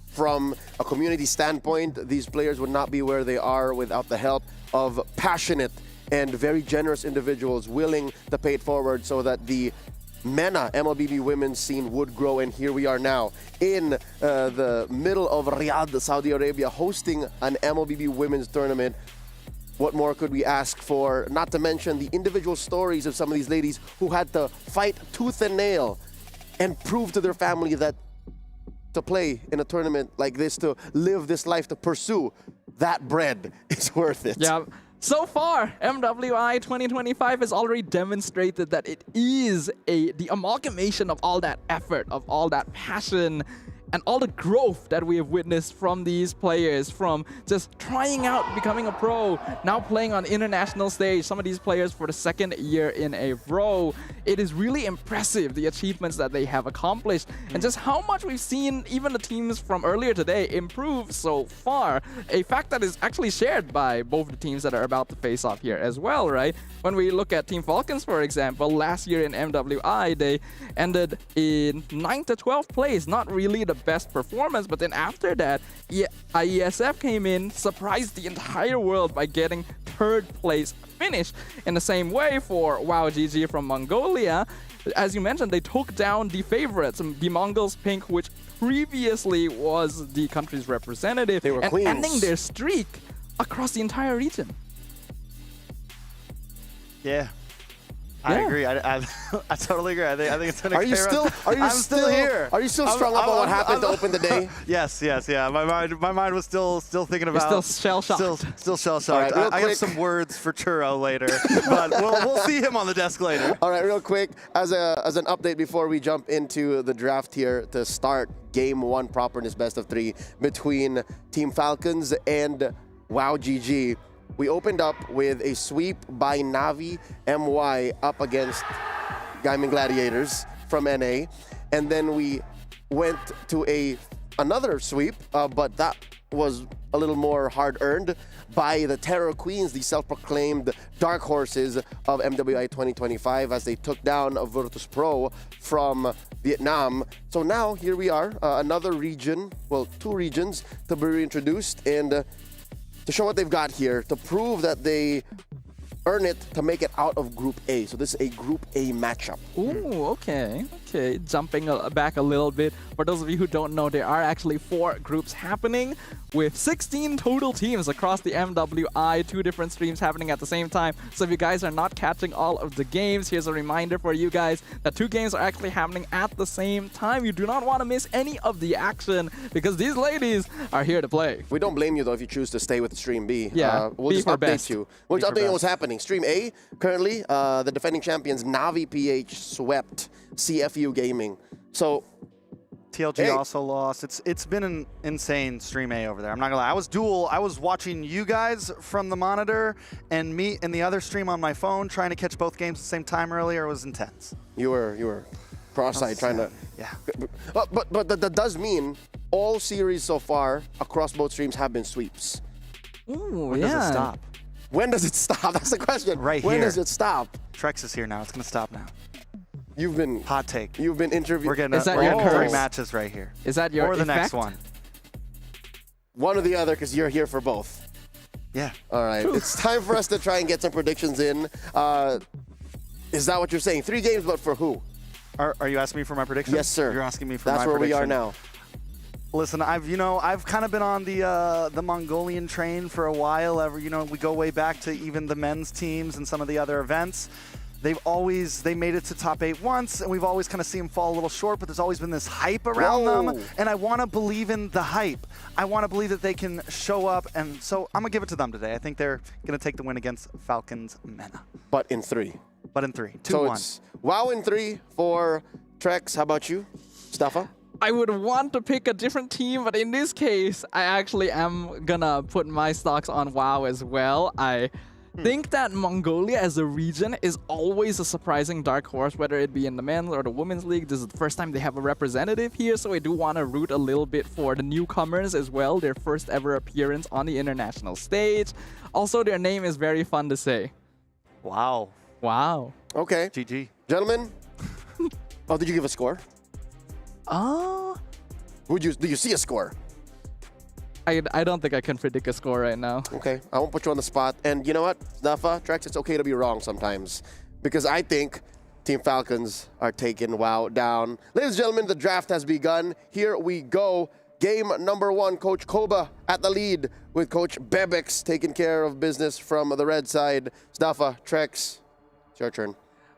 From a community standpoint, these players would not be where they are without the help of passionate and very generous individuals willing to pay it forward so that the MENA MLBB women's scene would grow. And here we are now in the middle of Riyadh, Saudi Arabia, hosting an MLBB women's tournament. What more could we ask for? Not to mention the individual stories of some of these ladies who had to fight tooth and nail and prove to their family that to play in a tournament like this, to live this life, to pursue that bread is worth it. Yeah. So far, MWI 2025 has already demonstrated that it is the amalgamation of all that effort, of all that passion, and all the growth that we have witnessed from these players, from just trying out becoming a pro, now playing on international stage, some of these players for the second year in a row. It is really impressive, the achievements that they have accomplished, and just how much we've seen even the teams from earlier today improve so far. A fact that is actually shared by both the teams that are about to face off here as well, right? When we look at Team Falcons, for example, last year in MWI, they ended in 9th to 12th place. Not really the best performance, but then after that, IESF came in, surprised the entire world by getting 3rd place finish. In the same way for WOW GG from Mongolia, as you mentioned, they took down the favorites, the Mongols Pink, which previously was the country's representative, they were and queens. ending their streak across the entire region. Yeah. I agree. I totally agree. I think it's gonna. Are you still? Are you I'm still here? Are you still strung up on what happened to open the day? Yes. Yeah. My mind was still thinking about. You're still shell-shocked. Still shell-shocked. All right, I have some words for Churro later, but we'll see him on the desk later. All right, real quick, as an update before we jump into the draft here to start Game 1 properness best of 3 between Team Falcons and WOW GG. We opened up with a sweep by Navi MY up against Gaming Gladiators from NA, and then we went to another sweep, but that was a little more hard-earned by the Terror Queens, the self-proclaimed dark horses of MWI 2025, as they took down Vertus Pro from Vietnam. So now here we are, another region, well, 2 regions to be reintroduced, and to show what they've got here, to prove that they earn it to make it out of Group A. So this is a Group A matchup. Ooh, okay. Jumping back a little bit. For those of you who don't know, there are actually 4 groups happening with 16 total teams across the MWI, 2 different streams happening at the same time. So if you guys are not catching all of the games, here's a reminder for you guys that 2 games are actually happening at the same time. You do not want to miss any of the action because these ladies are here to play. We don't blame you though if you choose to stay with Stream B. Yeah, we'll just update you. We'll just update you what's happening. Stream A, currently, the defending champions Navi PH swept CFU Gaming. So TLG also lost. It's been an insane Stream A over there. I'm not gonna lie. I was watching you guys from the monitor and me and the other stream on my phone, trying to catch both games at the same time earlier. It was intense. You were cross-eyed trying to. Yeah. But that does mean all series so far across both streams have been sweeps. Ooh, When does it stop? When does it stop? That's the question. Right when here. When does it stop? Trex is here now. It's gonna stop now. You've been hot take. You've been interviewed. We're getting 3 matches right here. Is that your or the effect? next one? One or the other, because you're here for both. Yeah. All right. It's time for us to try and get some predictions in. Is that what you're saying? 3 games, but for who? Are you asking me for my prediction? Yes, sir. You're asking me for That's my where prediction. we are now. Listen, I've kind of been on the Mongolian train for a while. We go way back to even the men's teams and some of the other events. They made it to top 8 once, and we've always kind of seen them fall a little short, but there's always been this hype around them, and I want to believe in the hype. I want to believe that they can show up, and so I'm going to give it to them today. I think they're going to take the win against Falcons Mena. But in 3. 2-1. So it's WOW in 3 for Trex. How about you, Staffa? I would want to pick a different team, but in this case, I actually am gonna put my stocks on WOW as well. I think that Mongolia as a region is always a surprising dark horse, whether it be in the men's or the women's league. This is the first time they have a representative here, so I do want to root a little bit for the newcomers as well, their first ever appearance on the international stage. Also, their name is very fun to say. Wow. Okay. GG. Gentlemen. Oh, did you give a score? Do you see a score? I don't think I can predict a score right now. Okay, I won't put you on the spot. And you know what, Staffa, Trex, it's okay to be wrong sometimes. Because I think Team Falcons are taking WOW down. Ladies and gentlemen, the draft has begun. Here we go. Game number 1, Coach Koba at the lead with Coach Bebex taking care of business from the red side. Staffa, Trex, it's your turn.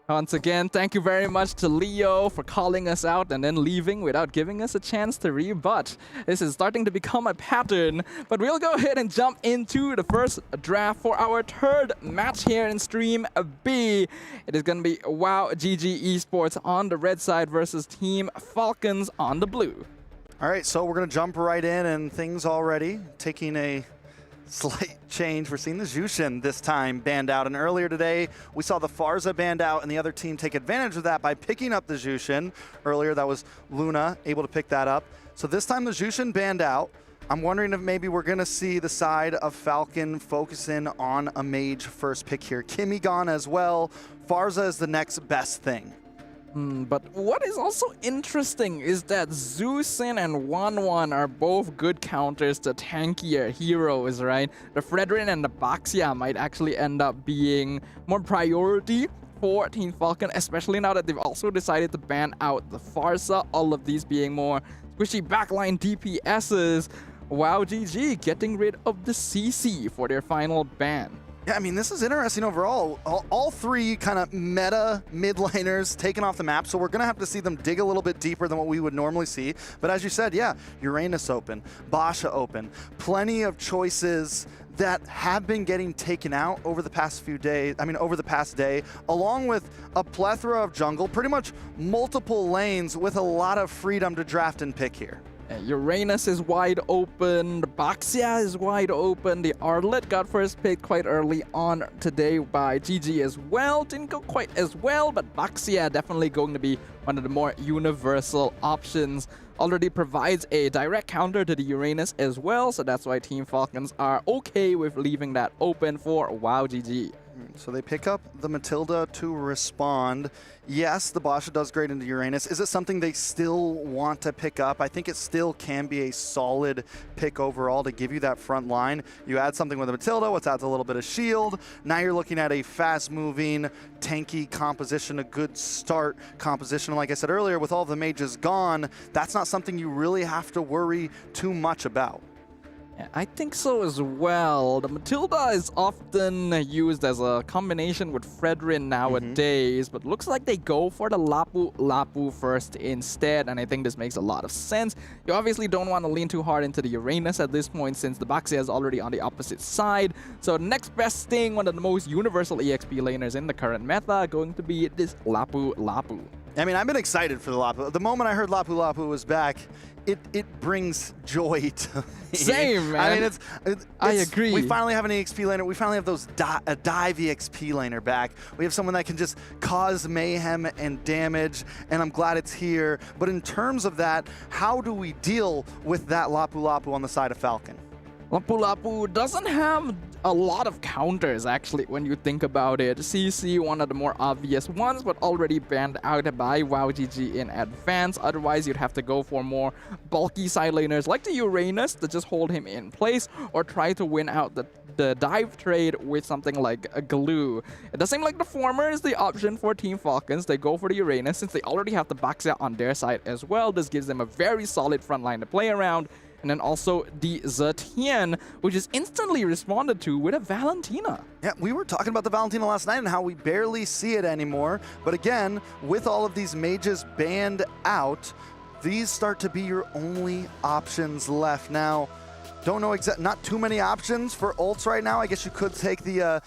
Once again, thank you very much to Leo for calling us out and then leaving without giving us a chance to rebut. This is starting to become a pattern, but we'll go ahead and jump into the first draft for our 3rd match here in Stream B. It is going to be WOW GG Esports on the red side versus Team Falcons on the blue. All right, so we're going to jump right in, and things already taking a slight change. We're seeing the Jushin this time banned out, and earlier today we saw the Farza banned out, and the other team take advantage of that by picking up the Jushin. Earlier that was Luna able to pick that up. So this time the Jushin banned out. I'm wondering if maybe we're going to see the side of Falcon focusing on a mage first pick here. Kimmy gone as well. Farza is the next best thing. But what is also interesting is that Zusin and Wanwan are both good counters to tankier heroes, right? The Fredrin and the Baxia might actually end up being more priority for Team Falcon, especially now that they've also decided to ban out the Farsa, all of these being more squishy backline DPSs. Wow, GG getting rid of the CC for their final ban. Yeah, I mean, this is interesting overall. All three kind of meta mid-laners taken off the map, so we're going to have to see them dig a little bit deeper than what we would normally see. But as you said, yeah, Uranus open, Basha open, plenty of choices that have been getting taken out over the past few days, over the past day, along with a plethora of jungle, pretty much multiple lanes with a lot of freedom to draft and pick here. Uranus is wide open, the Baxia is wide open, the Arlet got first picked quite early on today by GG as well. Didn't go quite as well, but Baxia definitely going to be one of the more universal options. Already provides a direct counter to the Uranus as well, so that's why Team Falcons are okay with leaving that open for WoW GG. So they pick up the Matilda to respond. Yes, the Basha does great into Uranus. Is it something they still want to pick up? I think it still can be a solid pick overall to give you that front line. You add something with the Matilda, which adds a little bit of shield. Now you're looking at a fast-moving, tanky composition, a good start composition. Like I said earlier, with all the mages gone, that's not something you really have to worry too much about. I think so as well. The Matilda is often used as a combination with Fredrin nowadays, but looks like they go for the Lapu Lapu first instead, and I think this makes a lot of sense. You obviously don't want to lean too hard into the Uranus at this point since the Baxia is already on the opposite side. So next best thing, one of the most universal EXP laners in the current meta, going to be this Lapu Lapu. I mean, I've been excited for the Lapu. The moment I heard Lapu Lapu was back, it brings joy to me. Same, man. I mean, I agree. We finally have an EXP laner. We finally have a dive EXP laner back. We have someone that can just cause mayhem and damage, and I'm glad it's here. But in terms of that, how do we deal with that Lapu Lapu on the side of Falcon? Lapu Lapu doesn't have a lot of counters, actually, when you think about it. CC, one of the more obvious ones, but already banned out by WoW GG in advance. Otherwise, you'd have to go for more bulky side laners like the Uranus to just hold him in place, or try to win out the dive trade with something like a glue. It does seem like the former is the option for Team Falcons. They go for the Uranus since they already have the Baxia on their side as well. This gives them a very solid front line to play around. And then also the Zetian, which is instantly responded to with a Valentina. Yeah, we were talking about the Valentina last night and how we barely see it anymore. But again, with all of these mages banned out, these start to be your only options left. Now, don't know not too many options for ults right now. I guess you could take the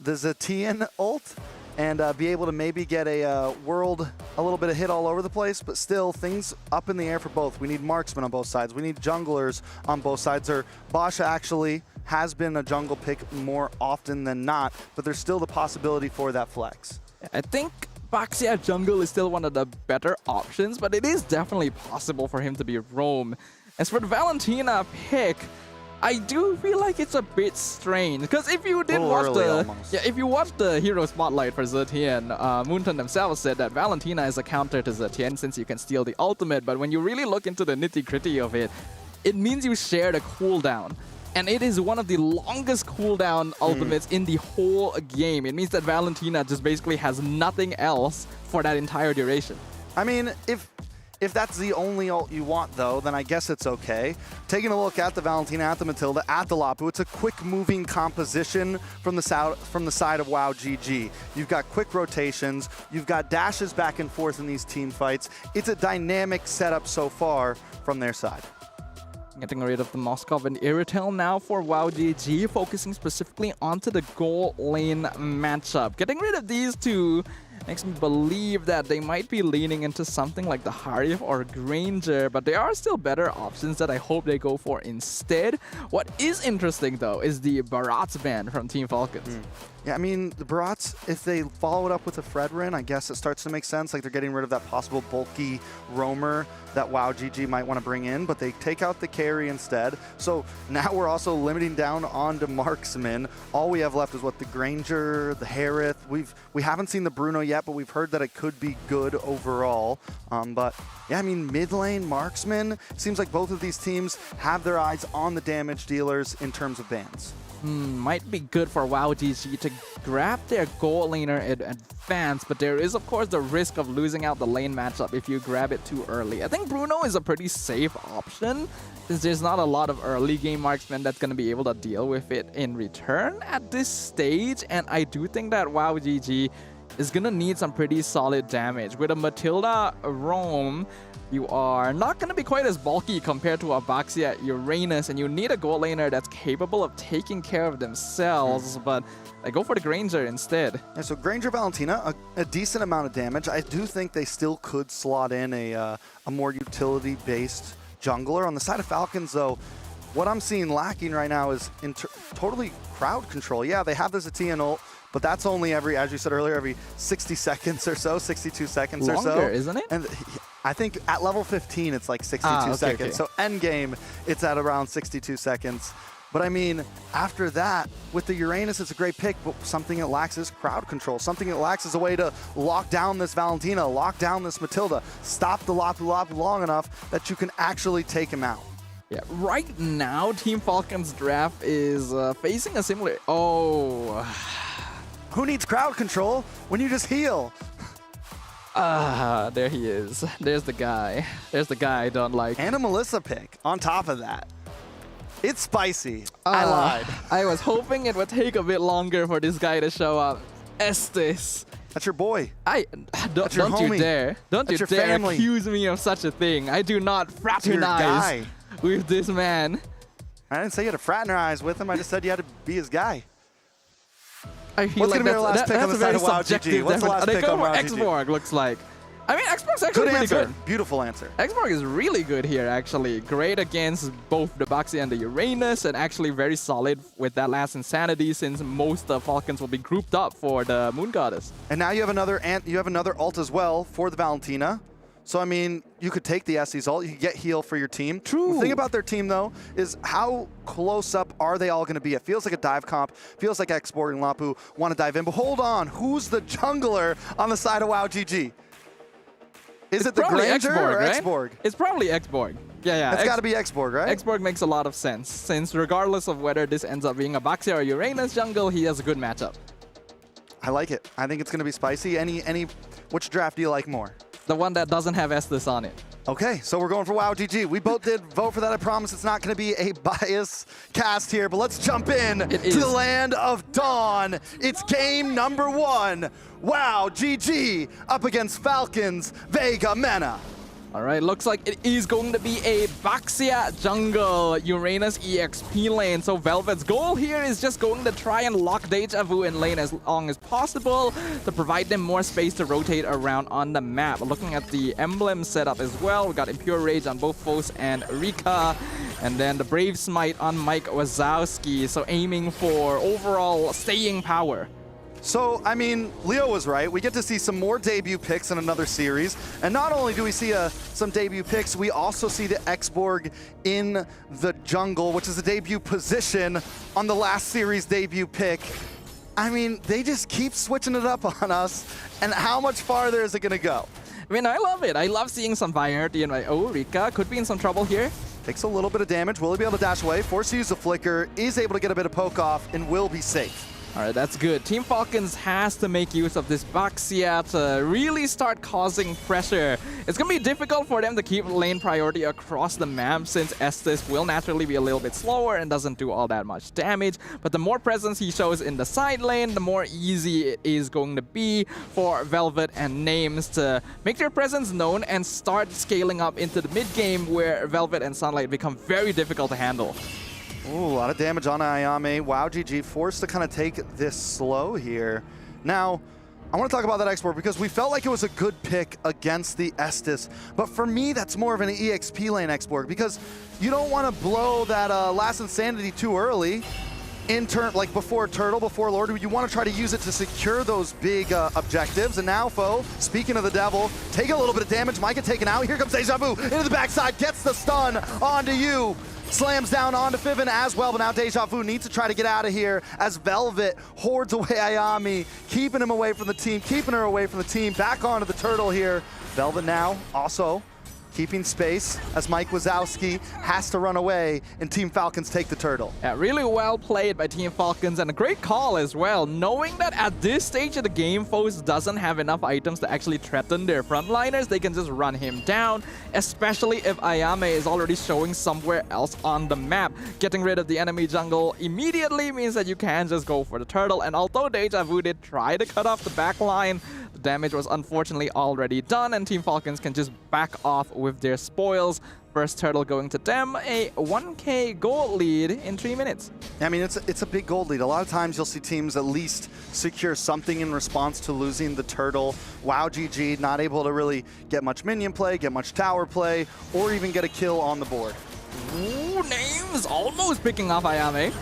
Zetian ult and be able to maybe get a world, a little bit of hit all over the place, but still things up in the air for both. We need marksmen on both sides. We need junglers on both sides. Basha actually has been a jungle pick more often than not, but there's still the possibility for that flex. I think Baxia jungle is still one of the better options, but it is definitely possible for him to be roam. As for the Valentina pick, I do feel like it's a bit strange, because if you did watch the hero spotlight for Zetian, Moonton themselves said that Valentina is a counter to Zetian since you can steal the ultimate, but when you really look into the nitty-gritty of it, it means you share the cooldown. And it is one of the longest cooldown ultimates in the whole game. It means that Valentina just basically has nothing else for that entire duration. I mean, if that's the only ult you want, though, then I guess it's okay. Taking a look at the Valentina, at the Matilda, at the Lapu, it's a quick-moving composition from the side of WoW GG. You've got quick rotations. You've got dashes back and forth in these team fights. It's a dynamic setup so far from their side. Getting rid of the Moskov and Iritel now for WoW GG, focusing specifically onto the goal lane matchup. Getting rid of these two makes me believe that they might be leaning into something like the Harif or Granger, but there are still better options that I hope they go for instead. What is interesting though is the Barats ban from Team Falcons. Yeah, I mean, the Barats, if they follow it up with a Fredrin, I guess it starts to make sense. Like, they're getting rid of that possible bulky roamer that WoW GG might want to bring in, but they take out the carry instead. So now we're also limiting down onto marksman. All we have left is what, the Granger, the Harith. We haven't seen the Bruno yet, but we've heard that it could be good overall. But yeah, I mean, mid lane marksman, seems like both of these teams have their eyes on the damage dealers in terms of bans. Might be good for WoW GG to grab their gold laner in advance, but there is of course the risk of losing out the lane matchup if you grab it too early. I think Bruno is a pretty safe option since there's not a lot of early game marksmen that's going to be able to deal with it in return at this stage, and I do think that WoW GG is going to need some pretty solid damage. With a Matilda roam, you are not going to be quite as bulky compared to a Baxia Uranus, and you need a gold laner that's capable of taking care of themselves, but I go for the Granger instead. Yeah, so Granger Valentina, a decent amount of damage. I do think they still could slot in a more utility-based jungler. On the side of Falcons, though, what I'm seeing lacking right now is totally crowd control. Yeah, they have the Zetian ult, but that's only every, as you said earlier, every 60 seconds or so, 62 seconds or so. Longer, isn't it? And I think at level 15, it's like 62 seconds. Okay. So end game, it's at around 62 seconds. But I mean, after that, with the Uranus, it's a great pick, but something it lacks is crowd control. Something it lacks is a way to lock down this Valentina, lock down this Matilda, stop the Lapu Lapu long enough that you can actually take him out. Yeah, right now, Team Falcons draft is facing a similar... Oh... Who needs crowd control when you just heal? There he is. There's the guy. There's the guy I don't like. And a Melissa pick on top of that. It's spicy. I lied. I was hoping it would take a bit longer for this guy to show up. Estes. That's your boy. Don't you dare. Don't you dare accuse me of such a thing. I do not fraternize with this man. I didn't say you had to fraternize with him. I just said you had to be his guy. I feel What's like going to be your last pick on the side of WoW GG? What's the last pick on WoW GG? Xborg looks like. I mean, Xborg's actually pretty good. Beautiful answer. Xborg is really good here, actually. Great against both the Baxi and the Uranus, and actually very solid with that last Insanity, since most of Falcons will be grouped up for the Moon Goddess. And now you have another ult as well for the Valentina. So, I mean, you could take the Essie's ult, you could get heal for your team. True. The thing about their team, though, is how close up are they all going to be? It feels like a dive comp. Feels like Xborg and Lapu want to dive in. But hold on, who's the jungler on the side of WoW GG? Is it the Granger or Xborg? It's probably Xborg. Yeah. It's got to be Xborg, right? Xborg makes a lot of sense, since regardless of whether this ends up being a Baxia or Uranus jungle, he has a good matchup. I like it. I think it's going to be spicy. Which draft do you like more? The one that doesn't have Estes on it. Okay, so we're going for WoW GG. We both did vote for that. I promise it's not going to be a bias cast here, but let's jump in to the land of Dawn. It's game number 1. WoW GG up against Falcons Vega Mena. All right, looks like it is going to be a Baxia jungle Uranus EXP lane. So Velvet's goal here is just going to try and lock Deja Vu in lane as long as possible to provide them more space to rotate around on the map. Looking at the emblem setup as well, we got Impure Rage on both Foes and Rika. And then the Brave Smite on Mike Wazowski. So aiming for overall staying power. So, I mean, Leo was right. We get to see some more debut picks in another series. And not only do we see some debut picks, we also see the Xborg in the jungle, which is a debut position on the last series debut pick. I mean, they just keep switching it up on us. And how much farther is it going to go? I mean, I love it. I love seeing some variety. And oh, Rika could be in some trouble here. Takes a little bit of damage. Will he be able to dash away? Forced to use the flicker. Is able to get a bit of poke off and will be safe. All right, that's good. Team Falcons has to make use of this Baxia to really start causing pressure. It's going to be difficult for them to keep lane priority across the map, since Estes will naturally be a little bit slower and doesn't do all that much damage. But the more presence he shows in the side lane, the more easy it is going to be for Velvet and Names to make their presence known and start scaling up into the mid game, where Velvet and Sunlight become very difficult to handle. Ooh, a lot of damage on Ayame. WoW GG forced to kind of take this slow here. Now, I want to talk about that export because we felt like it was a good pick against the Estes, but for me, that's more of an EXP lane export because you don't want to blow that last Insanity too early. Like before Turtle, before Lord, you want to try to use it to secure those big objectives. And now, Foe, speaking of the devil, take a little bit of damage. Micah taken out. Here comes Deja Vu into the backside, gets the stun onto you. Slams down onto Fiven as well, but now Deja Vu needs to try to get out of here as Velvet hordes away Ayami, keeping him away from the team, keeping her away from the team. Back onto the Turtle here. Velvet now also keeping space as Mike Wazowski has to run away and Team Falcons take the Turtle. Yeah, really well played by Team Falcons and a great call as well, knowing that at this stage of the game, Foes doesn't have enough items to actually threaten their frontliners. They can just run him down, especially if Ayame is already showing somewhere else on the map. Getting rid of the enemy jungle immediately means that you can just go for the Turtle, and although Deja Vu did try to cut off the back line, the damage was unfortunately already done, and Team Falcons can just back off with their spoils. First Turtle going to them, a 1k gold lead in 3 minutes. I mean, it's a big gold lead. A lot of times you'll see teams at least secure something in response to losing the Turtle. WoW GG, not able to really get much minion play, get much tower play, or even get a kill on the board. Ooh, Names almost picking off Ayame.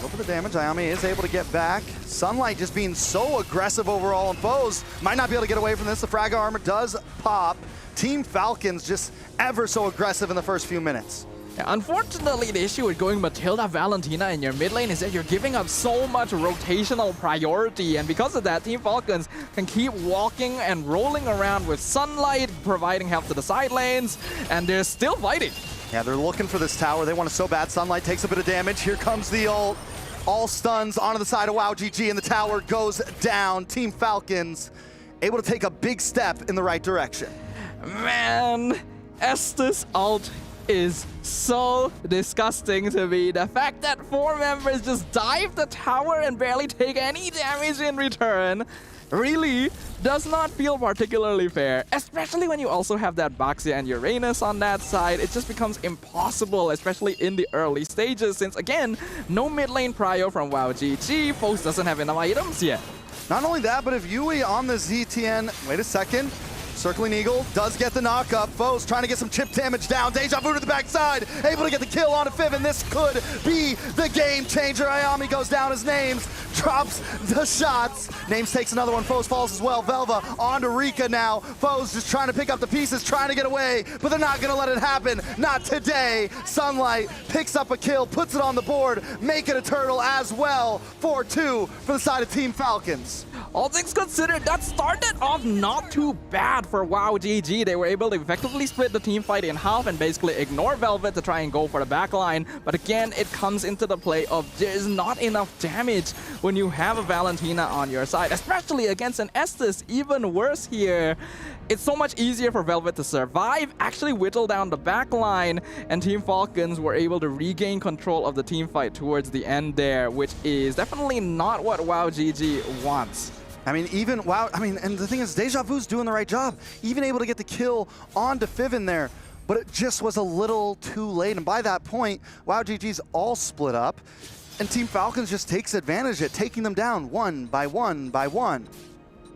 Go for the damage. Ayame is able to get back. Sunlight just being so aggressive overall, and Foes might not be able to get away from this. The frag armor does pop. Team Falcons just ever so aggressive in the first few minutes. Yeah, unfortunately, the issue with going Matilda Valentina in your mid lane is that you're giving up so much rotational priority, and because of that, Team Falcons can keep walking and rolling around with Sunlight, providing help to the side lanes, and they're still fighting. Yeah, they're looking for this tower. They want it so bad. Sunlight takes a bit of damage. Here comes the ult. All stuns onto the side of WoW GG, and the tower goes down. Team Falcons able to take a big step in the right direction. Man, Estes ult is so disgusting to me. The fact that 4 members just dive the tower and barely take any damage in return really does not feel particularly fair, especially when you also have that Baxia and Uranus on that side. It just becomes impossible, especially in the early stages, since again, no mid lane prio from WoW GG. Foes doesn't have enough items yet. Not only that, but if Yui on the ZTN, wait a second, Circling Eagle does get the knock-up. Foes trying to get some chip damage down. Deja Vu to the backside, able to get the kill on a Fiv, and this could be the game changer. Ayami goes down as Names, drops the shots. Names takes another one, Foes falls as well. Velva onto Rika now. Foes just trying to pick up the pieces, trying to get away, but they're not gonna let it happen. Not today. Sunlight picks up a kill, puts it on the board, make it a Turtle as well. 4-2 for the side of Team Falcons. All things considered, that started off not too bad for WoW GG. They were able to effectively split the team fight in half and basically ignore Velvet to try and go for the backline. But again, it comes into the play of there's not enough damage when you have a Valentina on your side, especially against an Estes. Even worse here. It's so much easier for Velvet to survive, actually whittle down the backline, and Team Falcons were able to regain control of the team fight towards the end there, which is definitely not what WoW GG wants. I mean, even WoW, and the thing is, Deja Vu's doing the right job. Even able to get the kill onto Fiven there, but it just was a little too late. And by that point, WoW GG's all split up, and Team Falcons just takes advantage of it, taking them down one by one by one.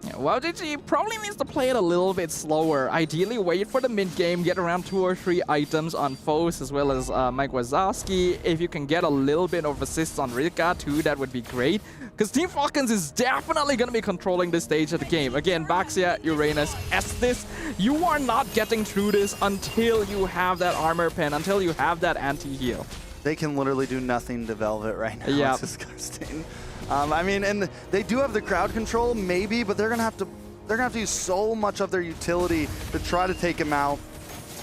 Yeah, WoW GG probably needs to play it a little bit slower. Ideally, wait for the mid-game, get around 2 or 3 items on Foes as well as Mike Wazowski. If you can get a little bit of assists on Rika too, that would be great. Because Team Falcons is definitely going to be controlling this stage of the game. Again, Baxia, Uranus, Estes, you are not getting through this until you have that armor pen, until you have that anti-heal. They can literally do nothing to Velvet right now. Yep. It's disgusting. I mean, and they do have the crowd control, maybe, but they're gonna have to use so much of their utility to try to take him out.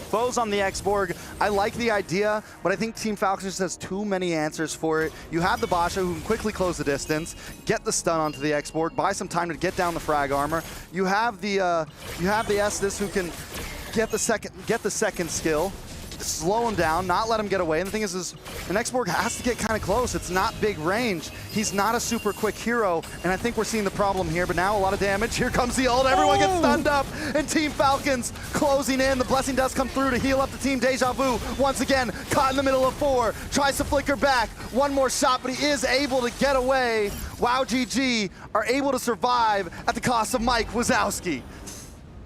Foes on the X-Borg, I like the idea, but I think Team Falcons just has too many answers for it. You have the Basha who can quickly close the distance, get the stun onto the X-Borg, buy some time to get down the frag armor. You have the Estes who can get the second skill, slow him down, not let him get away. And the thing is the next Borg has to get kind of close. It's not big range. He's not a super quick hero, and I think we're seeing the problem here, but now a lot of damage. Here comes the ult. Everyone gets stunned up, and Team Falcons closing in. The blessing does come through to heal up the team. Deja Vu, once again, caught in the middle of 4. Tries to flicker back. One more shot, but he is able to get away. WoW GG are able to survive at the cost of Mike Wazowski.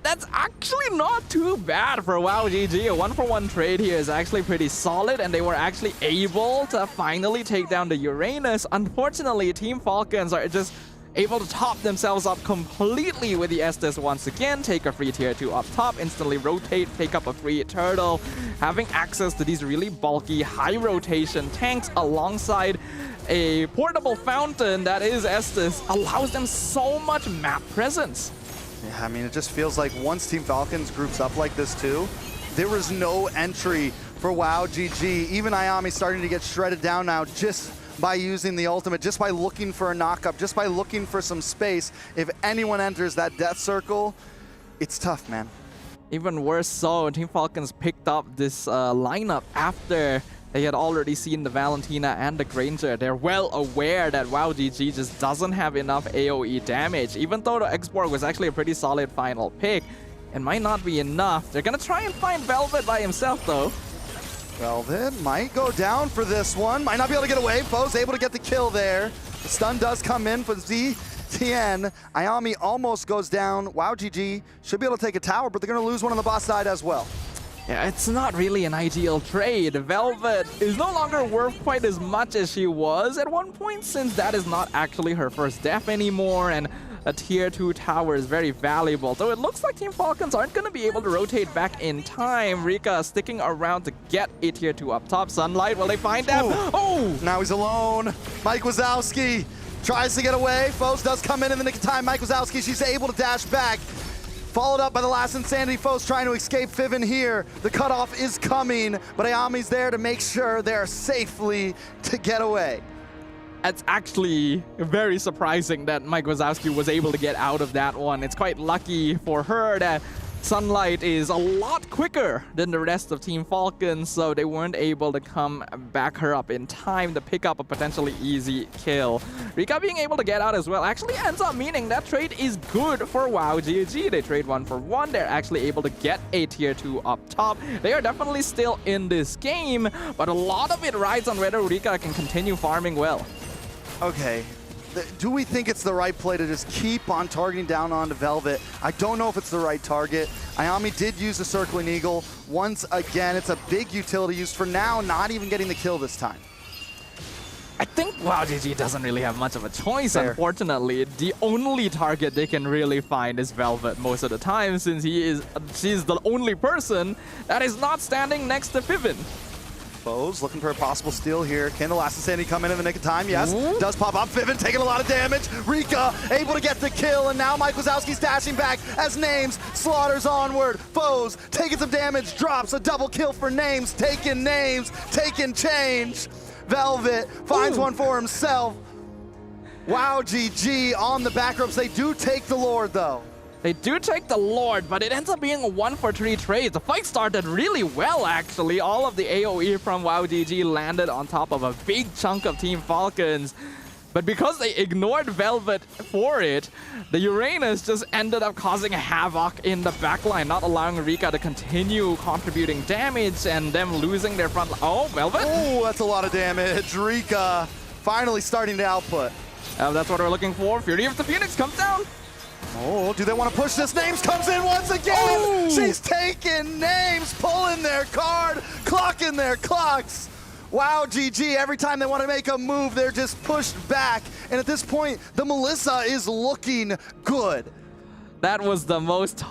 That's actually not too bad for WoW GG. A 1-for-1 trade here is actually pretty solid, and they were actually able to finally take down the Uranus. Unfortunately, Team Falcons are just able to top themselves up completely with the Estes once again. Take a free tier 2 up top, instantly rotate, take up a free turtle. Having access to these really bulky, high rotation tanks alongside a portable fountain that is Estes allows them so much map presence. Yeah, I mean, it just feels like once Team Falcons groups up like this too, there was no entry for WoW GG. Even Ayami starting to get shredded down now just by using the ultimate, just by looking for a knock-up, just by looking for some space. If anyone enters that death circle, it's tough, man. Even worse so, Team Falcons picked up this lineup after they had already seen the Valentina and the Granger. They're well aware that WoW GG just doesn't have enough AoE damage. Even though the X-Borg was actually a pretty solid final pick, it might not be enough. They're gonna try and find Velvet by himself though. Velvet might go down for this one. Might not be able to get away. Foe's able to get the kill there. The stun does come in for ZTN. Ayami almost goes down. WoW GG should be able to take a tower, but they're gonna lose one on the boss side as well. Yeah, it's not really an ideal trade. Velvet is no longer worth quite as much as she was at one point, since that is not actually her first death anymore, and a tier 2 tower is very valuable. Though it looks like Team Falcons aren't going to be able to rotate back in time. Rika sticking around to get a tier 2 up top. Sunlight, will they find them? Oh! Now he's alone. Mike Wazowski tries to get away. Foes does come in the nick of time. Mike Wazowski, she's able to dash back. Followed up by the last Insanity. Foes trying to escape Fiven here. The cutoff is coming, but Ayami's there to make sure they're safely to get away. It's actually very surprising that Mike Wazowski was able to get out of that one. It's quite lucky for her that Sunlight is a lot quicker than the rest of Team Falcons, so they weren't able to come back her up in time to pick up a potentially easy kill. Rika being able to get out as well actually ends up meaning that trade is good for WoW GG. They trade 1-for-1. They're actually able to get a tier 2 up top. They are definitely still in this game, but a lot of it rides on whether Rika can continue farming well. Okay. Do we think it's the right play to just keep on targeting down onto Velvet? I don't know if it's the right target. Ayami did use the Circling Eagle. Once again, it's a big utility use for now, not even getting the kill this time. I think WoW GG doesn't really have much of a choice, unfortunately. The only target they can really find is Velvet most of the time, since she's the only person that is not standing next to Fiven. Foes looking for a possible steal here. Can the last Insanity come in the nick of time? Yes. Does pop up. Fiven taking a lot of damage. Rika able to get the kill, and now Mike Wazowski's dashing back as Names slaughters onward. Foes taking some damage. Drops a double kill for Names. Taking change. Velvet finds one for himself. WoW GG on the back ropes. They do take the Lord, though. They do take the Lord, but it ends up being a 1-for-3 trade. The fight started really well, actually. All of the AoE from WoW GG landed on top of a big chunk of Team Falcons. But because they ignored Velvet for it, the Uranus just ended up causing havoc in the backline, not allowing Rika to continue contributing damage and them losing their front line. Oh, Velvet? Oh, that's a lot of damage. Rika finally starting to output. That's what we're looking for. Fury of the Phoenix comes down. Oh, do they want to push this? Names comes in once again. Oh. She's taking Names, pulling their card, clocking their clocks. WoW GG, every time they want to make a move, they're just pushed back. And at this point, the Melissa is looking good. That was the most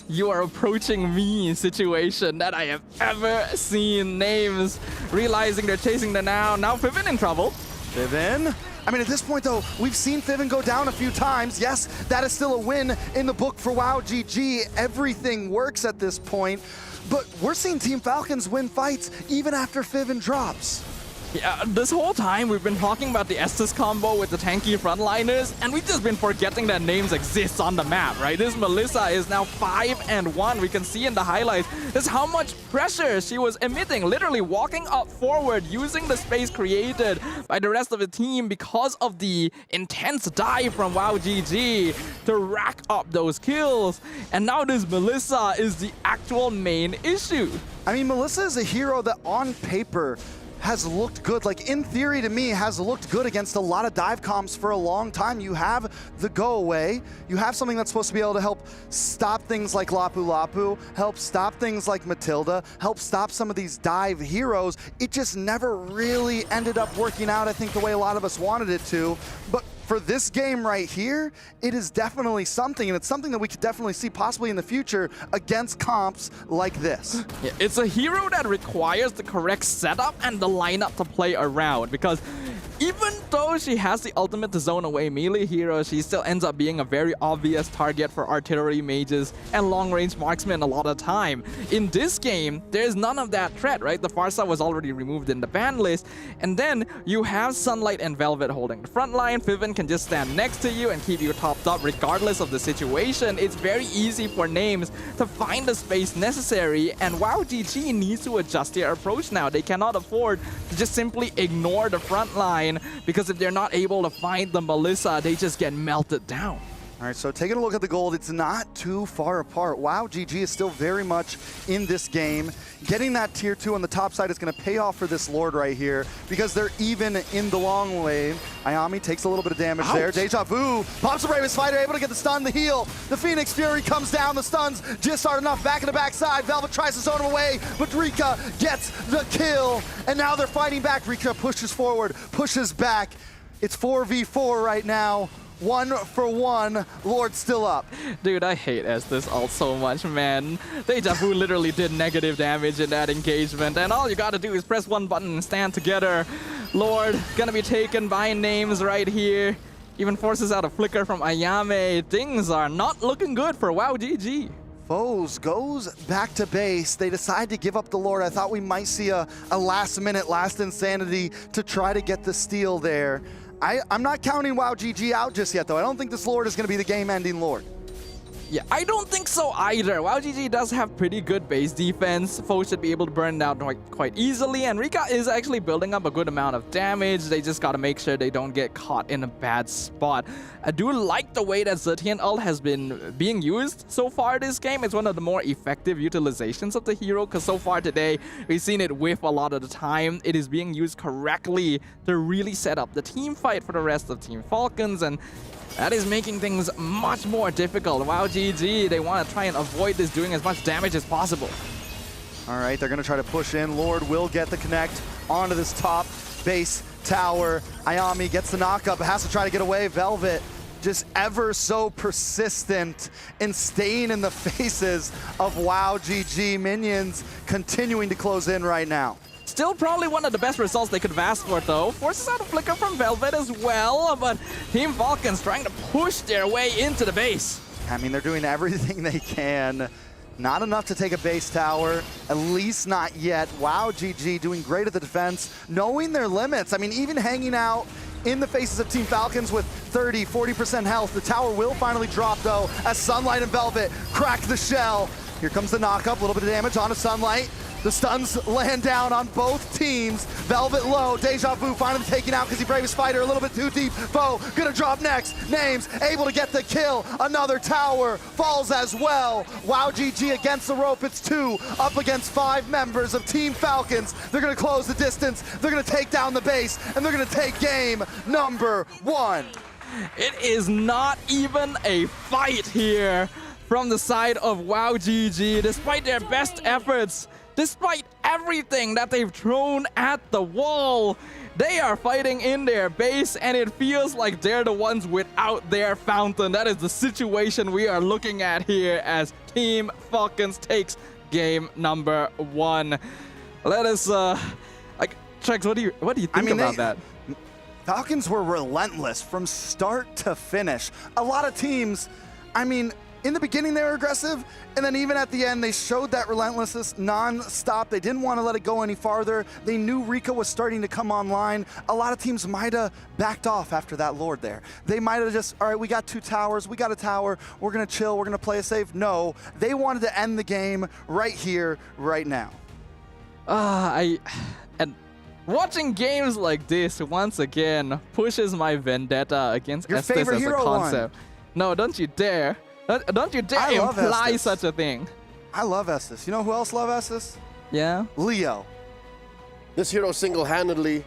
you are approaching me situation that I have ever seen. Names realizing they're chasing the now. Now Fiven in trouble. Fiven? I mean, at this point, though, we've seen Fiven go down a few times. Yes, that is still a win in the book for WoW GG. Everything works at this point. But we're seeing Team Falcons win fights even after Fiven drops. Yeah, this whole time we've been talking about the Estes combo with the tanky frontliners, and we've just been forgetting that names exist on the map, right? This Melissa is now 5-1. We can see in the highlights just how much pressure she was emitting, literally walking up forward, using the space created by the rest of the team because of the intense dive from WoW GG to rack up those kills. And now this Melissa is the actual main issue. I mean, Melissa is a hero that on paper has looked good. Like, in theory, to me, has looked good against a lot of dive comps for a long time. You have the go away. You have something that's supposed to be able to help stop things like Lapu Lapu, help stop things like Matilda, help stop some of these dive heroes. It just never really ended up working out, I think, the way a lot of us wanted it to. But for this game right here, it is definitely something, and it's something that we could definitely see possibly in the future against comps like this. Yeah, it's a hero that requires the correct setup and the lineup to play around, because even though she has the ultimate to zone away melee hero, she still ends up being a very obvious target for artillery mages and long-range marksmen a lot of the time. In this game, there's none of that threat, right? The Farsa was already removed in the ban list, and then you have Sunlight and Velvet holding the front line. Fiven can just stand next to you and keep you topped up regardless of the situation. It's very easy for names to find the space necessary, and WoW GG needs to adjust their approach now. They cannot afford to just simply ignore the front line, because if they're not able to find the Melissa, they just get melted down. All right, so taking a look at the gold, it's not too far apart. WoW GG is still very much in this game. Getting that tier 2 on the top side is going to pay off for this Lord right here, because they're even in the long wave. Ayami takes a little bit of damage there. Deja Vu pops the Bravest Fighter, able to get the stun, the heal. The Phoenix Fury comes down, the stuns just aren't enough. Back in the backside, Velvet tries to zone him away, but Rika gets the kill. And now they're fighting back. Rika pushes forward, pushes back. It's 4v4 right now. 1-for-1, Lord still up. Dude, I hate Estes ult so much, man. Deja Vu literally did negative damage in that engagement, and all you gotta do is press one button and stand together. Lord gonna be taken by names right here. Even forces out a flicker from Ayame. Things are not looking good for WoW GG. Foes goes back to base. They decide to give up the Lord. I thought we might see a last minute, last insanity to try to get the steal there. I'm not counting WoW GG out just yet, though. I don't think this Lord is going to be the game-ending Lord. Yeah, I don't think so either. WoW GG does have pretty good base defense. Foes should be able to burn it out quite easily, and Rika is actually building up a good amount of damage. They just gotta make sure they don't get caught in a bad spot. I do like the way that Zetian ult has been being used so far this game. It's one of the more effective utilizations of the hero, because so far today, we've seen it whiff a lot of the time. It is being used correctly to really set up the team fight for the rest of Team Falcons, and that is making things much more difficult. WoW GG, they want to try and avoid this doing as much damage as possible. All right, they're going to try to push in. Lord will get the connect onto this top base tower. Ayami gets the knockup, has to try to get away. Velvet just ever so persistent in staying in the faces of WoW GG. Minions continuing to close in right now. Still probably one of the best results they could have asked for, though. Forces out a flicker from Velvet as well, but Team Falcons trying to push their way into the base. I mean, they're doing everything they can. Not enough to take a base tower, at least not yet. WoW GG doing great at the defense, knowing their limits. I mean, even hanging out in the faces of Team Falcons with 30, 40% health. The tower will finally drop, though, as Sunlight and Velvet crack the shell. Here comes the knockup, a little bit of damage onto Sunlight. The stuns land down on both teams. Velvet low, Deja Vu finally taken out because he Bravest Fighter a little bit too deep. Foe gonna drop next. Names able to get the kill. Another tower falls as well. WoW GG against the rope. It's 2 up against 5 members of Team Falcons. They're gonna close the distance. They're gonna take down the base, and they're gonna take game number 1. It is not even a fight here from the side of WoW GG, despite their best efforts. Despite everything that they've thrown at the wall, they are fighting in their base, and it feels like they're the ones without their fountain. That is the situation we are looking at here as Team Falcons takes game number 1. Let us, Trex, what do you think about that? Falcons were relentless from start to finish. A lot of teams, I mean, in the beginning they were aggressive, and then even at the end they showed that relentlessness non-stop. They didn't want to let it go any farther. They knew Rika was starting to come online. A lot of teams might have backed off after that Lord there. They might have just, all right, we got 2 towers, we got a tower, we're going to chill, we're going to play it safe. No, they wanted to end the game right here, right now. And watching games like this once again pushes my vendetta against Your Estes favorite as a hero concept. No, don't you dare. Don't you dare imply Estes. such a thing. I love Estes. You know who else love Estes? Yeah? Leo. This hero single-handedly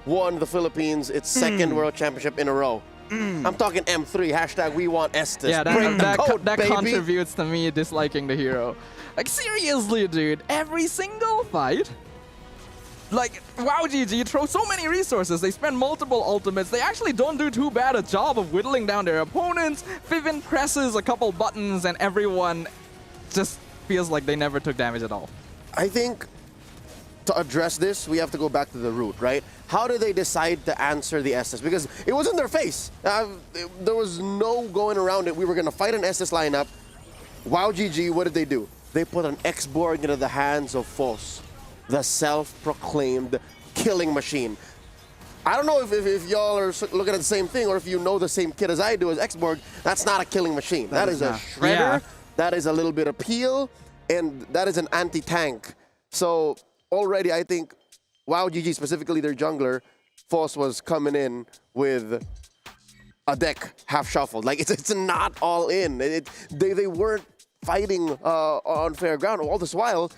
won the Philippines its second World Championship in a row. I'm talking M3, hashtag we want Estes. Yeah, Bring the coat, that baby. contributes to me disliking the hero. Like, seriously, dude, every single fight, like, WoW GG throws so many resources. They spend multiple ultimates. They actually don't do too bad a job of whittling down their opponents. Vivin presses a couple buttons and everyone just feels like they never took damage at all. I think to address this, we have to go back to the root, right? How did they decide to answer the Estes? Because it was in their face. There was no going around it. We were going to fight an Estes lineup. WoW GG, what did they do? They put an X-Borg into the hands of Foss, the self-proclaimed killing machine. I don't know if y'all are looking at the same thing or if you know the same kid as I do as X-Borg. That's not a killing machine. That is a shredder. Yeah. That is a little bit of peel, and that is an anti-tank. So already I think WoW GG, specifically their jungler, Foss was coming in with a deck half shuffled. Like it's not all in. They weren't fighting on fair ground. All this while,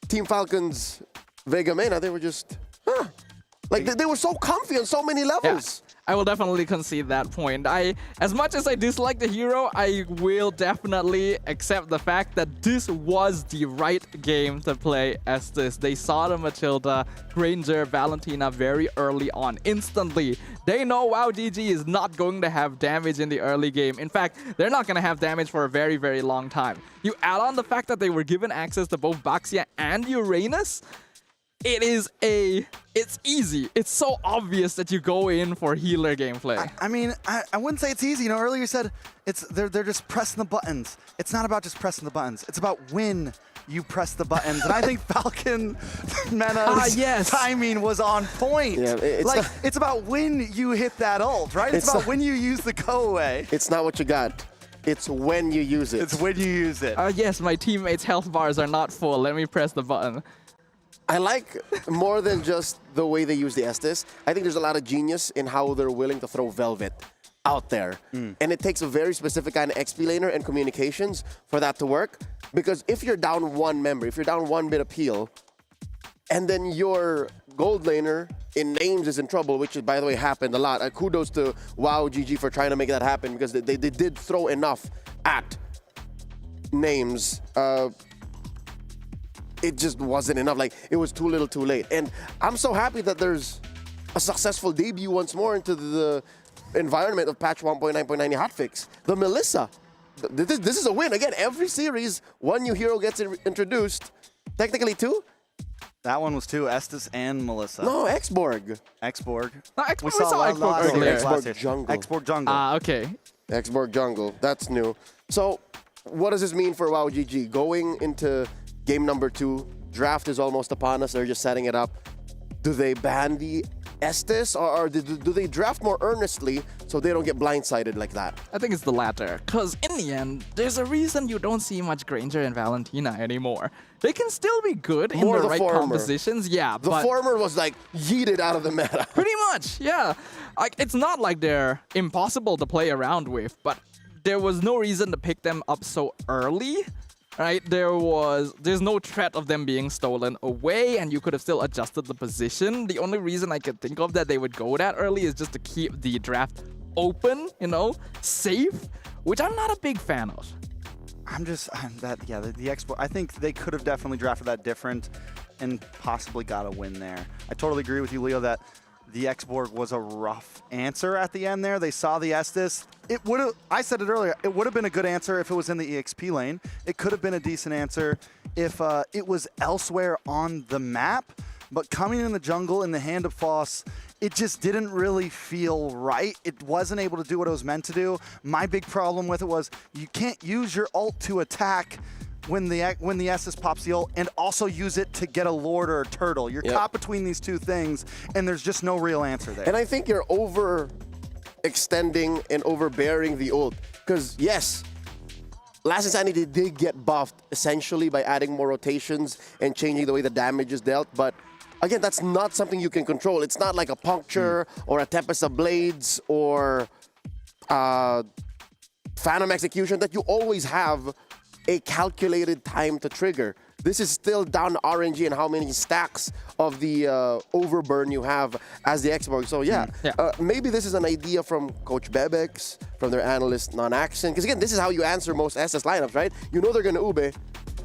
Team Falcons, Vega Mena, they were just, like they were so comfy on so many levels. Yeah, I will definitely concede that point. As much as I dislike the hero, I will definitely accept the fact that this was the right game to play Estes. They saw the Matilda, Granger, Valentina very early on, instantly. They know WoW GG is not going to have damage in the early game. In fact, they're not going to have damage for a very, very long time. You add on the fact that they were given access to both Baxia and Uranus, it's easy. It's so obvious that you go in for healer gameplay. I mean, I wouldn't say it's easy. You know, earlier you said they're just pressing the buttons. It's not about just pressing the buttons. It's about when you press the buttons. And I think Falcon Mena's timing was on point. Yeah, it's about when you hit that ult, right? It's about when you use the go away. It's not what you got. It's when you use it. It's when you use it. Yes, my teammates' health bars are not full. Let me press the button. I like more than just the way they use the Estes. I think there's a lot of genius in how they're willing to throw Velvet out there. And it takes a very specific kind of XP laner and communications for that to work. Because if you're down one member, if you're down one bit of peel, and then your gold laner in names is in trouble, which, by the way, happened a lot. Kudos to WoW GG for trying to make that happen because they did throw enough at names. It just wasn't enough. Like, it was too little too late. And I'm so happy that there's a successful debut once more into the environment of patch 1.9.90 hotfix. The Melissa. This is a win. Again, every series, one new hero gets introduced. Technically 2. That one was 2, Estes and Melissa. No, X-Borg. X-Borg. No, we saw X-Borg earlier. X-Borg jungle. X-Borg jungle. Okay. X-Borg jungle. That's new. So, what does this mean for WoW GG? Going into game number 2, draft is almost upon us. They're just setting it up. Do they ban the Estes or do they draft more earnestly so they don't get blindsided like that? I think it's the latter. Because in the end, there's a reason you don't see much Granger and Valentina anymore. They can still be good in the right compositions. Yeah, the former was like yeeted out of the meta. Pretty much, yeah. It's not like they're impossible to play around with, but there was no reason to pick them up so early. Right, there's no threat of them being stolen away, and you could have still adjusted the position. The only reason I could think of that they would go that early is just to keep the draft open, you know, safe, which I'm not a big fan of. The X-Borg, I think they could have definitely drafted that different and possibly got a win there. I totally agree with you, Leo, that the X-Borg was a rough answer at the end there. They saw the Estes. It would have, I said it earlier, it would have been a good answer if it was in the EXP lane. It could have been a decent answer if it was elsewhere on the map. But coming in the jungle in the hand of Foss it just didn't really feel right. It wasn't able to do what it was meant to do. My big problem with it was you can't use your ult to attack when the Estes pops the ult and also use it to get a Lord or a Turtle. You're caught between these two things, and there's just no real answer there. And I think you're overextending and overbearing the ult. Because, yes, Last Insanity did get buffed essentially by adding more rotations and changing the way the damage is dealt, but again, that's not something you can control. It's not like a Puncture or a Tempest of Blades or Phantom Execution that you always have a calculated time to trigger. This is still down to RNG and how many stacks of the overburn you have as the Xborg. So maybe this is an idea from Coach Bebex, from their analyst Non-Action. Because again, this is how you answer most SS lineups, right? You know they're going to ube,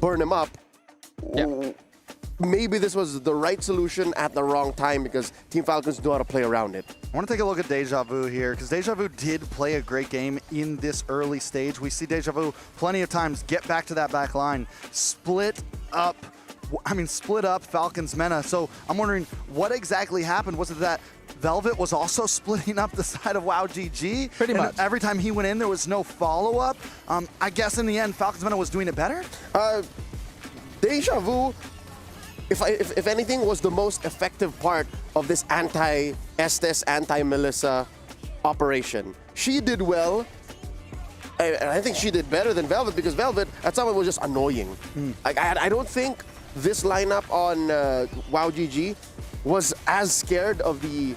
burn them up. Maybe this was the right solution at the wrong time because Team Falcons know how to play around it. I want to take a look at Deja Vu here because Deja Vu did play a great game in this early stage. We see Deja Vu plenty of times get back to that back line, split up Falcons meta. So I'm wondering what exactly happened. Was it that Velvet was also splitting up the side of WoW GG? Pretty much. Every time he went in, there was no follow-up. I guess in the end, Falcons meta was doing it better? Deja Vu, if anything, was the most effective part of this anti-Estes, anti-Melissa operation. She did well, and I think she did better than Velvet because Velvet at some point was just annoying. I don't think this lineup on WoW GG was as scared of the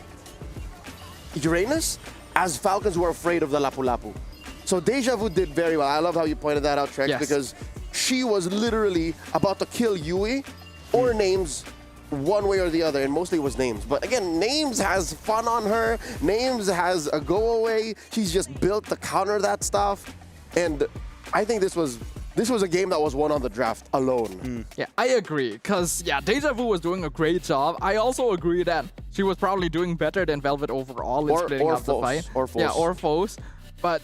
Uranus as Falcons were afraid of the Lapu Lapu. So Deja Vu did very well. I love how you pointed that out, Trex, because she was literally about to kill Yui or Names one way or the other, and mostly it was Names. But again, Names has fun on her. Names has a go away. She's just built to counter that stuff. And I think this was a game that was won on the draft alone. Yeah, I agree. Because, Deja Vu was doing a great job. I also agree that she was probably doing better than Velvet overall in splitting up the fight. Or Foes. Yeah, or Foes. But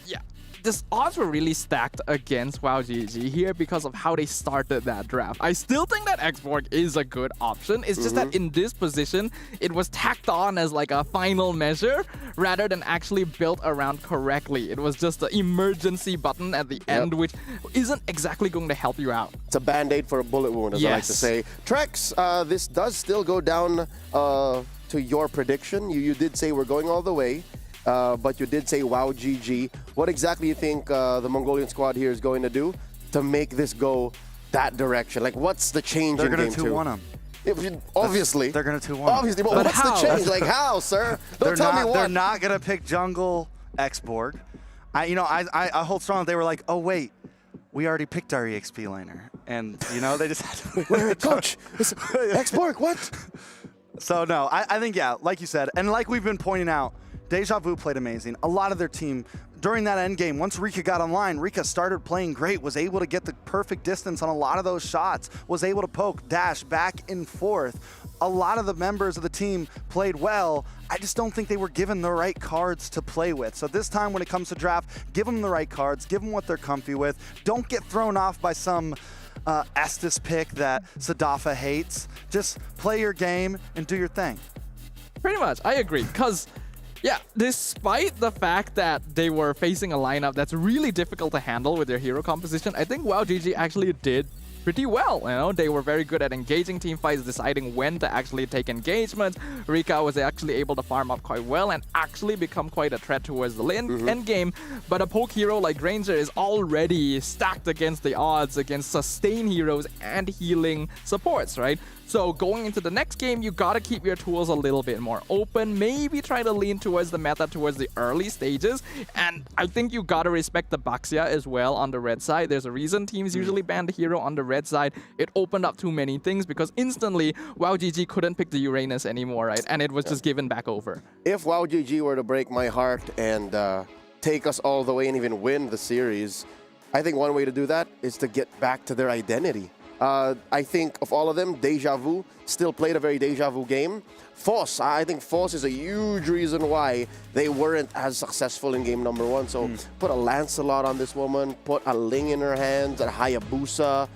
this odds were really stacked against WoW GG here because of how they started that draft. I still think that Xborg is a good option. It's just that in this position, it was tacked on as like a final measure rather than actually built around correctly. It was just an emergency button at the end, which isn't exactly going to help you out. It's a band-aid for a bullet wound, as I like to say. Trex, this does still go down to your prediction. You did say we're going all the way. But you did say WoW GG. What exactly do you think the Mongolian squad here is going to do to make this go that direction? Like, what's the change in game 2? They're going to 2-1 them. Obviously. They're going to 2-1. Obviously, but what's the change? Like, how, sir? Don't tell me what. They're not going to pick jungle Xborg. I hold strong that they were like, oh, wait. We already picked our EXP laner. And, they just had to... Wait, coach. Xborg, what? So, no, I think, like you said, and like we've been pointing out, Deja Vu played amazing. A lot of their team, during that end game, once Rika got online, Rika started playing great, was able to get the perfect distance on a lot of those shots, was able to poke, dash back and forth. A lot of the members of the team played well. I just don't think they were given the right cards to play with. So this time when it comes to draft, give them the right cards, give them what they're comfy with. Don't get thrown off by some Estes pick that Sadafa hates. Just play your game and do your thing. Pretty much, I agree, because despite the fact that they were facing a lineup that's really difficult to handle with their hero composition, I think WoW GG actually did pretty well. They were very good at engaging team fights, deciding when to actually take engagements. Rika was actually able to farm up quite well and actually become quite a threat towards the end game. But a poke hero like Ranger is already stacked against the odds against sustain heroes and healing supports, right? So going into the next game, you gotta keep your tools a little bit more open. Maybe try to lean towards the meta towards the early stages. And I think you gotta respect the Baxia as well on the red side. There's a reason teams usually ban the hero on the red side. It opened up too many things because instantly WoW GG couldn't pick the Uranus anymore, right? And it was just given back over. If WoW GG were to break my heart and take us all the way and even win the series, I think one way to do that is to get back to their identity. I think of all of them, Deja Vu still played a very Deja Vu game. Foss, I think Foss is a huge reason why they weren't as successful in game number 1. So put a Lancelot on this woman, put a Ling in her hands, a Hayabusa.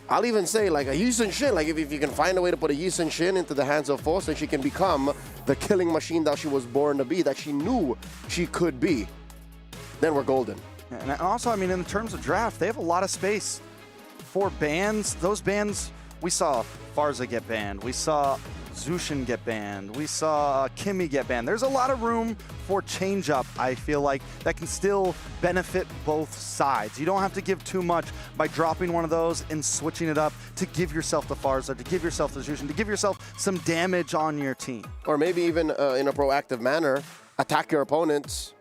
I'll even say like a Yisun Shin. Like if you can find a way to put a Yisun Shin into the hands of Force, then she can become the killing machine that she was born to be, that she knew she could be. Then we're golden. And also, I mean, in terms of draft, they have a lot of space for bans. Those bans, we saw Farza get banned. We saw Zushin get banned. We saw Kimmy get banned. There's a lot of room for change-up, I feel like, that can still benefit both sides. You don't have to give too much by dropping one of those and switching it up to give yourself the Farza, to give yourself the Zushin, to give yourself some damage on your team. Or maybe even in a proactive manner, attack your opponents,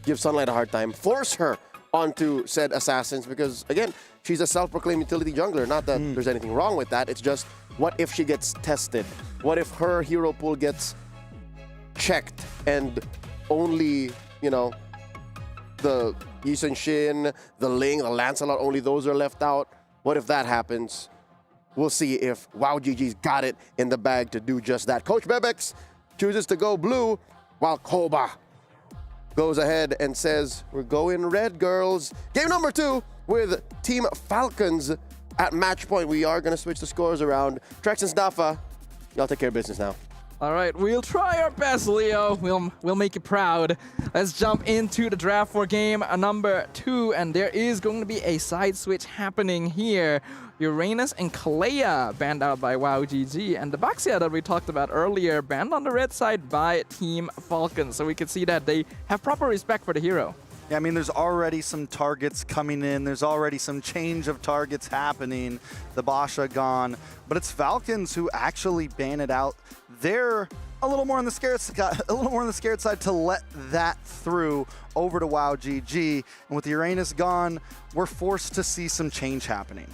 give Sunlight a hard time, force her onto said assassins, because again, she's a self-proclaimed utility jungler. Not that there's anything wrong with that, it's just what if she gets tested? What if her hero pool gets checked and only, you know, the Yisun Shin, the Ling, the Lancelot, only those are left out? What if that happens? We'll see if WoW GG's got it in the bag to do just that. Coach Bebex chooses to go blue, while Koba goes ahead and says, we're going red, girls. Game number 2 with Team Falcons at match point. We are going to switch the scores around. Trex and Snafa, y'all take care of business now. All right, we'll try our best, Leo. We'll make you proud. Let's jump into the draft for game number 2, and there is going to be a side switch happening here. Uranus and Kalea banned out by WoW GG, and the Baxia that we talked about earlier banned on the red side by Team Falcons. So we can see that they have proper respect for the hero. Yeah, I mean, there's already some targets coming in. There's already some change of targets happening. The Basha gone, but it's Falcons who actually ban it out. They're a little more on the scared side to let that through over to WoW GG. And with the Uranus gone, we're forced to see some change happening.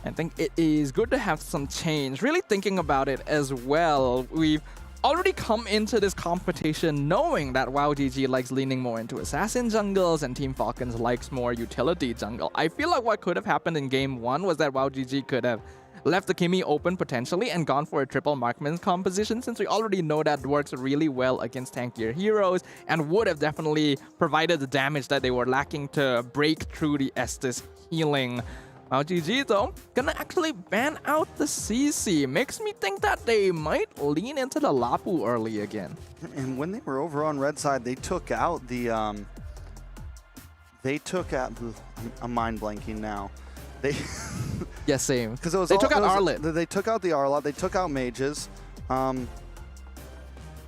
I think it is good to have some change. Really thinking about it as well, we've already come into this competition knowing that WoW GG likes leaning more into assassin jungles and Team Falcons likes more utility jungle. I feel like what could have happened in game 1 was that WoW GG could have left the Kimmy open potentially and gone for a triple Markman's composition, since we already know that works really well against tankier heroes and would have definitely provided the damage that they were lacking to break through the Estus healing. WoW GG though, gonna actually ban out the CC. Makes me think that they might lean into the Lapu early again. And when they were over on red side, they took out the, I'm mind blanking now. They yeah, same. Because they took out Arlet. They took out the Arlet. They took out mages. But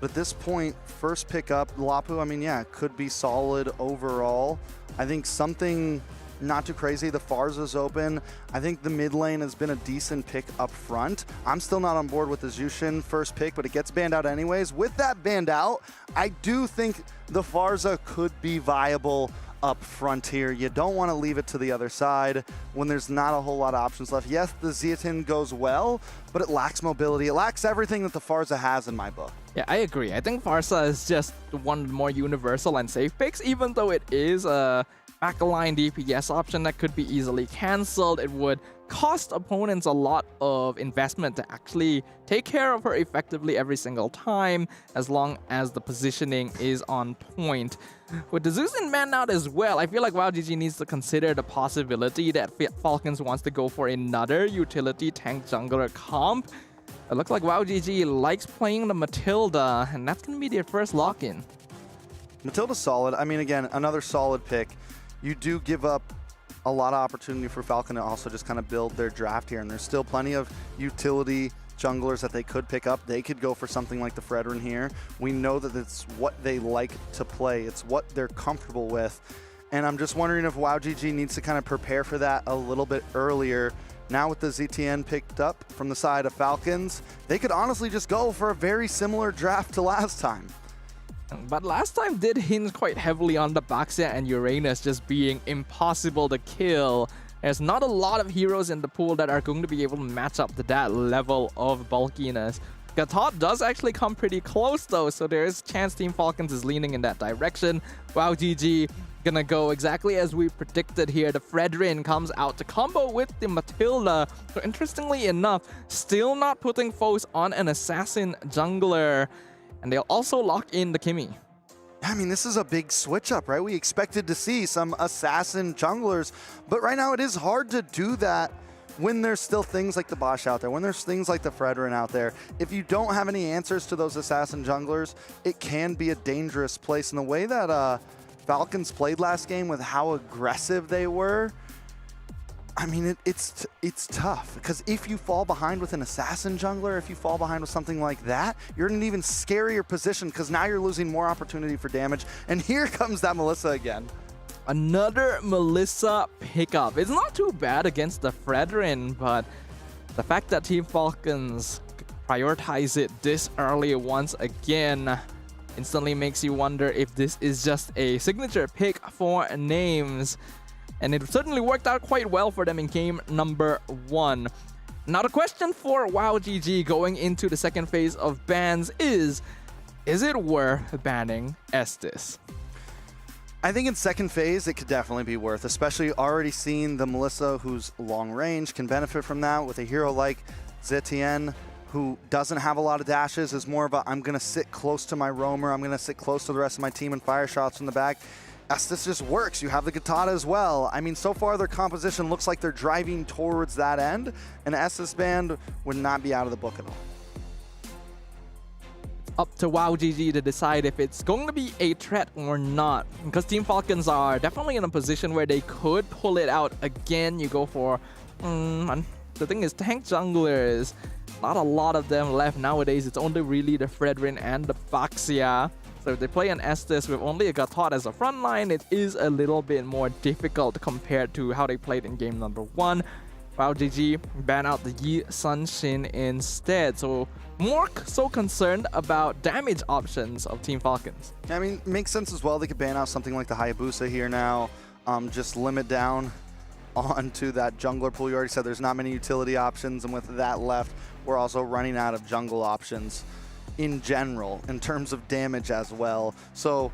at this point, first pick up Lapu. I mean, yeah, could be solid overall. I think something not too crazy. The Farza's open. I think the mid lane has been a decent pick up front. I'm still not on board with the Zushin first pick, but it gets banned out anyways. With that banned out, I do think the Farza could be viable up front here. You don't want to leave it to the other side when there's not a whole lot of options left. Yes, the Zeatin goes well, but it lacks mobility. It lacks everything that the Farza has in my book. Yeah, I agree. I think Farza is just one of the more universal and safe picks, even though it is a backline DPS option that could be easily cancelled. It would cost opponents a lot of investment to actually take care of her effectively every single time, as long as the positioning is on point. With the Zeus in man out as well, I feel like WoW GG needs to consider the possibility that Falcons wants to go for another utility tank jungler comp. It looks like WoW GG likes playing the Matilda, and that's going to be their first lock-in. Matilda's solid. I mean, again, another solid pick. You do give up a lot of opportunity for Falcon to also just kind of build their draft here, and there's still plenty of utility junglers that they could pick up. They could go for something like the Fredrin here. We know that it's what they like to play. It's what they're comfortable with. And I'm just wondering if WoW GG needs to kind of prepare for that a little bit earlier. Now with the ZTN picked up from the side of Falcons, they could honestly just go for a very similar draft to last time. But last time did hinge quite heavily on the Baxia and Uranus just being impossible to kill. There's not a lot of heroes in the pool that are going to be able to match up to that level of bulkiness. Gatot does actually come pretty close though, so there is a chance Team Falcons is leaning in that direction. WoW GG gonna go exactly as we predicted here. The Fredrin comes out to combo with the Matilda. So interestingly enough, still not putting foes on an assassin jungler. And they'll also lock in the Kimmy. I mean, this is a big switch up, right? We expected to see some assassin junglers, but right now it is hard to do that when there's still things like the Bosch out there, when there's things like the Fredrin out there, if you don't have any answers to those assassin junglers, it can be a dangerous place. And the way that Falcons played last game with how aggressive they were, I mean, it's tough, because if you fall behind with an assassin jungler, if you fall behind with something like that, you're in an even scarier position, because now you're losing more opportunity for damage. And here comes that Melissa again. Another Melissa pickup. It's not too bad against the Fredrin, but the fact that Team Falcons prioritize it this early once again instantly makes you wonder if this is just a signature pick for names. And it certainly worked out quite well for them in game number 1. Now the question for WowGG going into the second phase of bans is it worth banning Estes? I think in second phase, it could definitely be worth, especially already seeing the Melissa, who's long range, can benefit from that with a hero like Zetienne, who doesn't have a lot of dashes, is more of a, I'm going to sit close to my roamer, I'm going to sit close to the rest of my team and fire shots from the back. Estes just works. You have the Gatada as well. I mean, so far their composition looks like they're driving towards that end, and Estes band would not be out of the book at all. Up to WowGG to decide if it's going to be a threat or not, because Team Falcons are definitely in a position where they could pull it out again. You go for the thing is, tank junglers, not a lot of them left nowadays. It's only really the Fredrin and the Baxia. So if they play an Estes with only a Gatot as a frontline, it is a little bit more difficult compared to how they played in game number 1. WowGG ban out the Yi Sun Shin instead. So more so concerned about damage options of Team Falcons. I mean, makes sense as well. They could ban out something like the Hayabusa here now. Just limit down onto that jungler pool. You already said there's not many utility options, and with that left, we're also running out of jungle options in general, in terms of damage as well. So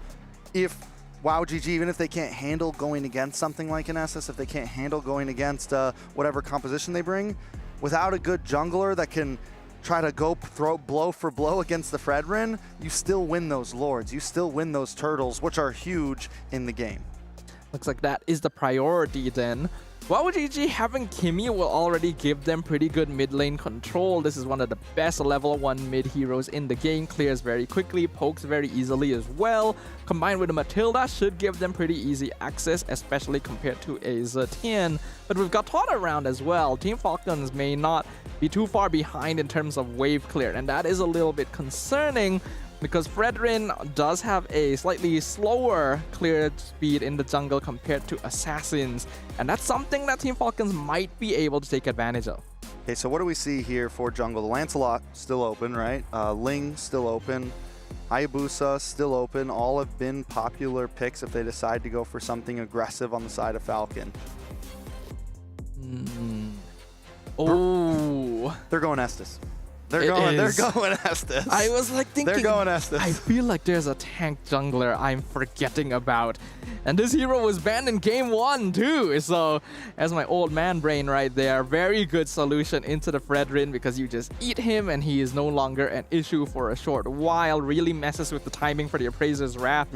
if WowGG, even if they can't handle going against something like an Estes, if they can't handle going against whatever composition they bring, without a good jungler that can try to go throw blow for blow against the Fredrin, you still win those Lords, you still win those Turtles, which are huge in the game. Looks like that is the priority then. WowGG having Kimmy will already give them pretty good mid lane control. This is one of the best level 1 mid heroes in the game. Clears very quickly, pokes very easily as well. Combined with a Matilda should give them pretty easy access, especially compared to a Zetienne. But we've got Todd around as well. Team Falcons may not be too far behind in terms of wave clear, and that is a little bit concerning, because Fredrin does have a slightly slower clear speed in the jungle compared to Assassins, and that's something that Team Falcons might be able to take advantage of. Okay, so what do we see here for jungle? The Lancelot still open, right? Ling still open. Hayabusa still open. All have been popular picks if they decide to go for something aggressive on the side of Falcon. Oh, they're going Estes. They're going Estes. I was like thinking, they're going Estes. I feel like there's a tank jungler I'm forgetting about. And this hero was banned in game 1 too. So as my old man brain right there, very good solution into the Fredrin, because you just eat him and he is no longer an issue for a short while. Really messes with the timing for the Appraiser's Wrath.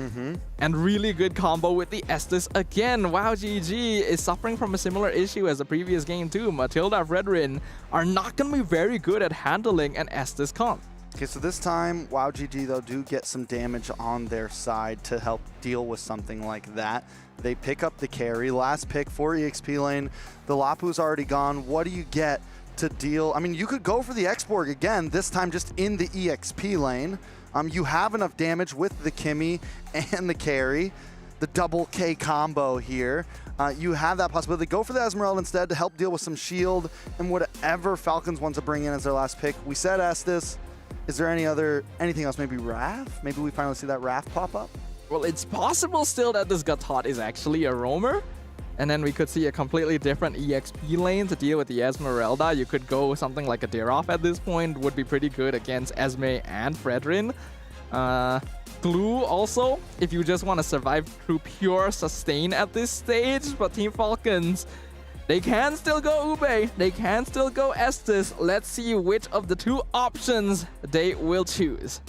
And really good combo with the Estes again. WowGG is suffering from a similar issue as the previous game too. Matilda, Fredrin are not going to be very good at handling an Estes comp. Okay, so this time, WowGG, though, do get some damage on their side to help deal with something like that. They pick up the carry. Last pick for EXP lane. The Lapu's already gone. What do you get to deal? I mean, you could go for the Exborg again, this time just in the EXP lane. You have enough damage with the Kimmy and the carry. The double K combo here. You have that possibility. Go for the Esmeralda instead to help deal with some shield and whatever Falcons want to bring in as their last pick. We said Estes. Is there anything else? Maybe Wrath? Maybe we finally see that Wrath pop up? Well, it's possible still that this Gatot is actually a roamer. And then we could see a completely different EXP lane to deal with the Esmeralda. You could go something like a Deroff at this point. Would be pretty good against Esme and Fredrin. Glue also, if you just want to survive through pure sustain at this stage. But Team Falcons, they can still go Ube. They can still go Estes. Let's see which of the two options they will choose.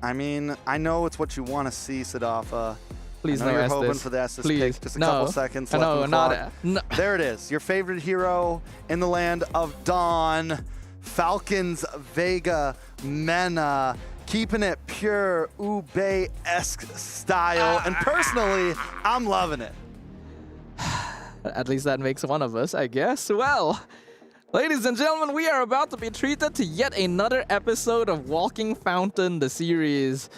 I mean, I know it's what you want to see, Sadafa. Please I know no you're Estes. hoping for the Estes Please. pick. Just a no. couple seconds left. No, on the not clock. no. There it is. Your favorite hero in the land of Dawn. Falcons Vega Mena. Keeping it pure Ube-esque style. And personally, I'm loving it. At least that makes one of us, I guess. Well, ladies and gentlemen, we are about to be treated to yet another episode of Walking Fountain, the series.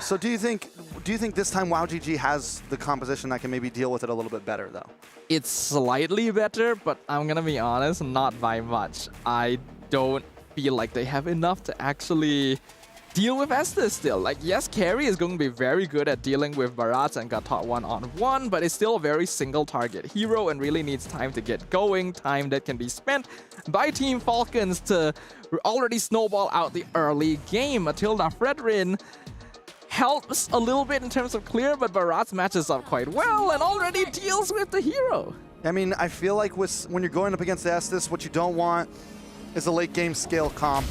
So do you think this time WowGG has the composition that can maybe deal with it a little bit better, though? It's slightly better, but I'm gonna be honest, not by much. I don't feel like they have enough to actually deal with Estes still. Like, yes, Carry is going to be very good at dealing with Vertus and Gatot one-on-one, but it's still a very single-target hero and really needs time to get going, time that can be spent by Team Falcons to already snowball out the early game. Matilda Fredrin helps a little bit in terms of clear, but Vertus matches up quite well and already deals with the hero. I mean, I feel like when you're going up against Estes, what you don't want is a late-game scale comp.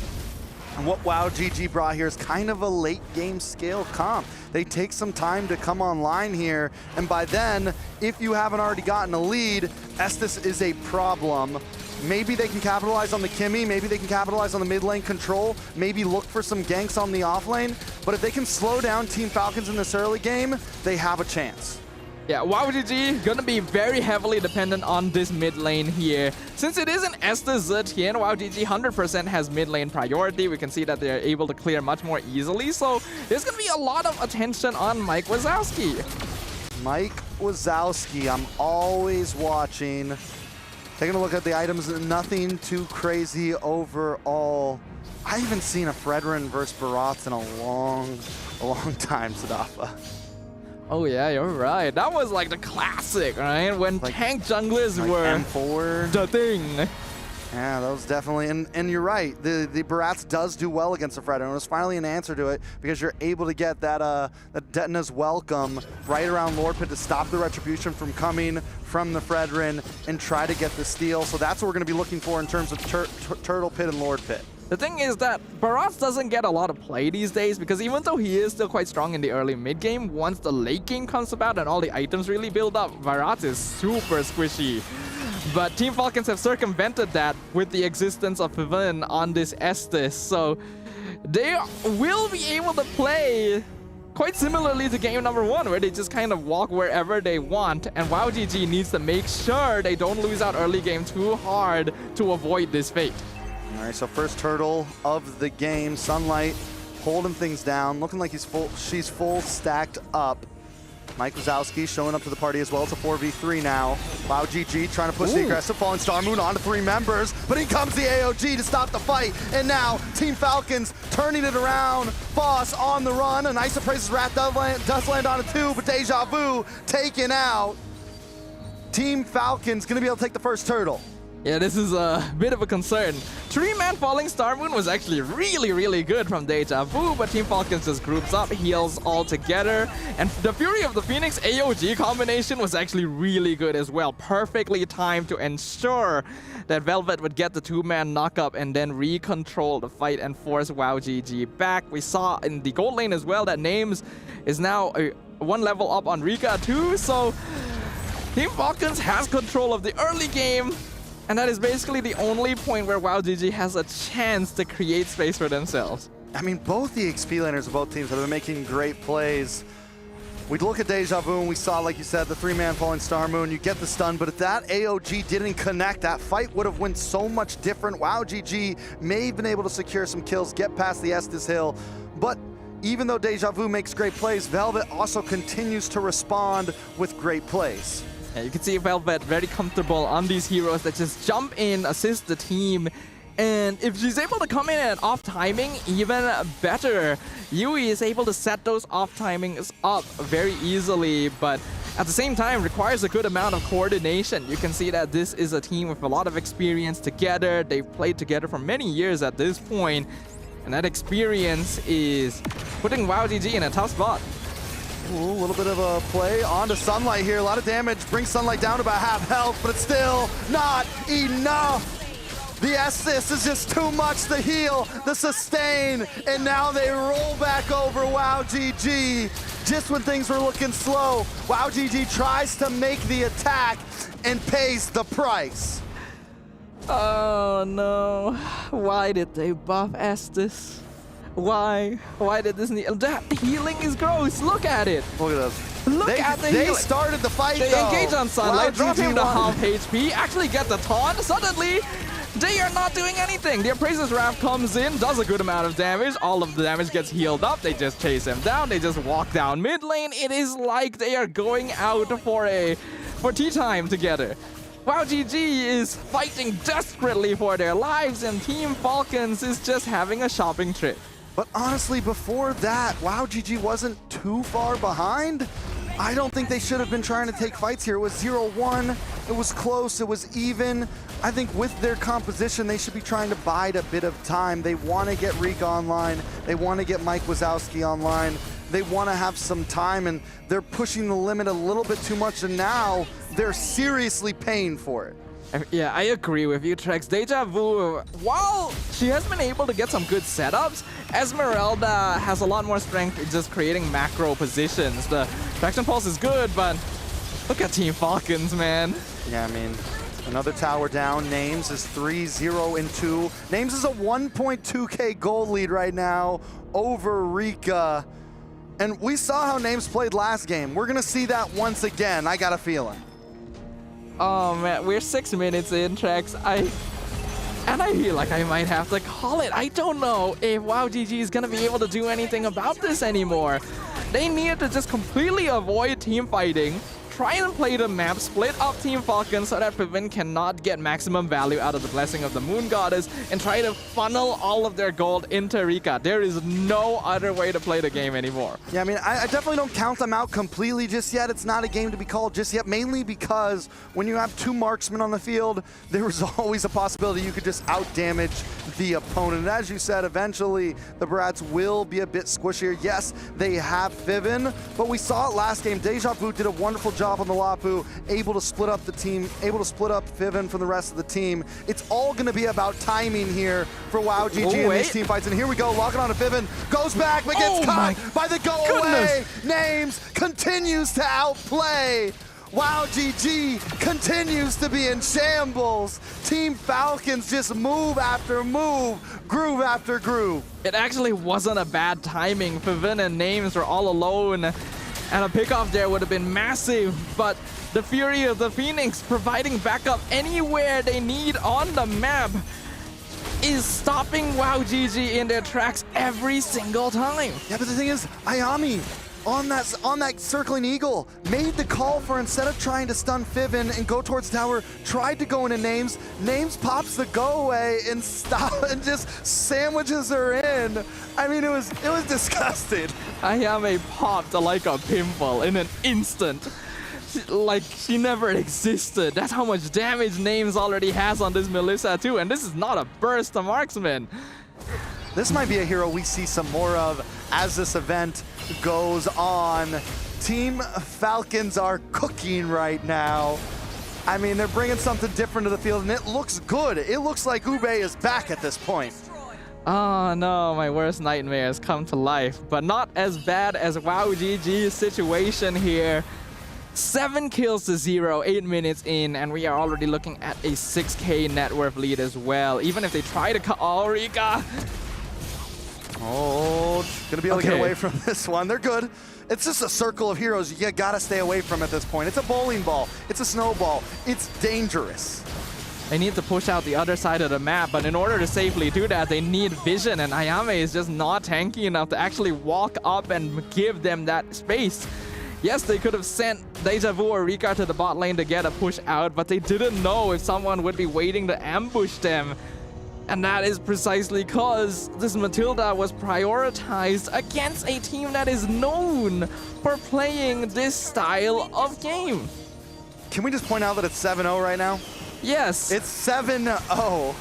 And what WowGG brought here is kind of a late-game scale comp. They take some time to come online here, and by then, if you haven't already gotten a lead, Estes is a problem. Maybe they can capitalize on the Kimmy, maybe they can capitalize on the mid lane control, maybe look for some ganks on the off lane, but if they can slow down Team Falcons in this early game, they have a chance. Yeah, WowGG gonna be very heavily dependent on this mid lane here. Since it is an Estes Zetian, WowGG 100% has mid lane priority. We can see that they're able to clear much more easily, so there's gonna be a lot of attention on Mike Wazowski. Mike Wazowski, I'm always watching. Taking a look at the items, nothing too crazy overall. I haven't seen a Fredrin versus Vertus in a long time, Sadafa. Oh yeah, you're right. That was like the classic, right? When like, tank junglers like were M4. The thing. Yeah, that was definitely, and you're right. The Vertus does do well against the Fredrin. And it was finally an answer to it because you're able to get that Detna's welcome right around Lord Pit to stop the retribution from coming from the Fredrin and try to get the steal. So that's what we're going to be looking for in terms of Turtle Pit and Lord Pit. The thing is that Vertus doesn't get a lot of play these days because even though he is still quite strong in the early mid game, once the late game comes about and all the items really build up, Vertus is super squishy. But Team Falcons have circumvented that with the existence of Pavilion on this Estes, so they will be able to play quite similarly to game number 1, where they just kind of walk wherever they want, and WowGG needs to make sure they don't lose out early game too hard to avoid this fate. All right, so first turtle of the game, Sunlight holding things down, looking like she's full stacked up. Mike Wazowski showing up to the party as well. It's a 4v3 now. WowGG trying to push the aggressive Falling Star Moon onto 3 members, but in comes the AOG to stop the fight. And now Team Falcons turning it around. Boss on the run. An Ice of Praise's Wrath does land on a 2, but Deja Vu taken out. Team Falcons gonna be able to take the first turtle. Yeah, this is a bit of a concern. 3-man Falling Star Moon was actually really good from Deja Vu, but Team Falcons just groups up, heals all together, and the Fury of the Phoenix AOG combination was actually really good as well. Perfectly timed to ensure that Velvet would get the 2-man knock-up and then recontrol the fight and force WowGG back. We saw in the gold lane as well that Names is now 1 level up on Rika too, so Team Falcons has control of the early game. And that is basically the only point where WowGG has a chance to create space for themselves. I mean, both the XP laners of both teams have been making great plays. We'd look at Deja Vu and we saw, like you said, the 3-man Falling Star Moon. You get the stun, but if that AOG didn't connect, that fight would have went so much different. WowGG may have been able to secure some kills, get past the Estes Hill, but even though Deja Vu makes great plays, Velvet also continues to respond with great plays. Yeah, you can see Velvet very comfortable on these heroes that just jump in, assist the team, and if she's able to come in at off timing, even better. Yui is able to set those off timings up very easily, but at the same time requires a good amount of coordination. You can see that this is a team with a lot of experience together. They've played together for many years at this point, and that experience is putting WowGG in a tough spot. Ooh, a little bit of a play onto Sunlight here. A lot of damage. Brings Sunlight down to about half health, but it's still not enough. The assist is just too much. The heal, the sustain, and now they roll back over WowGG. just when things were looking slow, Wow GG tries to make the attack and pays the price. Oh no, why did they buff Estes? Why? Why did this need? That healing is gross, look at it. Look at this. Look at the They healing. started the fight They though. engage on Sunlight, Wow, drop him GG to won. half HP, actually get the taunt. Suddenly, they are not doing anything. The Appraiser's Wrath comes in, does a good amount of damage. All of the damage gets healed up. They just chase him down. They just walk down mid lane. It is like they are going out for tea time together. Wow GG is fighting desperately for their lives, and Team Falcons is just having a shopping trip. But honestly, before that, Wow GG wasn't too far behind. I don't think they should have been trying to take fights here. It was 0-1, it was close, it was even. I think with their composition, they should be trying to bide a bit of time. They want to get Rika online, they want to get Mike Wazowski online, they want to have some time, and they're pushing the limit a little bit too much, and now they're seriously paying for it. Yeah, I agree with you, Trex. Deja Vu, while she has been able to get some good setups, Esmeralda has a lot more strength in just creating macro positions. The Traction Pulse is good, but look at Team Falcons, man. Yeah, I mean, another tower down. Names is 3-0-2. Names is a 1.2k gold lead right now over Rika. And we saw how Names played last game. We're going to see that once again, I got a feeling. Oh man, we're 6 minutes in, Trex. I feel like I might have to call it. I don't know if Wow GG is gonna be able to do anything about this anymore. They need to just completely avoid team fighting, try and play the map, split up Team Falcons so that Pivin cannot get maximum value out of the Blessing of the Moon Goddess, and try to funnel all of their gold into Rika. There is no other way to play the game anymore. Yeah, I mean, I definitely don't count them out completely just yet. It's not a game to be called just yet, mainly because when you have two marksmen on the field, there is always a possibility you could just out-damage the opponent. And as you said, eventually the Brats will be a bit squishier. Yes, they have Fiven, but we saw it last game. Deja Vu did a wonderful job on the Lapu, able to split up the team, able to split up Fiven from the rest of the team. It's all going to be about timing here for Wow GG in these team fights. And here we go, locking on to Fiven, goes back, but gets caught by the go away. Names continues to outplay. Wow GG continues to be in shambles. Team Falcons just move after move, groove after groove. It actually wasn't a bad timing. Pivin and Names were all alone, and a pickoff there would have been massive, but the Fury of the Phoenix providing backup anywhere they need on the map is stopping Wow GG in their tracks every single time. Yeah, but the thing is, Ayami on that circling eagle made the call for, instead of trying to stun Fiven and go towards tower, tried to go into Names. Names pops the go away and just sandwiches her in. I mean, it was disgusting. Ayame popped like a pimple in an instant. Like she never existed. That's how much damage Names already has on this Melissa too, and this is not a burst marksman. This might be a hero we see some more of as this event goes on. Team Falcons are cooking right now. I mean, they're bringing something different to the field, and it looks good. It looks like Ube is back at this point. Oh no, my worst nightmare has come to life, but not as bad as Wow GG's situation here. 7 kills to 0, 8 minutes in, and we are already looking at a 6k net worth lead as well. Even if they try to cut Rika. Oh, gonna be able to get away from this one. They're good. It's just a circle of heroes you gotta stay away from at this point. It's a bowling ball. It's a snowball. It's dangerous. They need to push out the other side of the map, but in order to safely do that, they need vision, and Ayame is just not tanky enough to actually walk up and give them that space. Yes, they could have sent Deja Vu or Rika to the bot lane to get a push out, but they didn't know if someone would be waiting to ambush them. And that is precisely because this Matilda was prioritized against a team that is known for playing this style of game. Can we just point out that it's 7-0 right now? Yes. It's 7-0.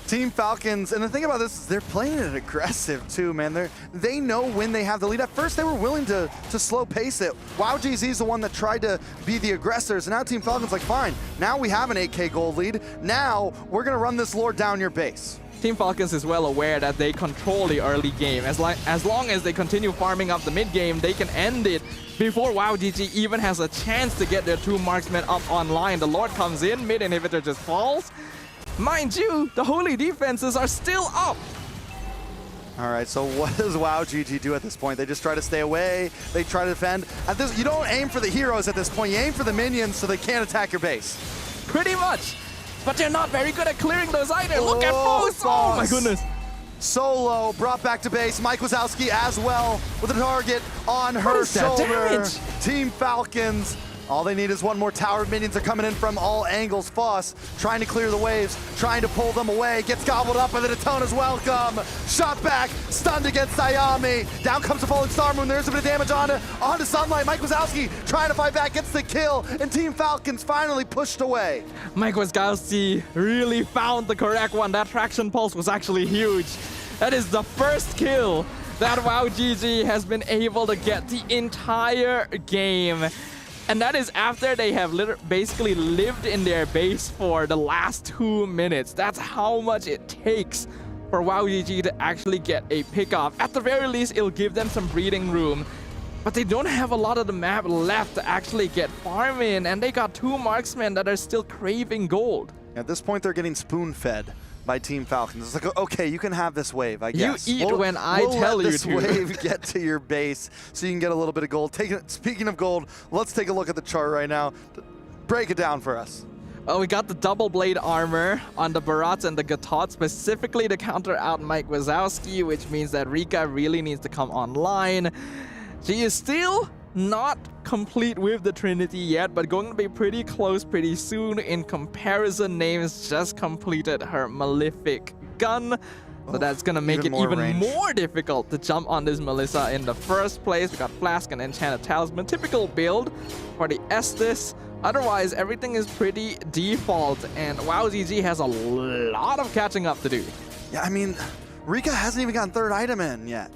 Team Falcons, and the thing about this is they're playing it aggressive too, man. They know when they have the lead. At first, they were willing to slow pace it. Wow GZ is the one that tried to be the aggressors, and now Team Falcons like, fine, now we have an 8k gold lead. Now we're gonna run this lord down your base. Team Falcons is well aware that they control the early game. As long as they continue farming up the mid game, they can end it before WowGG even has a chance to get their 2 marksmen up online. The Lord comes in, mid inhibitor just falls. Mind you, the holy defenses are still up. All right, so what does WowGG do at this point? They just try to stay away. They try to defend. At this, you don't aim for the heroes at this point. You aim for the minions so they can't attack your base. Pretty much. But they're not very good at clearing those either. Look at Foss. Oh my goodness. Solo brought back to base. Mike Wazowski as well with a target on her shoulder. Team Falcons. All they need is one more tower. Minions are coming in from all angles. Foss trying to clear the waves, trying to pull them away. Gets gobbled up, and the Daytona's welcome. Shot back, stunned against Sayami. Down comes the falling Star Moon. There's a bit of damage onto Sunlight. Mike Wazowski trying to fight back, gets the kill, and Team Falcons finally pushed away. Mike Wazowski really found the correct one. That traction pulse was actually huge. That is the first kill that WowGG has been able to get the entire game. And that is after they have basically lived in their base for the last 2 minutes. That's how much it takes for WowGG to actually get a pickoff. At the very least, it'll give them some breathing room. But they don't have a lot of the map left to actually get farm in. And they got 2 marksmen that are still craving gold. At this point, they're getting spoon-fed by Team Falcons. It's like, okay, you can have this wave, I guess. You eat when I tell you to. We'll let this wave get to your base so you can get a little bit of gold. Speaking of gold, let's take a look at the chart right now. Break it down for us. Well, we got the double blade armor on the Barats and the Gatot specifically to counter out Mike Wazowski, which means that Rika really needs to come online. She is still not complete with the Trinity yet, but going to be pretty close pretty soon. In comparison, Names just completed her Malefic gun. So that's going to make it even more difficult to jump on this Melissa in the first place. We got Flask and Enchanted Talisman. Typical build for the Estes. Otherwise, everything is pretty default, and WowGG has a lot of catching up to do. Yeah, I mean, Rika hasn't even gotten 3rd item in yet.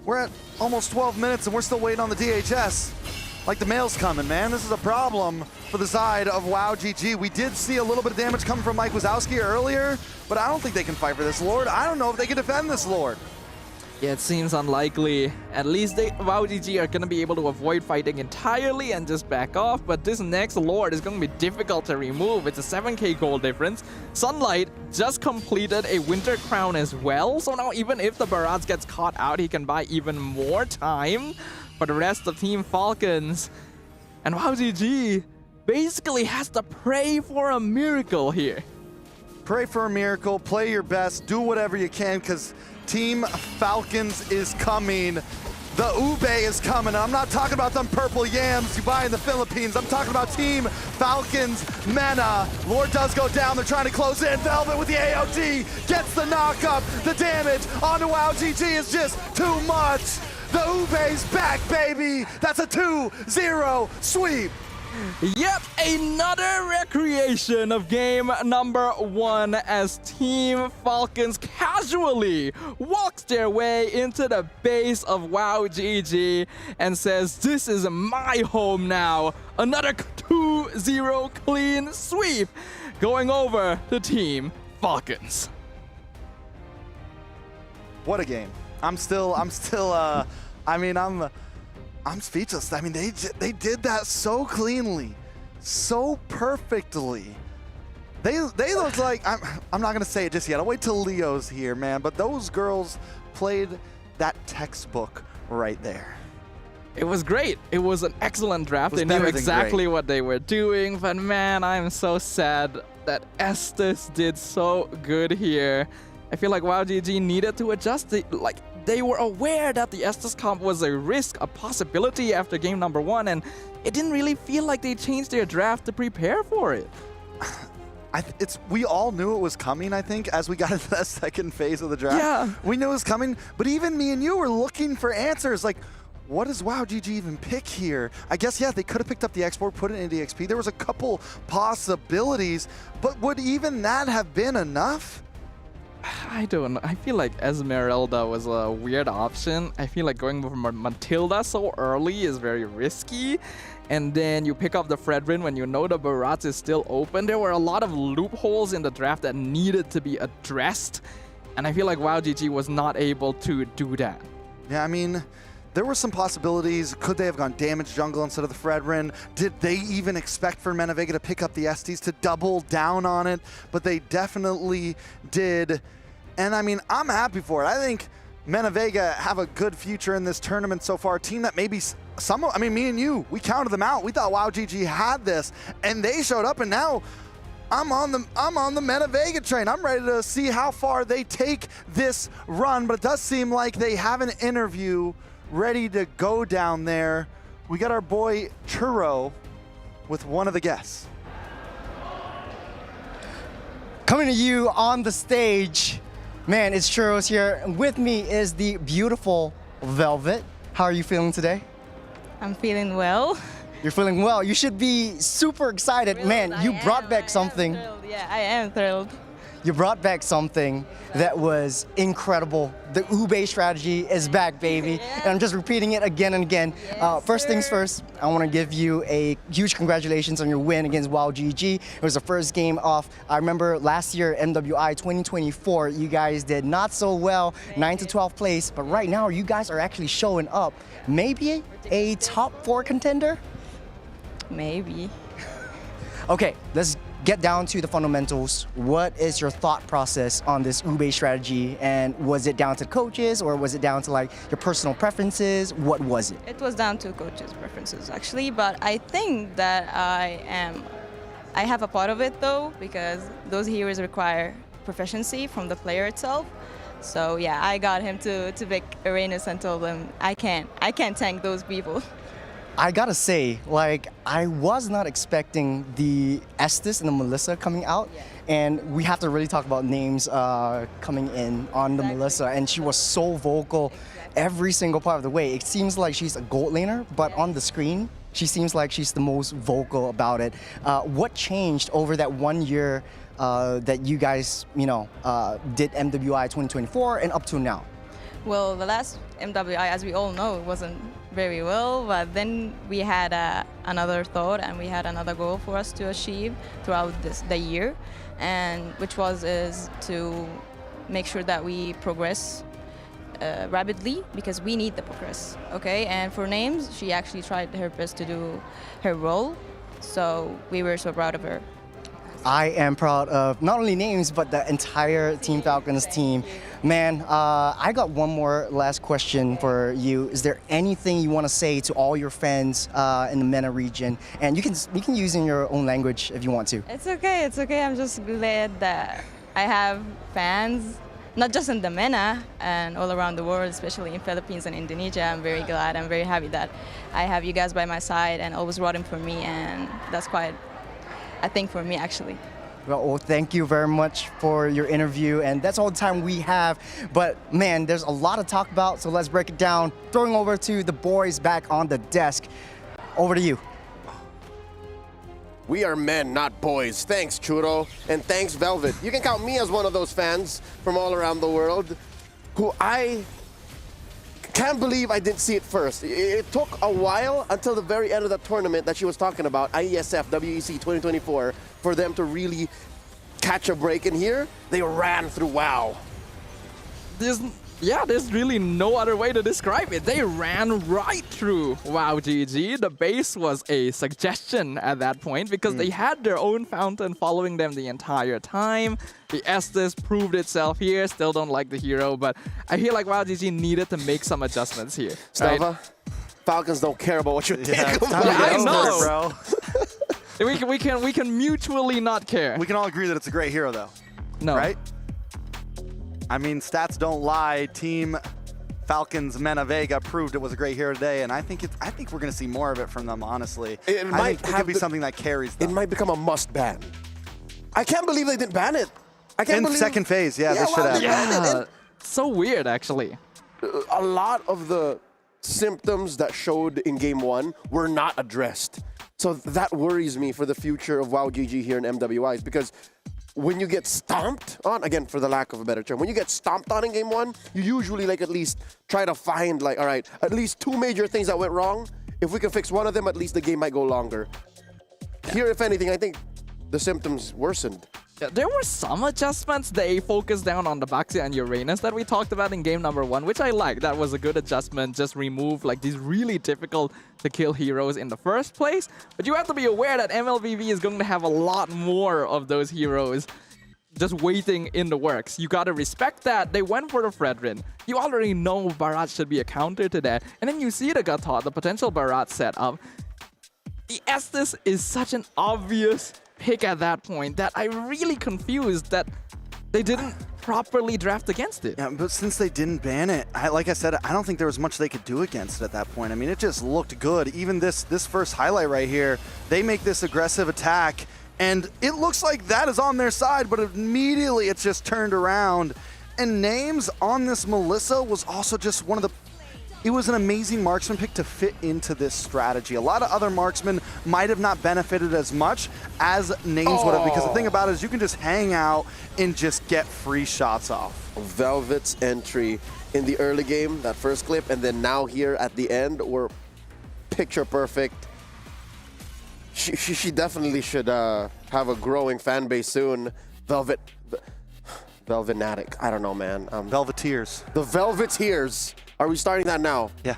We're at almost 12 minutes and we're still waiting on the DHS. Like the mail's coming, man. This is a problem for the side of WowGG. We did see a little bit of damage coming from Mike Wazowski earlier, but I don't think they can fight for this Lord. I don't know if they can defend this Lord. Yeah, it seems unlikely. At least WowGG are going to be able to avoid fighting entirely and just back off, but this next Lord is going to be difficult to remove. It's a 7k gold difference. Sunlight just completed a Winter Crown as well, so now even if the Barats gets caught out, he can buy even more time for the rest of Team Falcons. And WowGG basically has to pray for a miracle here. Pray for a miracle, play your best, do whatever you can, because Team Falcons is coming. The ube is coming. I'm not talking about them purple yams you buy in the Philippines. I'm talking about Team Falcons Mena. Lord does go down. They're trying to close in. Velvet with the AOD gets the knock up. The damage onto WowGG is just too much. The ube's back, baby. That's a 2-0 sweep. Yep, another recreation of game number 1 as Team Falcons casually walks their way into the base of WowGG and says, this is my home now. Another 2-0 clean sweep going over to Team Falcons. What a game. I'm speechless. I mean, they did that so cleanly, so perfectly. They look like, I'm not gonna say it just yet. I'll wait till Leo's here, man. But those girls played that textbook right there. It was great. It was an excellent draft. They knew exactly what they were doing. But man, I'm so sad that Estes did so good here. I feel like WowGG needed to adjust it. They were aware that the Estes comp was a risk, a possibility after game number 1, and it didn't really feel like they changed their draft to prepare for it. We all knew it was coming, I think, as we got into that second phase of the draft. Yeah. We knew it was coming, but even me and you were looking for answers. Like, what does WowGG even pick here? I guess, yeah, they could have picked up the export, put it into XP. There was a couple possibilities, but would even that have been enough? I don't know. I feel like Esmeralda was a weird option. I feel like going for Matilda so early is very risky. And then you pick up the Fredrin when you know the Barats is still open. There were a lot of loopholes in the draft that needed to be addressed. And I feel like WoW GG was not able to do that. Yeah, I mean, there were some possibilities. Could they have gone damage jungle instead of the Fredrin? Did they even expect for MenaVega to pick up the Estes to double down on it? But they definitely did. And I mean, I'm happy for it. I think MenaVega have a good future in this tournament so far. A team that maybe I mean, me and you, we counted them out. We thought WoW GG had this, and they showed up, and now I'm on the MenaVega train. I'm ready to see how far they take this run, but it does seem like they have an interview ready to go down there. We got our boy Churro with one of the guests. Coming to you on the stage, man, it's Churros here. And with me is the beautiful Velvet. How are you feeling today? I'm feeling well. You're feeling well. You should be super excited. Man, you brought back something. Yeah, I am thrilled. You brought back something that was incredible. The Ube strategy is back, baby. And I'm just repeating it again and again. First things first, I want to give you a huge congratulations on your win against WoW GG. It was the first game off. I remember last year, MWI 2024, you guys did not so well, 9 to 12 place, but right now you guys are actually showing up. Maybe a top 4 contender? Maybe. Okay, let's get down to the fundamentals. What is your thought process on this Ube strategy? And was it down to coaches, or was it down to like your personal preferences? What was it? It was down to coaches' preferences actually, but I think that I have a part of it though, because those heroes require proficiency from the player itself. So yeah, I got him to pick Arenas and told him I can't tank those people. I gotta say, like, I was not expecting the Estes and the Melissa coming out, and we have to really talk about names coming in on the Melissa, and she was so vocal every single part of the way. It seems like she's a gold laner, but on the screen, she seems like she's the most vocal about it. What changed over that 1 year that you guys, did MWI 2024 and up to now? Well, the last MWI, as we all know, wasn't very well, but then we had another thought and we had another goal for us to achieve throughout the year, and which is to make sure that we progress rapidly, because we need the progress, okay? And for names, she actually tried her best to do her role, so we were so proud of her. I am proud of not only names, but the entire Team Falcons team. Man, I got one more last question for you. Is there anything you want to say to all your fans in the MENA region? And you can use in your own language if you want to. It's okay. I'm just glad that I have fans, not just in the MENA and all around the world, especially in Philippines and Indonesia. I'm very glad. I'm very happy that I have you guys by my side and always rooting for me, and that's quite a thing for me, actually. Well, thank you very much for your interview, and that's all the time we have. But man, there's a lot to talk about, so let's break it down. Throwing over to the boys back on the desk. Over to you. We are men, not boys. Thanks, Churro, and thanks, Velvet. You can count me as one of those fans from all around the world who I can't believe I didn't see it first. It took a while until the very end of the tournament that she was talking about, IESF, WEC 2024, for them to really catch a break in here. They ran through WoW. There's really no other way to describe it. They ran right through WoW GG. The base was a suggestion at that point because they had their own fountain following them the entire time. The Estes proved itself here. Still don't like the hero, but I feel like WoW GG needed to make some adjustments here. Stava, right? Falcons don't care about what you think. I know, bro. we can mutually not care. We can all agree that it's a great hero, though. No. Right? I mean, stats don't lie. Team Falcons MenaVega proved it was a great hero today, and I think we're going to see more of it from them, honestly. I think it could be something that carries them. It might become a must ban. I can't believe they didn't ban it. I can't believe second phase, they should have. Yeah, so weird, actually. A lot of the symptoms that showed in Game 1 were not addressed. So that worries me for the future of WoW GG here in MWIs, because when you get stomped on, again, for the lack of a better term, when you get stomped on in Game 1, you usually at least try to find all right, at least 2 major things that went wrong. If we can fix one of them, at least the game might go longer. Here, if anything, I think the symptoms worsened. There were some adjustments. They focused down on the Baxia and Uranus that we talked about in game number 1, which I like. That was a good adjustment. Just remove like these really difficult to kill heroes in the first place. But you have to be aware that MLBB is going to have a lot more of those heroes just waiting in the works. You gotta respect that. They went for the Fredrin. You already know Barat should be a counter to that. And then you see the Gatot, the potential Barat setup. The Estes is such an obvious pick at that point that I'm really confused that they didn't properly draft against it. Yeah, but since they didn't ban it, like I said, I don't think there was much they could do against it at that point. I mean, it just looked good. Even this first highlight right here, they make this aggressive attack, and it looks like that is on their side, but immediately it's just turned around. And Names on this Melissa was also just one of the... It was an amazing marksman pick to fit into this strategy. A lot of other marksmen might have not benefited as much as Names would have, because the thing about it is you can just hang out and just get free shots off. Velvet's entry in the early game, that first clip, and then now here at the end were picture perfect. She definitely should have a growing fan base soon. Velvetnatic. I don't know, man. Velveteers. The Velveteers. Are we starting that now? Yeah.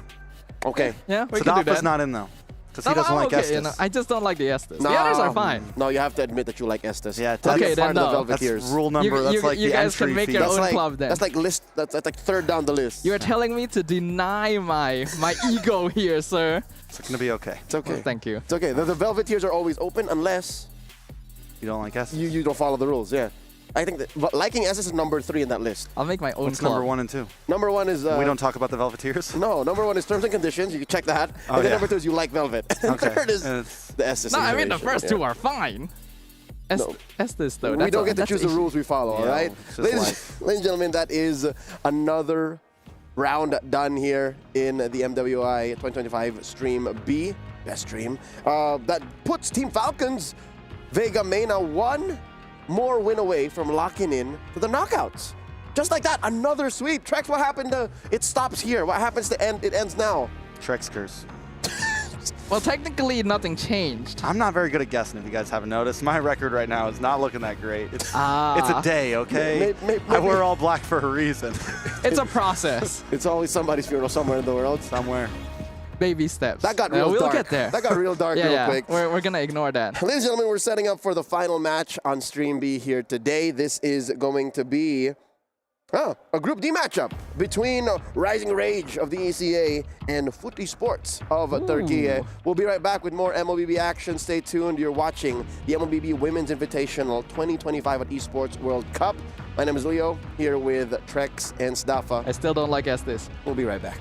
Okay. Yeah, we can do that. not in, though. Because he doesn't like Estes. You know, I just don't like the Estes. The others are fine. No, you have to admit that you like Estes. Yeah, okay, then no. That's rule number. That's like you the guys entry can make fee. your own club then. That's like list. That's like third down the list. You're telling me to deny my ego here, sir. It's going to be okay. It's okay. Well, thank you. It's okay. The Velveteers are always open unless you don't like Estes. You don't follow the rules. Yeah. I think that liking Estes is number 3 in that list. I'll make my own What's club. number 1 and 2? Number 1 is... we don't talk about the Velveteers? No, number 1 is terms and conditions. You can check that. Oh, and then number 2 is you like Velvet. And Okay. third is the Estes. No, I mean the situation. first two are fine. Estes though. We don't get to choose the rules we follow, all right? Ladies and gentlemen, that is another round done here in the MWI 2025 Stream B. Best stream. That puts Team Falcons, Vega Mena, one more win away from locking in to the knockouts. Just like that, another sweep. Trex, what happened to it stops here? What happens to end? It ends now. Trex curse. Well, technically, nothing changed. I'm not very good at guessing, if you guys haven't noticed. My record right now is not looking that great. It's a day, okay? Maybe. I wear all black for a reason. It's a process. It's always somebody's funeral somewhere in the world. Somewhere. Baby steps. That got real dark. We'll get there. That got real dark real quick. We're going to ignore that. Ladies and gentlemen, we're setting up for the final match on Stream B here today. This is going to be a Group D matchup between Rising Rage of the ECA and Footy Sports of Turkey. We'll be right back with more MLBB action. Stay tuned. You're watching the MLBB Women's Invitational 2025 at Esports World Cup. My name is Leo, here with Trex and Stafa. I still don't like Estes. We'll be right back.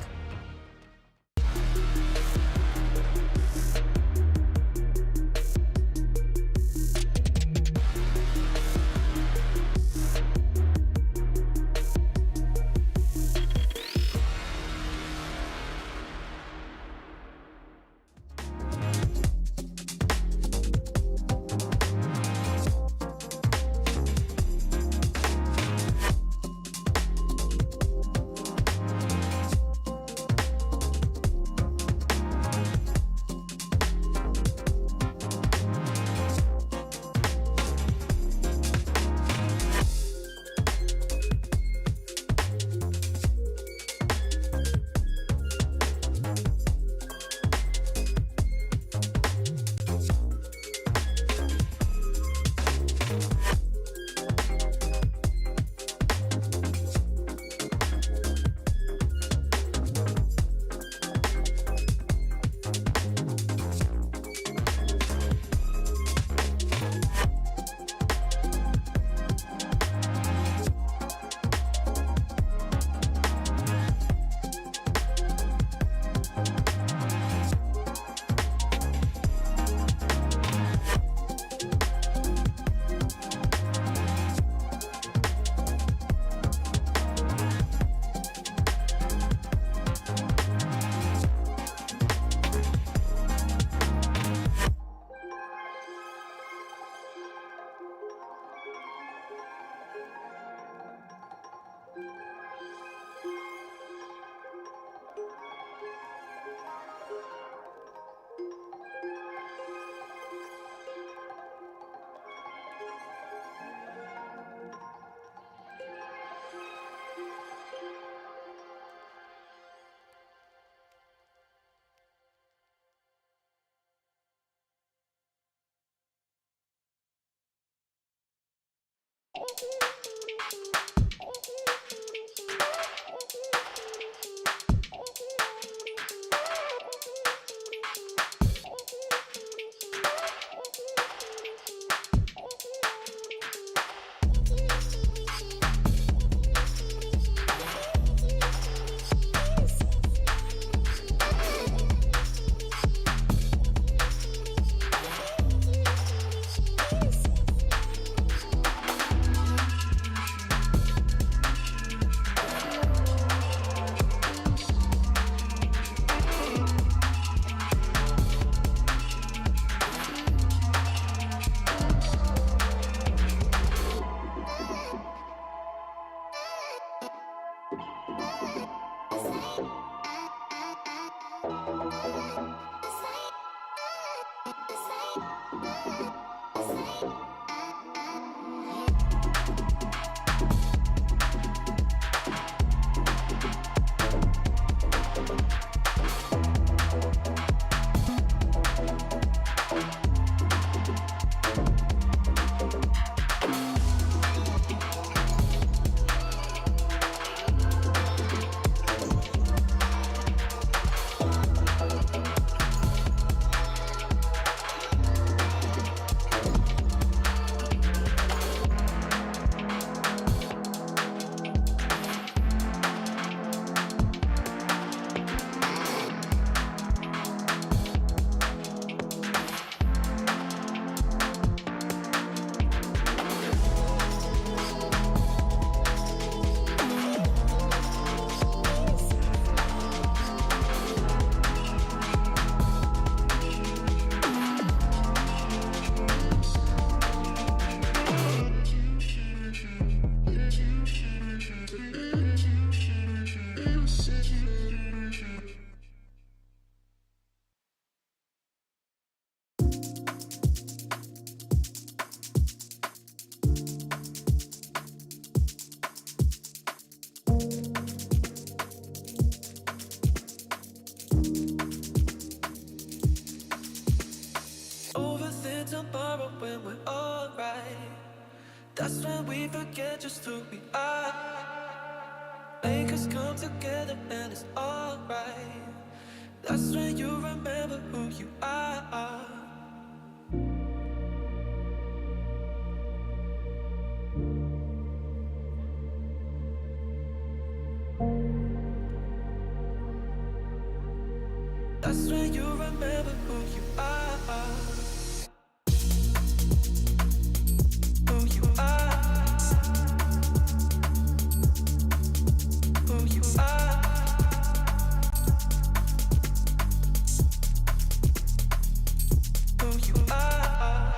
tomorrow when we're alright. That's when we forget just who we are. Make us come together and it's alright. That's when you remember who you are. That's when you remember who you are. Who you are. Who you are. Who you are.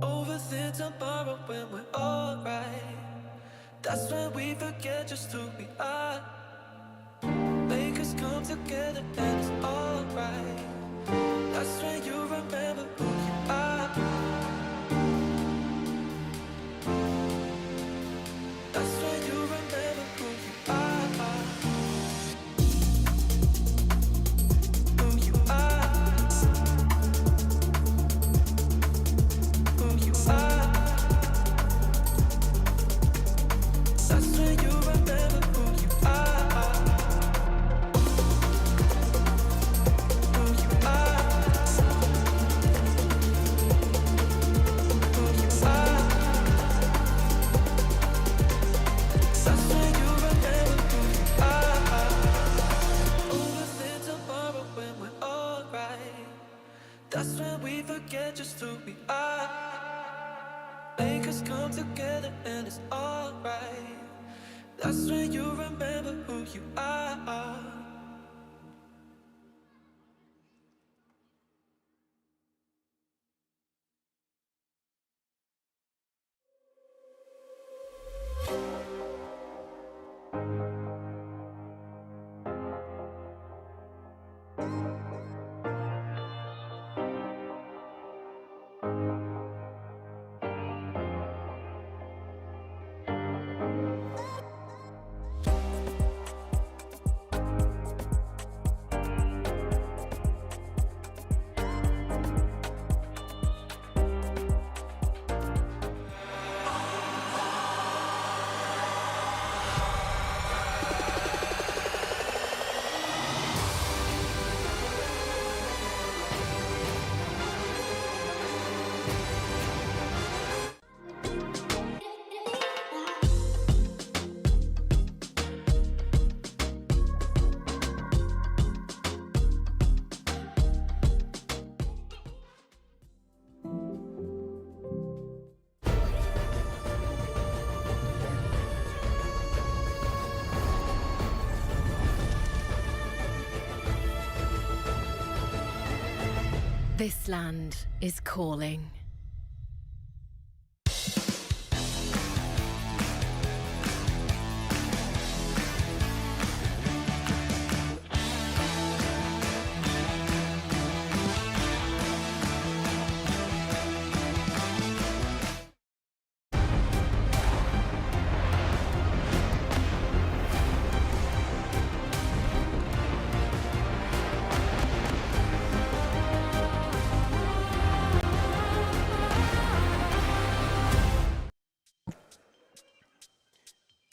Overthink tomorrow when we're alright. That's when we forget just who we are. Make us come together and it's alright. That's when you remember who you are. That's when you remember who you are. Who you are. Who you are. That's when you remember who you are. come together and it's alright. That's when you remember who you are. This land is calling.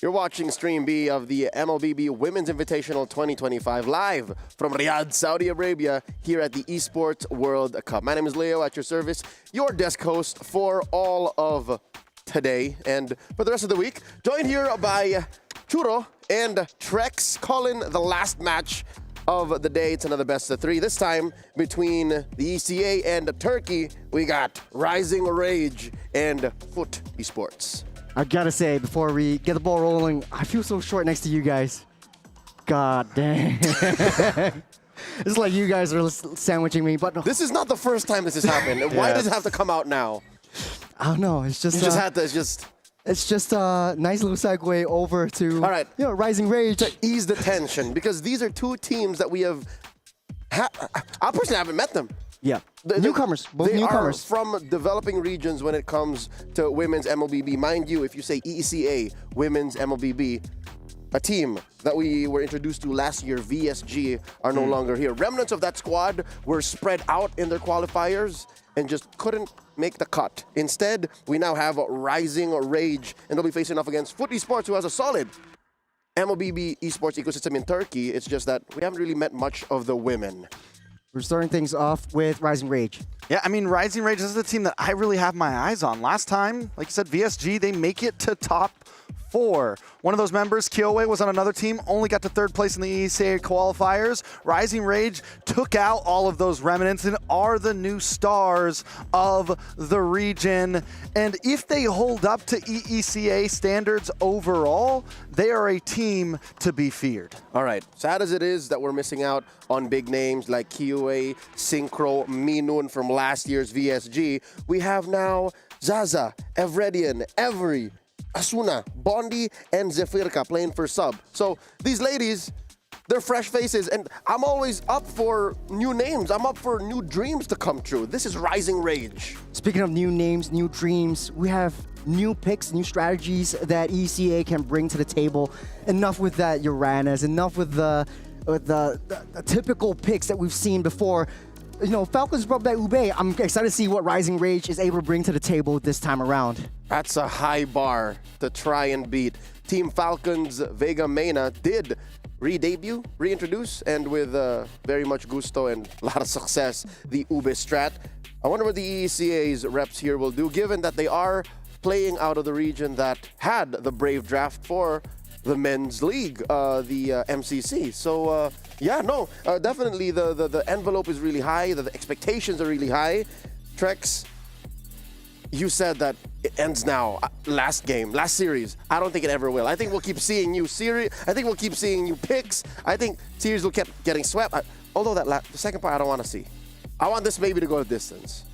You're watching Stream B of the MLBB Women's Invitational 2025 live from Riyadh, Saudi Arabia, here at the Esports World Cup. My name is Leo, at your service, your desk host for all of today and for the rest of the week. Joined here by Churo and Trex, calling the last match of the day. It's another best of three. This time between the ECA and Turkey, we got Rising Rage and Foot Esports. I gotta say, before we get the ball rolling, I feel so short next to you guys. God dang. It's like you guys are sandwiching me, but no. This is not the first time this has happened. Why does it have to come out now? I don't know. It's just. You just had to. It's just a nice little segue over to. All right. Rising Rage. To ease the tension, because these are two teams that we have. I personally haven't met them. Yeah. Newcomers. Both newcomers. Are from developing regions when it comes to women's MLBB. Mind you, if you say ECA, women's MLBB, a team that we were introduced to last year, VSG, are no longer here. Remnants of that squad were spread out in their qualifiers and just couldn't make the cut. Instead, we now have Rising Rage, and they'll be facing off against Foot Esports, who has a solid MLBB esports ecosystem in Turkey. It's just that we haven't really met much of the women. We're starting things off with Rising Rage. Yeah, I mean, Rising Rage is the team that I really have my eyes on. Last time, like you said, VSG, they make it to top 4. One of those members, Kyoe, was on another team, only got to 3rd place in the ECA qualifiers. Rising Rage took out all of those remnants and are the new stars of the region. And if they hold up to ECA standards overall, they are a team to be feared. All right, sad as it is that we're missing out on big names like Kyoe, Synchro, Minun from last year's VSG, we have now Zaza, Evredian, Every, Asuna, Bondi, and Zefirka playing for sub. So these ladies, they're fresh faces, and I'm always up for new names. I'm up for new dreams to come true. This is Rising Rage. Speaking of new names, new dreams, we have new picks, new strategies that ECA can bring to the table. Enough with that Uranus, enough with the typical picks that we've seen before. You know, Falcons brought back Ube. I'm excited to see what Rising Rage is able to bring to the table this time around. That's a high bar to try and beat. Team Falcons Vega Mena did re-debut, reintroduce, and with very much gusto and a lot of success, the Ube strat. I wonder what the ECA's reps here will do, given that they are playing out of the region that had the Brave draft for the men's league, the MCC. So yeah, no, definitely the envelope is really high, the expectations are really high. Trex, you said that it ends now. Last game, last series. I don't think it ever will. I think we'll keep seeing new series. I think we'll keep seeing new picks. I think series will keep getting swept. Although the second part I don't want to see. I want this maybe to go a distance.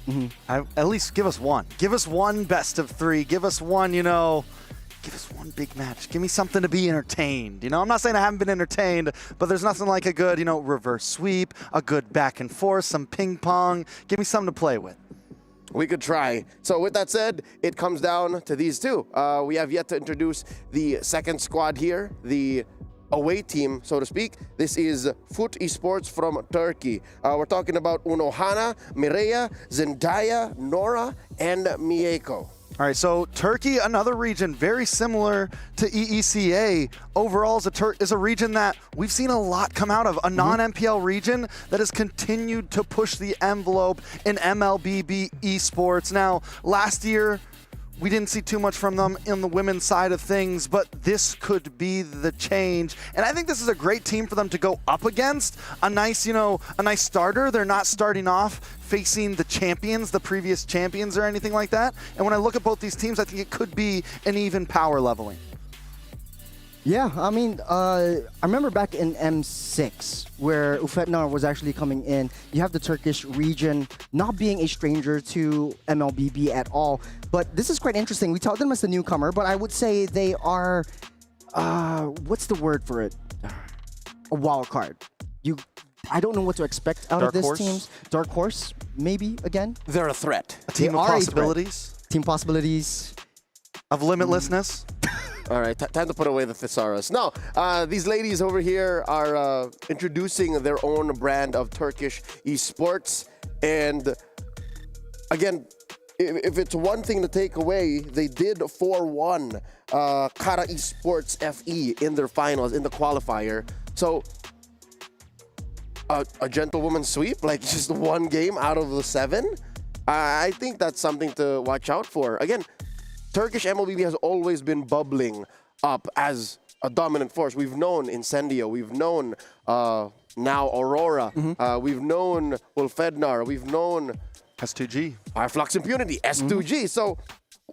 At least give us one. Give us one best of 3. Give us one, give us one big match. Give me something to be entertained. I'm not saying I haven't been entertained, but there's nothing like a good, reverse sweep, a good back and forth, some ping pong. Give me something to play with. We could try. So with that said, it comes down to these two. We have yet to introduce the second squad here, the away team, so to speak. This is Foot Esports from Turkey. We're talking about Unohana, Mireya, Zendaya, Nora, and Mieko. All right, so Turkey, another region very similar to EECA. Overall, is a region that we've seen a lot come out of, a non-MPL region that has continued to push the envelope in MLBB esports. Now, last year, we didn't see too much from them in the women's side of things, but this could be the change. And I think this is a great team for them to go up against. A nice starter. They're not starting off facing the champions, the previous champions or anything like that. And when I look at both these teams, I think it could be an even power leveling. Yeah, I mean, I remember back in M6 where Ufetnar was actually coming in. You have the Turkish region not being a stranger to MLBB at all. But this is quite interesting. We tout them as a newcomer, but I would say they are, what's the word for it? A wild card. I don't know what to expect out of this team. Dark horse, maybe, again? They're a threat. A team of possibilities. Team possibilities. Of limitlessness. All right, time to put away the thesaurus. No, these ladies over here are introducing their own brand of Turkish esports. And again, if it's one thing to take away, they did 4-1 Kara Esports FE in their finals, in the qualifier. So a gentlewoman sweep, like just one game out of the 7. I think that's something to watch out for. Again, Turkish MLBB has always been bubbling up as a dominant force. We've known Incendio, we've known now Aurora, we've known Ulfednar, we've known S2G, Flux Impunity, S2G. So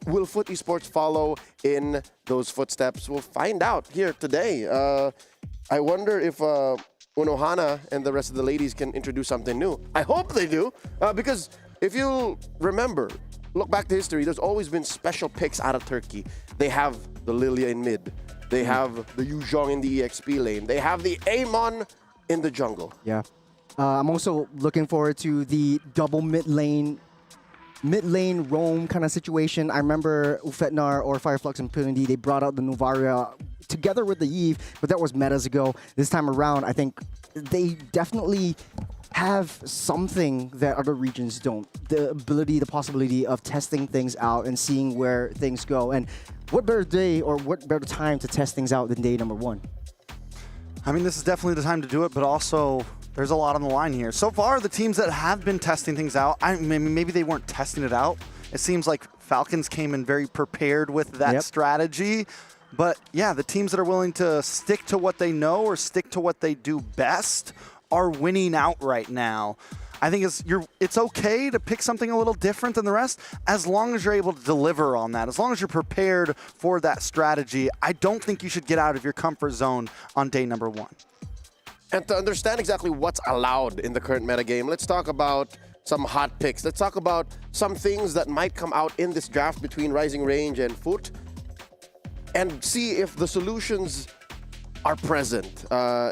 will Foot Esports follow in those footsteps? We'll find out here today. I wonder if Unohana and the rest of the ladies can introduce something new. I hope they do, because if you remember, look back to history, there's always been special picks out of Turkey. They have the Lilia in mid. They have the Yuzhong in the EXP lane. They have the Amon in the jungle. Yeah. I'm also looking forward to the double mid lane roam kind of situation. I remember Ufetnar or Fireflux Impunity, they brought out the Novaria together with the Eve, but that was metas ago. This time around, I think they definitely have something that other regions don't. The ability, the possibility of testing things out and seeing where things go. And what better day or what better time to test things out than day number 1? I mean, this is definitely the time to do it, but also there's a lot on the line here. So far, the teams that have been testing things out, maybe they weren't testing it out. It seems like Falcons came in very prepared with that strategy. But yeah, the teams that are willing to stick to what they know or stick to what they do best are winning out right now. I think it's okay to pick something a little different than the rest as long as you're able to deliver on that, as long as you're prepared for that strategy. I don't think you should get out of your comfort zone on day number 1. And to understand exactly what's allowed in the current metagame, let's talk about some hot picks. Let's talk about some things that might come out in this draft between Rising Range and Foot and see if the solutions are present.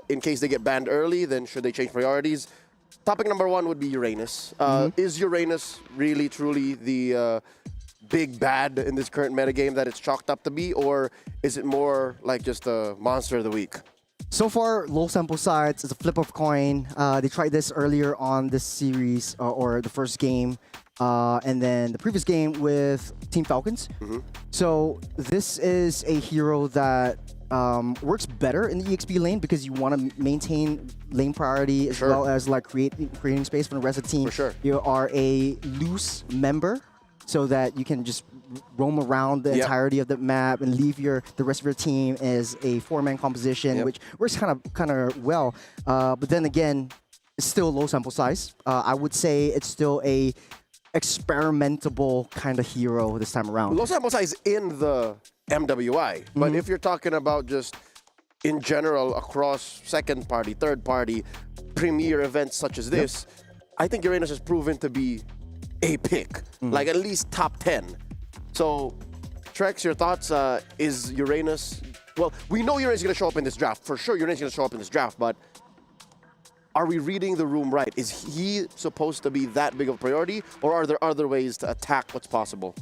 In case they get banned early, then should they change priorities? Topic number 1 would be Uranus. Is Uranus really, truly the big bad in this current metagame that it's chalked up to be, or is it more like just a monster of the week? So far, low sample size. It's a flip of coin. They tried this earlier on this series, or the first game, and then the previous game with Team Falcons. So this is a hero that works better in the EXP lane because you want to maintain lane priority as well as like creating space for the rest of the team. You are a loose member so that you can just roam around the entirety of the map and leave the rest of your team as a 4-man composition, which works kind of well. But then again, it's still low sample size. I would say it's still a experimentable kind of hero this time around. Los Angeles is in the MWI, but if you're talking about just in general across second party, third party, premier events such as this, I think Uranus has proven to be a pick, like at least top 10. So, Trex, your thoughts? Is Uranus? Well, we know Uranus is going to show up in this draft. For sure, Uranus is going to show up in this draft, but are we reading the room right? Is he supposed to be that big of a priority, or are there other ways to attack what's possible?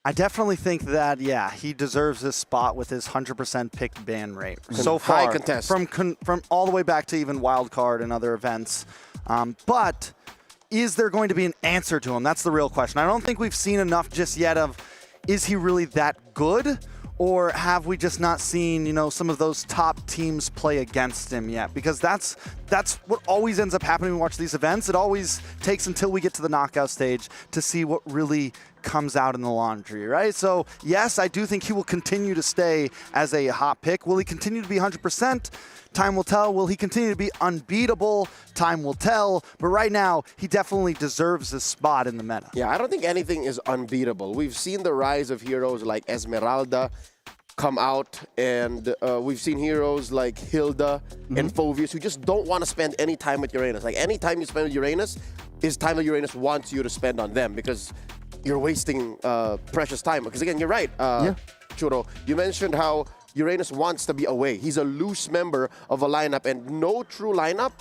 I definitely think that, yeah, he deserves this spot with his 100% picked ban rate so High far. contest. From all the way back to even wild card and other events. But is there going to be an answer to him? That's the real question. I don't think we've seen enough just yet of, is he really that good? Or have we just not seen, you know, some of those top teams play against him yet? Because that's what always ends up happening when we watch these events. It always takes until we get to the knockout stage to see what really comes out in the laundry, right? So, yes, I do think he will continue to stay as a hot pick. Will he continue to be 100%? Time will tell. Will he continue to be unbeatable? Time will tell. But right now, he definitely deserves a spot in the meta. Yeah, I don't think anything is unbeatable. We've seen the rise of heroes like Esmeralda come out, and we've seen heroes like Hilda and Phoveus who just don't want to spend any time with Uranus. Like, any time you spend with Uranus is time that Uranus wants you to spend on them because you're wasting precious time. Because, again, you're right, Churo. You mentioned how Uranus wants to be away. He's a loose member of a lineup, and no true lineup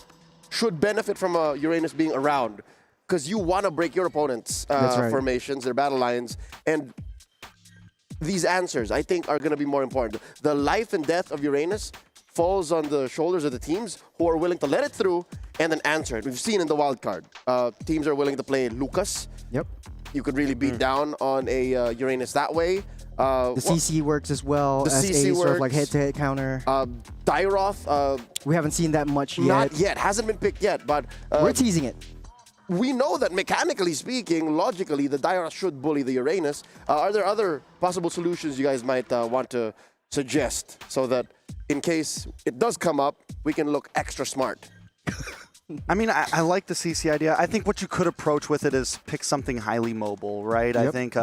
should benefit from a Uranus being around because you want to break your opponent's formations, their battle lines, and these answers, I think, are going to be more important. The life and death of Uranus falls on the shoulders of the teams who are willing to let it through and then answer it. We've seen in the wild card, teams are willing to play Lucas. Yep. You could really beat down on a Uranus that way. The CC works as well as a sort of like head-to-head counter. Dairoth. We haven't seen that much yet. Not yet. Hasn't been picked yet, but we're teasing it. We know that mechanically speaking, logically, the Dairoth should bully the Uranus. Are there other possible solutions you guys might want to suggest so that in case it does come up, we can look extra smart? I mean, I like the CC idea. I think what you could approach with it is pick something highly mobile, right? I think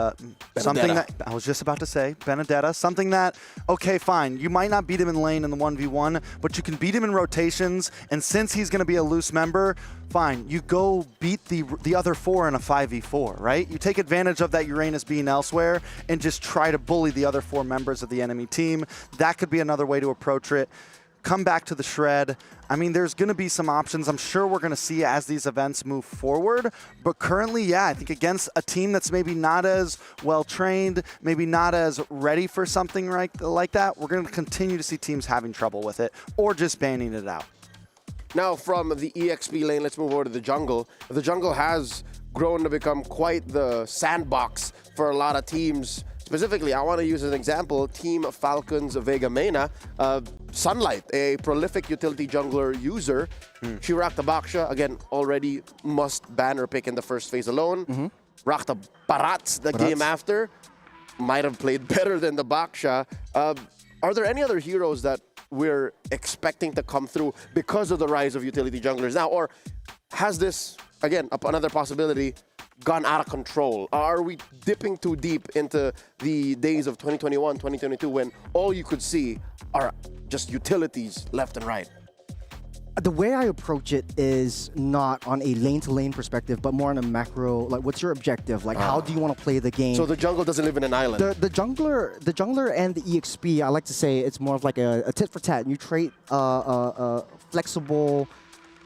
something that, I was just about to say, Benedetta, something that, okay, fine, you might not beat him in lane in the 1v1, but you can beat him in rotations, and since he's going to be a loose member, fine, you go beat the other 4 in a 5v4, right? You take advantage of that Uranus being elsewhere and just try to bully the other 4 members of the enemy team. That could be another way to approach it. Come back to the shred. I mean, there's going to be some options I'm sure we're going to see as these events move forward. But currently, yeah, I think against a team that's maybe not as well-trained, maybe not as ready for something like that, we're going to continue to see teams having trouble with it or just banning it out. Now, from the EXP lane, let's move over to the jungle. The jungle has grown to become quite the sandbox for a lot of teams. Specifically, I want to use as an example, Team Falcons Vega Mena. Sunlight, a prolific utility jungler user. She rocked the Baksha, again, already must banner pick in the first phase alone. Rocked the Barats the game after. Might have played better than the Baksha. Are there any other heroes that we're expecting to come through because of the rise of utility junglers now? Or has this, again, another possibility, gone out of control? Are we dipping too deep into the days of 2021, 2022 when all you could see are just utilities left and right? The way I approach it is not on a lane-to-lane perspective, but more on a macro, like what's your objective? Like how do you want to play the game? So the jungle doesn't live in an island? The jungler and the EXP, I like to say it's more of like a tit for tat. You trade a flexible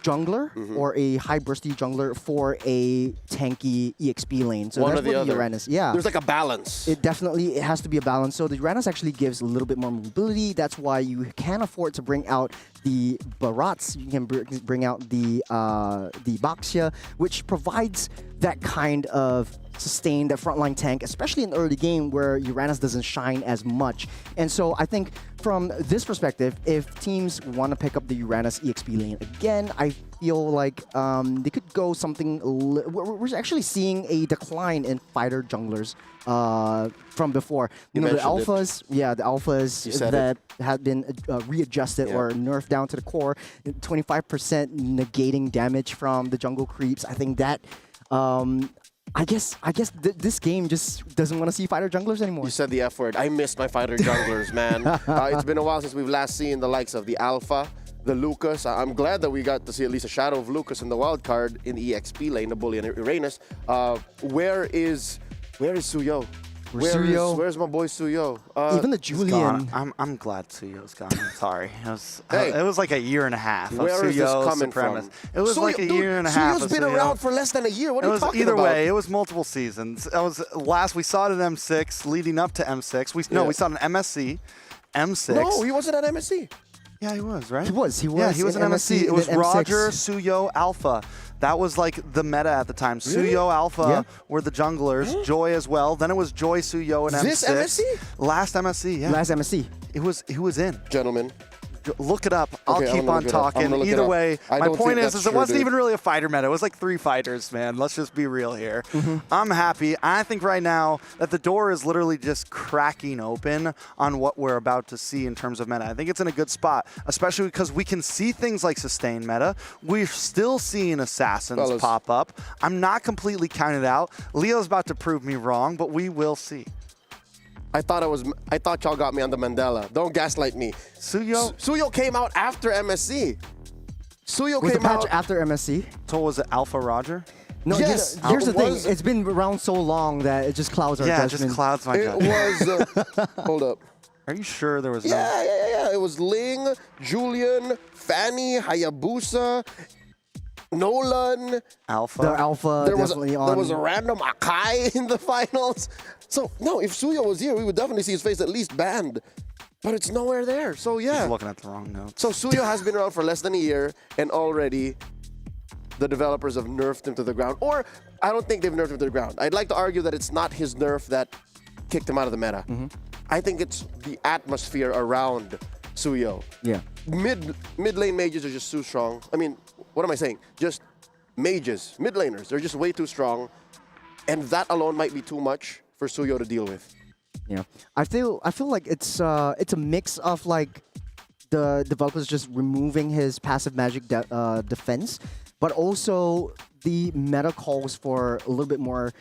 jungler or a high bursty jungler for a tanky EXP lane. So one that's or the what other. Uranus, yeah. There's like a balance. It has to be a balance. So the Uranus actually gives a little bit more mobility. That's why you can afford to bring out the Barats. You can bring out the Baksha, which provides that kind of sustained frontline tank, especially in the early game where Uranus doesn't shine as much. And so I think from this perspective, if teams want to pick up the Uranus EXP lane again, I feel like they could go something. We're actually seeing a decline in fighter junglers from before. You know, the alphas, the alphas that had been readjusted or nerfed down to the core, 25% negating damage from the jungle creeps. I think that I guess this game just doesn't want to see fighter junglers anymore. You said the F word. I missed my fighter junglers, man. It's been a while since we've last seen the likes of the Alpha, the Lucas. I'm glad that we got to see at least a shadow of Lucas in the wild card in the EXP lane, the Bully and Uranus. Where is Suyo? Where's my boy Suyo? Even the Julian. I'm glad Suyo's gone. I'm sorry. It was like a year and a half. Where is this coming from? It was like a year and a half. Suyo's been around for less than a year. What are you talking about? Either way, it was multiple seasons. We saw it at M6, leading up to M6. We saw it in MSC, M6. No, he wasn't at MSC. Yeah, he was, right? He was. Yeah, he was in MSC. It was Roger, Suyo, Alpha. That was like the meta at the time. Really? Suyo, Alpha were the junglers. Joy as well. Then it was Joy, Suyo, and M6. This MSC? Last MSC, yeah. Last MSC. He was in. Gentlemen. Look it up. I'll Okay, keep on talking. Either way, my point is it wasn't even really a fighter meta. It was like 3 fighters, man. Let's just be real here. I'm happy. I think right now that the door is literally just cracking open on what we're about to see in terms of meta. I think it's in a good spot, especially because we can see things like sustain meta. We're still seeing assassins pop up. I'm not completely counted out. Leo's about to prove me wrong, but we will see. I thought y'all got me on the Mandela. Don't gaslight me. Suyo came out after MSC. Suyo Was came the patch out after MSC? So was it Alpha Roger? No, yes. Here's the thing. It's been around so long that it just clouds our judgment. Yeah, it just clouds my judgment. It was. Hold up. Are you sure there was no? Yeah. It was Ling, Julian, Fanny, Hayabusa, Nolan. Alpha. The Alpha There was a random Akai in the finals. So, no, if Suyo was here, we would definitely see his face at least banned. But it's nowhere there. So, yeah. He's looking at the wrong notes. So, Suyo has been around for less than a year, and already the developers have nerfed him to the ground. Or, I don't think they've nerfed him to the ground. I'd like to argue that it's not his nerf that kicked him out of the meta. I think it's the atmosphere around Suyo. Yeah. Mid lane mages are just too strong. I mean, what am I saying? Just mages, mid laners, they're just way too strong. And that alone might be too much for Suyo to deal with. Yeah, I feel like it's a mix of like the developers just removing his passive magic defense, but also the meta calls for a little bit more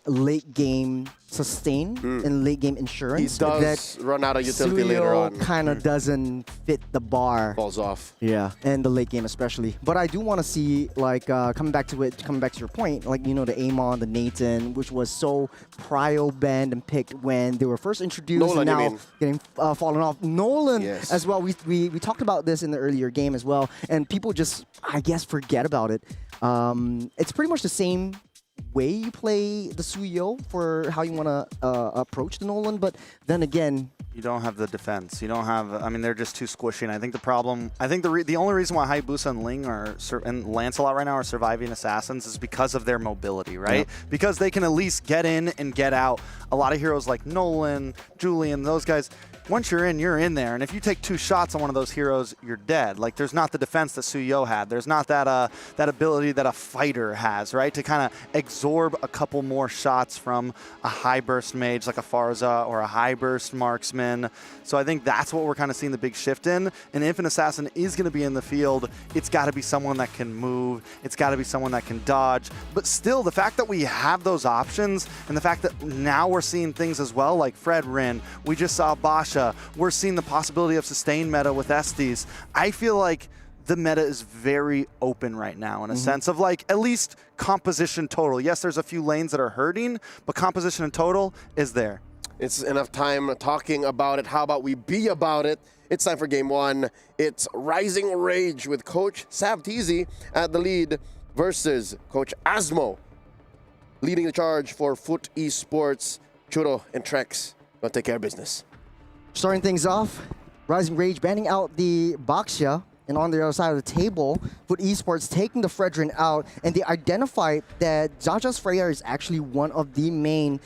late game sustain and late game insurance. He does run out of utility later on. Kind of doesn't fit the bar. Falls off. Yeah, and the late game especially. But I do want to see like coming back to your point, like the Amon, the Nathan, which was so prio banned and picked when they were first introduced, Nolan, and now getting fallen off. Nolan as well. We talked about this in the earlier game as well, and people just I guess forget about it. It's pretty much the same way you play the Suyo for how you want to approach the Nolan, but then again, you don't have the defense. You don't have. I mean, they're just too squishy. And I think the problem. I think the only reason why Hayabusa and Ling and Lancelot right now are surviving assassins is because of their mobility, right? Yeah. Because they can at least get in and get out. A lot of heroes like Nolan, Julian, those guys. Once you're in there. And if you take 2 shots on one of those heroes, you're dead. Like, there's not the defense that Suyo had. There's not that that ability that a fighter has, right? To kind of absorb a couple more shots from a high burst mage like a Farza or a high burst marksman. So I think that's what we're kind of seeing the big shift in. And if an assassin is going to be in the field, it's got to be someone that can move. It's got to be someone that can dodge. But still, the fact that we have those options and the fact that now we're seeing things as well, like Fred Rin, we just saw Basha, we're seeing the possibility of sustained meta with Estes. I feel like the meta is very open right now in a sense of like at least composition total. Yes, there's a few lanes that are hurting, but composition and total is there. It's enough time talking about it. How about we be about it? It's time for game 1. It's Rising Rage with Coach Sabtizi at the lead versus Coach Asmo leading the charge for Foot Esports. Churo and Trex gonna take care of business. Starting things off, Rising Rage banning out the Baxia, and on the other side of the table, Foot Esports taking the Fredrin out, and they identified that Zaja's Freya is actually one of the main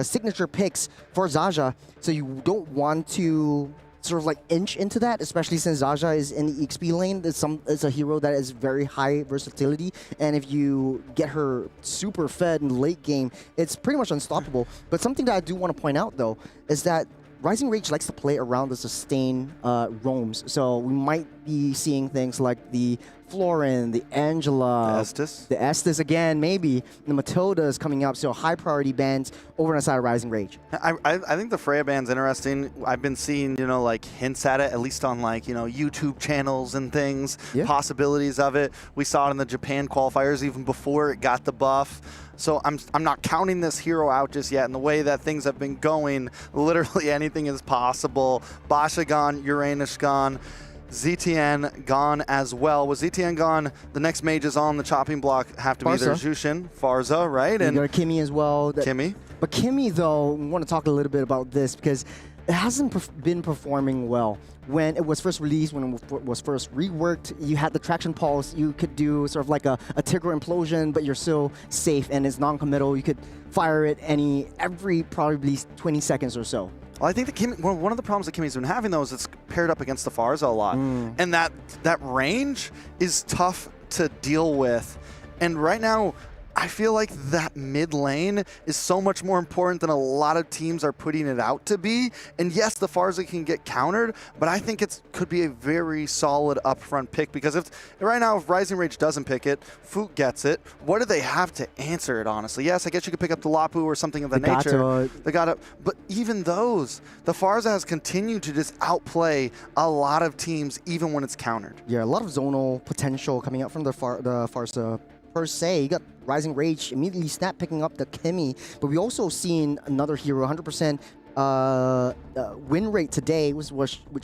signature picks for Zaja, so you don't want to sort of like inch into that, especially since Zaja is in the EXP lane. It's a hero that is very high versatility, and if you get her super fed in the late game, it's pretty much unstoppable. But something that I do want to point out, though, is that Rising Rage likes to play around the sustain roams, so we might be seeing things like the Florin, the Angela, the Estes again, maybe the Matildas coming up. So high priority bands over on the side of Rising Rage. I think the Freya band's interesting. I've been seeing, you know, like hints at it, at least on like, you know, YouTube channels and things, possibilities of it. We saw it in the Japan qualifiers even before it got the buff. So I'm not counting this hero out just yet. And the way that things have been going, literally anything is possible. Basha gone, Uranus gone. ZTN gone as well. Was ZTN gone? The next mages on the chopping block have to be either Jushin, Farza, right? And you got Kimmy as well. Kimmy. But Kimmy, though, we want to talk a little bit about this because it hasn't been performing well. When it was first released, when it was first reworked, you had the traction pulse. You could do sort of like a Tigger implosion, but you're still safe and it's non-committal. You could fire it every probably 20 seconds or so. Well, I think one of the problems that Kimmy's been having, though, is it's paired up against the Farza a lot. And that range is tough to deal with. And right now, I feel like that mid lane is so much more important than a lot of teams are putting it out to be. And yes, the Farza can get countered, but I think it could be a very solid upfront pick because if Rising Rage doesn't pick it, Foot gets it, what do they have to answer it, honestly? Yes, I guess you could pick up the Lapu or something of the nature. They got it. But even those, the Farza has continued to just outplay a lot of teams even when it's countered. Yeah, a lot of zonal potential coming out from the Farza per se. You got Rising Rage immediately snap picking up the Kimmy, but we also seen another hero, 100% win rate today, which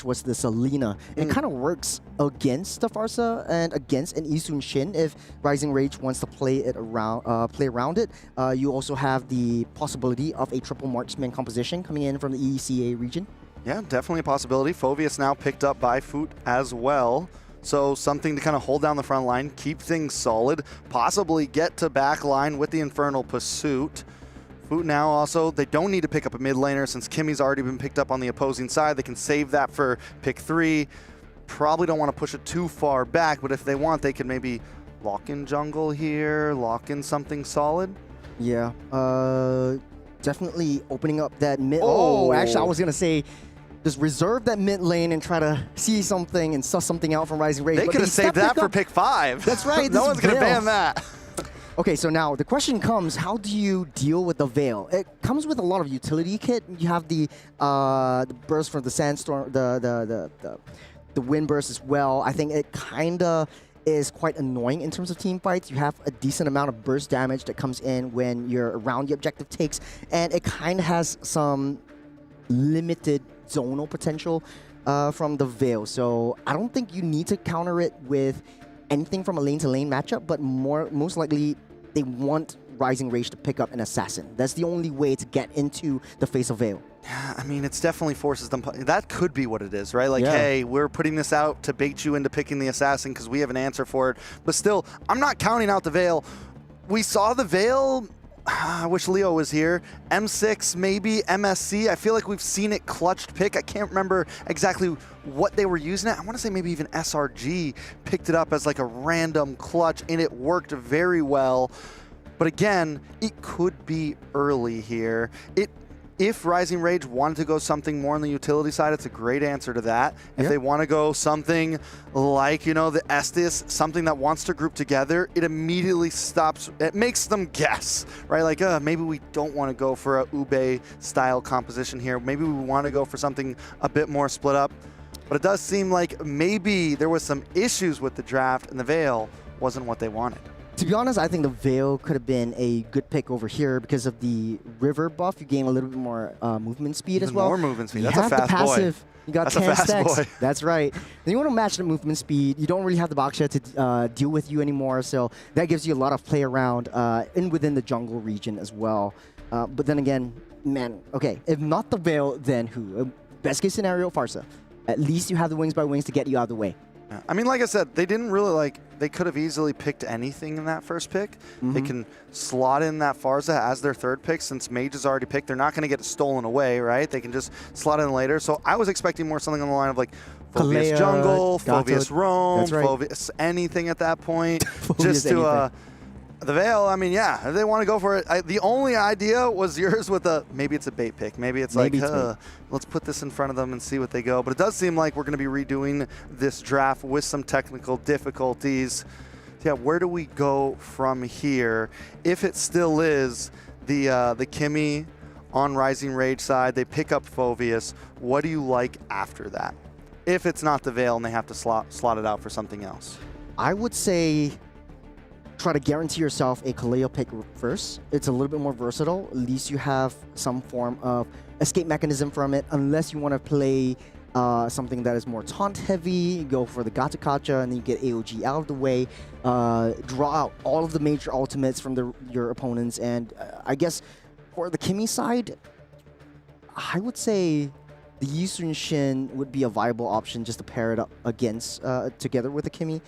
was the Selena. It kind of works against the Farsa and against an Isun Shin if Rising Rage wants to play around it. You also have the possibility of a triple marksman composition coming in from the ECA region. Yeah, definitely a possibility. Fovius now picked up by Foot as well. So something to kind of hold down the front line, keep things solid, possibly get to back line with the Infernal Pursuit. Foot now also, they don't need to pick up a mid laner since Kimmy's already been picked up on the opposing side. They can save that for pick 3. Probably don't want to push it too far back, but if they want, they can maybe lock in jungle here, lock in something solid. Yeah, definitely opening up that mid. Oh, actually, I was going to say, just reserve that mid lane and try to see something and suss something out from Rising Rage. They could have saved that for pick 5. That's right. No one's going to ban that. Okay, so now the question comes, how do you deal with the Veil? It comes with a lot of utility kit. You have the burst from the Sandstorm, the Wind Burst as well. I think it kind of is quite annoying in terms of team fights. You have a decent amount of burst damage that comes in when you're around the objective takes, and it kind of has some limited zonal potential from the Veil. So I don't think you need to counter it with anything from a lane-to-lane matchup, but most likely they want Rising Rage to pick up an Assassin. That's the only way to get into the face of Veil. Yeah, I mean, it's definitely forces them. That could be what it is, right? Like, hey, we're putting this out to bait you into picking the Assassin because we have an answer for it. But still, I'm not counting out the Veil. We saw the Veil. I wish Leo was here. M6, maybe MSC. I feel like we've seen it clutched pick. I can't remember exactly what they were using it. I want to say maybe even SRG picked it up as like a random clutch, and it worked very well. But again, it could be early here. If Rising Rage wanted to go something more on the utility side, it's a great answer to that. If they want to go something like, you know, the Estes, something that wants to group together, it immediately stops. It makes them guess, right? Like, maybe we don't want to go for a Ube-style composition here. Maybe we want to go for something a bit more split up. But it does seem like maybe there was some issues with the draft and the Veil wasn't what they wanted. To be honest, I think the Veil could have been a good pick over here because of the river buff. You gain a little bit more movement speed as well. More movement speed. You That's have a fast the passive. boy. You got That's 10 a fast stacks. boy. That's right. Then you want to match the movement speed. You don't really have the Baksha to deal with you anymore, so that gives you a lot of play around within the jungle region as well. But then again, man, okay, if not the Veil, then who? Best case scenario, Farsa. At least you have the Wings by Wings to get you out of the way. I mean, like I said, they didn't really they could have easily picked anything in that first pick. They can slot in that Farza as their third pick since Mage is already picked. They're not going to get it stolen away, right? They can just slot in later. So I was expecting more something on the line of like Phobius Jungle, Phobius Roam, Phobius anything at that point. just to The Veil, I mean, yeah, if they want to go for it. The only idea was yours with maybe it's a bait pick. Maybe it's Maybe like, it's let's put this in front of them and see what they go. But it does seem like we're going to be redoing this draft with some technical difficulties. Yeah, where do we go from here? If it still is the Kimmy on Rising Rage side, they pick up Phoveus. What do you like after that? If it's not the Veil and they have to slot it out for something else. I would say try to guarantee yourself a Kaleo pick first. It's a little bit more versatile. At least you have some form of escape mechanism from it. Unless you want to play something that is more taunt heavy, go for the Gata Kacha, and then you get AOG out of the way. Draw out all of the major ultimates from your opponents. And I guess for the Kimmy side, I would say the Yisun Shin would be a viable option just to pair it up against together with the Kimmy.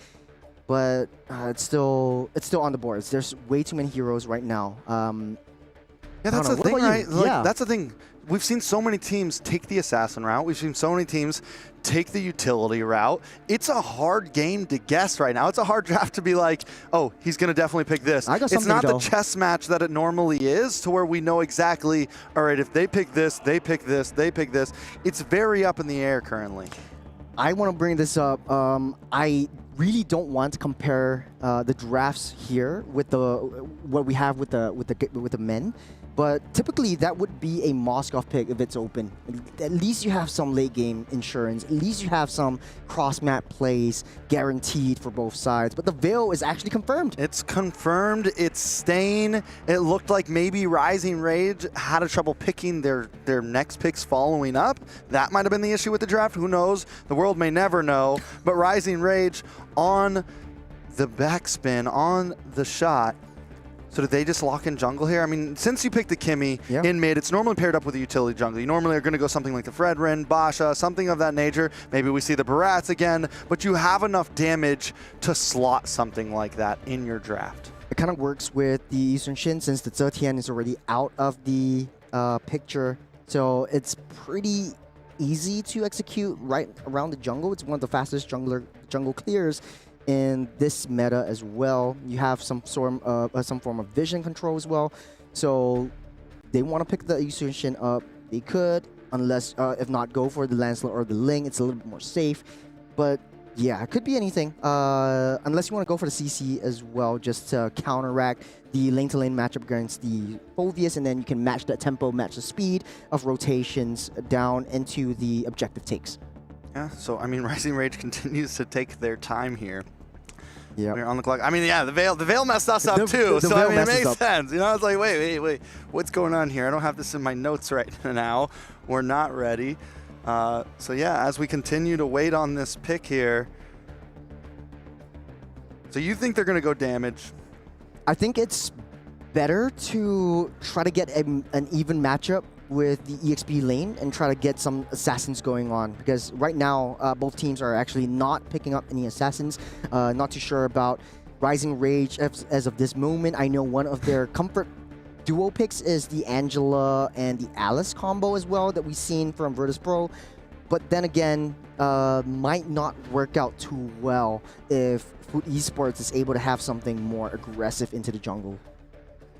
But it's still on the boards. There's way too many heroes right now. Yeah, that's the thing, right? Like, yeah. That's the thing. We've seen so many teams take the assassin route. We've seen so many teams take the utility route. It's a hard game to guess right now. It's a hard draft to be like, oh, he's going to definitely pick this. It's not the chess match that it normally is, to where we know exactly, all right, if they pick this, they pick this, they pick this. It's very up in the air currently. I want to bring this up. I really don't want to compare the drafts here with what we have with the men, but typically that would be a Moskov pick if it's open. At least you have some late game insurance. At least you have some cross map plays guaranteed for both sides. But the Veil is actually confirmed. It's confirmed. It's staying. It looked like maybe Rising Rage had a trouble picking their next picks following up. That might have been the issue with the draft. Who knows? The world may never know. But Rising Rage on the backspin, on the shot. So did they just lock in jungle here? I mean, since you picked the Kimmy in mid, it's normally paired up with a utility jungle. You normally are going to go something like the Fredrin, Basha, something of that nature. Maybe we see the Barats again, but you have enough damage to slot something like that in your draft. It kind of works with the Yisun Shin since the Zetian is already out of the picture. So it's pretty easy to execute right around the jungle. It's one of the fastest jungle clears in this meta as well. You have some form of vision control as well. So they want to pick the Yisun Shin up. They could, unless if not, go for the Lancelot or the Ling. It's a little bit more safe. But yeah, it could be anything. Unless you want to go for the CC as well, just to counteract the lane-to-lane matchup against the Phoveus, and then you can match the tempo, match the speed of rotations down into the objective takes. Yeah, so I mean, Rising Rage continues to take their time here. Yeah, we're on the clock. I mean, yeah, the Veil messed us up too. So I mean, it makes sense. You know, it's like, wait, what's going on here? I don't have this in my notes right now. We're not ready. So yeah, as we continue to wait on this pick here. So you think they're going to go damage? I think it's better to try to get an even matchup with the EXP lane and try to get some assassins going on, because right now both teams are actually not picking up any assassins. Not too sure about Rising Rage as of this moment. I know one of their comfort duo picks is the Angela and the Alice combo as well that we've seen from Vertus Pro, but then again might not work out too well if Food Esports is able to have something more aggressive into the jungle.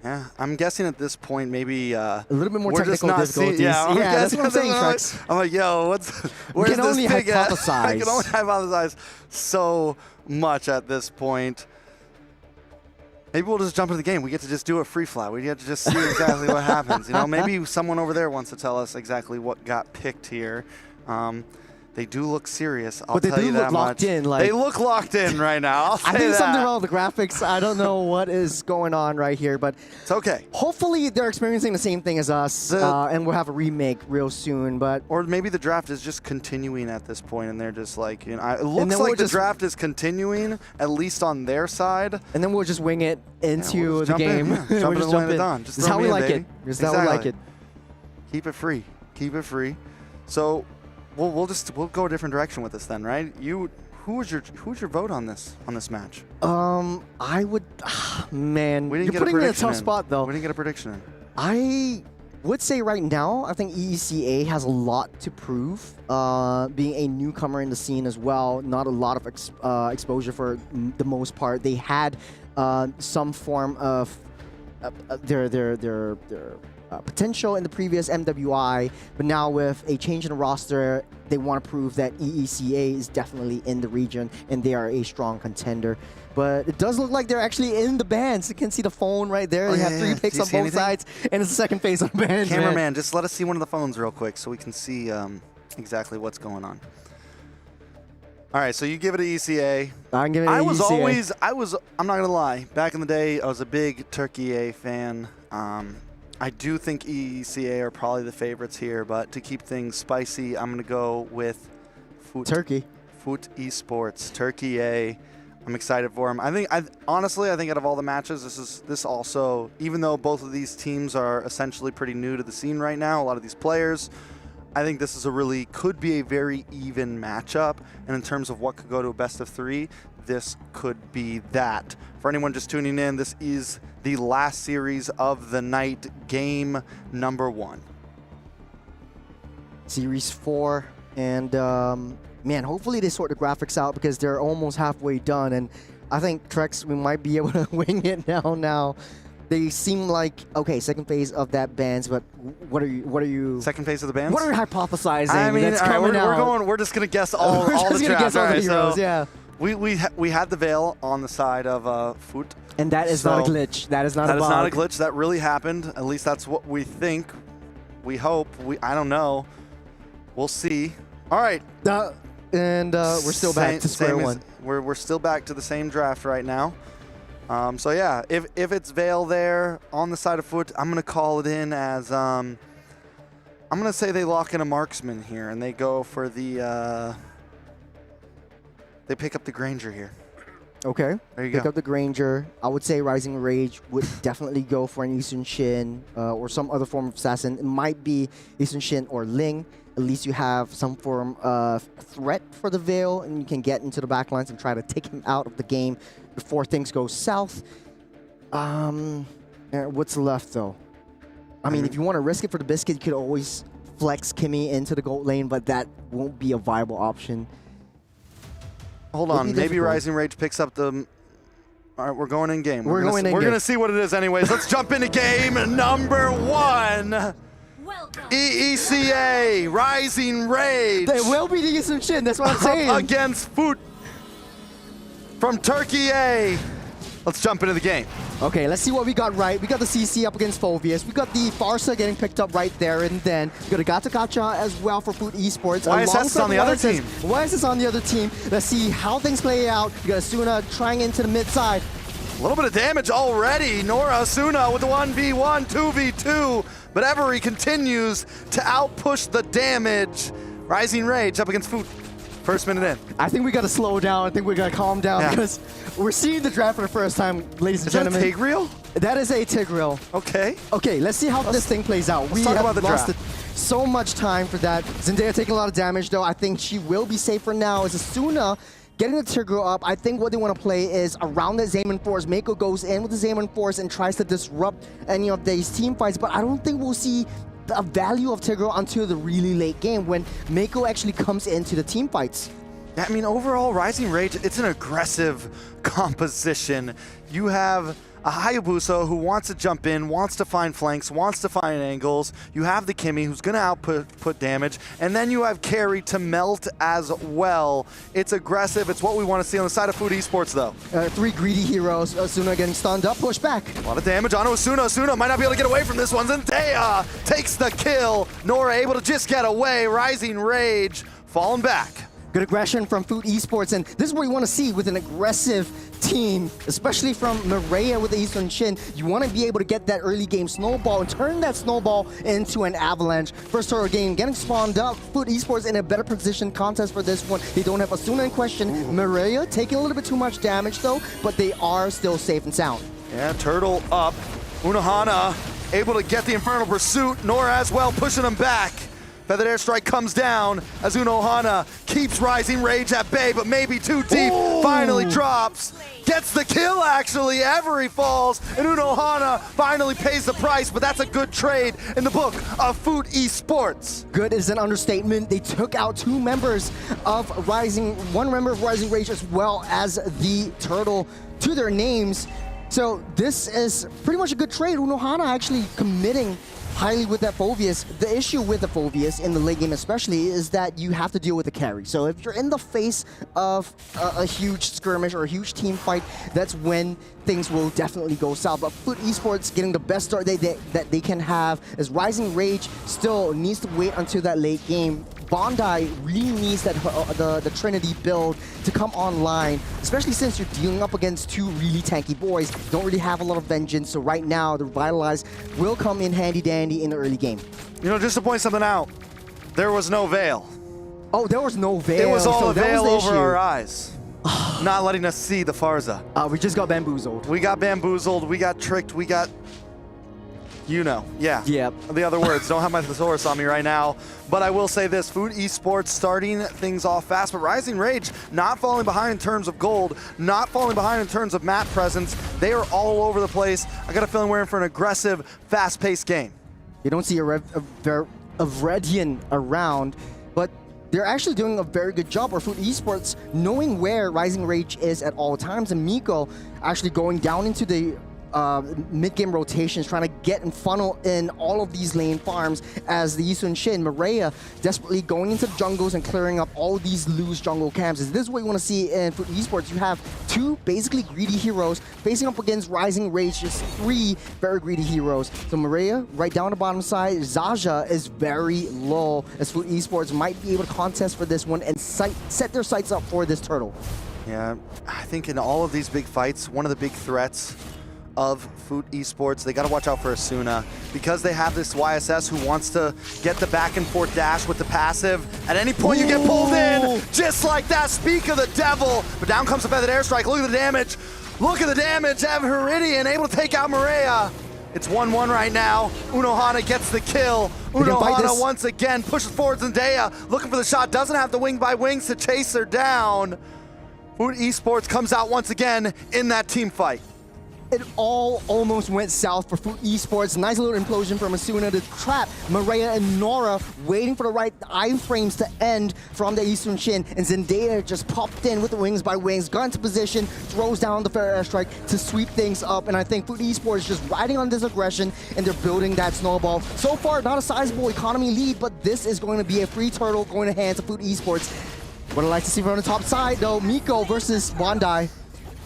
Yeah, I'm guessing at this point maybe a little bit more technical difficulties. Yeah, that's what I'm saying, Trex. I'm like, yo, where's can this only pig at? hypothesize. I can only hypothesize so much at this point. Maybe we'll just jump into the game. We get to just do a free fly. We get to just see exactly what happens. You know, maybe someone over there wants to tell us exactly what got picked here. They do look serious. I'll tell you that much. They do look locked in. They look locked in right now. I'll say I think that. something wrong with the graphics. I don't know what is going on right here, but it's okay. Hopefully they're experiencing the same thing as us, and we'll have a remake real soon. But or maybe the draft is just continuing at this point, and they're just like, you know, it looks like the draft is continuing at least on their side. And then we'll just wing it into we'll the game. Jump in the dawn. This is how we like it. This is how we like it. Keep it free. Keep it free. So. We'll go a different direction with this then, right? Who's your vote on this match? I would, man. We didn't You're get putting me in a tough spot though. We didn't get a prediction in. I would say right now, I think EECA has a lot to prove. Being a newcomer in the scene as well, not a lot of exposure for the most part. They had some form of their potential in the previous MWI, but now with a change in the roster, they want to prove that EECA is definitely in the region and they are a strong contender. But it does look like they're actually in the bands. You can see the phone right there. They have 3 picks on both sides, and it's the second phase on the band. Cameraman, just let us see one of the phones real quick so we can see exactly what's going on. All right, so you give it an ECA. I'm giving it an ECA. I'm not going to lie, back in the day, I was a big Turkey A fan. I do think EECA are probably the favorites here, but to keep things spicy, I'm going to go with Turkey. Foot Esports, Turkey A. I'm excited for them. Honestly, I think out of all the matches, this also, even though both of these teams are essentially pretty new to the scene right now, a lot of these players, I think this is could be a very even matchup. And in terms of what could go to a best of 3, this could be that. For anyone just tuning in, this is the last series of the night, game number 1. Series 4, and man, hopefully they sort the graphics out because they're almost halfway done, and I think Trex, we might be able to wing it now. They seem like, okay, second phase of that bands, but what are you? Second phase of the bands? What are you hypothesizing? I mean, that's coming out? we're just gonna guess all the guess all the heroes, so yeah. We had the veil on the side of Foot. And that is not a glitch. That is not a bug. That is not a glitch. That really happened. At least that's what we think. We hope. I don't know. We'll see. All right. And we're still back to square one. We're still back to the same draft right now. So yeah, if it's Veil there on the side of Foot, I'm gonna call it in as I'm gonna say they lock in a marksman here and they go for the they pick up the Granger here. Okay. There you go. Pick up the Granger. I would say Rising Rage would definitely go for an Eastern Shin or some other form of assassin. It might be Eastern Shin or Ling. At least you have some form of threat for the Veil, and you can get into the backlines and try to take him out of the game before things go south. What's left, though? I mean, if you want to risk it for the biscuit, you could always flex Kimmy into the gold lane, but that won't be a viable option. Hold on, maybe Rising Rage picks up the... All right, we're going in game. We're going to see what it is anyways. Let's jump into game number 1. EECA, Rising Rage. They will be the Eastern Shin, that's what I'm saying. Against Foot from Turkey A. Let's jump into the game. Okay, let's see what we got right. We got the CC up against Phoveus. We got the Farsa getting picked up right there and then. We got a Gata Gacha as well for Foot Esports. YSS is on the other team. YSS is on the other team. Let's see how things play out. We got Asuna trying into the mid side. A little bit of damage already. Nora Asuna with the 1v1, 2v2. But Every continues to outpush the damage. Rising Rage up against Foot. First minute in. I think we got to slow down. I think we got to calm down because we're seeing the draft for the first time, ladies and gentlemen. Is that a Tigreal? That is a Tigreal. Okay. Okay, let's see how this thing plays out. Let's talk about the draft. So much time for that. Zendaya taking a lot of damage, though. I think she will be safe for now. As Asuna getting the Tigreal up, I think what they want to play is around the Xayman Force. Mako goes in with the Xayman Force and tries to disrupt any of these team fights, but I don't think we'll see the value of Tigreal until the really late game when Mako actually comes into the team fights. Yeah, I mean, overall, Rising Rage, it's an aggressive composition. You have a Hayabusa who wants to jump in, wants to find flanks, wants to find angles. You have the Kimmy who's going to output damage. And then you have Carry to melt as well. It's aggressive. It's what we want to see on the side of Foot Esports, though. 3 greedy heroes. Asuna getting stunned up, push back. A lot of damage on Asuna. Asuna might not be able to get away from this one. Zendaya takes the kill. Nora able to just get away. Rising Rage falling back. Good aggression from Foot Esports, and this is what you want to see with an aggressive team, especially from Maria with the Eastern Shin. You want to be able to get that early game snowball and turn that snowball into an avalanche. First turtle game getting spawned up. Foot Esports in a better position contest for this one. They don't have Asuna in question. Maria taking a little bit too much damage though, but they are still safe and sound. Yeah, turtle up. Unohana able to get the Infernal Pursuit. Nora as well pushing them back. Feathered Airstrike comes down as Unohana keeps Rising Rage at bay, but maybe too deep. Ooh. Finally drops. Gets the kill, actually. Every falls, and Unohana finally pays the price, but that's a good trade in the book of Foot Esports. Good is an understatement. They took out 2 members of Rising, 1 member of Rising Rage as well as the Turtle to their names. So this is pretty much a good trade. Unohana actually committing highly with that Phoveus. The issue with the Phoveus in the late game especially is that you have to deal with the carry. So if you're in the face of a huge skirmish or a huge team fight, that's when things will definitely go south. But Foot Esports getting the best start that they can have, as Rising Rage still needs to wait until that late game. Bondi really needs that the Trinity build to come online, especially since you're dealing up against two really tanky boys. Don't really have a lot of vengeance, so right now the Revitalize will come in handy dandy in the early game. You know, just to point something out, there was no veil. Oh, there was no veil. It was all so a veil over issue. our eyes. Not letting us see the Farza. We just got bamboozled. We got bamboozled, we got tricked, we got... You know, yeah. Yep. The other words, don't have my thesaurus on me right now. But I will say this, Food Esports starting things off fast, but Rising Rage not falling behind in terms of gold, not falling behind in terms of map presence. They are all over the place. I got a feeling we're in for an aggressive, fast-paced game. You don't see a Vredian around, but they're actually doing a very good job, or Food Esports knowing where Rising Rage is at all times, and Miko actually going down into the mid-game rotations, trying to get and funnel in all of these lane farms as the Yisun Shin, Maria desperately going into the jungles and clearing up all these loose jungle camps. This is what you want to see in Foot Esports. You have two basically greedy heroes facing up against Rising Rage, just three very greedy heroes. So Maria right down the bottom side, Zaja is very low, as Foot Esports might be able to contest for this one and set their sights up for this turtle. Yeah, I think in all of these big fights, one of the big threats of Foot Esports, they got to watch out for Asuna, because they have this YSS who wants to get the back and forth dash with the passive. At any point you get pulled in, just like that, speak of the devil. But down comes the feathered airstrike, look at the damage. Look at the damage, Evan Heridian able to take out Maria. It's 1-1 right now. Unohana gets the kill. Unohana once again pushes forward Zendaya, looking for the shot, doesn't have the wing by wings to chase her down. Foot Esports comes out once again in that team fight. It all almost went south for Foot Esports. Nice little implosion from Asuna to trap Maria and Nora, waiting for the right iframes to end from the Yisun Shin. And Zendaya just popped in with the wings by wings, got into position, throws down the fair airstrike to sweep things up. And I think Foot Esports is just riding on this aggression, and they're building that snowball. So far, not a sizable economy lead, but this is going to be a free turtle going to hand to Foot Esports. What I'd like to see from the top side, though, Miko versus Bondi.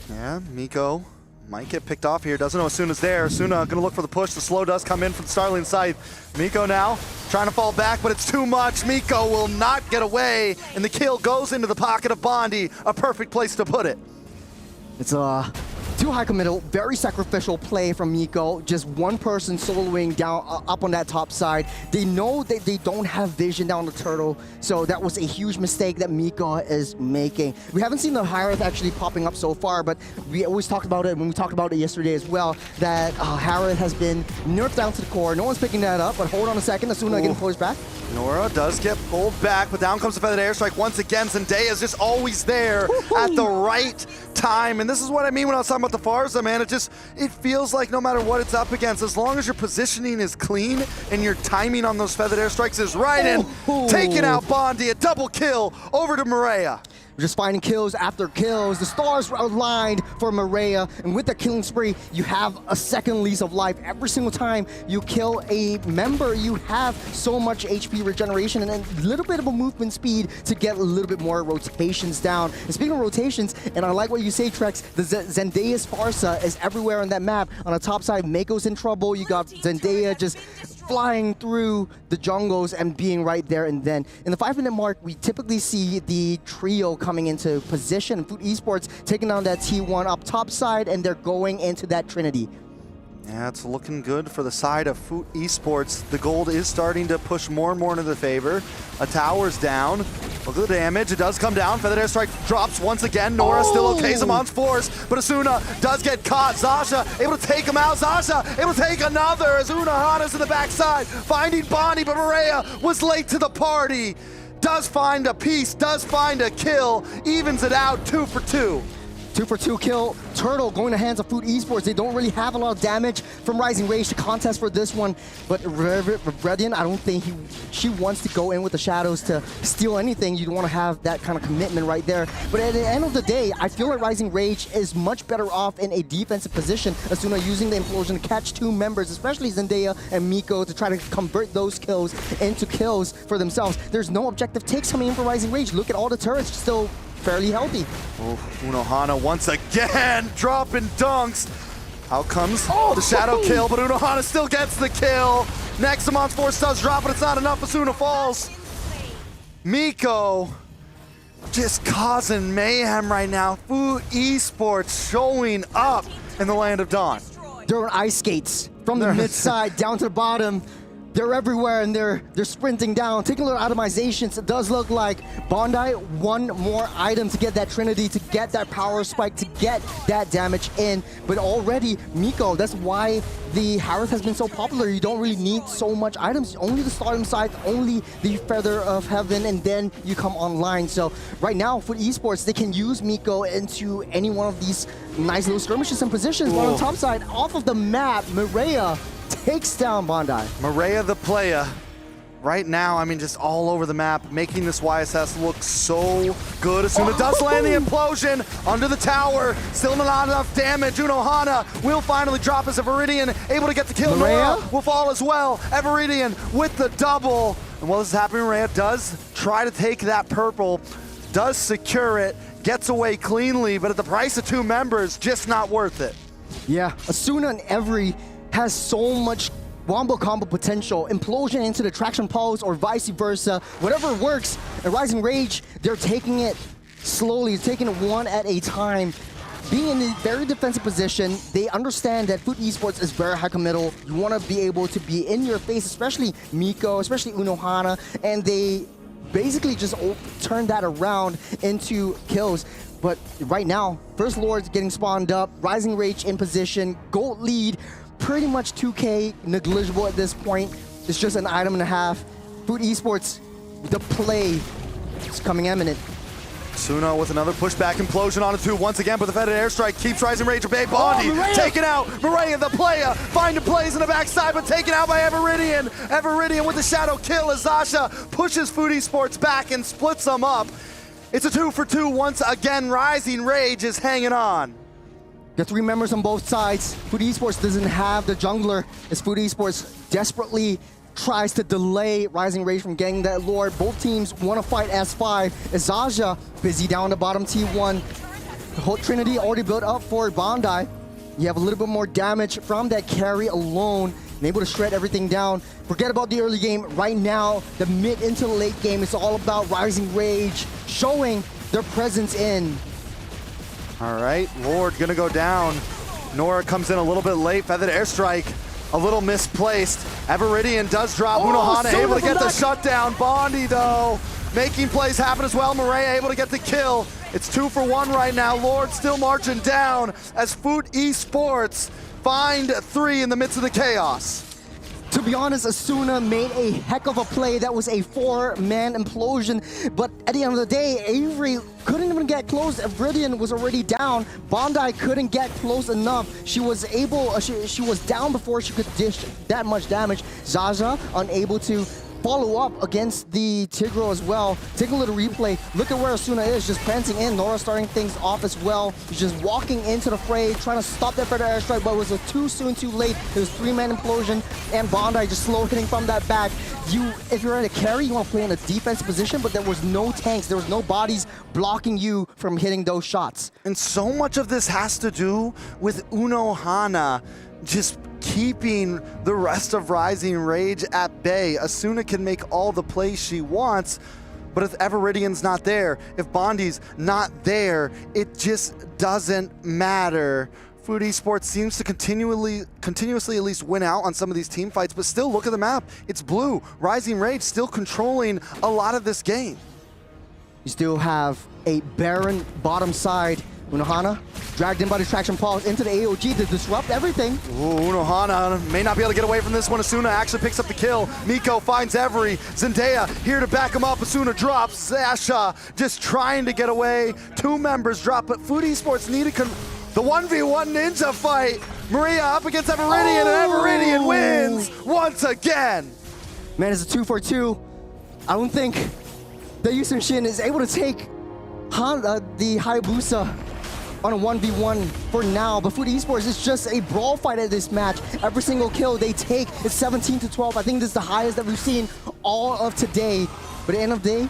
Yeah, Miko might get picked off here. Doesn't know Asuna's there. Asuna gonna look for the push. The slow does come in from Starling Scythe. Miko now trying to fall back, but it's too much. Miko will not get away, and the kill goes into the pocket of Bondi. A perfect place to put it. It's too high committal, very sacrificial play from Miko. Just one person soloing down up on that top side. They know that they don't have vision down the turtle, so that was a huge mistake that Miko is making. We haven't seen the Harith actually popping up so far, but we always talked about it when we talked about it yesterday as well, that Harith has been nerfed down to the core. No one's picking that up, but hold on a second. Asuna getting pushed back. Nora does get pulled back, but down comes the feathered airstrike once again. Zendaya is just always there at the right time, and this is what I mean when I was talking about the Farza, man. It feels like no matter what it's up against, as long as your positioning is clean and your timing on those feathered airstrikes is right, and taking out Bondi, a double kill over to Maria. Just finding kills after kills. The stars are aligned for Maria, and with the killing spree, you have a second lease of life. Every single time you kill a member, you have so much HP regeneration and a little bit of a movement speed to get a little bit more rotations down. And speaking of rotations, and I like what you say, Trex, the Zendaya's Farsa is everywhere on that map. On the top side, Mako's in trouble. You got Zendaya just flying through the jungles and being right there. And then in the 5-minute mark, we typically see the trio coming into position. Foot Esports taking down that T1 up top side, and they're going into that Trinity. Yeah, it's looking good for the side of Foot Esports. The gold is starting to push more and more into the favor. A tower's down. Look at the damage. It does come down. Feathered airstrike drops once again. Nora still okay. Zamon's force, but Asuna does get caught. Zasha able to take him out. Zasha able to take another as Unohana's in the backside, finding Bonnie, but Maria was late to the party. Does find a piece, does find a kill, evens it out 2 for 2. 2-for-2 kill. Turtle going to hands of Food Esports. They don't really have a lot of damage from Rising Rage to contest for this one. But Redian, I don't think she wants to go in with the shadows to steal anything. You don't want to have that kind of commitment right there. But at the end of the day, I feel like Rising Rage is much better off in a defensive position. Asuna using the implosion to catch 2 members, especially Zendaya and Miko, to try to convert those kills into kills for themselves. There's no objective takes coming in for Rising Rage. Look at all the turrets still fairly healthy. Oh, Unohana once again dropping dunks. Out comes the shadow kill, but Unohana still gets the kill. Nexamon's force does drop, but it's not enough. Asuna falls. Miko just causing mayhem right now. Food Esports showing up in the land of Dawn. They're on ice skates from the mid side down to the bottom. They're everywhere and they're sprinting down. Taking a little itemizations, it does look like Bondi one more item to get that Trinity, to get that power spike, to get that damage in. But already, Miko, that's why the Harith has been so popular. You don't really need so much items. Only the Stardom side, only the Feather of Heaven, and then you come online. So right now, for esports, they can use Miko into any one of these nice little skirmishes and positions. But on the top side, off of the map, Mireya takes down Bondi. Mireya the player. Right now, I mean, just all over the map, making this YSS look so good. Asuna does land the implosion under the tower. Still not enough damage. Unohana will finally drop as Everidian, able to get the kill. Nora will fall as well. Everidian with the double. And while this is happening, Mireya does try to take that purple, does secure it, gets away cleanly, but at the price of 2 members, just not worth it. Yeah, Asuna and Every has so much wombo combo potential, implosion into the traction pulse or vice versa, whatever works. And Rising Rage, they're taking it slowly, taking it one at a time. Being in a very defensive position, they understand that Food Esports is very high committal. You want to be able to be in your face, especially Miko, especially Unohana, and they basically just turn that around into kills. But right now, First Lord's getting spawned up, Rising Rage in position, gold lead, pretty much 2K negligible at this point. It's just an item and a half. Food Esports, the play is coming imminent. Asuna with another pushback implosion on a 2 once again, but the Fed airstrike keeps Rising Rage at bay. Bondi taken out. Mireya the player finding plays in the backside, but taken out by Everidian. Everidian with the shadow kill as Zasha pushes Food Esports back and splits them up. It's a 2-for-2 once again. Rising Rage is hanging on. The 3 members on both sides. Food Esports doesn't have the jungler as Food Esports desperately tries to delay Rising Rage from getting that Lord. Both teams want to fight S5. Zaja busy down the bottom T1. The whole Trinity already built up for Bondi. You have a little bit more damage from that carry alone and able to shred everything down. Forget about the early game. Right now, the mid into the late game, it's all about Rising Rage showing their presence in. All right, Lord gonna go down. Nora comes in a little bit late. Feathered airstrike, a little misplaced. Everidian does drop. Unohana able to get the shutdown. Bondi though, making plays happen as well. Mireya able to get the kill. It's 2-for-1 right now. Lord still marching down as Food Esports find 3 in the midst of the chaos. To be honest, Asuna made a heck of a play. That was a 4-man implosion. But at the end of the day, Avery couldn't even get close. Everidian was already down. Bondi couldn't get close enough. She was able, she was down before she could dish that much damage. Zaza unable to follow up against the Tigro as well. Take a little replay. Look at where Asuna is, just prancing in. Nora starting things off as well. She's just walking into the fray, trying to stop that Predator airstrike, but it was too soon, too late. It was 3-man implosion, and Bondi just slow hitting from that back. If you're at a carry, you want to play in a defensive position, but there was no tanks, there was no bodies blocking you from hitting those shots. And so much of this has to do with Unohana just keeping the rest of Rising Rage at bay. Asuna can make all the plays she wants, but if Everidian's not there, if Bondi's not there, it just doesn't matter. Food Esports seems to continuously at least win out on some of these team fights, but still look at the map. It's blue. Rising Rage still controlling a lot of this game. You still have a barren bottom side Unohana dragged in by the traction pulse into the AOG to disrupt everything. Ooh, Unohana may not be able to get away from this one. Asuna actually picks up the kill. Miko finds Every. Zendaya here to back him up. Asuna drops. Sasha just trying to get away. 2 members drop, but Food Esports needed the 1v1 ninja fight. Maria up against Everinian, and Everinian wins once again. Man, it's a 2-for-2. I don't think the Yusun Shin is able to take the Hayabusa on a 1v1 for now, but Food Esports is just a brawl fight at this match. Every single kill they take is 17-12. I think this is the highest that we've seen all of today. But at the end of the day,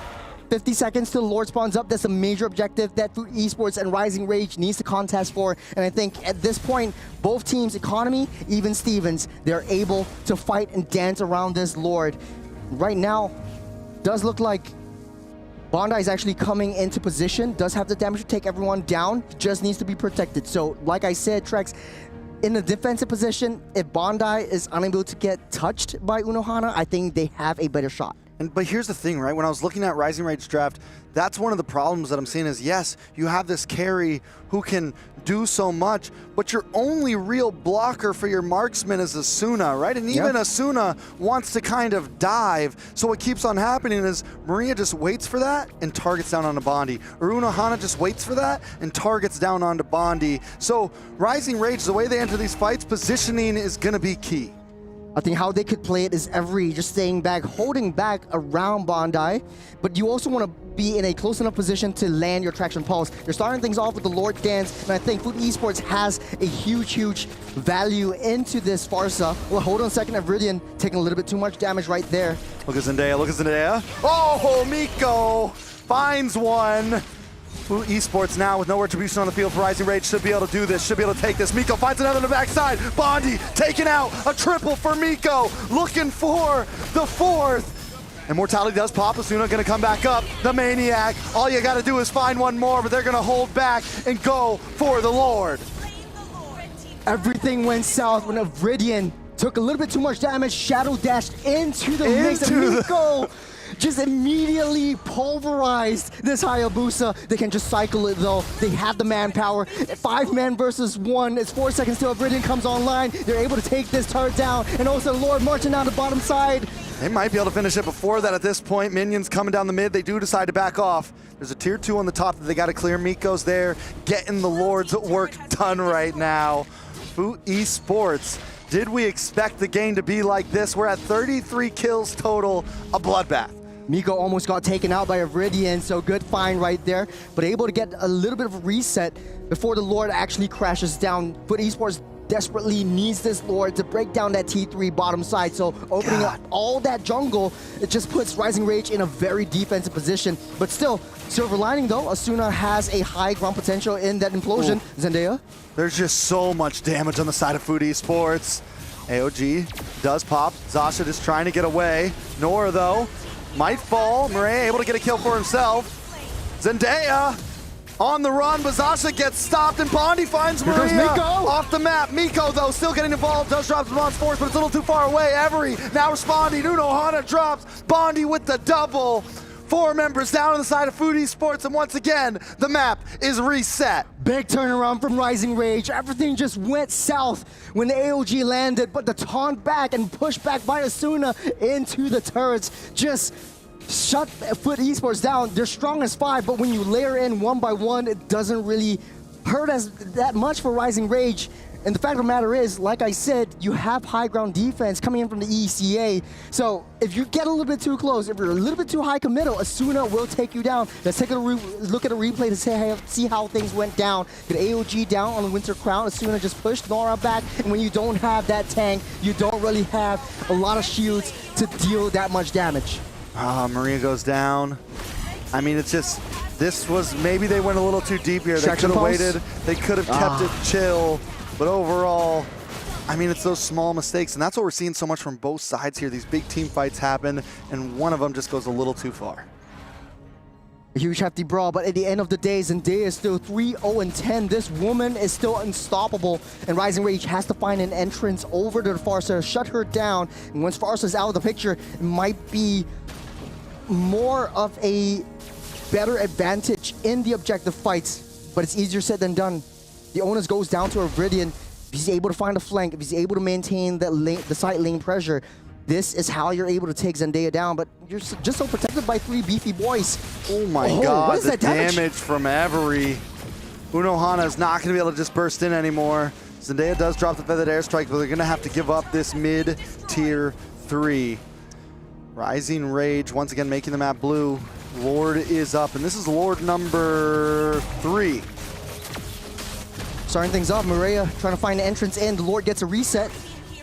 50 seconds till the Lord spawns up. That's a major objective that Food Esports and Rising Rage needs to contest for. And I think at this point, both teams, Economy, even Stevens, they're able to fight and dance around this Lord. Right now, does look like Bondi is actually coming into position, does have the damage to take everyone down, just needs to be protected. So, like I said, Trex, in the defensive position, if Bondi is unable to get touched by Unohana, I think they have a better shot. But here's the thing, right? When I was looking at Rising Rage draft, that's one of the problems that I'm seeing is, yes, you have this carry who can do so much, but your only real blocker for your marksman is Asuna, right? And even Asuna wants to kind of dive. So what keeps on happening is Maria just waits for that and targets down onto Bondi. Or Unohana just waits for that and targets down onto Bondi. So Rising Rage, the way they enter these fights, positioning is going to be key. I think how they could play it is Every just staying back, holding back around Bondi, but you also want to be in a close enough position to land your traction pulse. You're starting things off with the Lord Dance, and I think Food Esports has a huge value into this Farsa. Well, hold on a second, Viridian taking a little bit too much damage right there. Look at Zendaya, look at Zendaya. Oh, Miko finds one. Food Esports now with no retribution on the field for Rising Rage should be able to do this, should be able to take this. Miko finds another on the backside. Bondi taking out a triple for Miko, looking for the 4th. Immortality does pop. Asuna gonna come back up. The Maniac. All you gotta do is find one more, but they're gonna hold back and go for the Lord. Everything went south when Viridian took a little bit too much damage, shadow dashed into the mix, and Miko just immediately pulverized this Hayabusa. They can just cycle it though. They have the manpower. 5 men versus 1. It's 4 seconds till Viridian comes online. They're able to take this turret down, and also Lord marching down the bottom side. They might be able to finish it before that at this point. Minions coming down the mid. They do decide to back off. There's a tier 2 on the top that they got to clear. Miko's there, getting the Lord's work done right now. Food Esports. Did we expect the game to be like this? We're at 33 kills total, a bloodbath. Miko almost got taken out by a Viridian, so good find right there, but able to get a little bit of a reset before the Lord actually crashes down. Food Esports desperately needs this Lord to break down that T3 bottom side, so opening up all that jungle, it just puts Rising Rage in a very defensive position. But still, silver lining though, Asuna has a high ground potential in that implosion. Ooh. Zendaya? There's just so much damage on the side of Food Esports. AOG does pop. Zasha just trying to get away. Nora though, might fall. Murray able to get a kill for himself. Zendaya on the run, but Zasha gets stopped and Bondi finds Maria off the map. Miko though still getting involved, does drop response force, but it's a little too far away. Every now responding. Unohana drops. Bondi with the double. 4 members down on the side of Food Esports, and once again, the map is reset. Big turnaround from Rising Rage. Everything just went south when the AOG landed, but the taunt back and push back by Asuna into the turrets just shut Food Esports down. They're strong as 5, but when you layer in 1 by 1, it doesn't really hurt as that much for Rising Rage. And the fact of the matter is, like I said, you have high ground defense coming in from the ECA. So if you get a little bit too close, if you're a little bit too high committal, Asuna will take you down. Let's take a look at a replay to see how things went down. Get AOG down on the Winter Crown. Asuna just pushed Nora back. And when you don't have that tank, you don't really have a lot of shields to deal that much damage. Maria goes down. I mean, it's just, this was, maybe they went a little too deep here. They could have waited. They could have kept it chill. But overall, I mean, it's those small mistakes, and that's what we're seeing so much from both sides here. These big team fights happen, and one of them just goes a little too far. A huge hefty brawl, but at the end of the day, Zendaya is still 3-0-10. This woman is still unstoppable, and Rising Rage has to find an entrance over to the Farsa, shut her down. And once Farsa's out of the picture, it might be more of a better advantage in the objective fights. but it's easier said than done. The onus goes down to Viridian. If he's able to find a flank, if he's able to maintain the side lane pressure, this is how you're able to take Zendaya down, but you're just so protected by 3 beefy boys. Oh my god, what is the that damage? damage from Every. Unohana is not going to be able to just burst in anymore. Zendaya does drop the feathered airstrike, but they're going to have to give up this mid-tier 3. Rising Rage, once again making the map blue. Lord is up, and this is Lord number 3. Starting things off, Maria trying to find the entrance in. The Lord gets a reset.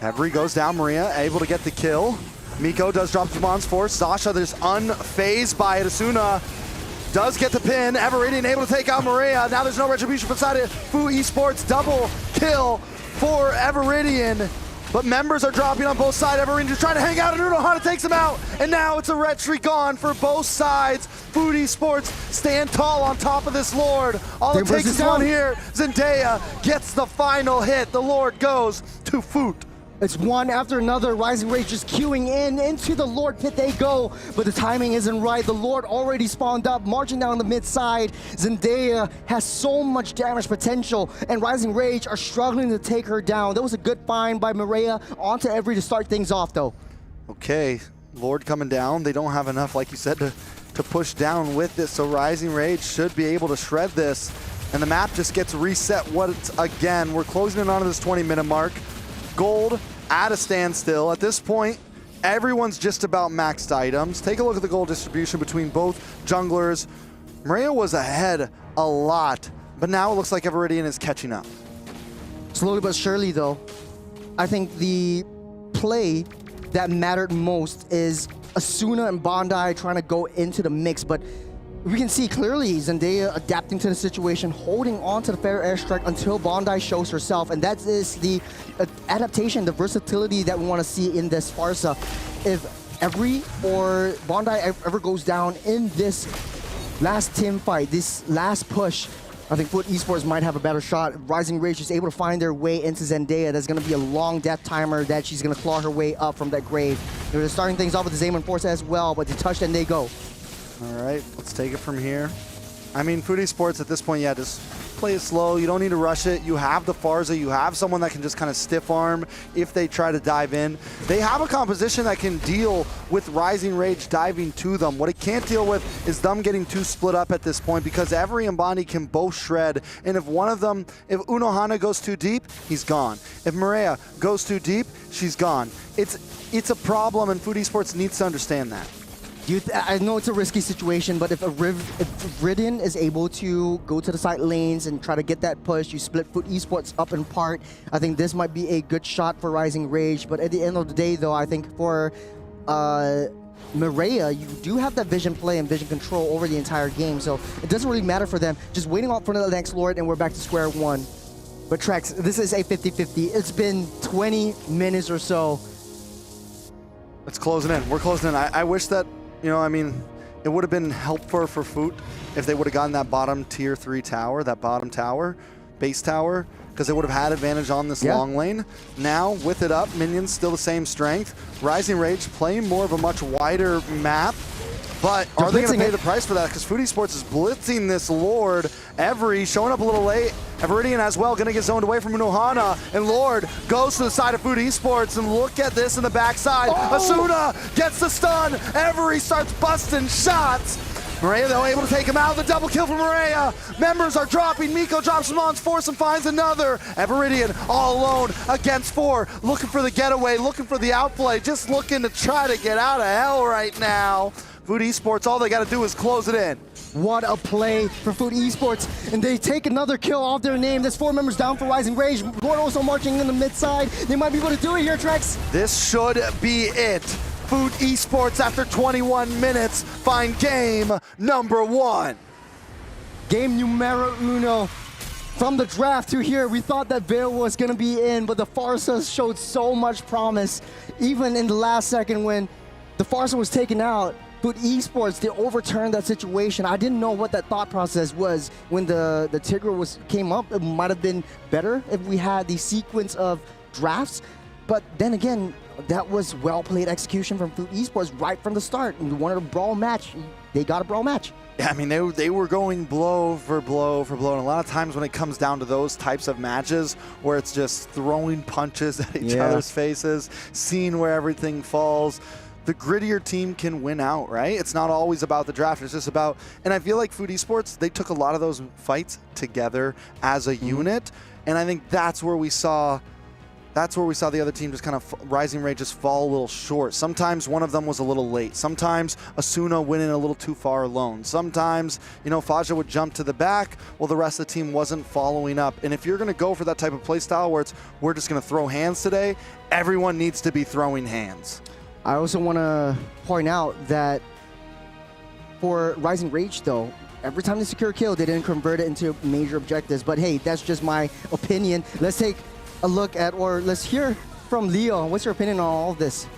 Every goes down, Maria able to get the kill. Miko does drop Jumon's force. Sasha there's unfazed by it. Asuna does get the pin. Everinian able to take out Maria. Now there's no retribution beside it. Fu Esports double kill for Everinian. But members are dropping on both sides. Everinian just trying to hang out, and Unohana takes him out. And now it's a red streak on for both sides. Food Esports stand tall on top of this Lord. All it takes is one here. Zendaya gets the final hit. The Lord goes to Food. It's one after another. Rising Rage just queuing in. Into the Lord pit they go. But the timing isn't right. The Lord already spawned up, marching down the mid side. Zendaya has so much damage potential, and Rising Rage are struggling to take her down. That was a good find by Maria. Onto Every to start things off, though. Okay, Lord coming down. They don't have enough, like you said, to push down with this. So Rising Rage should be able to shred this. And the map just gets reset once again. We're closing in on this 20-minute mark. Gold at a standstill. At this point, everyone's just about maxed items. Take a look at the gold distribution between both junglers. Maria was ahead a lot, but now it looks like Everinian is catching up. Slowly but surely, though, I think the play that mattered most is Asuna and Bondi trying to go into the mix, but we can see clearly Zendaya adapting to the situation, holding on to the fair airstrike until Bondi shows herself, and that is the adaptation, the versatility that we want to see in this Farsa. If Every or Bondi ever goes down in this last team fight, this last push, I think Foot Esports might have a better shot. Rising Rage is able to find their way into Zendaya. There's going to be a long death timer that she's going to claw her way up from that grave. They're starting things off with the Zaman Force as well, but they touch and they go. All right, let's take it from here. I mean, Food Esports at this point, yeah, just play it slow. You don't need to rush it. You have the Farza. You have someone that can just kind of stiff arm if they try to dive in. They have a composition that can deal with Rising Rage diving to them. What it can't deal with is them getting too split up at this point, because Every and Bondi can both shred. And if one of them, if Unohana goes too deep, he's gone. If Maria goes too deep, she's gone. It's a problem, and Food Esports needs to understand that. I know it's a risky situation, but if Viridian is able to go to the side lanes and try to get that push, you split Foot Esports up in part, I think this might be a good shot for Rising Rage. But at the end of the day, though, I think for Maria, you do have that vision play and vision control over the entire game, so it doesn't really matter for them. Just waiting out for the next Lord, and we're back to square one. But Trex, this is a 50-50. It's been 20 minutes or so. It's closing in. We're closing in. I wish that, you know, I mean, it would have been helpful for Foot if they would have gotten that bottom tier 3 tower, that bottom tower, base tower, because they would have had advantage on this long lane. Now, with it up, minions still the same strength. Rising Rage playing more of a much wider map, but are they going to pay the price for that? Because Food Esports is blitzing this Lord. Every showing up a little late. Everinian as well, going to get zoned away from Unohana, and Lord goes to the side of Food Esports, and look at this in the backside. Asuna gets the stun. Every starts busting shots. Maria, though, able to take him out. The double kill from Maria. Members are dropping. Miko drops Shimon's force and finds another. Everinian all alone against 4. Looking for the getaway, looking for the outplay, just looking to try to get out of hell right now. Food Esports, all they got to do is close it in. What a play for Food Esports, and they take another kill off their name. There's 4 members down for Rising Rage. Lord also marching in the mid side. They might be able to do it here, Trex. This should be it. Food Esports, after 21 minutes, find game number 1. Game numero uno. From the draft to here, we thought that Veil was going to be in, but the Farsa showed so much promise. Even in the last second when the Farsa was taken out, Food Esports, they overturned that situation. I didn't know what that thought process was when the Tigra came up. It might have been better if we had the sequence of drafts, but then again, that was well-played execution from Food Esports right from the start. And we wanted a brawl match. They got a brawl match. Yeah, I mean, they were going blow for blow for blow. And a lot of times when it comes down to those types of matches where it's just throwing punches at each other's faces, seeing where everything falls, the grittier team can win out, right? It's not always about the draft. It's just about, and I feel like Food Esports, they took a lot of those fights together as a unit. And I think that's where we saw the other team just kind of, Rising Rage just fall a little short. Sometimes one of them was a little late. Sometimes Asuna went in a little too far alone. Sometimes, you know, Faja would jump to the back while the rest of the team wasn't following up. And if you're going to go for that type of play style where it's, we're just going to throw hands today, everyone needs to be throwing hands. I also want to point out that for Rising Rage, though, every time they secure a kill, they didn't convert it into major objectives. But hey, that's just my opinion. Let's take a look at, or let's hear from Leo. What's your opinion on all of this?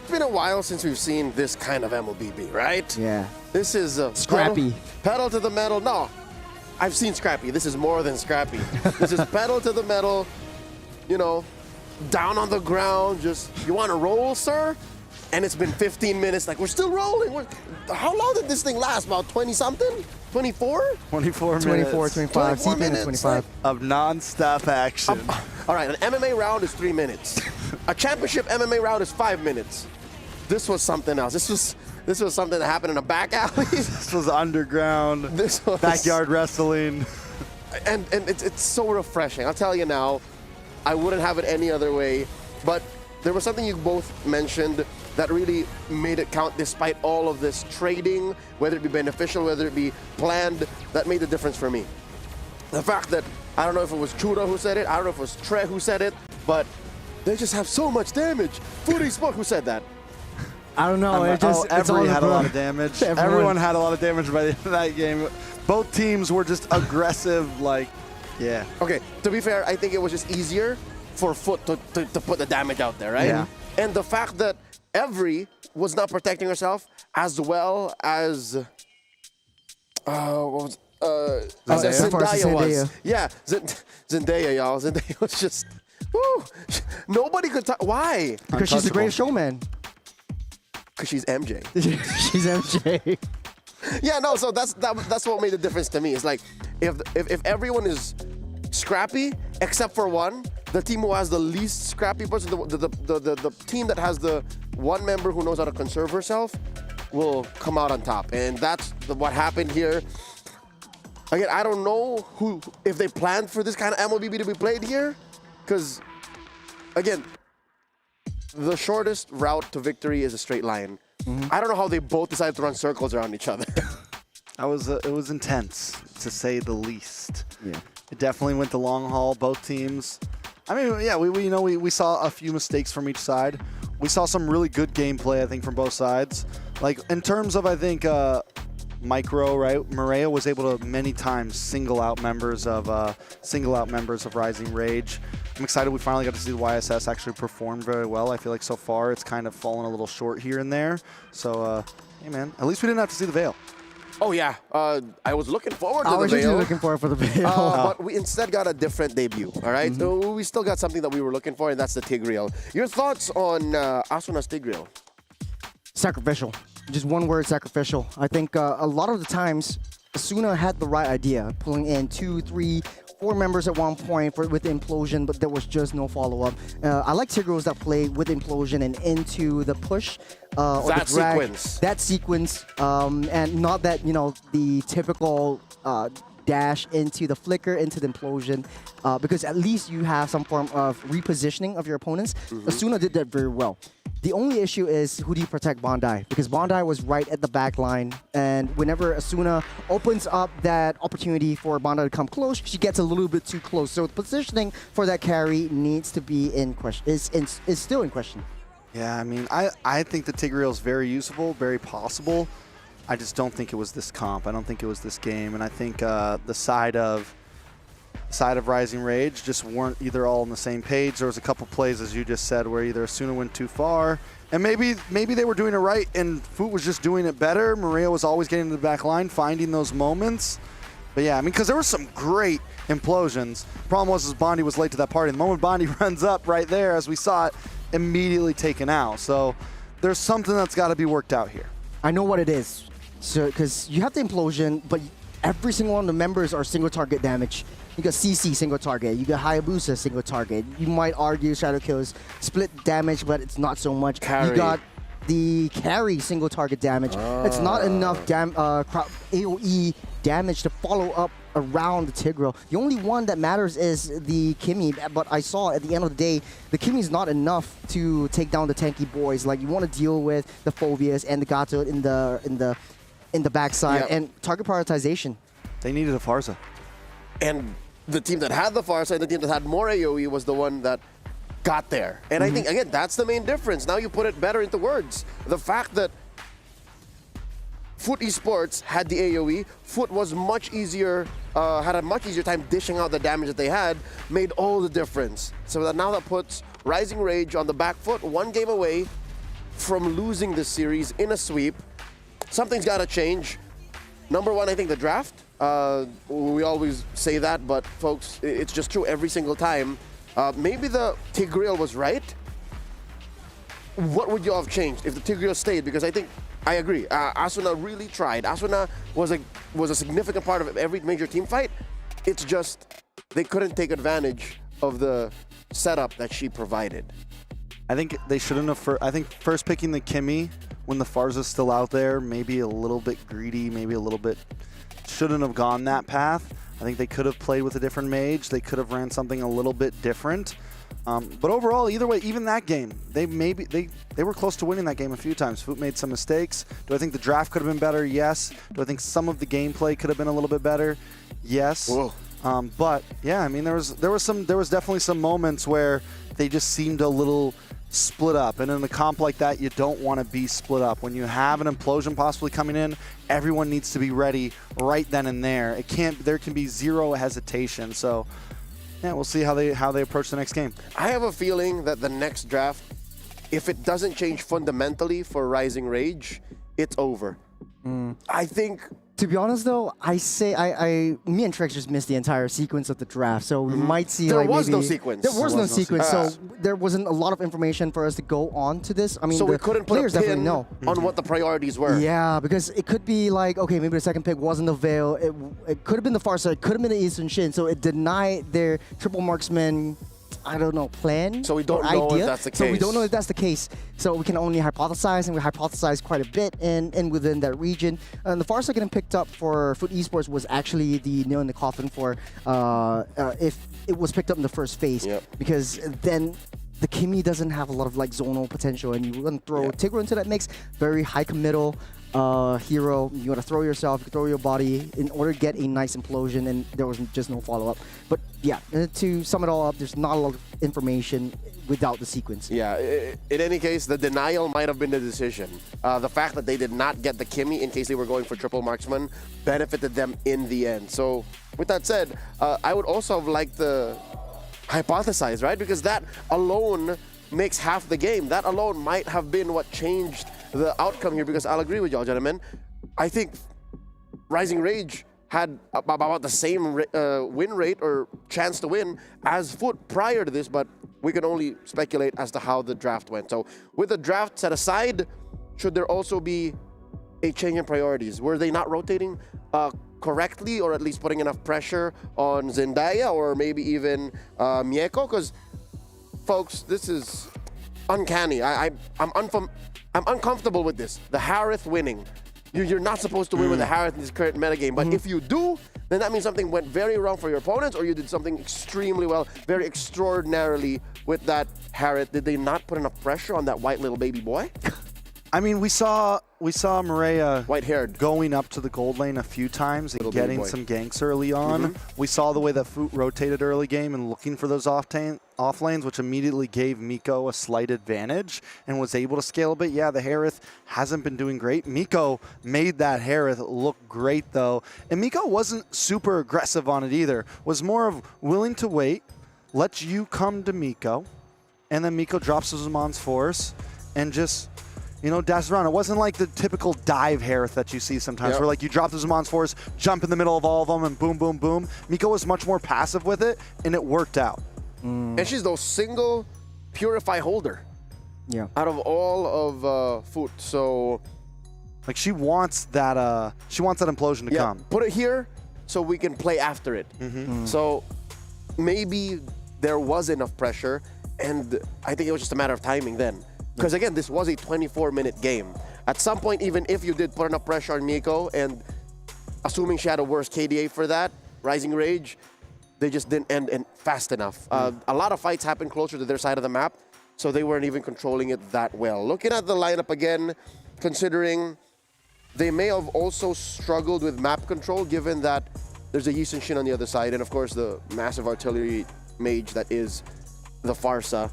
It's been a while since we've seen this kind of MLBB, right? Yeah. This is Scrappy. Pedal to the metal. No, I've seen Scrappy. This is more than Scrappy. This is pedal to the metal, you know, down on the ground, just, you want to roll, sir? And it's been 15 minutes, like, we're still rolling. How long did this thing last? About 20-something? 24? 24 minutes. 24, 25. 24 minutes, 25. Of non-stop action. All right, an MMA round is 3 minutes. A championship MMA round is 5 minutes. This was something else. This was something that happened in a back alley. This was underground. This was backyard wrestling. And it's so refreshing. I'll tell you now, I wouldn't have it any other way. But there was something you both mentioned that really made it count despite all of this trading, whether it be beneficial, whether it be planned, that made the difference for me. The fact that, I don't know if it was Chura who said it, I don't know if it was Tre who said it, but they just have so much damage. Foodie Smoke, who said that? I don't know. Everyone had a lot of damage. Everyone had a lot of damage by the end of that game. Both teams were just aggressive, like, yeah. Okay, to be fair, I think it was just easier for Foot to put the damage out there, right? Yeah. And the fact that Every was not protecting herself as well as Zendaya was. Yeah, Zendaya, y'all. Zendaya was just, woo. Nobody could talk. Why? Because she's the greatest showman. Because she's MJ. She's MJ. Yeah, no. So that's what made the difference to me. It's like if everyone is scrappy except for one, the team who has the least scrappy person, the team that has the one member who knows how to conserve herself, will come out on top. And that's what happened here. Again, I don't know if they planned for this kind of MLBB to be played here, because again, the shortest route to victory is a straight line. I don't know how they both decided to run circles around each other. It was intense, to say the least. Yeah. It definitely went the long haul, both teams. I mean, yeah, we saw a few mistakes from each side. We saw some really good gameplay, I think, from both sides. Like, in terms of, I think, Micro, right? Maria was able to many times single out members of Rising Rage. I'm excited we finally got to see the YSS actually perform very well. I feel like so far it's kind of fallen a little short here and there. So, hey, man, at least we didn't have to see the Veil. Oh, yeah. I was looking forward to the Veil. I was actually looking forward for the Veil. But we instead got a different debut, all right? So we still got something that we were looking for, and that's the Tigreal. Your thoughts on Asuna's Tigreal? Sacrificial. Just one word, sacrificial. I think a lot of the times, Asuna had the right idea, pulling in 2, 3, 4 members at one point with the implosion, but there was just no follow-up. I like Tigreals that play with implosion and into the push or the drag. That sequence, and not that, you know, the typical dash into the flicker, into the implosion, because at least you have some form of repositioning of your opponents. Asuna did that very well. The only issue is, who do you protect Bondi? Because Bondi was right at the back line, and whenever Asuna opens up that opportunity for Bondi to come close, she gets a little bit too close. So the positioning for that carry needs to be in question. Is still in question. Yeah, I mean, I think the Tigreal is very usable, very possible. I just don't think it was this comp. I don't think it was this game, and I think the side of Rising Rage just weren't either all on the same page. There was a couple plays, as you just said, where either Asuna went too far, and maybe they were doing it right, and Foot was just doing it better. Maria was always getting to the back line, finding those moments. But yeah, I mean, because there were some great implosions. Problem was Bondi was late to that party. The moment Bondi runs up right there, as we saw it, immediately taken out. So there's something that's got to be worked out here. I know what it is. So, because you have the implosion, but every single one of the members are single target damage. You got CC single target, you got Hayabusa single target. You might argue Shadow Kills split damage, but it's not so much. Carry. You got the carry single target damage. It's not enough AoE damage to follow up around the Tigreal. The only one that matters is the Kimmy, but I saw at the end of the day, the Kimmy's not enough to take down the tanky boys. Like, you want to deal with the Phobias and the Gato in the backside, and target prioritization. They needed a Farsa. And the team that had the Farsa, the team that had more AoE was the one that got there. And I think, again, that's the main difference. Now you put it better into words. The fact that Foot Esports had the AoE, Foot was much easier, had a much easier time dishing out the damage that they had, made all the difference. So that now that puts Rising Rage on the back foot, 1 game away from losing this series in a sweep. Something's got to change. Number one, I think the draft. We always say that, but folks, it's just true every single time. Maybe the Tigreal was right. What would you have changed if the Tigreal stayed? Because I think, I agree, Asuna really tried. Asuna was a significant part of every major team fight. It's just they couldn't take advantage of the setup that she provided. I think they shouldn't have. I think first picking the Kimmy when the Farsa's still out there, maybe a little bit greedy, maybe a little bit, shouldn't have gone that path. I think they could have played with a different mage. They could have ran something a little bit different. But overall, either way, even that game, they were close to winning that game a few times. Foot made some mistakes. Do I think the draft could have been better? Yes. Do I think some of the gameplay could have been a little bit better? Yes. But yeah, I mean, there was definitely some moments where they just seemed a little split up, and in a comp like that, you don't want to be split up. When you have an implosion possibly coming in, everyone needs to be ready right then and there. There can be zero hesitation. So yeah, we'll see how they approach the next game. I have a feeling that the next draft, if it doesn't change fundamentally for Rising Rage, it's over. I think, to be honest though, me and Trex just missed the entire sequence of the draft, so we might see there like was maybe, no sequence. There was no sequence, so there wasn't a lot of information for us to go on to this. I mean, so the we couldn't put players a definitely pin know on what the priorities were. Yeah, because it could be like, okay, maybe the second pick wasn't the Veil. It could have been the Farsa. It could have been the Eastern Shin. So it denied their triple marksman, I don't know, plan. So we don't know if that's the case. So we don't know if that's the case. So we can only hypothesize, and we hypothesize quite a bit and within that region. And the Farsa getting picked up for Foot Esports was actually the nail in the coffin for if it was picked up in the first phase. Because then the Kimmy doesn't have a lot of like zonal potential, and you want to throw Tigreal into that mix, very high committal hero. You want to throw yourself, throw your body in order to get a nice implosion, and there was just no follow-up. But yeah, to sum it all up, there's not a lot of information without the sequence. Yeah, in any case, the denial might have been the decision. The fact that they did not get the Kimmy in case they were going for triple marksman benefited them in the end. So with that said, I would also have liked the hypothesize, right? Because that alone makes half the game. That alone might have been what changed the outcome here, because I'll agree with y'all, gentlemen. I think Rising Rage had about the same win rate or chance to win as Foot prior to this, but we can only speculate as to how the draft went. So with the draft set aside, should there also be a change in priorities? Were they not rotating correctly, or at least putting enough pressure on Zendaya or maybe even Mieko? Because, folks, this is uncanny. I'm uncomfortable with this. The Harith winning. You're not supposed to win with the Harith in this current metagame, but if you do, then that means something went very wrong for your opponents, or you did something extremely well, very extraordinarily with that Harith. Did they not put enough pressure on that white little baby boy? I mean, we saw Maria white-haired going up to the gold lane a few times and getting some ganks early on. We saw the way that Foot rotated early game and looking for those off lanes, which immediately gave Miko a slight advantage and was able to scale a bit. Yeah, the Harith hasn't been doing great. Miko made that Harith look great, though. And Miko wasn't super aggressive on it either. Was more of willing to wait, let you come to Miko, and then Miko drops his Zaman's Force and just, you know, dash around. It wasn't like the typical dive Harith that you see sometimes, where like you drop the Zaman's Force, jump in the middle of all of them, and boom, boom, boom. Miko was much more passive with it, and it worked out. And she's the single Purify holder out of all of Foot. So Like she wants that implosion to come. Put it here so we can play after it. So maybe there was enough pressure, and I think it was just a matter of timing then. Because again, this was a 24-minute game. At some point, even if you did put enough pressure on Mieko, and assuming she had a worse KDA for that, Rising Rage, they just didn't end fast enough. A lot of fights happened closer to their side of the map, so they weren't even controlling it that well. Looking at the lineup again, considering they may have also struggled with map control, given that there's a Yi Sun-shin on the other side, and of course the massive artillery mage that is the Farsa.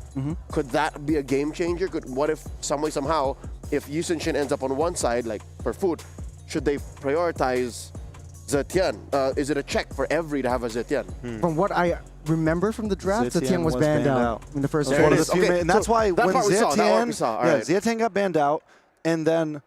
Could that be a game changer? What if somehow, if Yi Sun-shin ends up on one side, like for Foot, should they prioritize Zetian? Is it a check for every to have a Zetian? From what I remember from the draft, Zetian was banned out in the first There round. it is. Okay, and that's why when Zetian got banned out, and then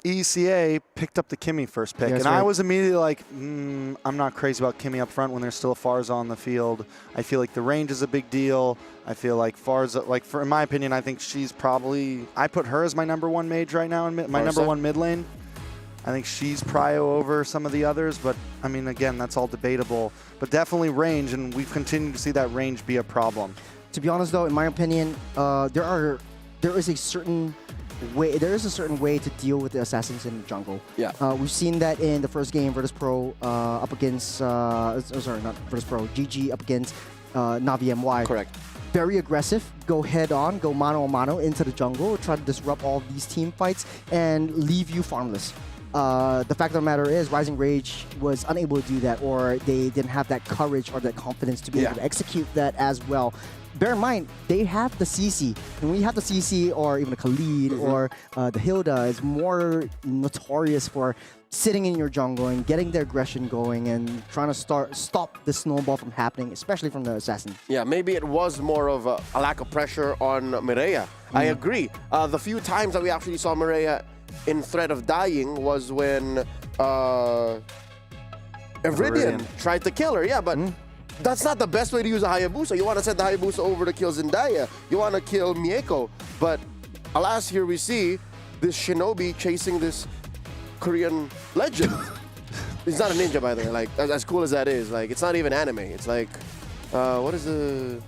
ECA picked up the Kimmy first pick. And I was immediately like, I'm not crazy about Kimmy up front when there's still a Farza on the field. I feel like the range is a big deal. I feel like Farza, in my opinion, I think she's probably, I put her as my #1 mage right now, in my #1 mid lane. I think she's prio over some of the others, but I mean, again, that's all debatable. But definitely range, and we've continued to see that range be a problem. To be honest, though, in my opinion, there is a certain way to deal with the assassins in the jungle. Yeah. We've seen that in the first game, Vertus Pro up against, sorry, not Vertus Pro, GG up against Navi MY. Correct. Very aggressive, go head on, go mano a mano into the jungle, try to disrupt all these team fights, and leave you farmless. The fact of the matter is, Rising Rage was unable to do that, or they didn't have that courage or that confidence to be able to execute that as well. Bear in mind, they have the CC. And when you have the CC, or even the Khalid, or the Hilda, is more notorious for sitting in your jungle and getting their aggression going and trying to stop the snowball from happening, especially from the assassin. Yeah, maybe it was more of a lack of pressure on Mireia. I agree. The few times that we actually saw Mireia in threat of dying was when Iridian tried to kill her. Yeah, but that's not the best way to use a Hayabusa. You want to send the Hayabusa over to kill Zendaya. You want to kill Mieko. But alas, here we see this shinobi chasing this Korean legend. He's not a ninja, by the way. Like, as cool as that is, like, it's not even anime. It's like, what is the...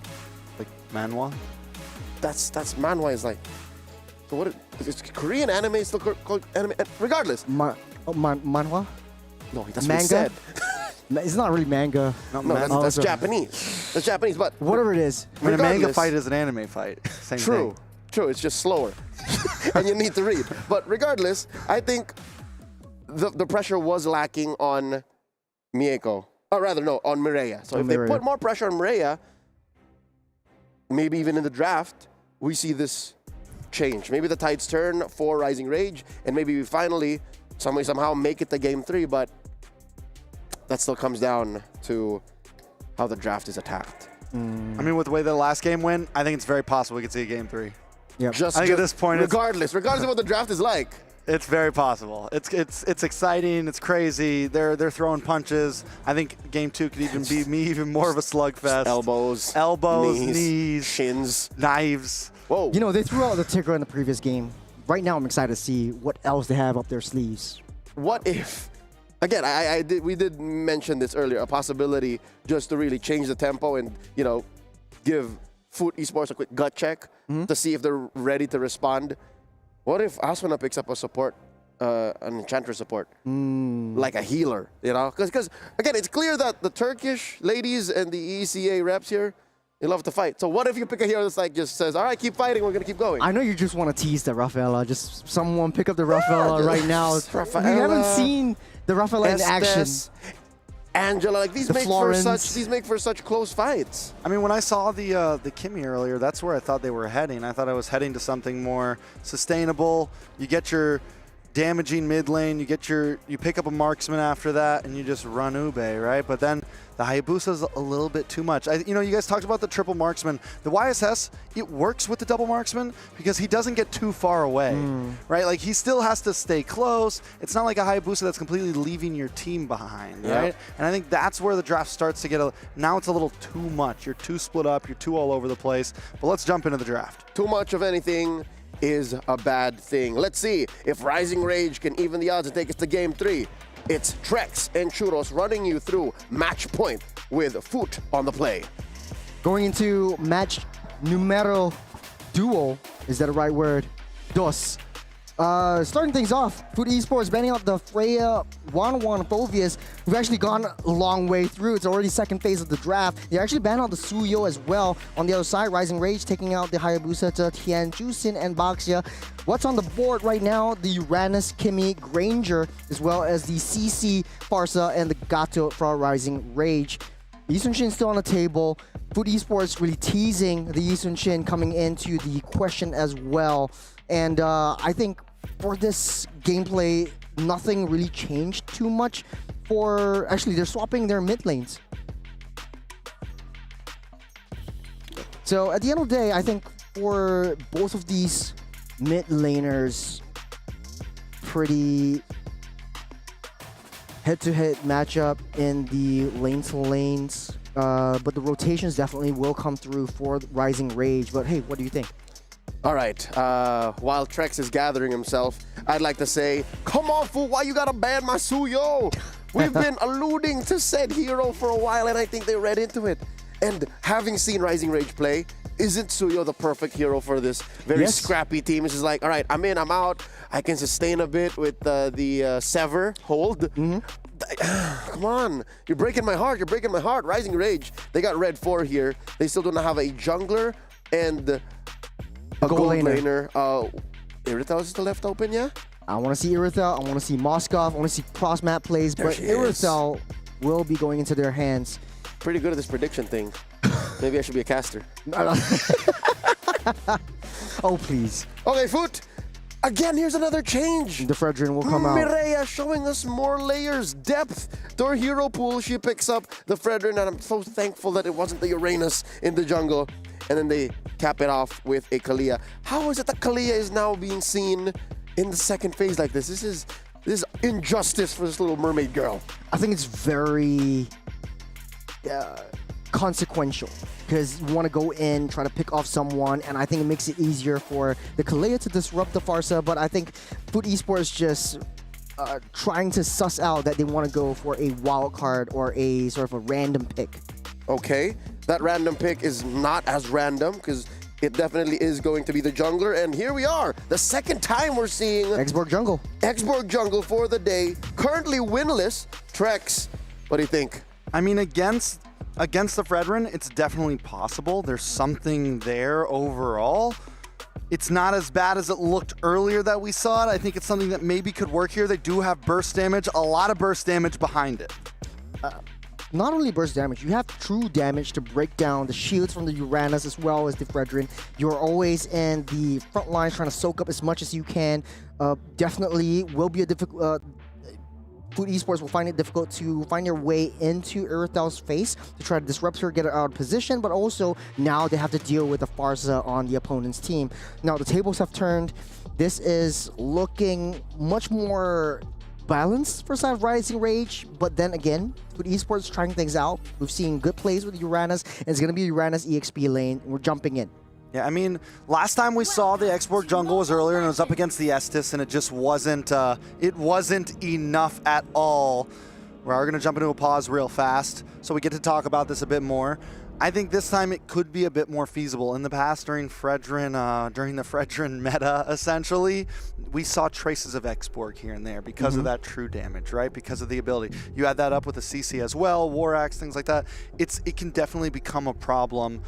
Like, manhwa? That's manhwa is like... So what is Korean anime still called anime? Regardless. Manhwa? No, that's manga? what he said. It's not really manga. No, that's Japanese. That's Japanese, but... Whatever it is. When a manga fight is an anime fight. Same thing. True, it's just slower. And you need to read. But regardless, I think the pressure was lacking on Mieko. Or rather, no, on Mireia. So if they put more pressure on Mireia, maybe even in the draft, we see this change. Maybe the tides turn for Rising Rage, and maybe we finally, somehow make it to Game 3, but that still comes down to how the draft is attacked. I mean, with the way the last game went, I think it's very possible we could see a Game 3. Yeah. I think at this point, regardless of what the draft is like, it's very possible. It's exciting. It's crazy. They're throwing punches. I think Game 2 could even be even more of a slugfest. Elbows, knees, shins, knives. Whoa! You know, they threw out the Tigger in the previous game. Right now, I'm excited to see what else they have up their sleeves. What if? Again, we did mention this earlier. A possibility just to really change the tempo and give Foot Esports a quick gut check to see if they're ready to respond. What if Asuna picks up a support, an Enchantress support, like a healer, Because, again, it's clear that the Turkish ladies and the ECA reps here, they love to fight. So what if you pick a hero that's like, just says, all right, keep fighting, we're going to keep going. I know you just want to tease the Rafaela. Just someone pick up the Rafaela right now. Rafaela, we haven't seen the Rafaela in action. Angela, like these make for such close fights. I mean, when I saw the Kimmy earlier, that's where I thought they were heading. I thought I was heading to something more sustainable. You get your damaging mid lane, you pick up a marksman after that, and you just run Ube, right? But then the Hayabusa's a little bit too much. You guys talked about the triple marksman. The YSS, it works with the double marksman because he doesn't get too far away, right? Like, he still has to stay close. It's not like a Hayabusa that's completely leaving your team behind, right? And I think that's where the draft starts to get now it's a little too much. You're too split up. You're too all over the place. But let's jump into the draft. Too much of anything is a bad thing. Let's see if Rising Rage can even the odds and take us to game 3. It's Trex and Churros running you through match point with Foot on the play. Going into match numero duo, is that the right word? Dos. Starting things off, Foot Esports banning out the Freya 1-1 Phobias. We've actually gone a long way through. It's already second phase of the draft. They actually banned out the Suyo as well. On the other side, Rising Rage taking out the Hayabusa to Tian, Jusin, and Baxia. What's on the board right now? The Uranus, Kimi, Granger, as well as the CC, Farsa, and the Gato for Rising Rage. Yisun Shin still on the table. Foot Esports really teasing the Yisun Shin coming into the question as well. And I think for this gameplay, nothing really changed too much. Actually, they're swapping their mid lanes. So at the end of the day, I think for both of these mid laners, pretty head-to-head matchup in the lane-to-lanes. But the rotations definitely will come through for Rising Rage. But hey, what do you think? All right, while Trex is gathering himself, I'd like to say, come on, fool, why you gotta ban my Suyo? We've been alluding to said hero for a while, and I think they read into it. And having seen Rising Rage play, isn't Suyo the perfect hero for this very scrappy team? It's just like, all right, I'm in, I'm out. I can sustain a bit with the Sever hold. Come on, you're breaking my heart, you're breaking my heart. Rising Rage, they got red 4 here. They still don't have a jungler and a gold laner. Irithel is still left open, yeah? I want to see Irithel, I want to see Moskov, I want to see cross-map plays, but Irithel will be going into their hands. Pretty good at this prediction thing. Maybe I should be a caster. Oh, please. Okay, Foot. Again, here's another change. The Fredrin will come out. Mireia showing us more layers, depth to her hero pool. She picks up the Fredrin, and I'm so thankful that it wasn't the Uranus in the jungle. And then they cap it off with a Kalia. How is it that Kalia is now being seen in the second phase like this? This is injustice for this little mermaid girl. I think it's very consequential because you want to go in, try to pick off someone, and I think it makes it easier for the Kalia to disrupt the Farsa. But I think Foot Esports just trying to suss out that they want to go for a wild card or a sort of a random pick. Okay, that random pick is not as random because it definitely is going to be the jungler. And here we are, the second time we're seeing Exborg jungle. Exborg jungle for the day. Currently winless. Trex, what do you think? I mean, against the Fredrin, it's definitely possible. There's something there overall. It's not as bad as it looked earlier that we saw it. I think it's something that maybe could work here. They do have burst damage, a lot of burst damage behind it. Not only burst damage, you have true damage to break down the shields from the Uranus as well as the Fredrin. You're always in the front lines trying to soak up as much as you can. Definitely will be a difficult... Foot Esports will find it difficult to find their way into Irithel's face to try to disrupt her, get her out of position, but also now they have to deal with the Farsa on the opponent's team. Now the tables have turned. This is looking much more balanced for side of Rising Rage, but then again, Foot Esports trying things out. We've seen good plays with Uranus, and it's going to be Uranus EXP lane, and we're jumping in. Yeah, I mean, last time we saw the Exborg jungle was earlier, and it was up against the Estus, and it just wasn't enough at all. We're going to jump into a pause real fast, so we get to talk about this a bit more. I think this time it could be a bit more feasible. In the past, during the Fredrin meta, essentially, we saw traces of Exborg here and there because of that true damage, right? Because of the ability. You add that up with the CC as well, War Axe, things like that. It can definitely become a problem.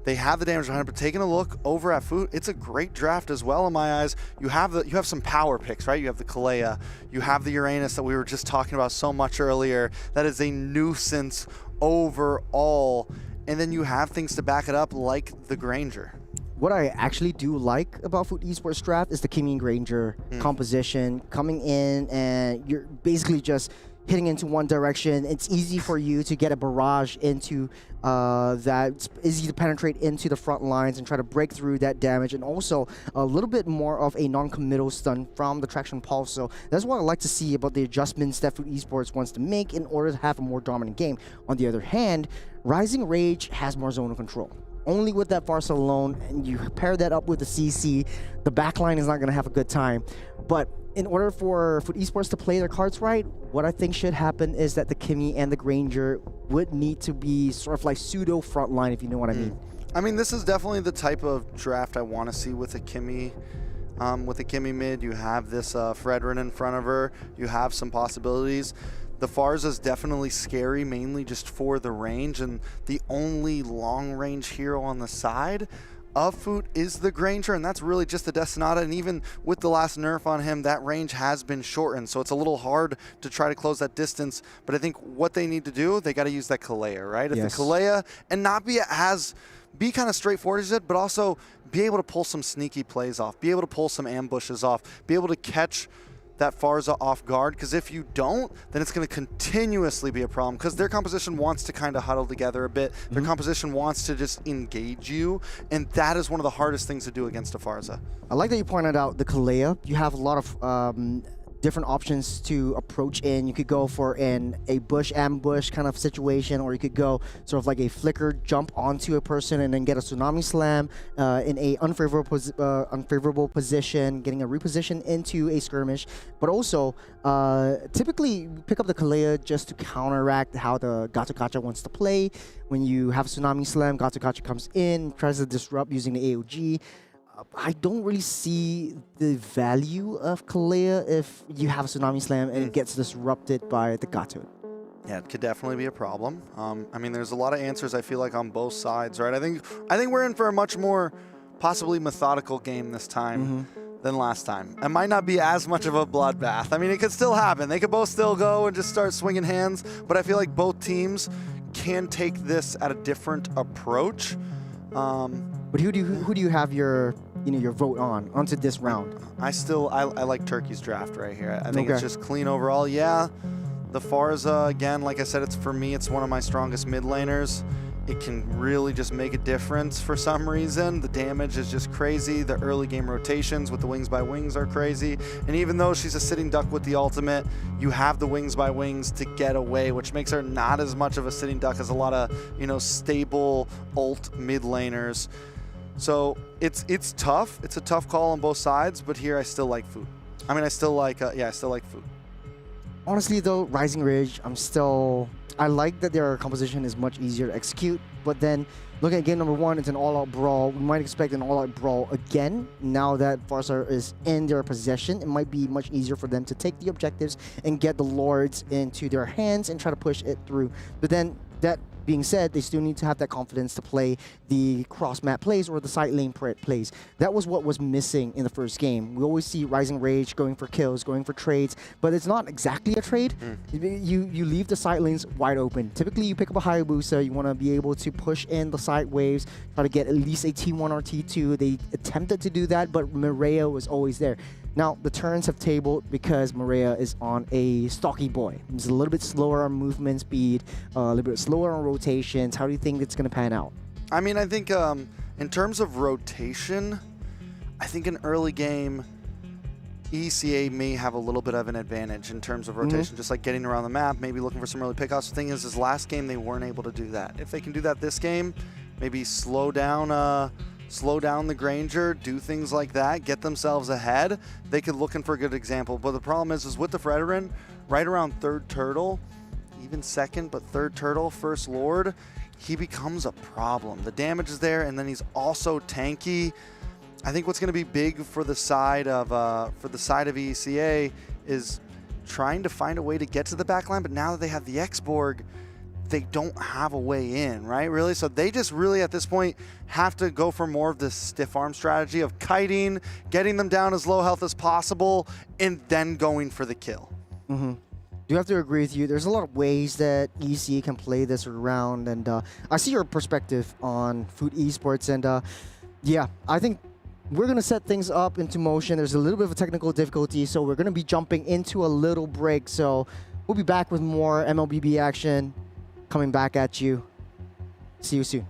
They have the damage behind it, but taking a look over at Foot, it's a great draft as well in my eyes. You have some power picks, right? You have the Kalea, you have the Uranus that we were just talking about so much earlier. That is a nuisance overall. And then you have things to back it up like the Granger. What I actually do like about Foot Esports draft is the Kimi and Granger composition coming in, and you're basically just hitting into one direction. It's easy for you to get a barrage into that. It's easy to penetrate into the front lines and try to break through that damage, and also a little bit more of a non-committal stun from the Traction Pulse. So that's what I like to see about the adjustments that Foot Esports wants to make in order to have a more dominant game. On the other hand, Rising Rage has more zone of control. only with that Farsa alone, and you pair that up with the CC, the backline is not going to have a good time. But in order for esports to play their cards right, what I think should happen is that the Kimmy and the Granger would need to be sort of like pseudo frontline, if you know what I mean. I mean, this is definitely the type of draft I want to see with a Kimmy. With a Kimmy mid, you have this Fredrin in front of her. You have some possibilities. The Farza is definitely scary, mainly just for the range, and the only long-range hero on the side of Foot is the Granger, and that's really just the Destinata, and even with the last nerf on him, that range has been shortened, so it's a little hard to try to close that distance. But I think what they need to do, they got to use that Kalea, right? If the Kalea, and not be be kind of straightforward as it, but also be able to pull some sneaky plays off, be able to pull some ambushes off, be able to catch that Farza off guard, because if you don't, then it's going to continuously be a problem, because their composition wants to kind of huddle together a bit. Their composition wants to just engage you, and that is one of the hardest things to do against a Farza. I like that you pointed out the Kalea. You have a lot of different options to approach in. You could go for a bush ambush kind of situation, or you could go sort of like a flicker jump onto a person and then get a tsunami slam in a unfavorable position, getting a reposition into a skirmish. But also, typically you pick up the Kalea just to counteract how the Gacha Gacha wants to play. When you have a tsunami slam, Gacha Gacha comes in, tries to disrupt using the AOG. I don't really see the value of Kalea if you have a Tsunami Slam and it gets disrupted by the Gato. Yeah, it could definitely be a problem. I mean, there's a lot of answers I feel like on both sides, right? I think we're in for a much more possibly methodical game this time than last time. It might not be as much of a bloodbath. I mean, it could still happen. They could both still go and just start swinging hands, but I feel like both teams can take this at a different approach. But who do you have your vote onto this round? I like Turkey's draft right here. I think it's just clean overall. Yeah, the Farza, again, like I said, for me, it's one of my strongest mid laners. It can really just make a difference for some reason. The damage is just crazy. The early game rotations with the Wings by Wings are crazy. And even though she's a sitting duck with the ultimate, you have the Wings by Wings to get away, which makes her not as much of a sitting duck as a lot of, stable ult mid laners. So it's tough. It's a tough call on both sides, but here I still like Foot. I mean, I still like Foot. Honestly, though, Rising Ridge, I like that their composition is much easier to execute, but then looking at game number 1, it's an all-out brawl. We might expect an all-out brawl again. Now that Farsa is in their possession, it might be much easier for them to take the objectives and get the Lords into their hands and try to push it through. But then, that being said, they still need to have that confidence to play the cross-map plays or the side lane plays. That was what was missing in the first game. We always see Rising Rage going for kills, going for trades, but it's not exactly a trade. You leave the side lanes wide open. Typically, you pick up a Hayabusa, you want to be able to push in the side waves, try to get at least a T1 or T2. They attempted to do that, but Maria was always there. Now, the turns have tabled because Maria is on a stocky boy. He's a little bit slower on movement speed, a little bit slower on rotations. How do you think it's going to pan out? I mean, I think in terms of rotation, I think in early game, ECA may have a little bit of an advantage in terms of rotation, just like getting around the map, maybe looking for some early pickoffs. The thing is last game they weren't able to do that. If they can do that this game, maybe slow down the Granger, do things like that, get themselves ahead, they could looking for a good example. But the problem is with the Fredrin, right around third turtle, even second, but third turtle, first Lord, he becomes a problem. The damage is there, and then he's also tanky. I think what's going to be big for the side of ECA is trying to find a way to get to the backline. But now that they have the X-Borg, they don't have a way in, right? Really, so they just really at this point have to go for more of this stiff arm strategy of kiting, getting them down as low health as possible, and then going for the kill. Do have to agree with you. There's a lot of ways that EC can play this around, and I see your perspective on Foot Esports, and yeah, I think we're going to set things up into motion. There's a little bit of a technical difficulty, so we're going to be jumping into a little break. So we'll be back with more MLBB action coming back at you. See you soon.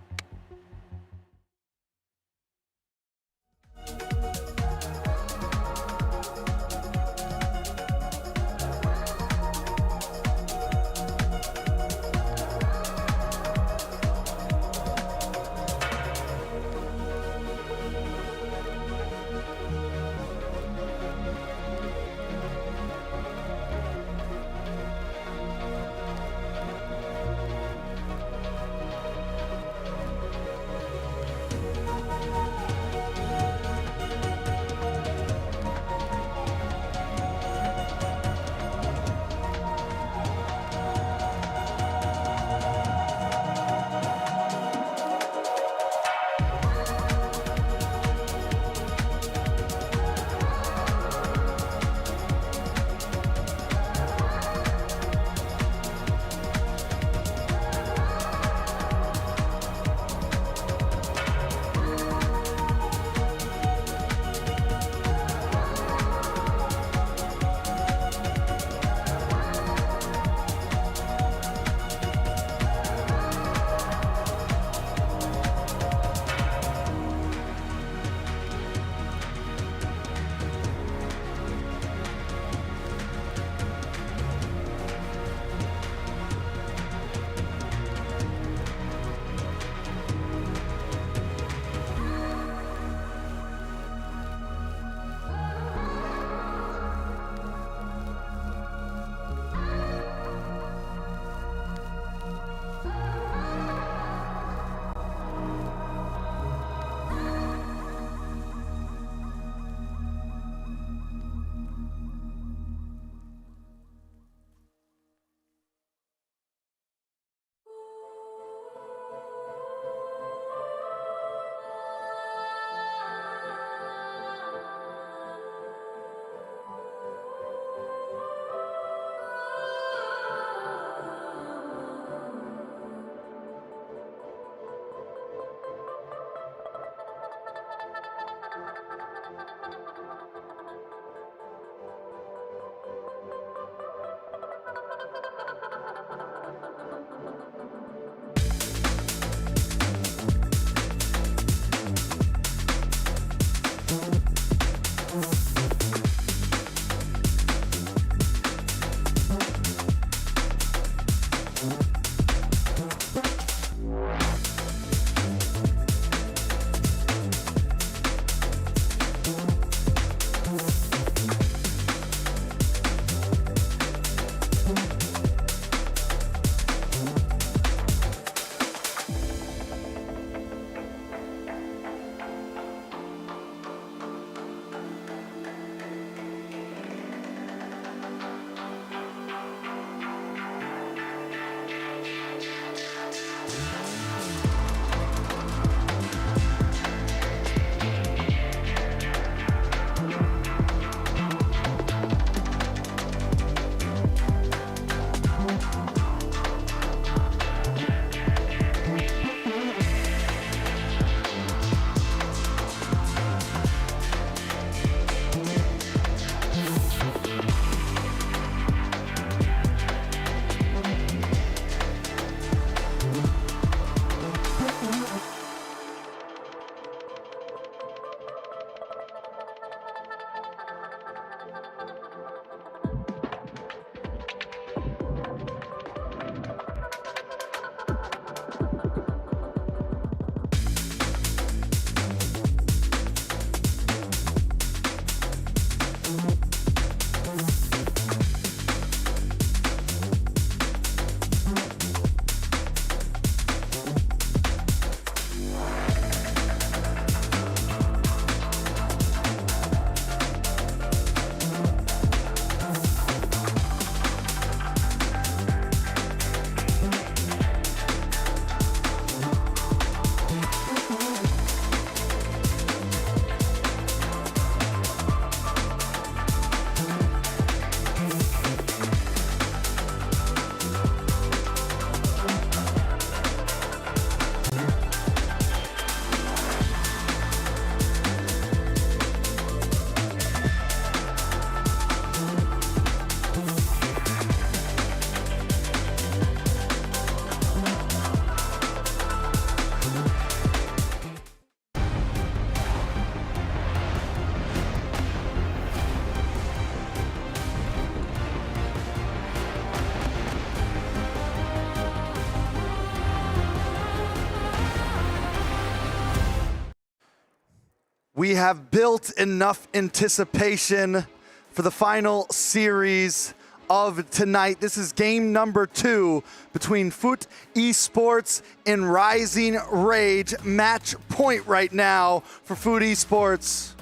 We have built enough anticipation for the final series of tonight. This is game number 2 between Foot Esports and Rising Rage. Match point right now for Foot Esports.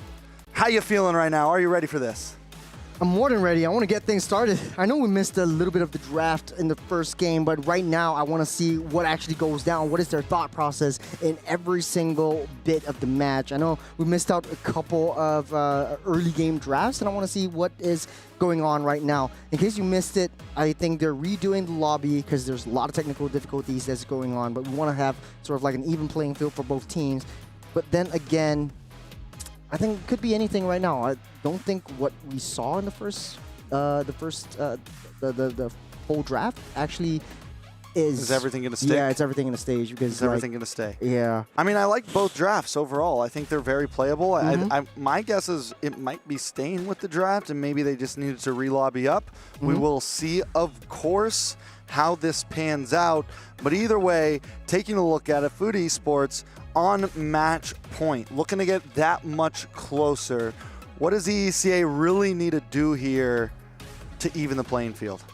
How you feeling right now? Are you ready for this? I'm more than ready. I want to get things started. I know we missed a little bit of the draft in the first game, but right now I want to see what actually goes down. What is their thought process in every single bit of the match? I know we missed out a couple of early game drafts, and I want to see what is going on right now. In case you missed it, I think they're redoing the lobby because there's a lot of technical difficulties that's going on, but we want to have sort of like an even playing field for both teams. But then again, I think it could be anything right now. I don't think what we saw in the full draft actually Is everything going to stay? Yeah, it's everything in the stage because Is everything going to stay? Yeah. I mean, I like both drafts overall. I think they're very playable. My guess is it might be staying with the draft, and maybe they just needed to re-lobby up. We will see, of course, how this pans out. But either way, taking a look at it, Foot Esports on match point, looking to get that much closer. What does EECA really need to do here to even the playing field?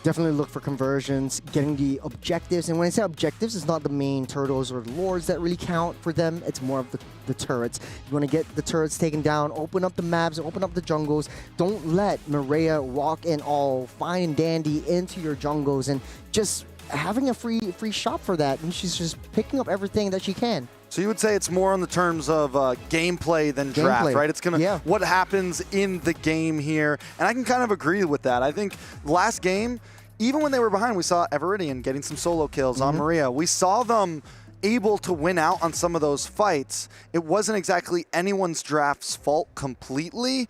Definitely look for conversions, getting the objectives. And when I say objectives, it's not the main turtles or the lords that really count for them. It's more of the turrets. You want to get the turrets taken down, open up the maps, open up the jungles. Don't let Maria walk in all fine and dandy into your jungles and just having a free shot for that. And she's just picking up everything that she can. So you would say it's more on the terms of gameplay than draft, right? It's gonna what happens in the game here, and I can kind of agree with that. I think last game, even when they were behind, we saw Everidian getting some solo kills on Maria. We saw them able to win out on some of those fights. It wasn't exactly anyone's draft's fault completely.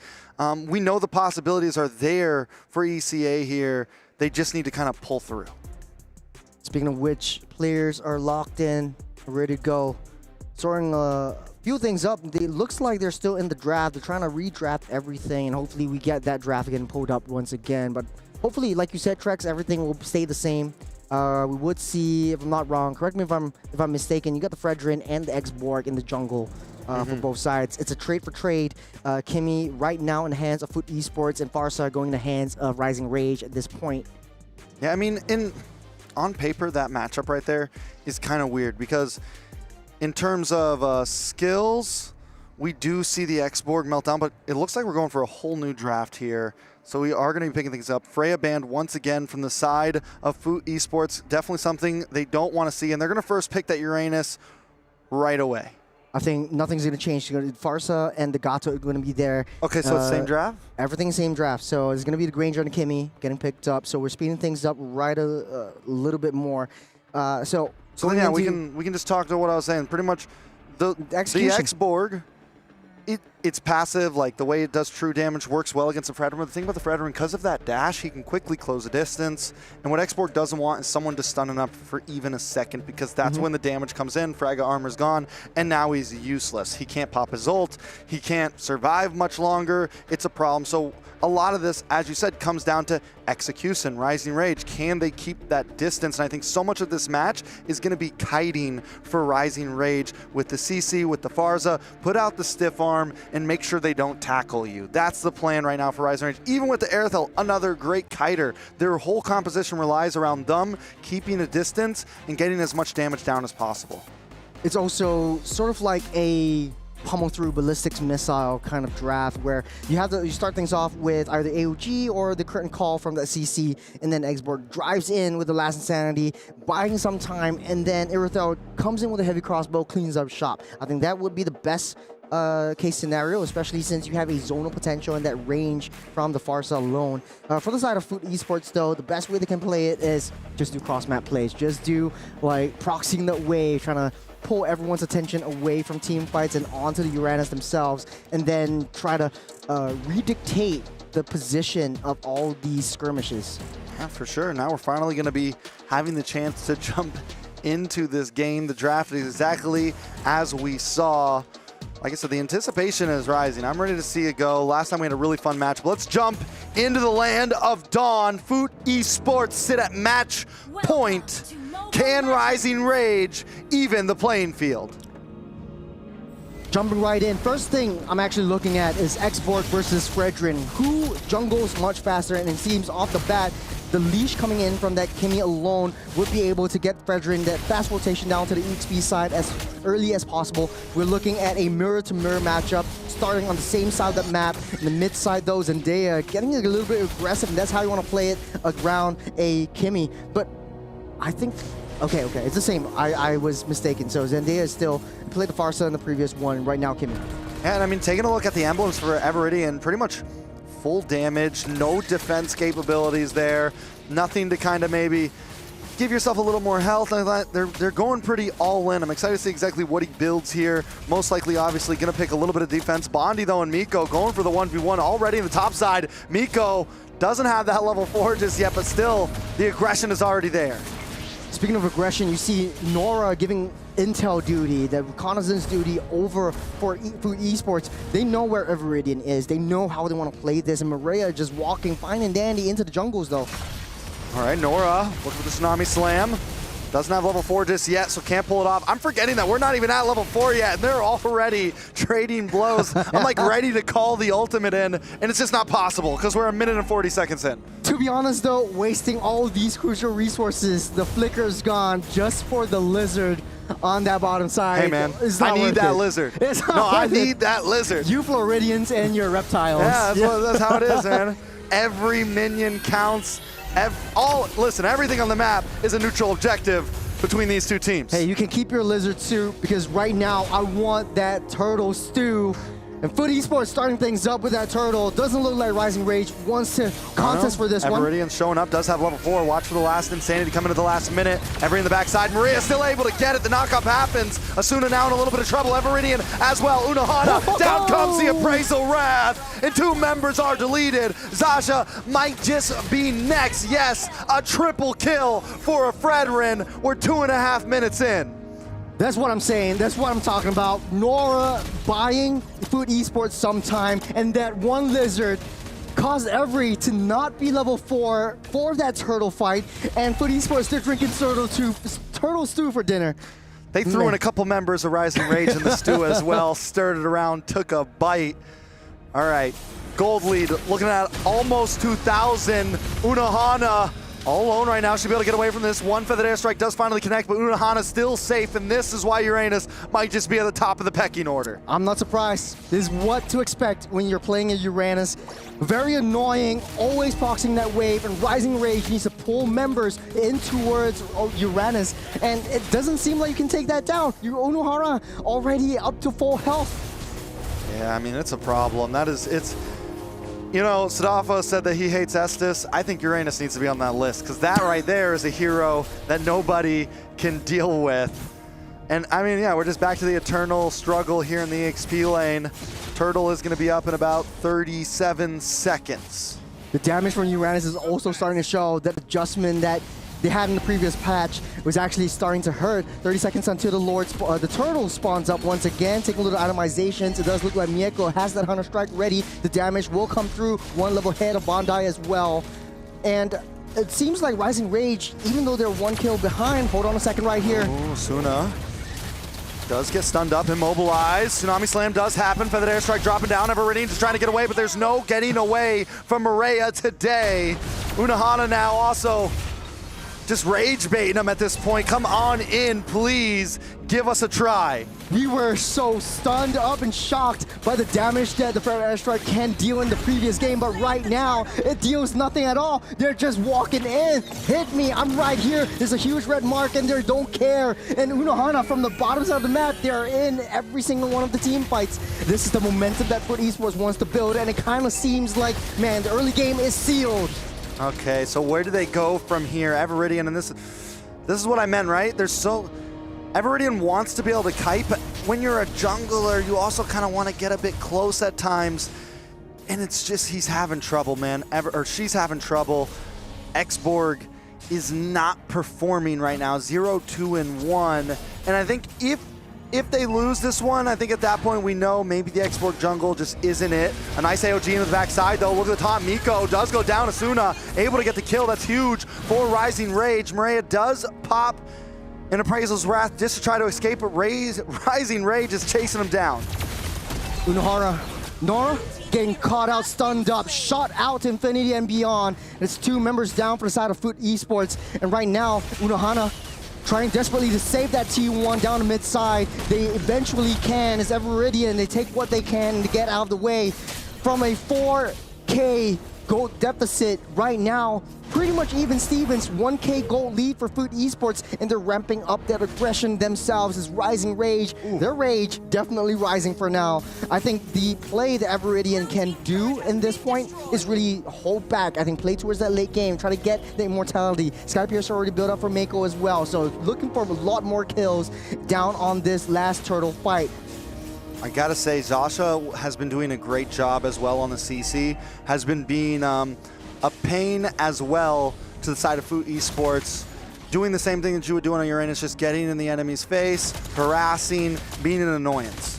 We know the possibilities are there for ECA here. They just need to kind of pull through. Speaking of which, players are locked in, ready to go. Sorting a few things up. It looks like they're still in the draft. They're trying to redraft everything, and hopefully we get that draft again pulled up once again. But hopefully, like you said, Trex, everything will stay the same. We would see, if I'm not wrong, correct me if I'm mistaken, you got the Fredrin and the X-Borg in the jungle for both sides. It's a trade for trade. Kimmy right now in the hands of Foot Esports, and Farsa going in the hands of Rising Rage at this point. Yeah, I mean, on paper, that matchup right there is kind of weird because in terms of skills, we do see the X-Borg meltdown, but it looks like we're going for a whole new draft here. So we are going to be picking things up. Freya banned once again from the side of Foot Esports. Definitely something they don't want to see, and they're going to first pick that Uranus right away. I think nothing's going to change. Farsa and the Gato are going to be there. Okay, so it's same draft? Everything's same draft. So it's going to be the Granger and the Kimmy getting picked up. So we're speeding things up right a little bit more. So then, yeah, we can just talk to what I was saying. Pretty much the X-Borg, it's passive, like the way it does true damage works well against the Fredrin. The thing about the Fredrin, because of that dash, he can quickly close a distance. And what X-Borg doesn't want is someone to stun him up for even a second, because that's when the damage comes in. Fragga armor's gone, and now he's useless. He can't pop his ult. He can't survive much longer. It's a problem. So a lot of this, as you said, comes down to execution, Rising Rage. Can they keep that distance? And I think so much of this match is going to be kiting for Rising Rage with the CC, with the Farsa. Put out the stiff arm and make sure they don't tackle you. That's the plan right now for Rising Rage. Even with the Aerithel, another great kiter. Their whole composition relies around them keeping a distance and getting as much damage down as possible. It's also sort of like a pummel through ballistics missile kind of draft where you start things off with either AOG or the curtain call from the CC, and then X-Borg drives in with the last insanity, buying some time, and then Aerithel comes in with a heavy crossbow, cleans up shop. I think that would be the best case scenario, especially since you have a zonal potential and that range from the Farsa alone. For the side of Foot Esports though, the best way they can play it is just do cross-map plays. Just do like proxying that wave, trying to pull everyone's attention away from team fights and onto the Uranus themselves, and then try to redictate the position of all these skirmishes. Yeah, for sure. Now we're finally going to be having the chance to jump into this game. The draft is exactly as we saw. Like I said, the anticipation is rising. I'm ready to see it go. Last time we had a really fun match. But let's jump into the land of Dawn. Foot Esports sit at match point. Can Rising Rage even the playing field? Jumping right in, first thing I'm actually looking at is X-Borg versus Fredrin. Who jungles much faster? And it seems off the bat, the leash coming in from that Kimmy alone would be able to get Fredrin that fast rotation down to the EXP side as early as possible. We're looking at a mirror-to-mirror matchup, starting on the same side of the map. In the mid side, though, Zendaya getting a little bit aggressive, and that's how you want to play it around a Kimmy. But I think, okay, it's the same. I was mistaken. So Zendaya is still played the Farsa in the previous one, right now Kimmy. Yeah, and I mean, taking a look at the emblems for Everidian, pretty much full damage, no defense capabilities there, nothing to kind of maybe give yourself a little more health. They're going pretty all in. I'm excited to see exactly what he builds here. Most likely, obviously, going to pick a little bit of defense. Bondi, though, and Miko going for the 1v1 already in the top side. Miko doesn't have that level 4 just yet, but still, the aggression is already there. Speaking of aggression, you see Nora giving intel duty, the reconnaissance duty over for Foot Esports. They know where Everidian is. They know how they want to play this, and Maria just walking fine and dandy into the jungles, though. All right, Nora, look for the Tsunami Slam. Doesn't have level 4 just yet, so can't pull it off. I'm forgetting that we're not even at level 4 yet, and they're already trading blows. I'm like ready to call the ultimate in, and it's just not possible because we're 1 minute and 40 seconds in. To be honest though, wasting all these crucial resources, the flicker's gone just for the lizard on that bottom side. Hey man, I need that lizard. No, I need that lizard. You Floridians and your reptiles. Yeah, that's how it is, man. Every minion counts. Listen, everything on the map is a neutral objective between these two teams. Hey, you can keep your lizard suit because right now I want that turtle stew. And Foot Esports starting things up with that turtle. Doesn't look like Rising Rage wants to contest for this one. Everidian's showing up, does have level 4. Watch for the last insanity coming to the last minute. Every in the backside. Maria still able to get it. The knockup happens. Asuna now in a little bit of trouble. Everidian as well. Unohana. Down comes the Appraisal Wrath. And 2 members are deleted. Zasha might just be next. Yes, a triple kill for a Fredrin. We're 2.5 minutes in. That's what I'm saying. That's what I'm talking about. Nora buying Foot Esports sometime, and that one lizard caused Every to not be level 4 for that turtle fight, and Foot Esports, they're drinking turtle stew for dinner. They threw in a couple members of Rising Rage in the stew as well, stirred it around, took a bite. All right, gold lead, looking at almost 2,000. Unohana all alone right now. She'll be able to get away from this. One feathered airstrike does finally connect, but Unohana's still safe, and this is why Uranus might just be at the top of the pecking order. I'm not surprised. This is what to expect when you're playing a Uranus. Very annoying, always proxying that wave, and Rising Rage needs to pull members in towards Uranus, and it doesn't seem like you can take that down. Unohana already up to full health. Yeah, I mean, it's a problem. You know, Sadafa said that he hates Estes. I think Uranus needs to be on that list, because that right there is a hero that nobody can deal with. And I mean, yeah, we're just back to the eternal struggle here in the EXP lane. Turtle is going to be up in about 37 seconds. The damage from Uranus is also starting to show that adjustment that they had in the previous patch was actually starting to hurt. 30 seconds until the turtle spawns up once again, taking a little itemizations. It does look like Mieko has that Hunter Strike ready. The damage will come through, one level ahead of Bondi as well. And it seems like Rising Rage, even though they're one kill behind, hold on a second right here. Ooh, Suna does get stunned up, immobilized. Tsunami Slam does happen. Feathered Airstrike dropping down. Everridian just trying to get away, but there's no getting away from Maria today. Unohana now also just rage baiting him at this point. Come on in, please. Give us a try. We were so stunned up and shocked by the damage that the Feathered Airstrike can deal in the previous game, but right now, it deals nothing at all. They're just walking in. Hit me, I'm right here. There's a huge red mark and they don't care. And Unohana from the bottom side of the map, they're in every single one of the team fights. This is the momentum that Foot Esports wants to build, and it kind of seems like, man, the early game is sealed. Okay, so where do they go from here? Everridian, and this is what I meant, right? Everridian wants to be able to kite, but when you're a jungler, you also kind of want to get a bit close at times. And it's just, he's having trouble, man. She's having trouble. Xborg is not performing right now. 0-2-1. And I think if they lose this one, I think at that point we know maybe the Xborg jungle just isn't it. A nice AOG into the backside though. Look at the top. Miko does go down. Asuna able to get the kill. That's huge for Rising Rage. Maria does pop in Appraisal's Wrath just to try to escape, but Rising Rage is chasing him down. Unohana, Nora getting caught out, stunned up, shot out to infinity and beyond. It's 2 members down for the side of Foot Esports, and right now Unohana trying desperately to save that T1 down the mid side. They eventually can, as Everridian, they take what they can to get out of the way. From a 4K gold deficit right now, pretty much even Stevens, 1K gold lead for Foot Esports, and they're ramping up that aggression themselves as Rising Rage. Their rage definitely rising for now. I think the play that Everridian can do in this point is really hold back. I think play towards that late game, try to get the immortality. Skypiercer already built up for Mako as well, so looking for a lot more kills down on this last turtle fight. I gotta say, Zasha has been doing a great job as well on the CC, has been being a pain as well to the side of Foot Esports, doing the same thing that you would do on Uranus, just getting in the enemy's face, harassing, being an annoyance.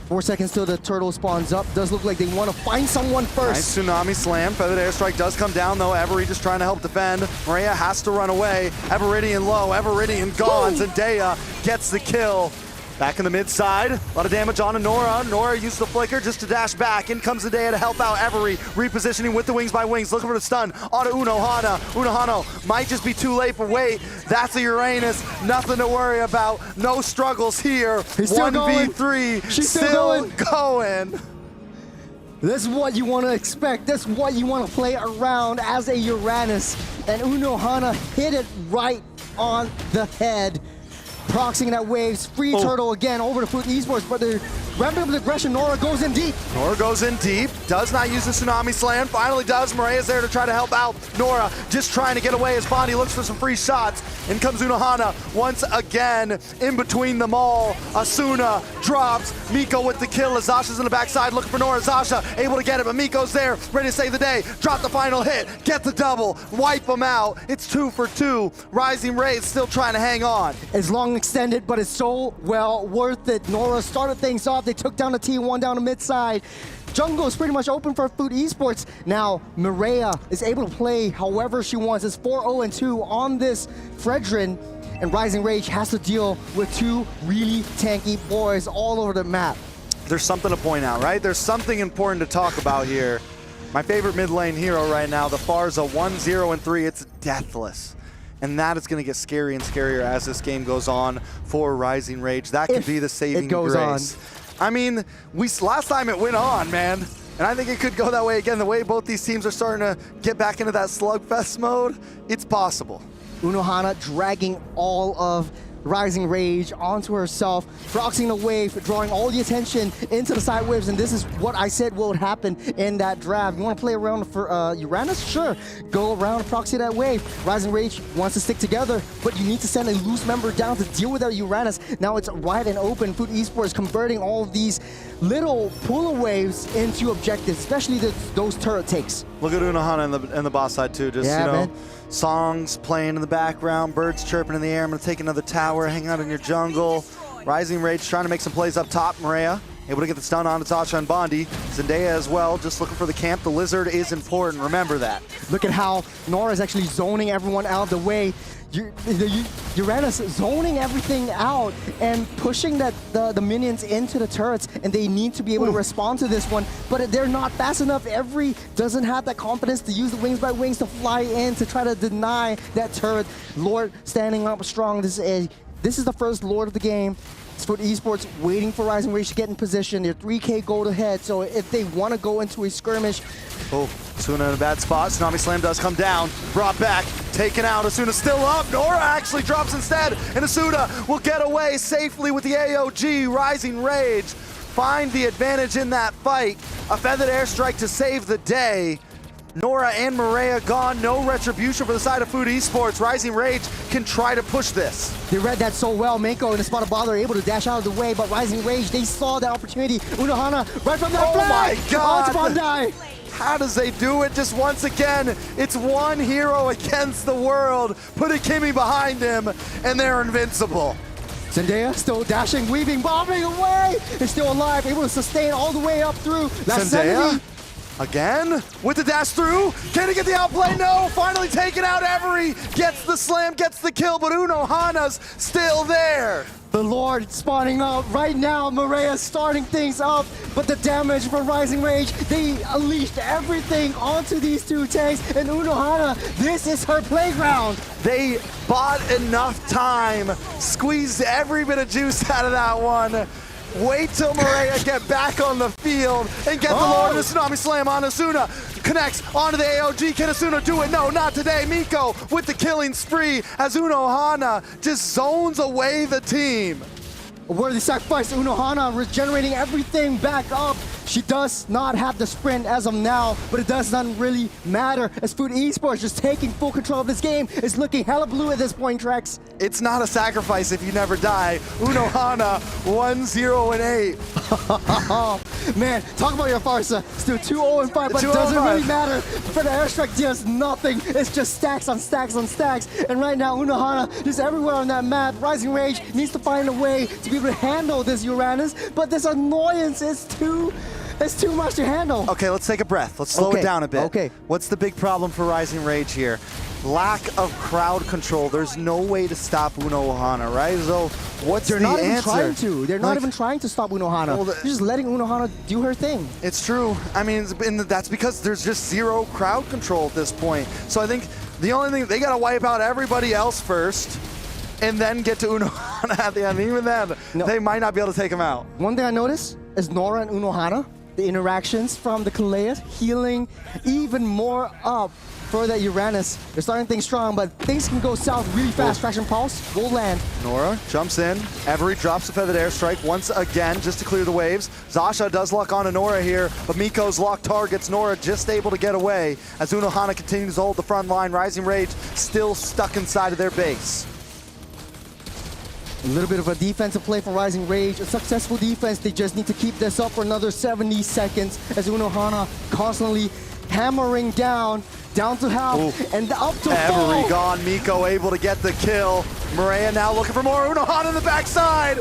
4 seconds till the turtle spawns up. Does look like they want to find someone first. Nice Tsunami Slam. Feathered Airstrike does come down though. Every just trying to help defend. Maria has to run away. Everridian low. Everridian gone. Zendaya gets the kill. Back in the mid side, a lot of damage on Nora. Nora used the flicker just to dash back. In comes Zendaya to help out Every, repositioning with the wings by wings, looking for the stun onto Unohana. Unohana might just be too late, but wait, that's a Uranus. Nothing to worry about. No struggles here. He's still 1v3. She's still going. This is what you want to expect. This is what you want to play around as a Uranus. And Unohana hit it right on the head. Proxying that waves, free turtle again over to Foot Esports, but they're ramping up the aggression. Nora goes in deep. Nora goes in deep, does not use the Tsunami Slam, finally does. Maria's there to try to help out. Nora just trying to get away as Bondi looks for some free shots. In comes Unohana once again, in between them all. Asuna drops, Miko with the kill as Zasha's in the backside looking for Nora. Zasha able to get it, but Miko's there, ready to save the day. Drop the final hit, get the double, wipe them out. It's 2 for 2. Rising Rage still trying to hang on. It's long extended, but it's so well worth it. Nora started things off. They took down the T1 down the mid side. jungle is pretty much open for Food Esports. Now, Mireia is able to play however she wants. It's 4-0-2 on this Fredrin, and Rising Rage has to deal with two really tanky boys all over the map. There's something to point out, right? There's something important to talk about here. My favorite mid lane hero right now, the Farza, 1-0-3. It's deathless. And that is going to get scary and scarier as this game goes on for Rising Rage. That could be the saving grace. I mean, last time it went on, man. And I think it could go that way again. The way both these teams are starting to get back into that slugfest mode, it's possible. Unohana dragging all of Rising Rage onto herself, proxying the wave, drawing all the attention into the side waves, and this is what I said would happen in that draft. You want to play around for Uranus? Sure. Go around and proxy that wave. Rising Rage wants to stick together, but you need to send a loose member down to deal with that Uranus. Now it's wide and open. Food Esports converting all of these little pull waves into objectives, especially those turret takes. Look at Unohana in the boss side too. Just, you know, man. Songs playing in the background, birds chirping in the air. I'm going to take another tower, hang out in your jungle. Rising Rage trying to make some plays up top. Mireia able to get the stun on Tasha and Bondi. Zendaya as well, just looking for the camp. The Lizard is important, remember that. Look at how Nora is actually zoning everyone out of the way. Uranus zoning everything out and pushing the minions into the turrets, and they need to be able to respond to this one, but they're not fast enough. Every doesn't have that confidence to use the wings by wings to fly in to try to deny that turret. Lord standing up strong. This is the first Lord of the game. It's for Esports waiting for Rising Rage to get in position. They're 3K gold ahead, so if they want to go into a skirmish. Oh, Asuna in a bad spot. Tsunami Slam does come down, brought back, taken out. Asuna's still up. Nora actually drops instead, and Asuna will get away safely with the AOG. Rising Rage find the advantage in that fight. A feathered airstrike to save the day. Nora and Mireia gone, no retribution for the side of Food Esports. Rising Rage can try to push this. They read that so well. Mako in the spot of bother able to dash out of the way, but Rising Rage, they saw that opportunity. Unohana right from that flag. My God! Oh, it's Bondi. How does they do it? Just once again, it's one hero against the world. Put a Kimmy behind him, and they're invincible. Zendaya still dashing, weaving, bombing away. Is still alive, able to sustain all the way up through. Zendaya again with the dash through. Can he get the outplay? No. Finally taken out. Every gets the slam, gets the kill, but Unohana's still there. The Lord spawning up right now. Mireia starting things up, but the damage from Rising Rage, they unleashed everything onto these two tanks, and Unohana, this is her playground. They bought enough time, squeezed every bit of juice out of that one. Wait till Mireia get back on the field and get the Lord of the Tsunami Slam on Asuna. Connects onto the AOG. Can Asuna do it? No, not today. Miko with the killing spree as Unohana just zones away the team. A worthy sacrifice. Unohana regenerating everything back up. She does not have the sprint as of now, but it does not really matter as Food Esports just taking full control of this game. It's looking hella blue at this point, Trex. It's not a sacrifice if you never die. Unohana 1-0-8. Man, talk about your Farsa. Still 2-0-5, but it doesn't really matter. For the airstrike does nothing. It's just stacks on stacks on stacks. And right now, Unohana is everywhere on that map. Rising Rage needs to find a way to be able to handle this Uranus, but this annoyance is too much to handle. Okay, let's take a breath. Let's slow it down a bit. Okay. What's the big problem for Rising Rage here? Lack of crowd control. There's no way to stop Unohana, right? So what's the answer? They're not even trying to. They're not even trying to stop Unohana. They're just letting Unohana do her thing. It's true. I mean, that's because there's just zero crowd control at this point. So I think the only thing, they got to wipe out everybody else first and then get to Unohana at the end. Even then, they might not be able to take him out. One thing I noticed is Nora and Unohana, the interactions from the Kaleas healing even more up for that Uranus. They're starting things strong, but things can go south really fast. Fraction Pulse, gold land. Nora jumps in. Every drops a feathered airstrike once again just to clear the waves. Zasha does lock onto Nora here, but Miko's locked targets. Nora just able to get away as Unohana continues to hold the front line. Rising Rage still stuck inside of their base. A little bit of a defensive play for Rising Rage. A successful defense. They just need to keep this up for another 70 seconds as Unohana constantly hammering down to half, and up to Every full. gone. Miko able to get the kill. Mireia now looking for more. Unohana on the backside.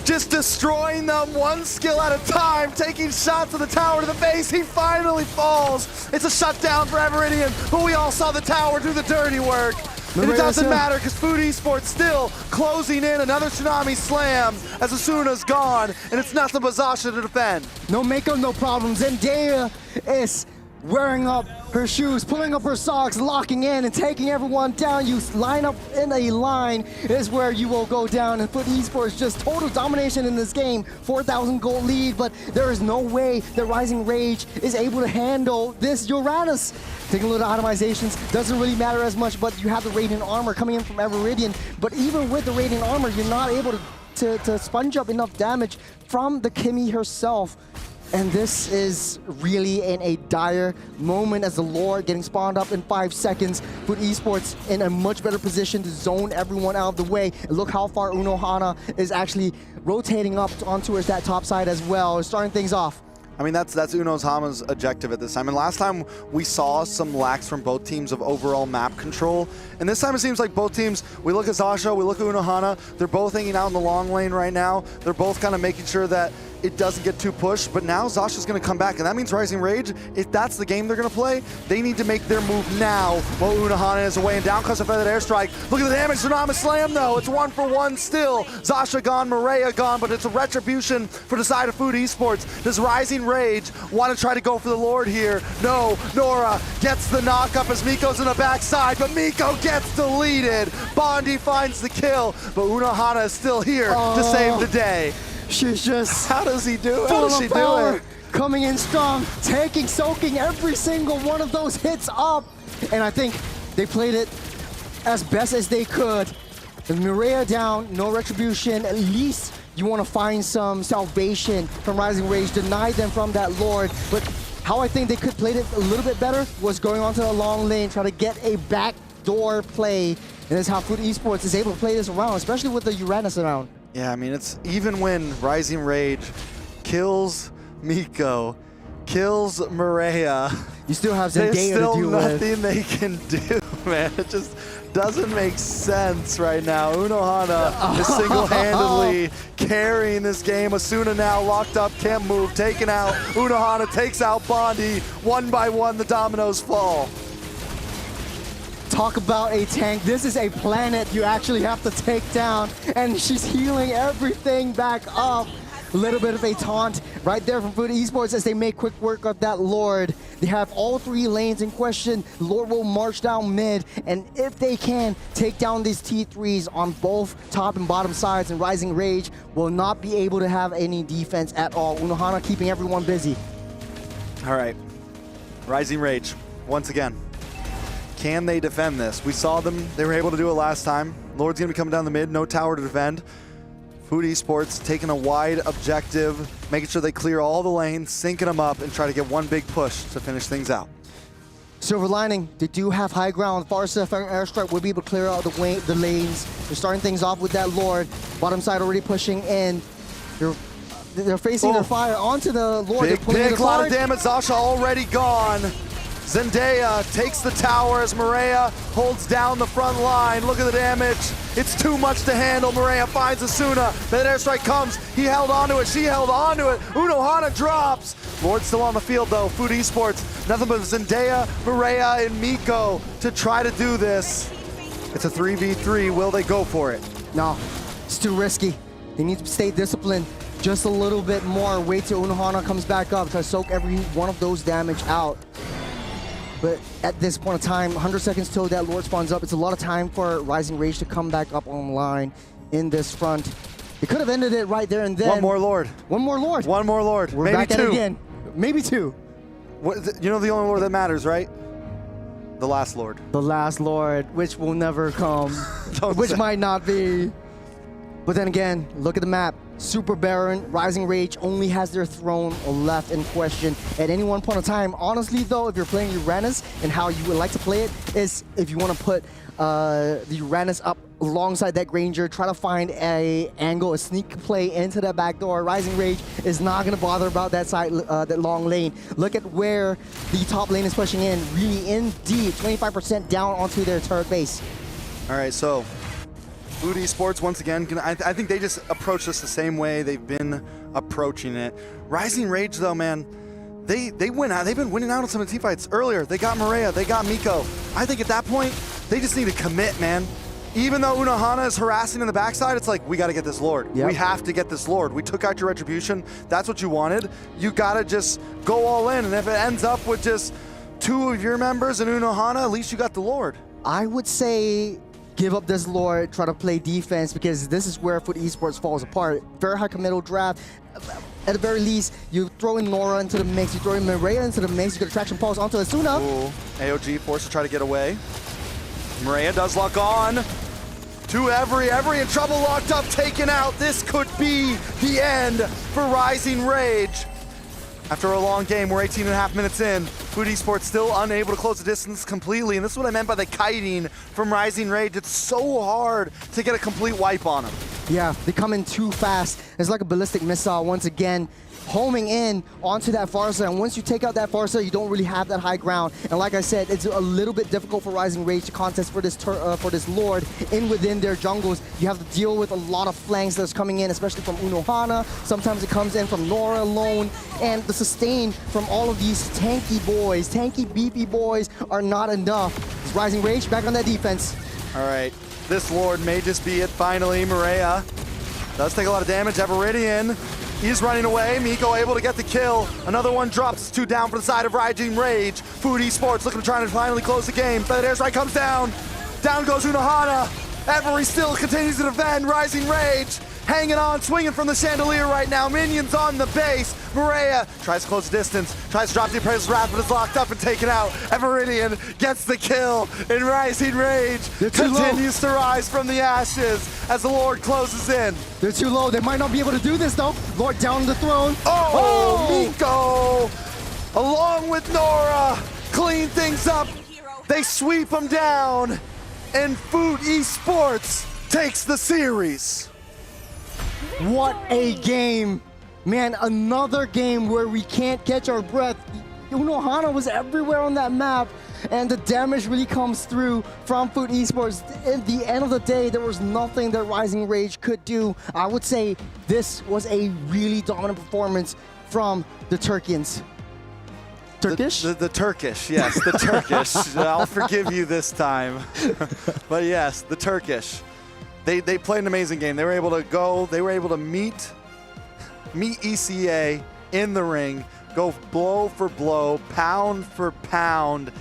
just destroying them one skill at a time, taking shots of the tower to the face. He finally falls. It's a shutdown for Everidian, but we all saw the tower do the dirty work. And it doesn't matter because Food Esports still closing in another Tsunami Slam as Asuna's gone, and it's nothing but Zasha to defend. No makeup, no problem. Zendaya is wearing up her shoes, pulling up her socks, locking in and taking everyone down. You line up in a line is where you will go down, and Foot Esports just total domination in this game. 4,000 gold lead, but there is no way that Rising Rage is able to handle this Uranus. Taking a little itemizations, doesn't really matter as much, but you have the Radiant Armor coming in from Everidian. But even with the Radiant Armor, you're not able to sponge up enough damage from the Kimmy herself. And this is really in a dire moment as the Lord getting spawned up in 5 seconds. Foot Esports in a much better position to zone everyone out of the way. And look how far Unohana is actually rotating up onto that top side as well, starting things off. I mean, that's Unohana's objective at this time. And last time we saw some lacks from both teams of overall map control. And this time it seems like both teams, we look at Zasha, we look at Unohana, they're both hanging out in the long lane right now. They're both kind of making sure that it doesn't get too pushed, but now Zasha's going to come back, and that means Rising Rage, if that's the game they're going to play, they need to make their move now while Unohana is away, and down comes a feathered airstrike. Look at the damage, Tsunami Slam though, it's 1-for-1 still. Zasha gone, Maria gone, but it's a retribution for the side of Food Esports. Does Rising Rage want to try to go for the Lord here? No, Nora gets the knock up as Miko's in the backside, but Miko gets deleted. Bondi finds the kill, but Unohana is still here to save the day. She's just... How does he do it? How does she do it? Coming in strong, soaking every single one of those hits up. And I think they played it as best as they could. With Mireia down, no retribution. At least you want to find some salvation from Rising Rage, deny them from that Lord. But how I think they could play it a little bit better was going onto the long lane, trying to get a backdoor play. And that's how Food Esports is able to play this around, especially with the Uranus around. Yeah, I mean, it's even when Rising Rage kills Miko, kills Mireia, you still have Zendaya there's still to deal nothing with. they can do, man. It just doesn't make sense right now. Unohana is single-handedly carrying this game. Asuna now locked up, can't move, taken out. Unohana takes out Bondi. One by one, the dominoes fall. Talk about a tank. This is a planet you actually have to take down, and she's healing everything back up. A little bit of a taunt right there from Food Esports as they make quick work of that Lord. They have all 3 lanes in question. Lord will march down mid, and if they can, take down these T3s on both top and bottom sides, and Rising Rage will not be able to have any defense at all. Unohana keeping everyone busy. All right, Rising Rage, once again. Can they defend this? We saw them, they were able to do it last time. Lord's gonna be coming down the mid, no tower to defend. Food Esports taking a wide objective, making sure they clear all the lanes, syncing them up, and try to get one big push to finish things out. Silver lining, they do have high ground. Fiercest airstrike will be able to clear out the lanes. They're starting things off with that Lord. Bottom side already pushing in. They're facing their fire onto the Lord. Big pick, a lot of damage. Zasha already gone. Zendaya takes the tower as Mireia holds down the front line. Look at the damage. It's too much to handle. Mireia finds Asuna. That airstrike comes. He held onto it. She held onto it. Unohana drops. Lord's still on the field though. Food Esports, nothing but Zendaya, Mireia, and Miko to try to do this. It's a 3v3. Will they go for it? No, it's too risky. They need to stay disciplined just a little bit more. Wait till Unohana comes back up to soak every one of those damage out. But at this point in time, 100 seconds till that Lord spawns up. It's a lot of time for Rising Rage to come back up online in this front. They could have ended it right there and then. One more Lord. One more Lord. One more Lord. We're maybe back 2. at it again. Maybe 2. You know the only Lord that matters, right? The last Lord. The last Lord, which will never come. Which might not be. But then again, look at the map. Super barren. Rising Rage only has their throne left in question at any one point in time. Honestly, though, if you're playing Uranus and how you would like to play it is if you want to put the Uranus up alongside that Granger, try to find a angle, a sneak play into that back door. Rising Rage is not going to bother about that side, that long lane. Look at where the top lane is pushing in, really in deep, 25% down onto their turret base. All right, so Food Esports, once again, I think they just approach this the same way they've been approaching it. Rising Rage, though, man, they win out. They've been winning out on some of the team fights earlier. They got Maria, they got Miko. I think at that point, they just need to commit, man. Even though Unohana is harassing in the backside, it's like, we got to get this Lord. Yep. We have to get this Lord. We took out your Retribution. That's what you wanted. You got to just go all in. And if it ends up with just 2 of your members and Unohana, at least you got the Lord. I would say give up this Lord, try to play defense, because this is where Food Esports falls apart. Very high committal draft. At the very least, you throw in Nora into the mix, you throw in Maria into the mix, you get a traction pulse onto Asuna. Ooh, AOG forced to try to get away. Maria does lock on to Every in trouble, locked up, taken out. This could be the end for Rising Rage. After a long game, we're 18.5 minutes in. Food Esports still unable to close the distance completely, and this is what I meant by the kiting from Rising Rage. It's so hard to get a complete wipe on them. Yeah, they come in too fast. It's like a ballistic missile once again, homing in onto that Farsa, and once you take out that Farsa, you don't really have that high ground. And like I said, it's a little bit difficult for Rising Rage to contest for this Lord within their jungles. You have to deal with a lot of flanks that's coming in, especially from Unohana. Sometimes it comes in from Nora alone, and the sustain from all of these tanky beefy boys are not enough. It's Rising Rage back on that defense. All right, this Lord may just be it finally. Maria does take a lot of damage. Everidian, he's running away. Miko able to get the kill. Another one drops. 2 down for the side of Rising Rage. Food Esports looking to try to finally close the game. But the airstrike comes down. Down goes Unohana. Every still continues to defend. Rising Rage hanging on, swinging from the chandelier right now. Minions on the base. Maria tries to close the distance, tries to drop the Appraiser's Wrath, but is locked up and taken out. Everidian gets the kill, and Rising Rage continues to rise from the ashes as the Lord closes in. They're too low. They might not be able to do this, though. Lord down on the throne. Miko, along with Nora, clean things up. They sweep them down, and Food Esports takes the series. What a game. Man, another game where we can't catch our breath. Unohana was everywhere on that map, and the damage really comes through from Food Esports. At the end of the day, there was nothing that Rising Rage could do. I would say this was a really dominant performance from the Turkians. Turkish? The Turkish, yes, the Turkish. I'll forgive you this time. But yes, the Turkish. They played an amazing game. They were able to go, they were able to meet ECA in the ring, go blow for blow, pound for pound,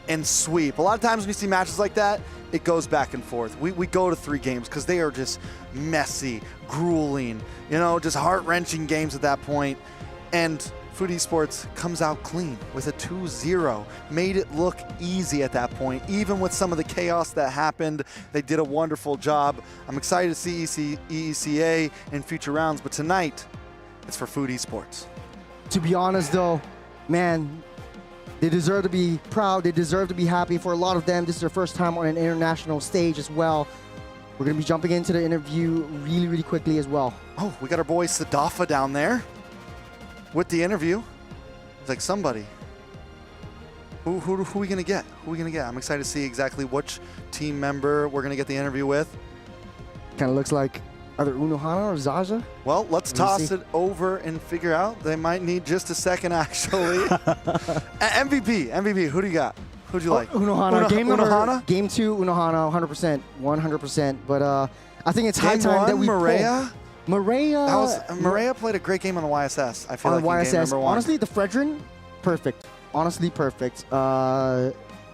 and sweep. A lot of times when you see matches like that, it goes back and forth. We go to 3 games because they are just messy, grueling, you know, just heart-wrenching games at that point. And Food Esports comes out clean with a 2-0. Made it look easy at that point. Even with some of the chaos that happened, they did a wonderful job. I'm excited to see ECA in future rounds, but tonight, it's for Food Esports. To be honest, though, man, they deserve to be proud. They deserve to be happy. For a lot of them, this is their first time on an international stage as well. We're going to be jumping into the interview really, really quickly as well. Oh, we got our boy Sadafa down there with the interview. It's like somebody. Who are we going to get? Who are we going to get? I'm excited to see exactly which team member we're going to get the interview with. Kind of looks like either Unohana or Zaja. Well, let's toss it over and figure out. They might need just a second, actually. MVP, who do you got? Who do you like? Unohana. Unohana? Game 2, Unohana, 100%. But I think it's high time that we Maria? Maria played a great game on the YSS. I feel on like YSS. Game number 1. Honestly, the Fredrin, perfect. Honestly, perfect.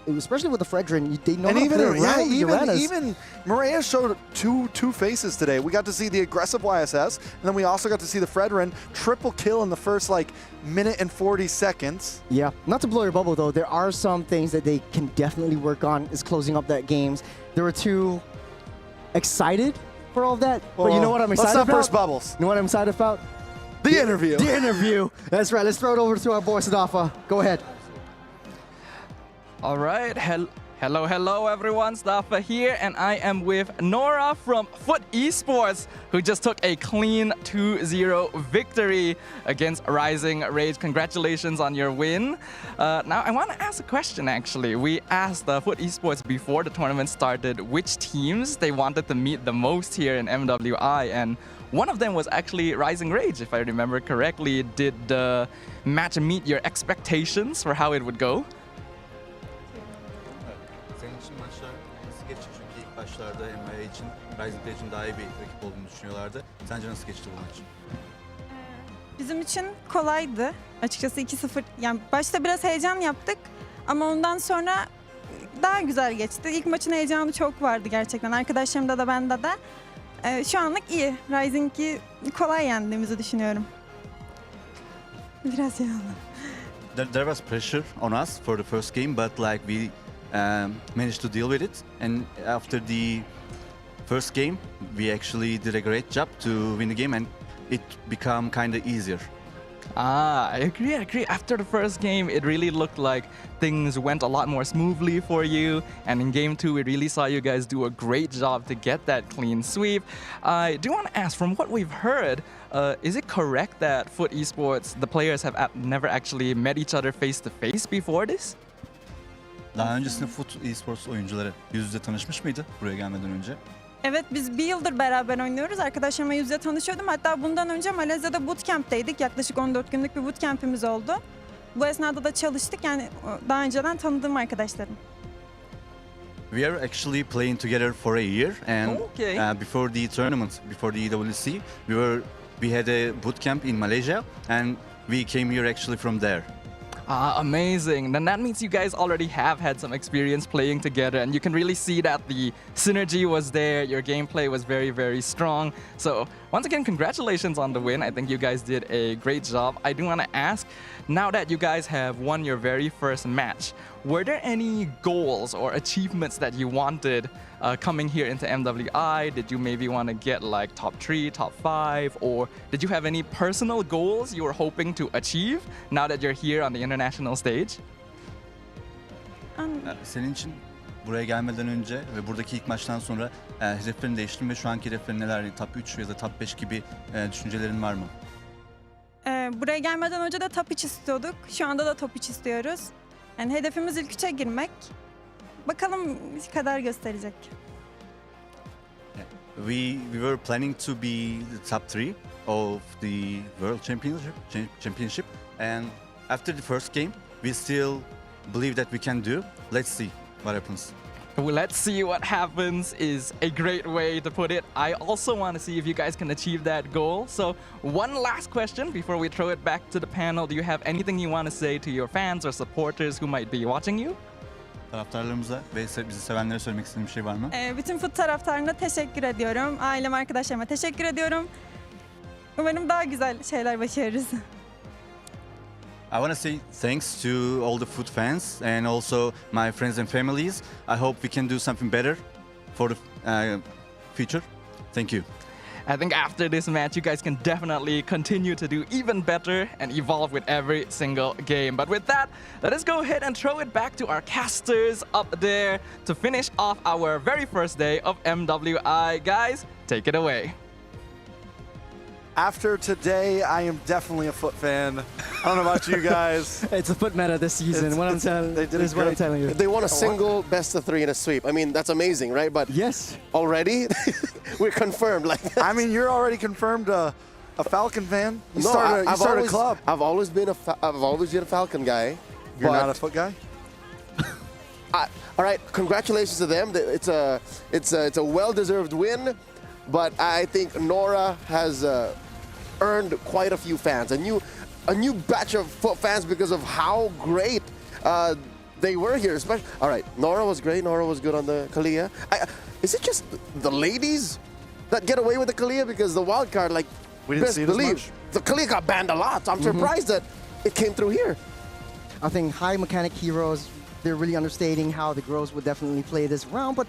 Especially with the Fredrin, they know how to play around the arenas. Even Maria showed two faces today. We got to see the aggressive YSS, and then we also got to see the Fredrin triple kill in the first minute and 40 seconds. Yeah, not to blow your bubble though, there are some things that they can definitely work on is closing up that games. They were too excited for all of that, but you know what I'm excited about? Let's not burst bubbles. You know what I'm excited about? The interview. The interview. That's right. Let's throw it over to our boy Sadafa. Go ahead. All right. Hello, hello everyone, Stafa here, and I am with Nora from Foot Esports, who just took a clean 2-0 victory against Rising Rage. Congratulations on your win. Now, I want to ask a question actually. We asked Foot Esports before the tournament started which teams they wanted to meet the most here in MWI, and one of them was actually Rising Rage, if I remember correctly. Did the match meet your expectations for how it would go? Senin için maçlar nasıl geçti? Çünkü ilk başlarda MWI için Rising Rage'in daha iyi bir rakip olduğunu düşünüyorlardı. Sence nasıl geçti bu maç? Bizim için kolaydı. Açıkçası 2-0. Yani başta biraz heyecan yaptık ama ondan sonra daha güzel geçti. İlk maçın heyecanı çok vardı gerçekten. Arkadaşlarımda da bende de. Şu anlık iyi. Rising'i kolay yendiğimizi düşünüyorum. Biraz yalan. There was pressure on us for the first game, but like we managed to deal with it. And after the first game, we actually did a great job to win the game, and it became kind of easier. I agree. After the first game, it really looked like things went a lot more smoothly for you. And in game 2, we really saw you guys do a great job to get that clean sweep. I do want to ask, from what we've heard, is it correct that Foot Esports, the players have never actually met each other face to face before this? Daha öncesinde Foot Esports oyuncuları yüz yüze tanışmış mıydı buraya gelmeden önce? Evet, biz bir yıldır beraber oynuyoruz. Arkadaşlarımla yüz yüze tanışıyordum. Hatta bundan önce Malezya'da bootcamp'teydik. Yaklaşık 14 günlük bir bootcamp'imiz oldu. Bu esnada da çalıştık. Yani daha önceden tanıdığım arkadaşlarım. We are actually playing together for a year, and before the tournament, before the EWC, we had a bootcamp in Malaysia, and we came here actually from there. Amazing. Then that means you guys already have had some experience playing together, and you can really see that the synergy was there. Your gameplay was very, very strong. So once again, congratulations on the win. I think you guys did a great job. I do want to ask, now that you guys have won your very first match, were there any goals or achievements that you wanted coming here into MWI? Did you maybe want to get like top 3, top 5, or did you have any personal goals you were hoping to achieve now that you're here on the international stage? Senin için buraya gelmeden önce ve buradaki ilk maçtan sonra hedeflerini değiştirdin ve şu anki hedeflerin neler? Top 3 ya da top 5 gibi düşüncelerin var mı? Buraya gelmeden önce de top 3 istiyorduk. Şu anda da top 3 istiyoruz. Yani hedefimiz ilk 3'e girmek. Bakalım ne kadar gösterecek. We were planning to be the top 3 of the World Championship, and after the first game, we still believe that we can do. Let's see what happens. Well, let's see what happens is a great way to put it. I also want to see if you guys can achieve that goal. So one last question before we throw it back to the panel. Do you have anything you want to say to your fans or supporters who might be watching you? Taraftarlarımıza ve bizi sevenlere söylemek istediğim bir şey var mı? Bütün Foot taraftarına teşekkür ediyorum. Ailem, arkadaşlarıma teşekkür ediyorum. Umarım daha güzel şeyler başarırız. I want to say thanks to all the Foot fans and also my friends and families. I hope we can do something better for the future. Thank you. I think after this match, you guys can definitely continue to do even better and evolve with every single game. But with that, let us go ahead and throw it back to our casters up there to finish off our very first day of MWI. Guys, take it away. After today, I am definitely a Foot fan. I don't know about you guys. It's a Foot meta this season. What I'm telling you. They won a single best of 3 in a sweep. I mean, that's amazing, right? But yes, already we're confirmed. Like, I mean, you're already confirmed a Falcon fan. You started a club. I've always been a Falcon guy. You're not a Foot guy. All right, congratulations to them. It's a well-deserved win. But I think Nora has earned quite a few fans, a new batch of Foot fans because of how great they were here. Especially, all right, Nora was great. Nora was good on the Kalia. Is it just the ladies that get away with the Kalia? Because the wild card, like, we didn't see it as much. The Kalia got banned a lot. So I'm surprised that it came through here. I think high mechanic heroes, they're really understating how the girls would definitely play this round, but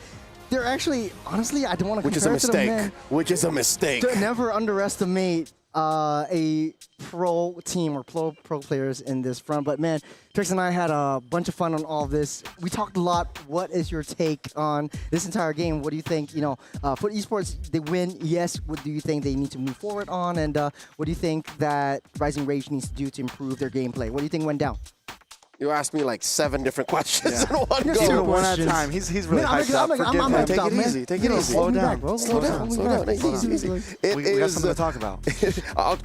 they're actually, honestly, I don't want to compare to them. Which is a mistake. To never underestimate a pro team or pro players in this front. But man, Trix and I had a bunch of fun on all of this. We talked a lot. What is your take on this entire game? What do you think? You know, for esports, they win. Yes. What do you think they need to move forward on? And what do you think that Rising Rage needs to do to improve their gameplay? What do you think went down? You asked me like 7 different questions in one Do go. it one at a time. He's really hyped up. Forgive him. Take it easy. Take it easy. Slow down. Slow down. Easy. We got something to talk about.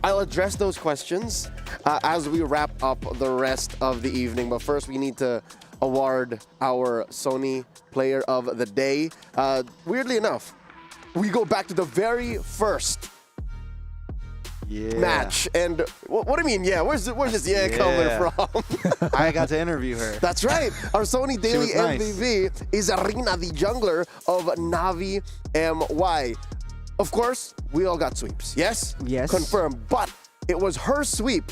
I'll address those questions as we wrap up the rest of the evening. But first, we need to award our Sony Player of the Day. Weirdly enough, we go back to the very first match. And what do you mean, yeah? Where's this coming from? I got to interview her. That's right. Our Sony Daily nice. MVP is Arena, the jungler of Navi MY. Of course, we all got sweeps. Yes? Yes. Confirmed. But it was her sweep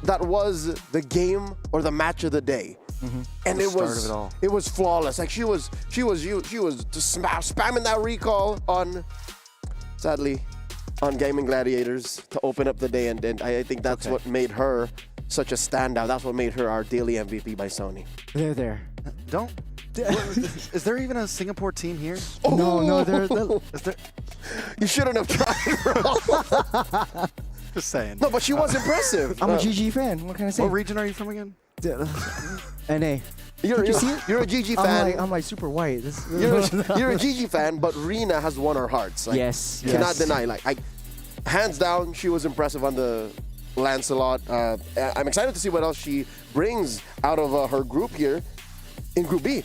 that was the game or the match of the day. And The start of it all. it was flawless. Like she was just spamming that recall on, sadly, on Gaming Gladiators to open up the day, and I think that's what made her such a standout. That's what made her our daily MVP by Sony. There. Don't. Is there even a Singapore team here? No, they're Is there? You shouldn't have tried, bro. Just saying. No, but she was impressive. I'm a GG fan. What can I say? What region are you from again? NA. You're a GG fan. I'm like super white. You're a GG fan, but Rina has won our hearts. Like, Yes. Cannot deny. Like, hands down, she was impressive on the Lancelot. I'm excited to see what else she brings out of her group here in Group B.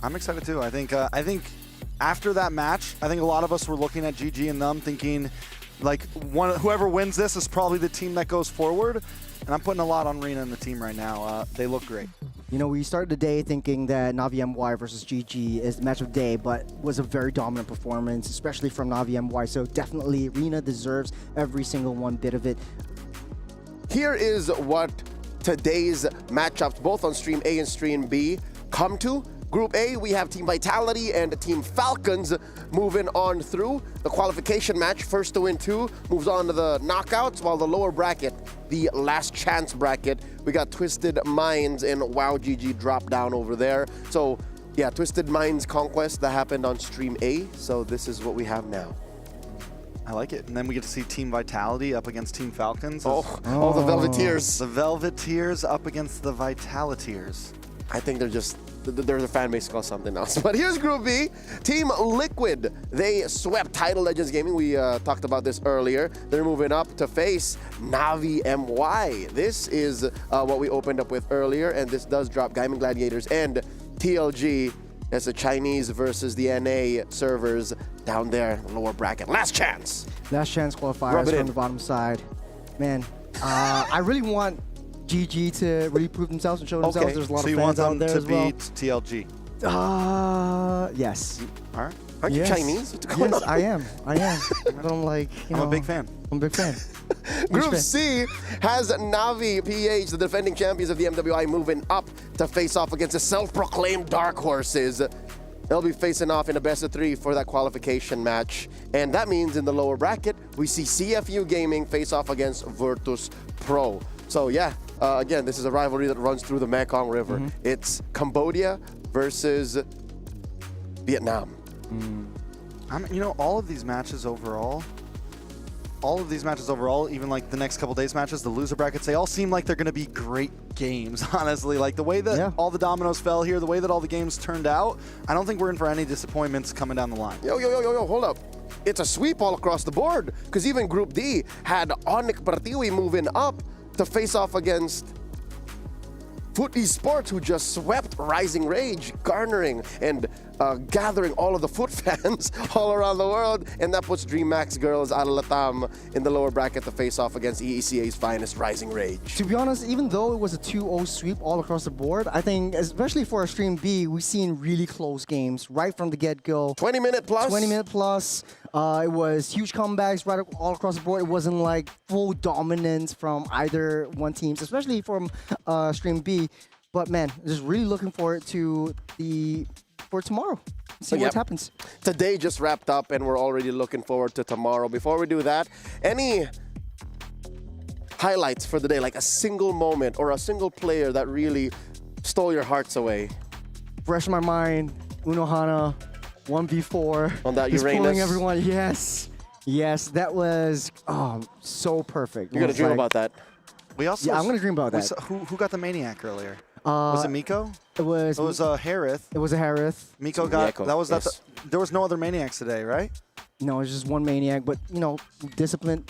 I'm excited too. I think after that match, I think a lot of us were looking at GG and them thinking, like, whoever wins this is probably the team that goes forward. And I'm putting a lot on Rina and the team right now. They look great. You know, we started the day thinking that Navi MY versus GG is the match of the day, but was a very dominant performance, especially from Navi MY. So definitely, Rina deserves every single one bit of it. Here is what today's matchups, both on Stream A and Stream B, come to. Group A, we have Team Vitality and Team Falcons moving on through. The qualification match, first to win 2, moves on to the knockouts, while the lower bracket, the last chance bracket, we got Twisted Minds and WoW GG drop down over there. So yeah, Twisted Minds Conquest that happened on Stream A. So this is what we have now. I like it. And then we get to see Team Vitality up against Team Falcons. Oh, the Velveteers. The Velveteers up against the Vitaliteers. I think they're the fan base called something else. But here's Group B. Team Liquid. They swept Title Legends Gaming. We talked about this earlier. They're moving up to face Navi MY. This is what we opened up with earlier, and this does drop Gaming Gladiators and TLG as the Chinese versus the NA servers down there, lower bracket. Last chance. Last chance qualifiers from the bottom side. Man, I really want GG to really prove themselves and show themselves. There's a lot of fans out there as well. So you want them to beat TLG? Yes. All right. Are you Chinese? What's going Yes, on? I am. But I'm like, I'm a big fan. I'm a big fan. Group C has Navi PH, the defending champions of the MWI, moving up to face off against the self-proclaimed Dark Horses. They'll be facing off in a best of 3 for that qualification match. And that means in the lower bracket, we see CFU Gaming face off against Vertus Pro. So yeah, again, this is a rivalry that runs through the Mekong River. It's Cambodia versus Vietnam. You know, all of these matches overall, even like the next couple days matches, the loser brackets, they all seem like they're going to be great games, honestly. Like the way that all the dominoes fell here, the way that all the games turned out, I don't think we're in for any disappointments coming down the line. Yo, hold up. It's a sweep all across the board, because even Group D had Onyx Partiwi moving up to face off against Foot Esports, who just swept Rising Rage, garnering and gathering all of the Foot fans all around the world, and that puts DreamMax Girls out of Latam in the lower bracket to face off against EECA's finest, Rising Rage. To be honest, even though it was a 2-0 sweep all across the board, I think, especially for our Stream B, we've seen really close games right from the get-go. 20-minute plus? 20-minute plus. It was huge comebacks right all across the board. It wasn't like full dominance from either one teams, especially from Stream B. But man, just really looking forward to the for tomorrow. See what happens. Today just wrapped up, and we're already looking forward to tomorrow. Before we do that, any highlights for the day, like a single moment or a single player that really stole your hearts away? Fresh in my mind, Unohana, 1v4. On that He's Uranus. pulling everyone. Yes, that was so perfect. You're going to dream about that. We also I'm gonna dream about that. Who got the Maniac earlier? Was it Miko? It was Harith. It was a Harith. Miko got Miko, that was yes. there was no other Maniacs today, right? No, it's just one Maniac, but discipline.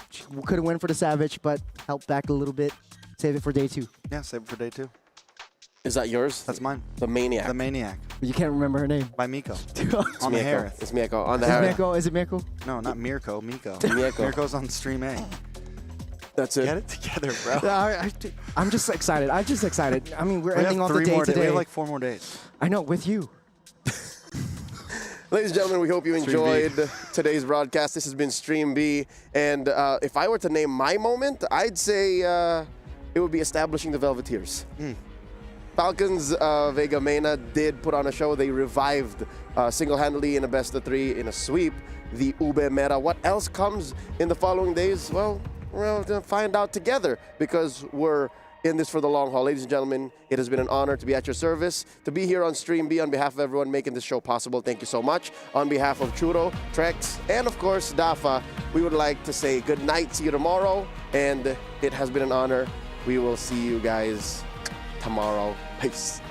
Could have went for the Savage, but helped back a little bit. Save it for day 2. Yeah, save it for day 2. Is that yours? That's mine. The Maniac. The Maniac. But you can't remember her name. By Miko. It's On the Miko. Harith. It's Miko. On the Harith. Is it Mirko? No, not Mirko. Miko. Miko. Mirko's on stream A. That's it. Get it together, bro. I'm just excited. I mean, we're We ending have off the 3 day more days. today. We have like 4 more days. I know, with you. Ladies and gentlemen, we hope you enjoyed today's broadcast. This has been Stream B. And if I were to name my moment, I'd say it would be establishing the Velveteers. Falcons Vega Mena did put on a show. They revived single-handedly in a best of 3 in a sweep the Ube Mera. What else comes in the following days? Well, we're going to find out together because we're in this for the long haul. Ladies and gentlemen, it has been an honor to be at your service, to be here on Stream B on behalf of everyone making this show possible. Thank you so much. On behalf of Churo, Trex, and of course, Dafa, we would like to say good night. See you tomorrow. And it has been an honor. We will see you guys tomorrow. Peace.